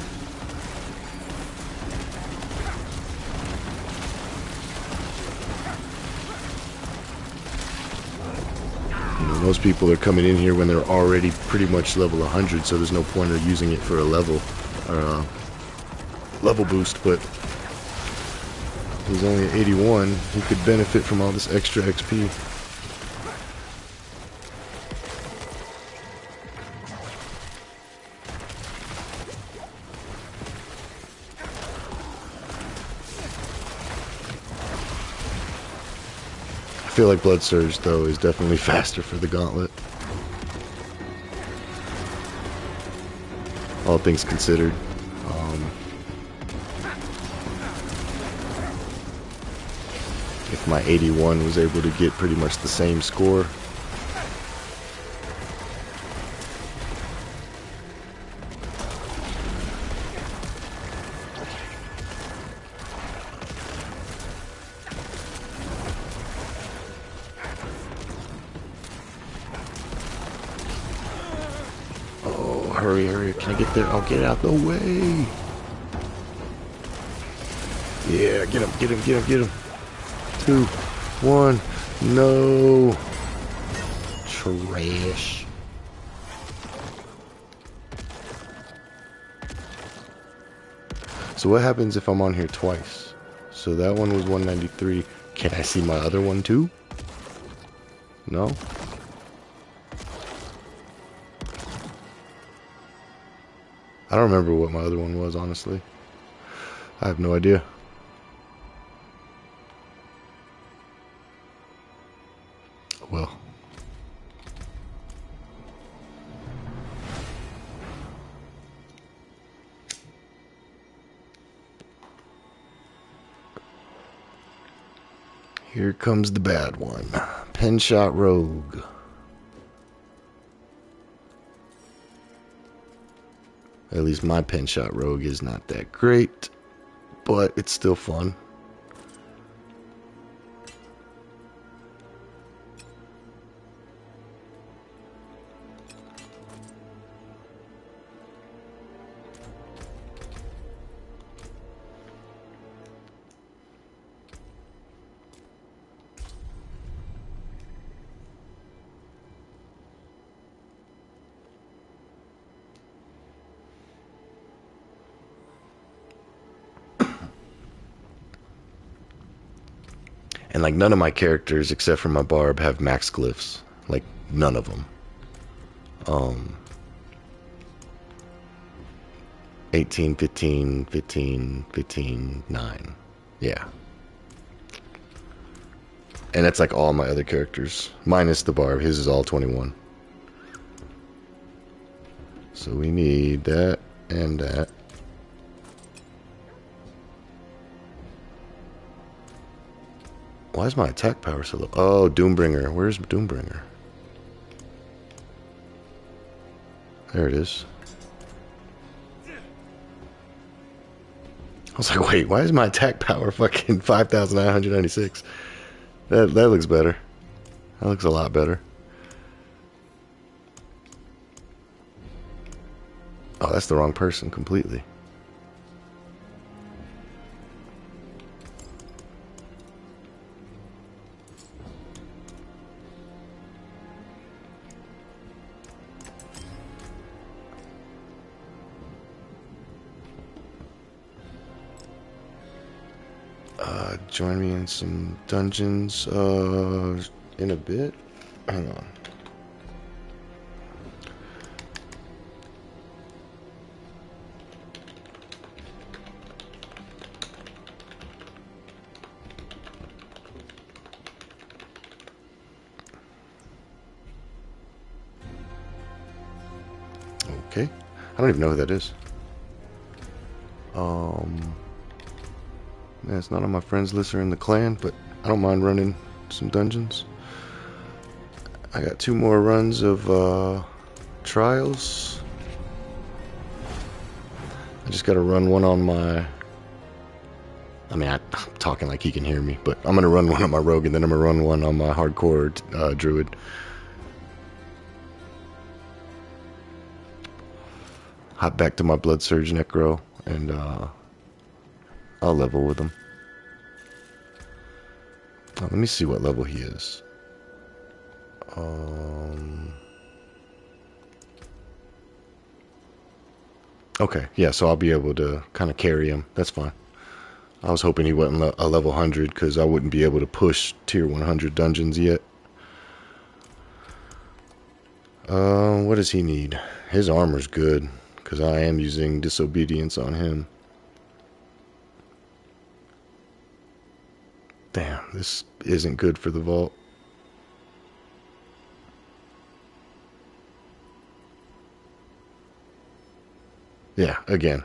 You know, most people are coming in here when they're already pretty much level 100, so there's no point of using it for a level or a level boost, but he's only at 81. He could benefit from all this extra XP. I feel like Blood Surge, though, is definitely faster for the gauntlet. All things considered. If my 81 was able to get pretty much the same score. Hurry, hurry. Can I get there? I'll get out the way. Yeah, get him, get him, get him, get him. 2, 1. No. Trash. So what happens if I'm on here twice? So that one was 193. Can I see my other one too? No? I don't remember what my other one was, honestly. I have no idea. Well. Here comes the bad one. Pen Shot Rogue. At least my Pen Shot Rogue is not that great, but it's still fun. And like none of my characters except for my Barb have max glyphs. Like none of them. 18, 15, 15, 15, 9. Yeah. And that's like all my other characters. Minus the Barb. His is all 21. So we need that and that. Why is my attack power so low? Oh, Doombringer. Where's Doombringer? There it is. I was like, wait, why is my attack power fucking 5,996? That looks better. That looks a lot better. Oh, that's the wrong person completely. Join me in some dungeons in a bit. Hang on. Okay. I don't even know who that is. Man, it's not on my friends list or in the clan, but I don't mind running some dungeons. I got 2 more runs of trials. I just gotta run one on my... I'm talking like he can hear me, but I'm gonna run one on my rogue, and then I'm gonna run one on my hardcore druid. Hop back to my blood surge necro, and I'll level with him. Oh, let me see what level he is. Okay, yeah, so I'll be able to kind of carry him. That's fine. I was hoping he wasn't a level 100 because I wouldn't be able to push tier 100 dungeons yet. What does he need? His armor's good because I am using disobedience on him. Damn, this isn't good for the vault. Yeah, again,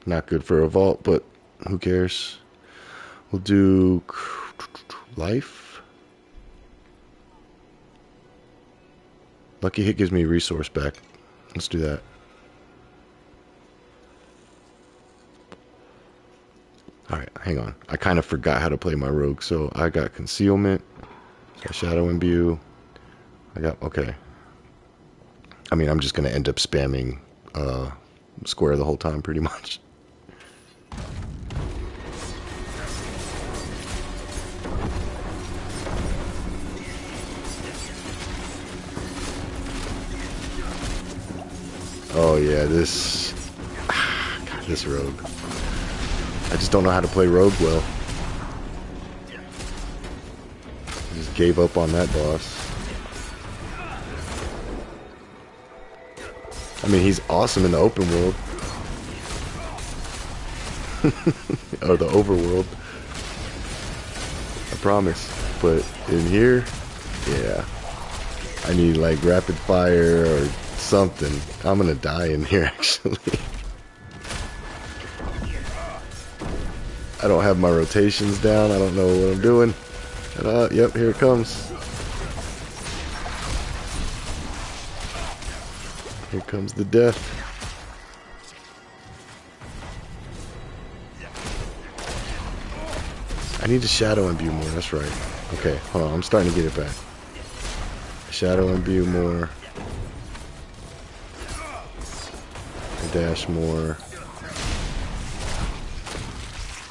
not good for a vault, but who cares? We'll do life. Lucky hit gives me resource back. Let's do that. Alright, hang on. I kind of forgot how to play my rogue. So I got concealment. I shadow imbue. I got, okay. I mean, I'm just going to end up spamming square the whole time pretty much. Oh yeah, this... God, this rogue. I just don't know how to play rogue well. I just gave up on that boss. I mean, he's awesome in the open world. Or the overworld. I promise. But in here, yeah. I need like rapid fire or something. I'm gonna die in here actually. I don't have my rotations down. I don't know what I'm doing. Yep, here it comes. Here comes the death. I need to shadow imbue more, that's right. Okay, hold on, I'm starting to get it back. Shadow imbue more. Dash more.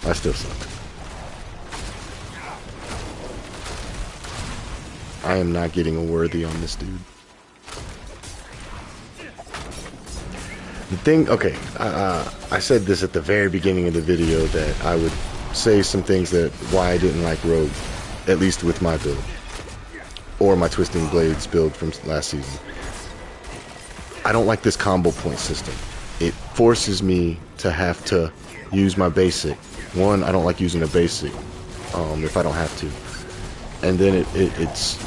I still suck. I am not getting a worthy on this dude. The thing, okay, I said this at the very beginning of the video that I would say some things that why I didn't like Rogue, at least with my build, or my Twisting Blades build from last season. I don't like this combo point system. It forces me to have to use my basic. One, I don't like using a basic if I don't have to, and then it's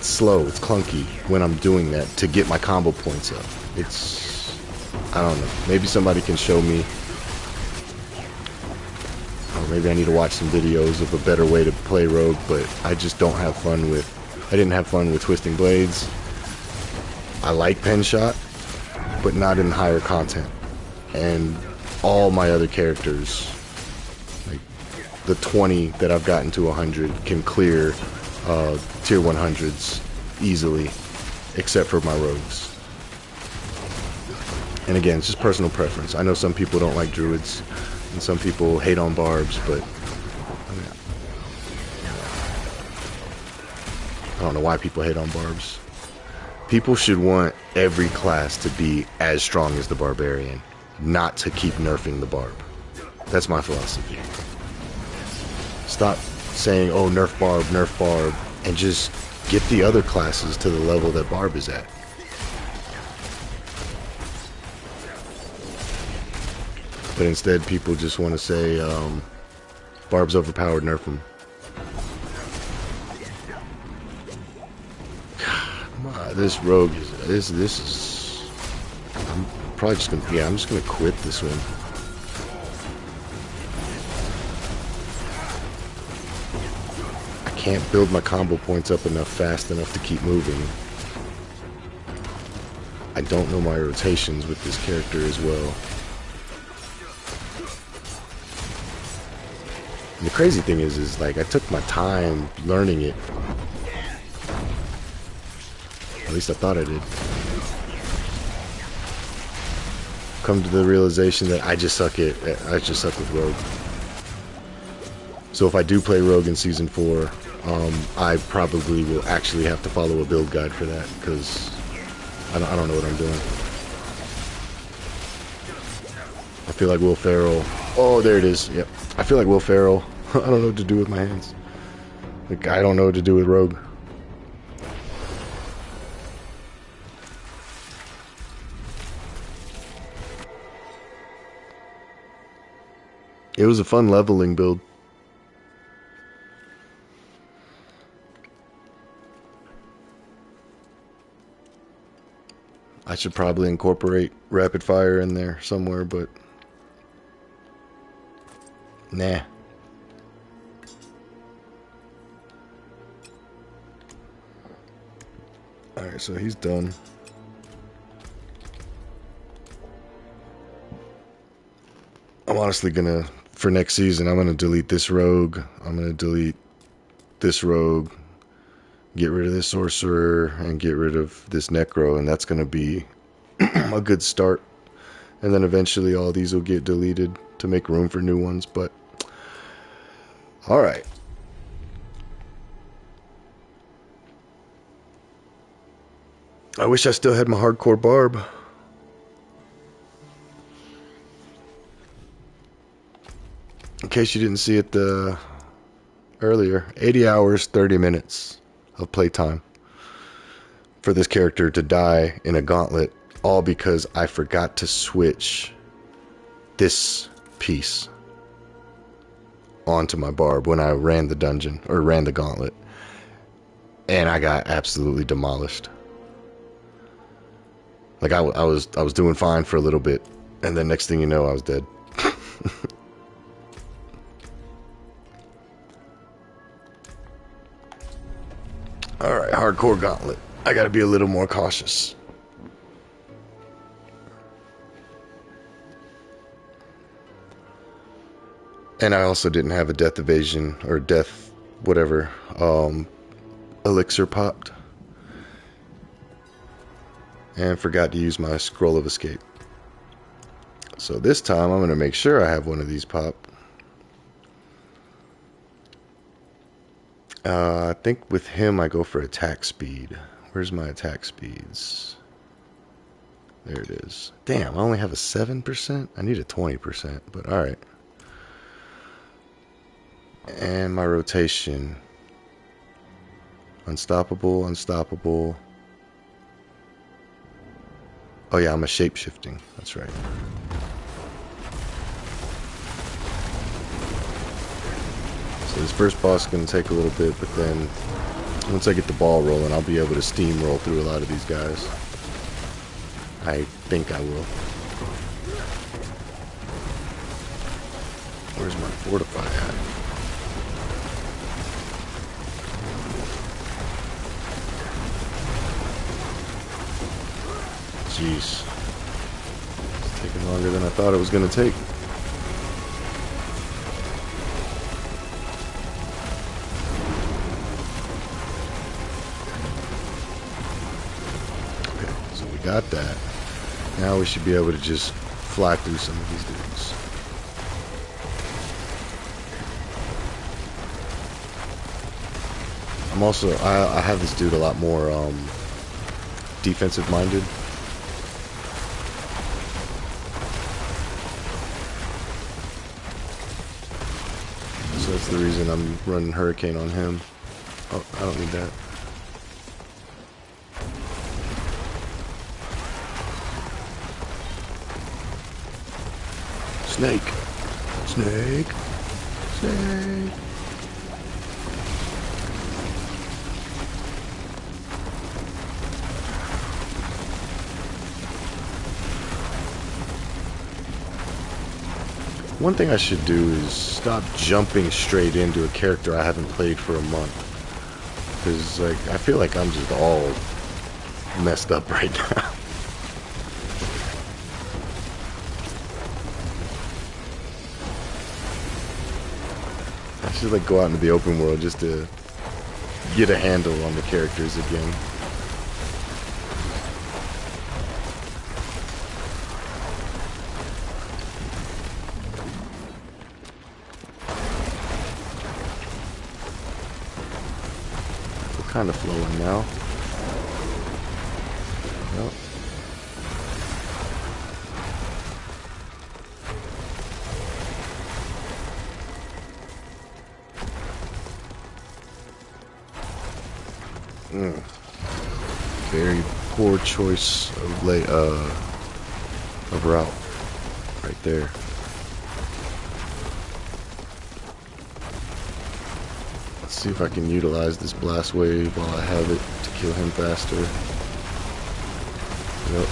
slow, it's clunky when I'm doing that to get my combo points up. It's, I don't know, maybe somebody can show me, or maybe I need to watch some videos of a better way to play Rogue, but I just don't have fun with, I didn't have fun with Twisting Blades. I like Pen Shot, but not in higher content. And all my other characters, like the 20 that I've gotten to 100, can clear tier 100s easily, except for my rogues. And again, it's just personal preference. I know some people don't like druids, and some people hate on barbs, but I mean, I don't know why people hate on barbs. People should want every class to be as strong as the barbarian, not to keep nerfing the barb. That's my philosophy. Stop saying, oh, nerf barb, and just get the other classes to the level that Barb is at. But instead, people just want to say, Barb's overpowered, nerf him. Come on, this rogue is, this is, I'm probably just gonna, yeah, I'm just gonna quit this one. I can't build my combo points up enough fast enough to keep moving. I don't know my rotations with this character as well. And the crazy thing is like I took my time learning it. At least I thought I did. Come to the realization that I just suck with Rogue. So if I do play Rogue in Season 4, I probably will actually have to follow a build guide for that, because I don't know what I'm doing. I feel like Will Ferrell. Oh, there it is. Yep. I feel like Will Ferrell. I don't know what to do with my hands. Like, I don't know what to do with Rogue. It was a fun leveling build. I should probably incorporate rapid fire in there somewhere, but nah. Alright, so he's done. I'm honestly gonna, for next season, I'm gonna delete this rogue. I'm gonna delete this rogue, get rid of this sorcerer, and get rid of this necro, and that's gonna be a good start. And then eventually all these will get deleted to make room for new ones, but alright. I wish I still had my hardcore barb. In case you didn't see it earlier, 80 hours, 30 minutes of playtime for this character to die in a gauntlet, all because I forgot to switch this piece onto my barb when I ran the dungeon, or ran the gauntlet, and I got absolutely demolished. Like I was doing fine for a little bit, and then next thing you know, I was dead. Alright, hardcore gauntlet. I gotta be a little more cautious. And I also didn't have a death evasion, or death, whatever, elixir popped. And forgot to use my scroll of escape. So this time I'm going to make sure I have one of these pop. I think with him I go for attack speed. Where's my attack speeds? There it is. Damn, I only have a 7%? I need a 20%, but alright. And my rotation. Unstoppable, unstoppable. Oh yeah, I'm a shape-shifting. That's right. So this first boss is going to take a little bit, but then once I get the ball rolling, I'll be able to steamroll through a lot of these guys. I think I will. Where's my fortify at? Jeez. It's taking longer than I thought it was going to take. Okay, so we got that. Now we should be able to just fly through some of these dudes. I'm also, I have this dude a lot more defensive minded. So that's the reason I'm running Hurricane on him. Oh, I don't need that. Snake. Snake. Snake. One thing I should do is stop jumping straight into a character I haven't played for a month. Because, like, I feel like I'm just all messed up right now. I should, like, go out into the open world just to get a handle on the characters again. Kind of flowing now. Yep. Very poor choice of route right there. See if I can utilize this blast wave while I have it to kill him faster. Yep.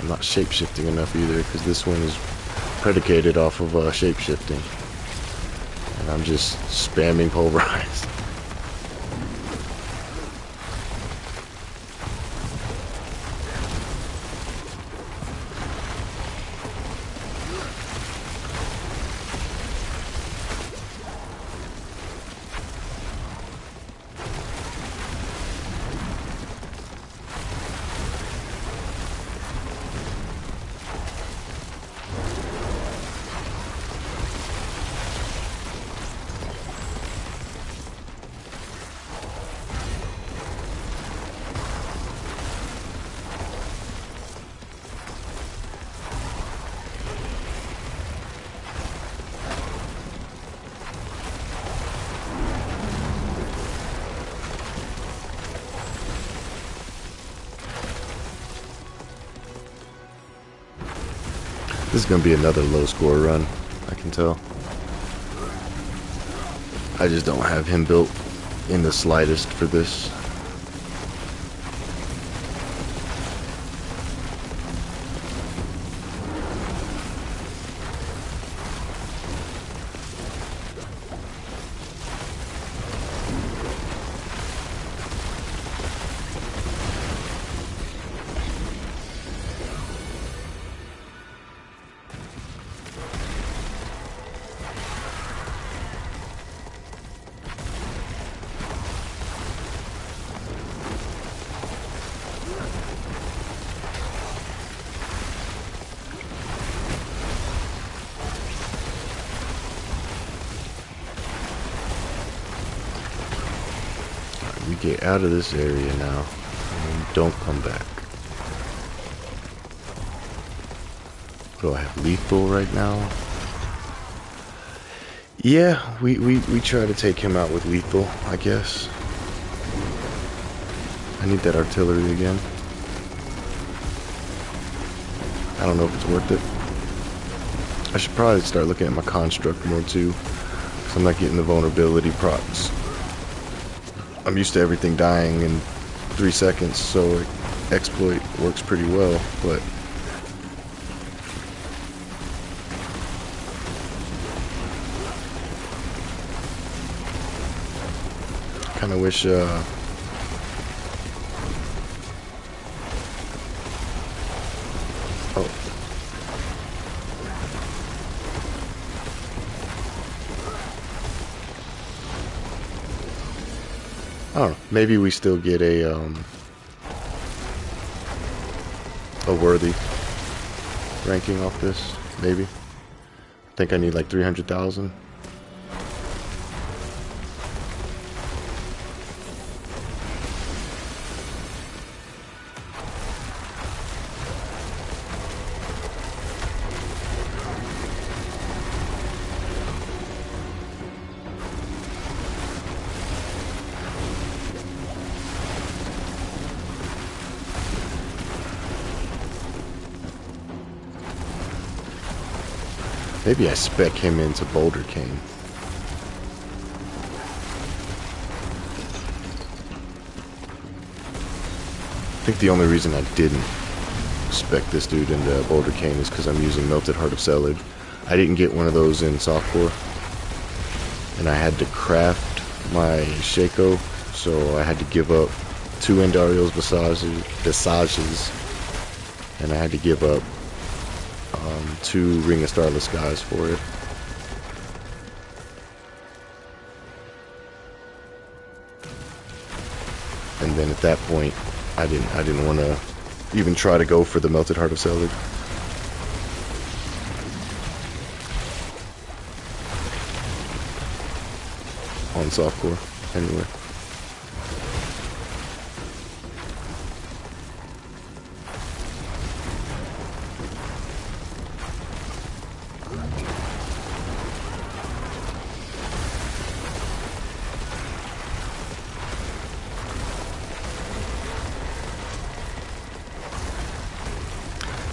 I'm not shape-shifting enough either, because this one is predicated off of shape-shifting. And I'm just spamming Pulverize. This is going to be another low score run, I can tell. I just don't have him built in the slightest for this. We get out of this area now and don't come back. Do I have lethal right now? Yeah, we try to take him out with lethal, I guess. I need that artillery again. I don't know if it's worth it. I should probably start looking at my construct more too, because I'm not getting the vulnerability procs. I'm used to everything dying in 3 seconds, so exploit works pretty well, but kind of wish oh, maybe we still get a worthy ranking off this, maybe. I think I need like 300,000. Maybe I spec him into Boulder Cane. I think the only reason I didn't spec this dude into Boulder Cane is because I'm using Melted Heart of Selid. I didn't get one of those in Softcore, and I had to craft my Shaco, so I had to give up 2 Andariel's Visages, and I had to give up 2 Ring of Starless Skies for it. And then at that point, I didn't want to even try to go for the Melted Heart of Selid. On Softcore, anyway.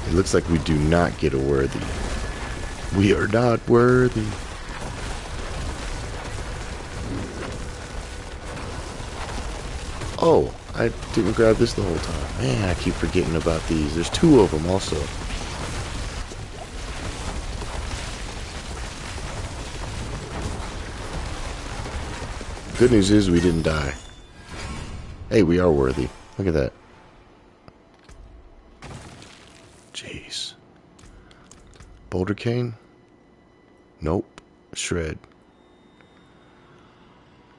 It looks like we do not get a worthy. We are not worthy. Oh, I didn't grab this the whole time. Man, I keep forgetting about these. There's 2 of them also. Good news is we didn't die. Hey, we are worthy. Look at that. Jeez. Boulder Cane? Nope. Shred.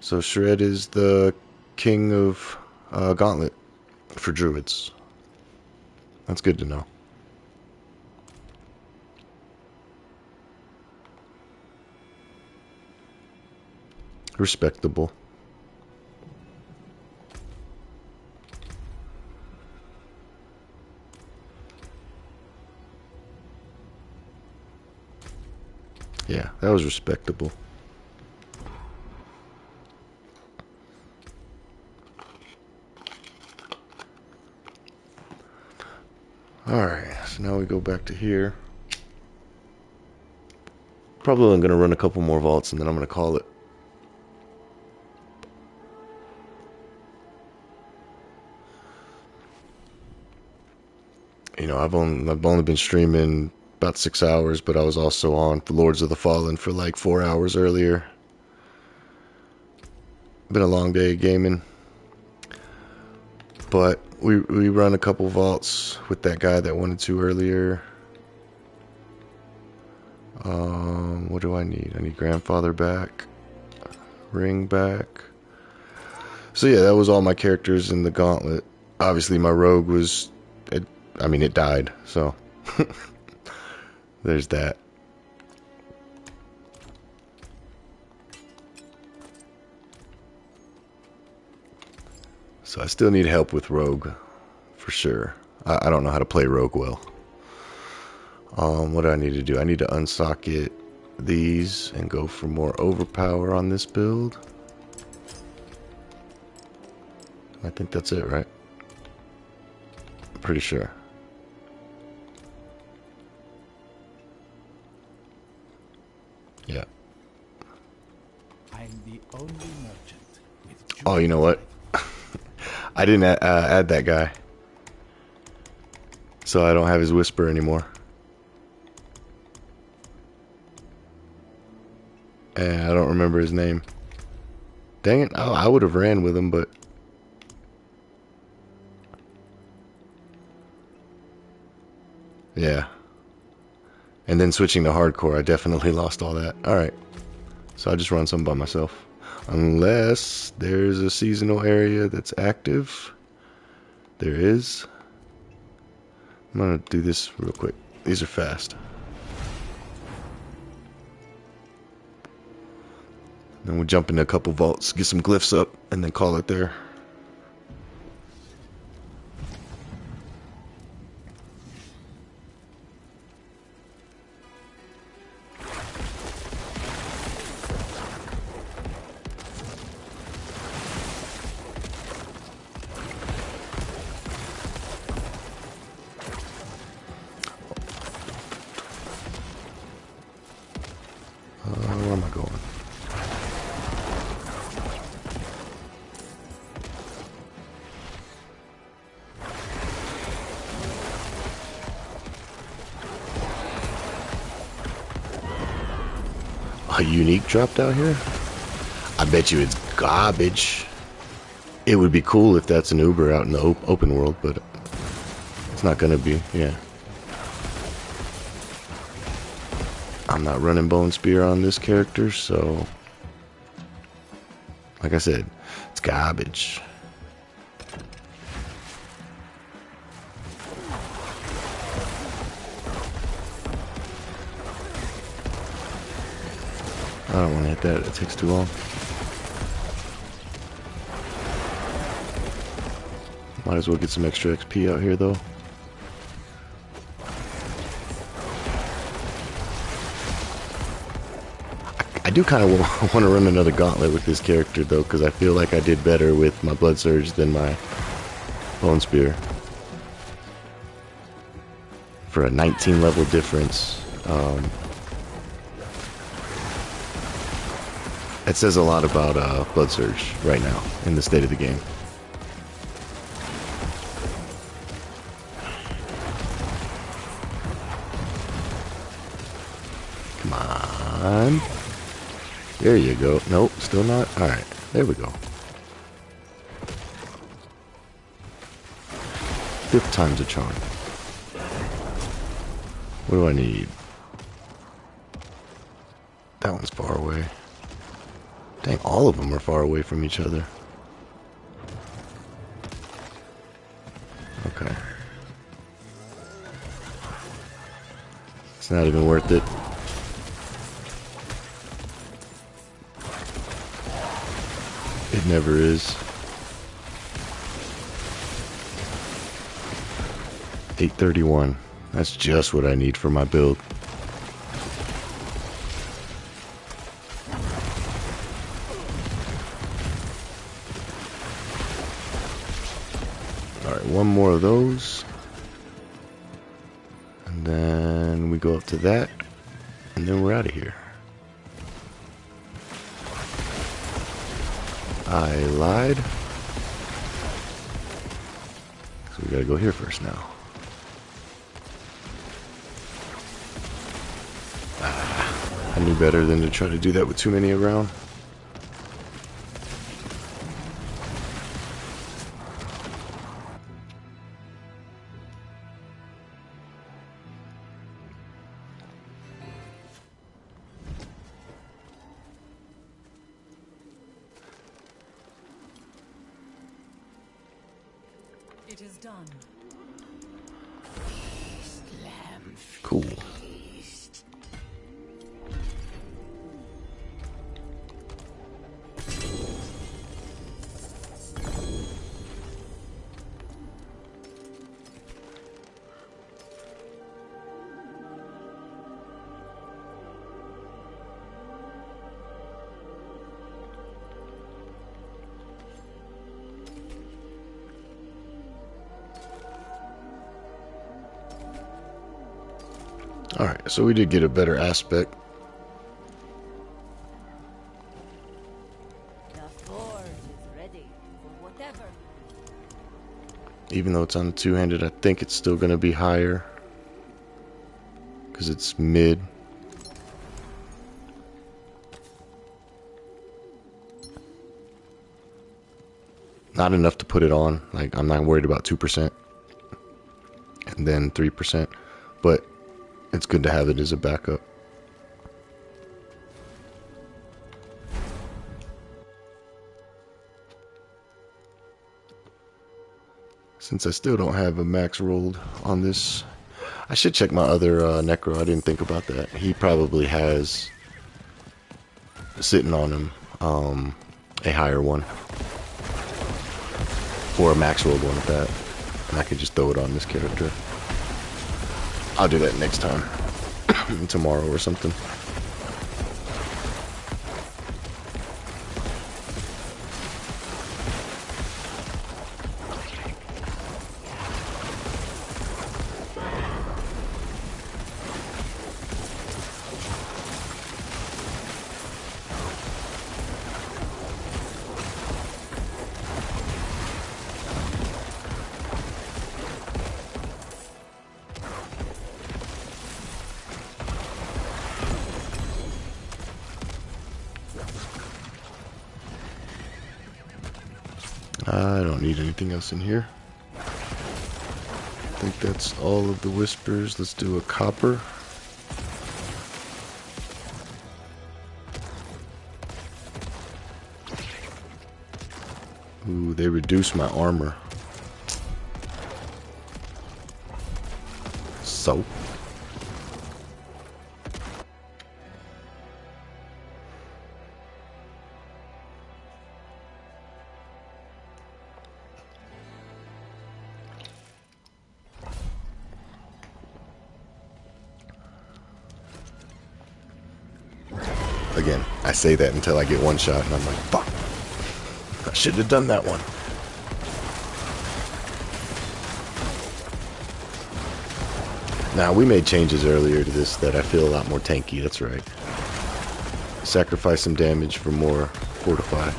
So Shred is the king of Gauntlet for Druids. That's good to know. Respectable. Yeah, that was respectable. Alright, so now we go back to here. Probably I'm going to run a couple more vaults and then I'm going to call it. You know, I've only been streaming about 6 hours, but I was also on the Lords of the Fallen for like 4 hours earlier. Been a long day of gaming. But we run a couple vaults with that guy that wanted to earlier. What do I need? I need Grandfather back. Ring back. So yeah, that was all my characters in the Gauntlet. Obviously my rogue was... it died, so... There's that. So I still need help with rogue, for sure. I don't know how to play rogue well. What do I need to do? I need to unsocket these and go for more overpower on this build. I think that's it, right? I'm pretty sure. Yeah. I'm the only merchant with Oh, you know what? I didn't add that guy. So I don't have his whisper anymore. And I don't remember his name. Dang it. Oh, I would have ran with him, but... Yeah. And then switching to hardcore, I definitely lost all that. Alright. So I just run some by myself. Unless there's a seasonal area that's active. There is. I'm gonna do this real quick. These are fast. Then we'll jump into a couple vaults, get some glyphs up, and then call it there. A unique dropped out here? I bet you it's garbage. It would be cool if that's an Uber out in the open world, but it's not gonna be, yeah. I'm not running Bone Spear on this character, so... Like I said, it's garbage. I don't want to hit that, it takes too long. Might as well get some extra XP out here though. I do kind of want to run another gauntlet with this character though, because I feel like I did better with my Blood Surge than my Bone Spear. For a 19 level difference. It says a lot about Blood Surge right now in the state of the game. Come on. There you go. Nope, still not. Alright, there we go. 5th time's a charm. What do I need? That one's far away. Dang, all of them are far away from each other. Okay. It's not even worth it. It never is. 831. That's just what I need for my build. Alright, one more of those. And then we go up to that. And then we're out of here. I lied. So we gotta go here first now. I knew better than to try to do that with too many around. It is done. Cool. Alright, so we did get a better aspect. The forge is ready for whatever. Even though it's on the two-handed, I think it's still going to be higher. Because it's mid. Not enough to put it on. Like, I'm not worried about 2%. And then 3%. But it's good to have it as a backup. Since I still don't have a max rolled on this, I should check my other Necro. I didn't think about that. He probably has sitting on him a higher one. Or a max rolled one at that. And I could just throw it on this character. I'll do that next time. Tomorrow or something. I don't need anything else in here. I think that's all of the whispers. Let's do a copper. Ooh, they reduce my armor. So. Again, I say that until I get one shot and I'm like, fuck. I should have done that one. Now, we made changes earlier to this that I feel a lot more tanky, that's right. Sacrifice some damage for more fortify.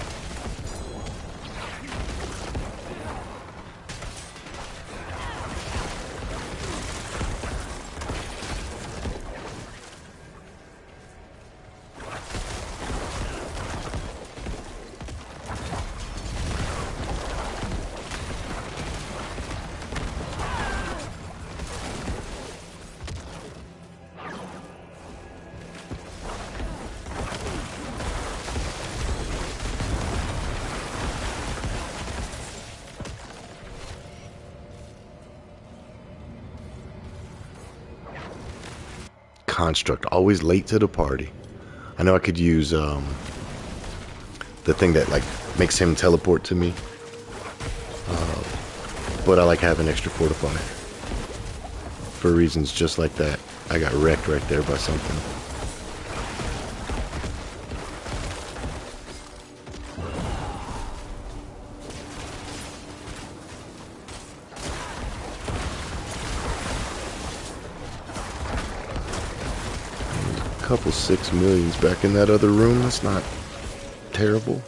Construct, always late to the party. I know I could use the thing that like makes him teleport to me, but I like having extra fortify for reasons just like that. I got wrecked right there by something. Couple 6 millions back in that other room. That's not terrible.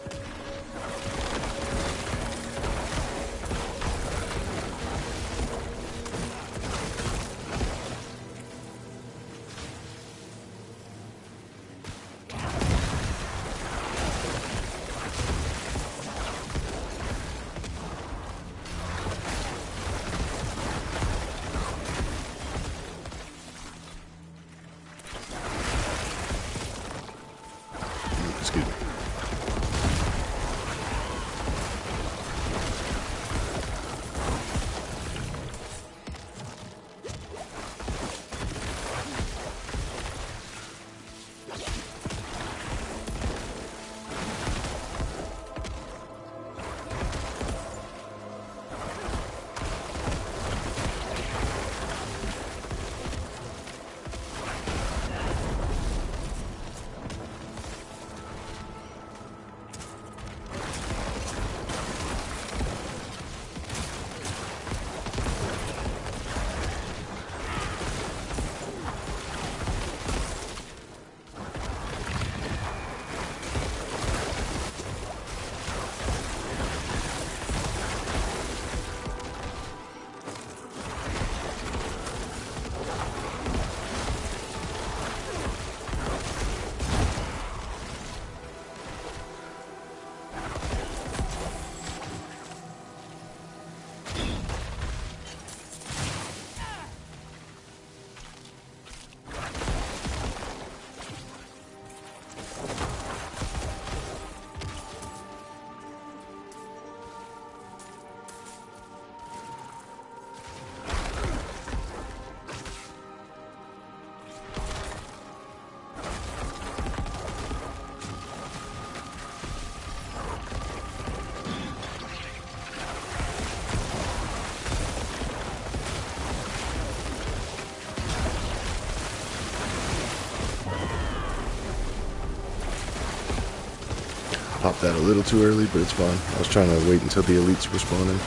Excuse me. Popped that a little too early, but it's fine. I was trying to wait until the elites were spawning.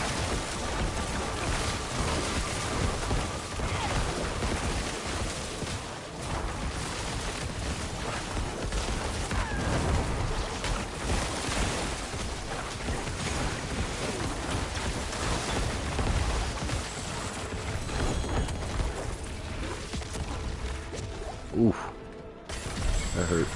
Oof. That hurt.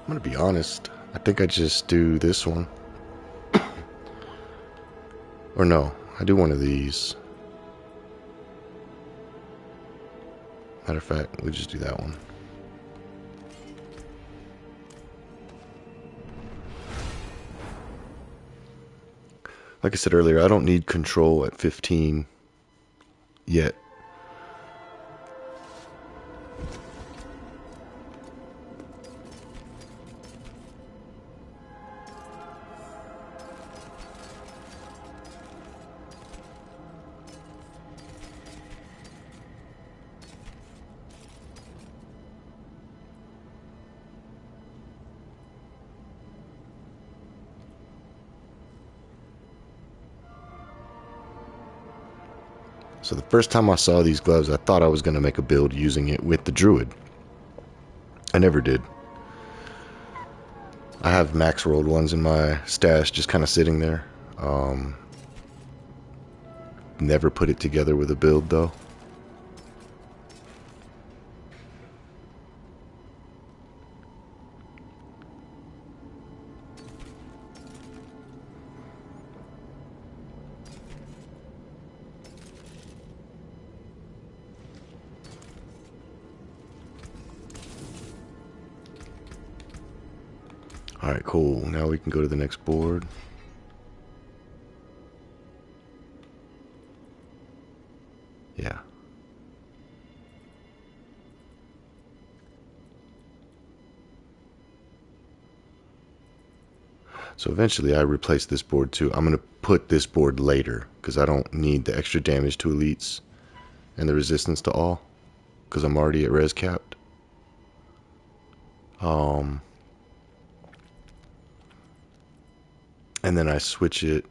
I'm gonna be honest. I think I just do this one. Or no, I do one of these. Matter of fact, we just do that one. Like I said earlier, I don't need control at 15 yet. So the first time I saw these gloves, I thought I was going to make a build using it with the Druid. I never did. I have max rolled ones in my stash just kind of sitting there. Never put it together with a build though. Alright, cool. Now we can go to the next board. Yeah. So eventually I replace this board too. I'm going to put this board later because I don't need the extra damage to elites and the resistance to all because I'm already at res capped. And then I switch it.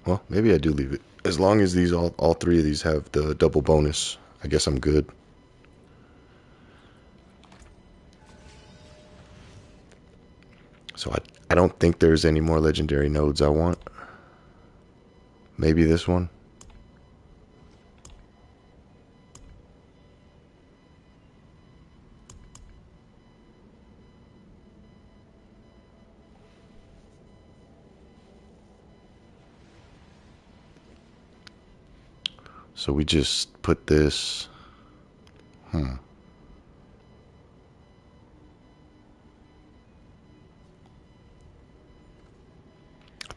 Well, maybe I do leave it. As long as these all three of these have the double bonus, I guess I'm good. So I don't think there's any more legendary nodes I want. Maybe this one. So we just put this. I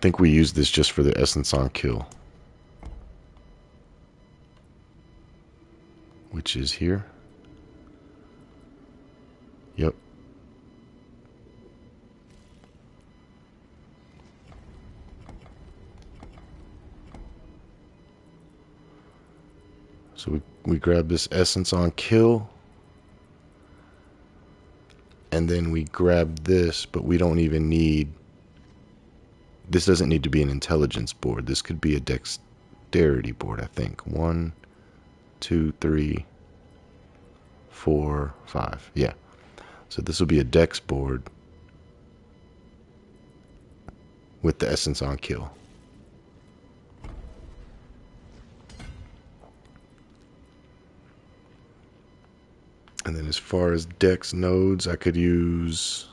think we use this just for the essence on kill. Which is here. Yep. So we grab this essence on kill. And then we grab this, but we don't even need... This doesn't need to be an intelligence board. This could be a dexterity board, I think. 1, 2, 3, 4, 5. Yeah. So this will be a dex board with the essence on kill. And then as far as dex nodes, I could use...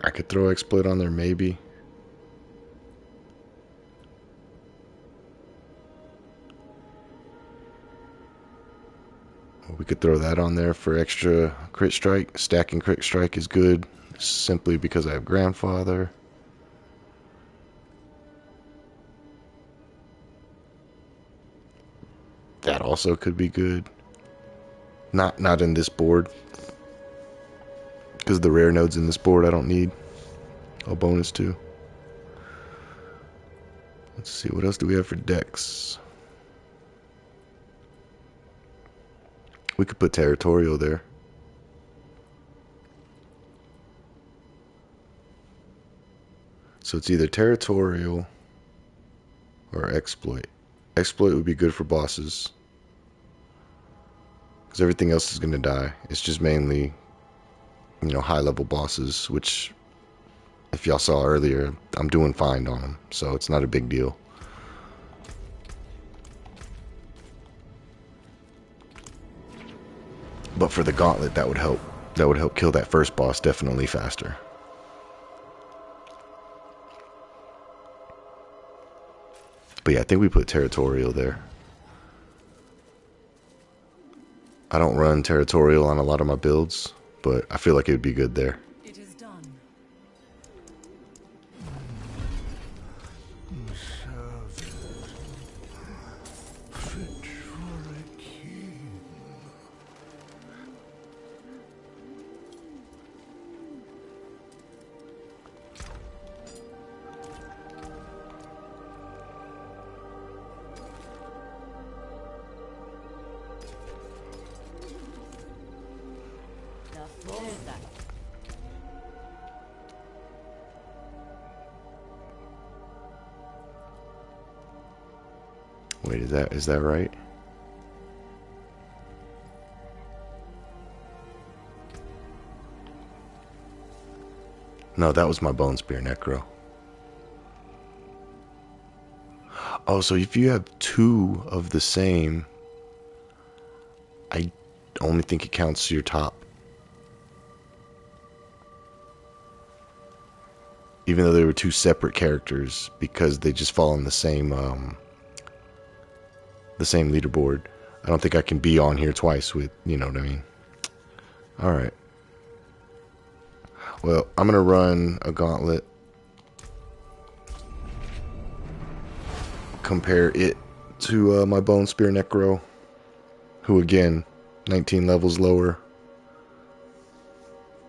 I could throw exploit on there maybe. We could throw that on there for extra crit strike. Stacking crit strike is good simply because I have grandfather. That also could be good. Not in this board. Because the rare nodes in this board I don't need a bonus to. Let's see, what else do we have for dex? We could put territorial there. So it's either territorial or exploit. Exploit would be good for bosses, because everything else is going to die. It's just mainly high level bosses, which if y'all saw earlier, I'm doing fine on them, so it's not a big deal. But for the gauntlet, that would help. That would help kill that first boss definitely faster. But yeah, I think we put territorial there. I don't run territorial on a lot of my builds, but I feel like it would be good there. It is done. Wait, is that right? No, that was my Bone Spear Necro. Oh, so if you have two of the same, I only think it counts to your top. Even though they were two separate characters, because they just fall on the same leaderboard. I don't think I can be on here twice with, you know what I mean? Alright. Well, I'm going to run a gauntlet. Compare it to my Bone Spear Necro, who again, 19 levels lower.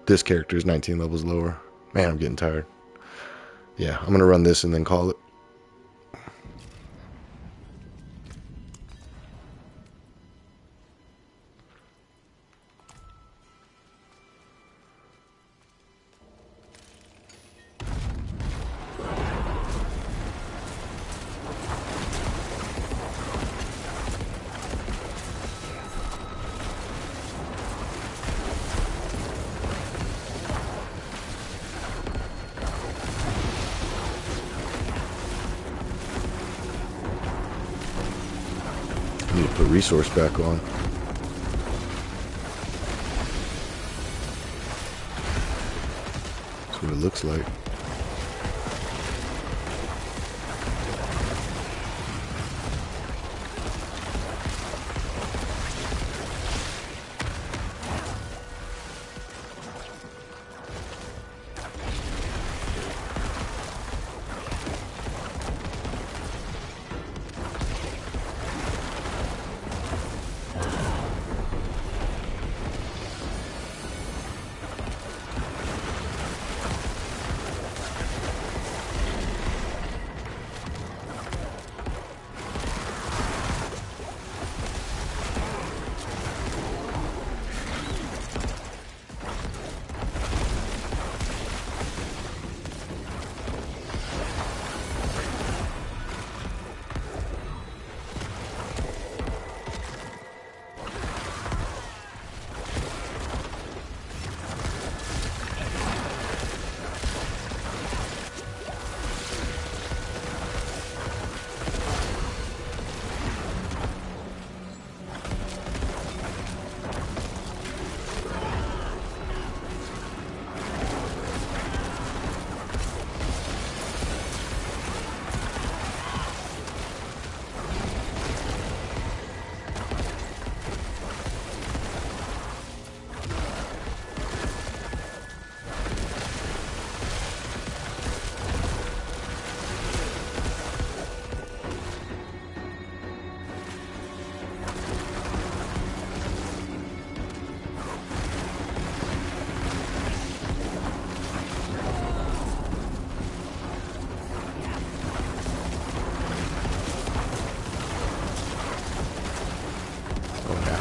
This character is 19 levels lower. Man, I'm getting tired. Yeah, I'm going to run this and then call it. I need to put resource back on. That's what it looks like.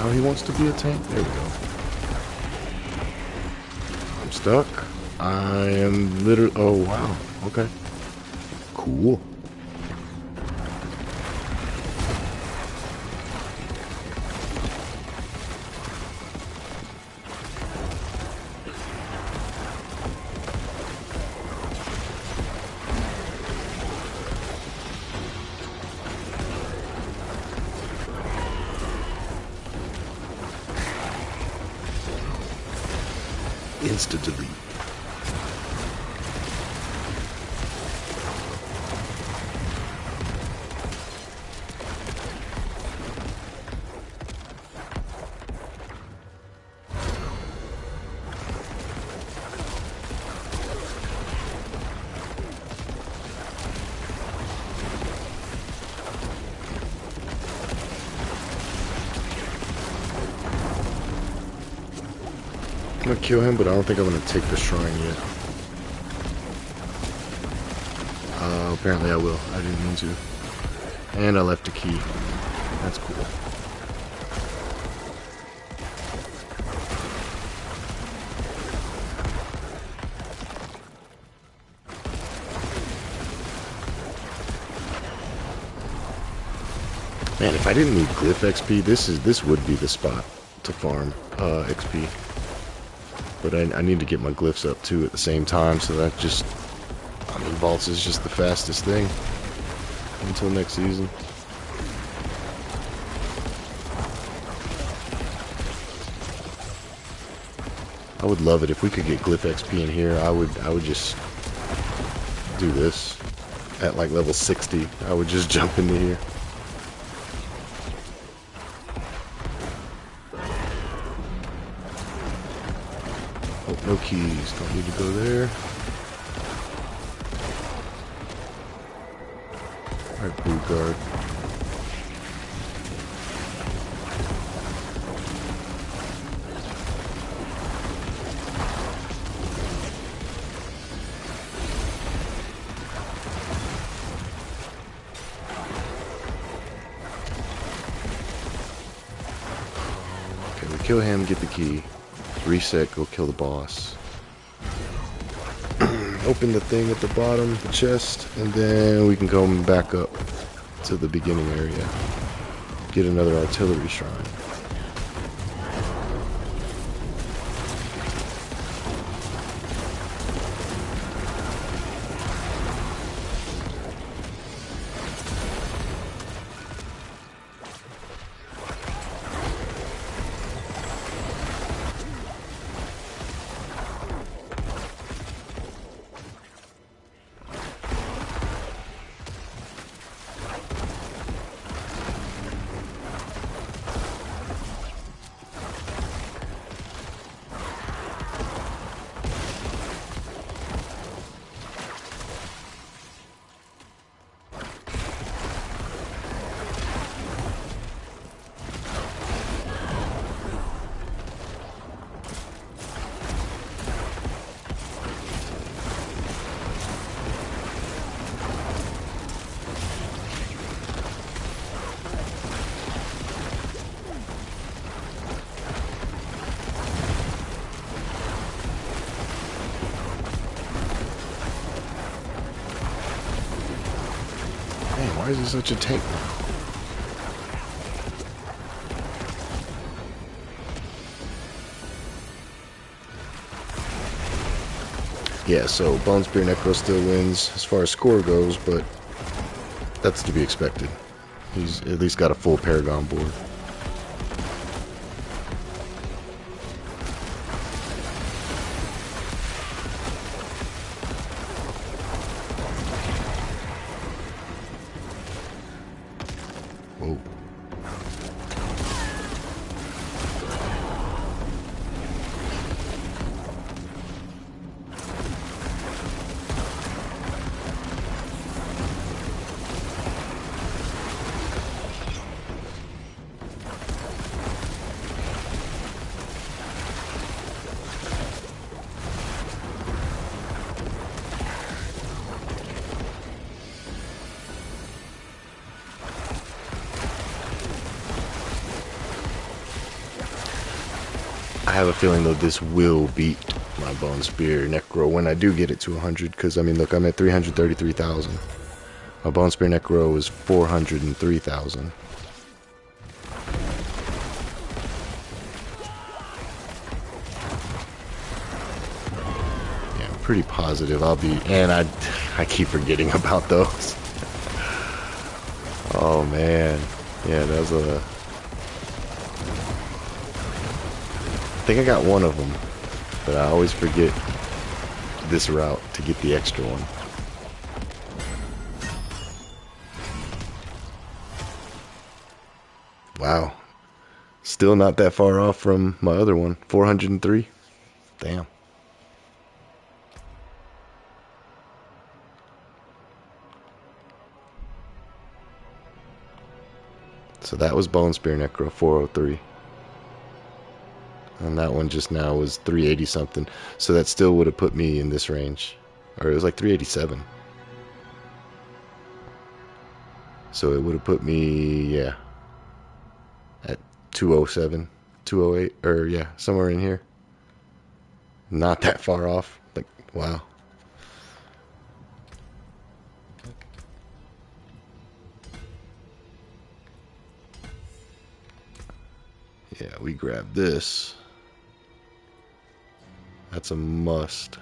Now he wants to be a tank. There we go. I'm stuck. I am literally... Oh, wow. Okay. Cool. Insta-delete. I'm gonna kill him, but I don't think I'm gonna take the shrine yet. Apparently I will. I didn't mean to. And I left a key. That's cool. Man, if I didn't need glyph XP, this would be the spot to farm XP. But I need to get my glyphs up too at the same time, so that just, I mean, vaults is just the fastest thing until next season. I would love it if we could get glyph XP in here. I would just do this at like level 60. I would just jump into here. Oh, no keys. Don't need to go there. Alright, blue guard. Okay, we kill him, get the key. Reset, go kill the boss. Open the thing at the bottom, the chest, and then we can go back up to the beginning area. Get another artillery shrine. Why is he such a tank now? Yeah, so Bone Spear Necro still wins as far as score goes, but that's to be expected. He's at least got a full Paragon board. Whoa. I have a feeling though this will beat my Bone Spear Necro when I do get it to 100, because I mean look, I'm at 333,000. My Bone Spear Necro is 403,000. Yeah, I'm pretty positive I'll be, and I keep forgetting about those. Oh man, yeah, that was I think I got one of them. but I always forget this route to get the extra one. Wow. Still not that far off from my other one. 403. Damn. So that was Bone Spear Necro, 403. And that one just now was 380 something. So that still would have put me in this range. Or it was like 387. So it would have put me, yeah, at 207, 208, or yeah, somewhere in here. Not that far off. Like, wow. Yeah, we grab this. That's a must.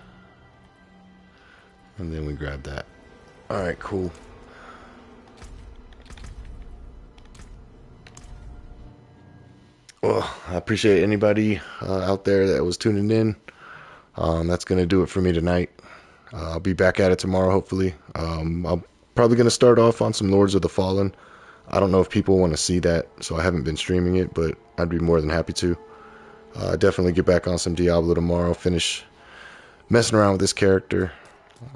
And then we grab that. Alright, cool. Well, I appreciate anybody out there that was tuning in. That's going to do it for me tonight. I'll be back at it tomorrow, hopefully. I'm probably going to start off on some Lords of the Fallen. I don't know if people want to see that, so I haven't been streaming it, but I'd be more than happy to. Definitely get back on some Diablo tomorrow, finish messing around with this character,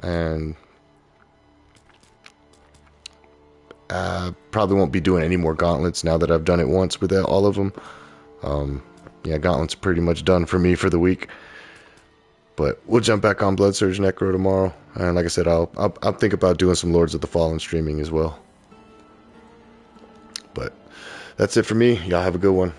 and I probably won't be doing any more gauntlets now that I've done it once with all of them. Yeah, gauntlets are pretty much done for me for the week. But we'll jump back on Blood Surge Necro tomorrow, and like I said, I'll think about doing some Lords of the Fallen streaming as well. But that's it for me. Y'all have a good one.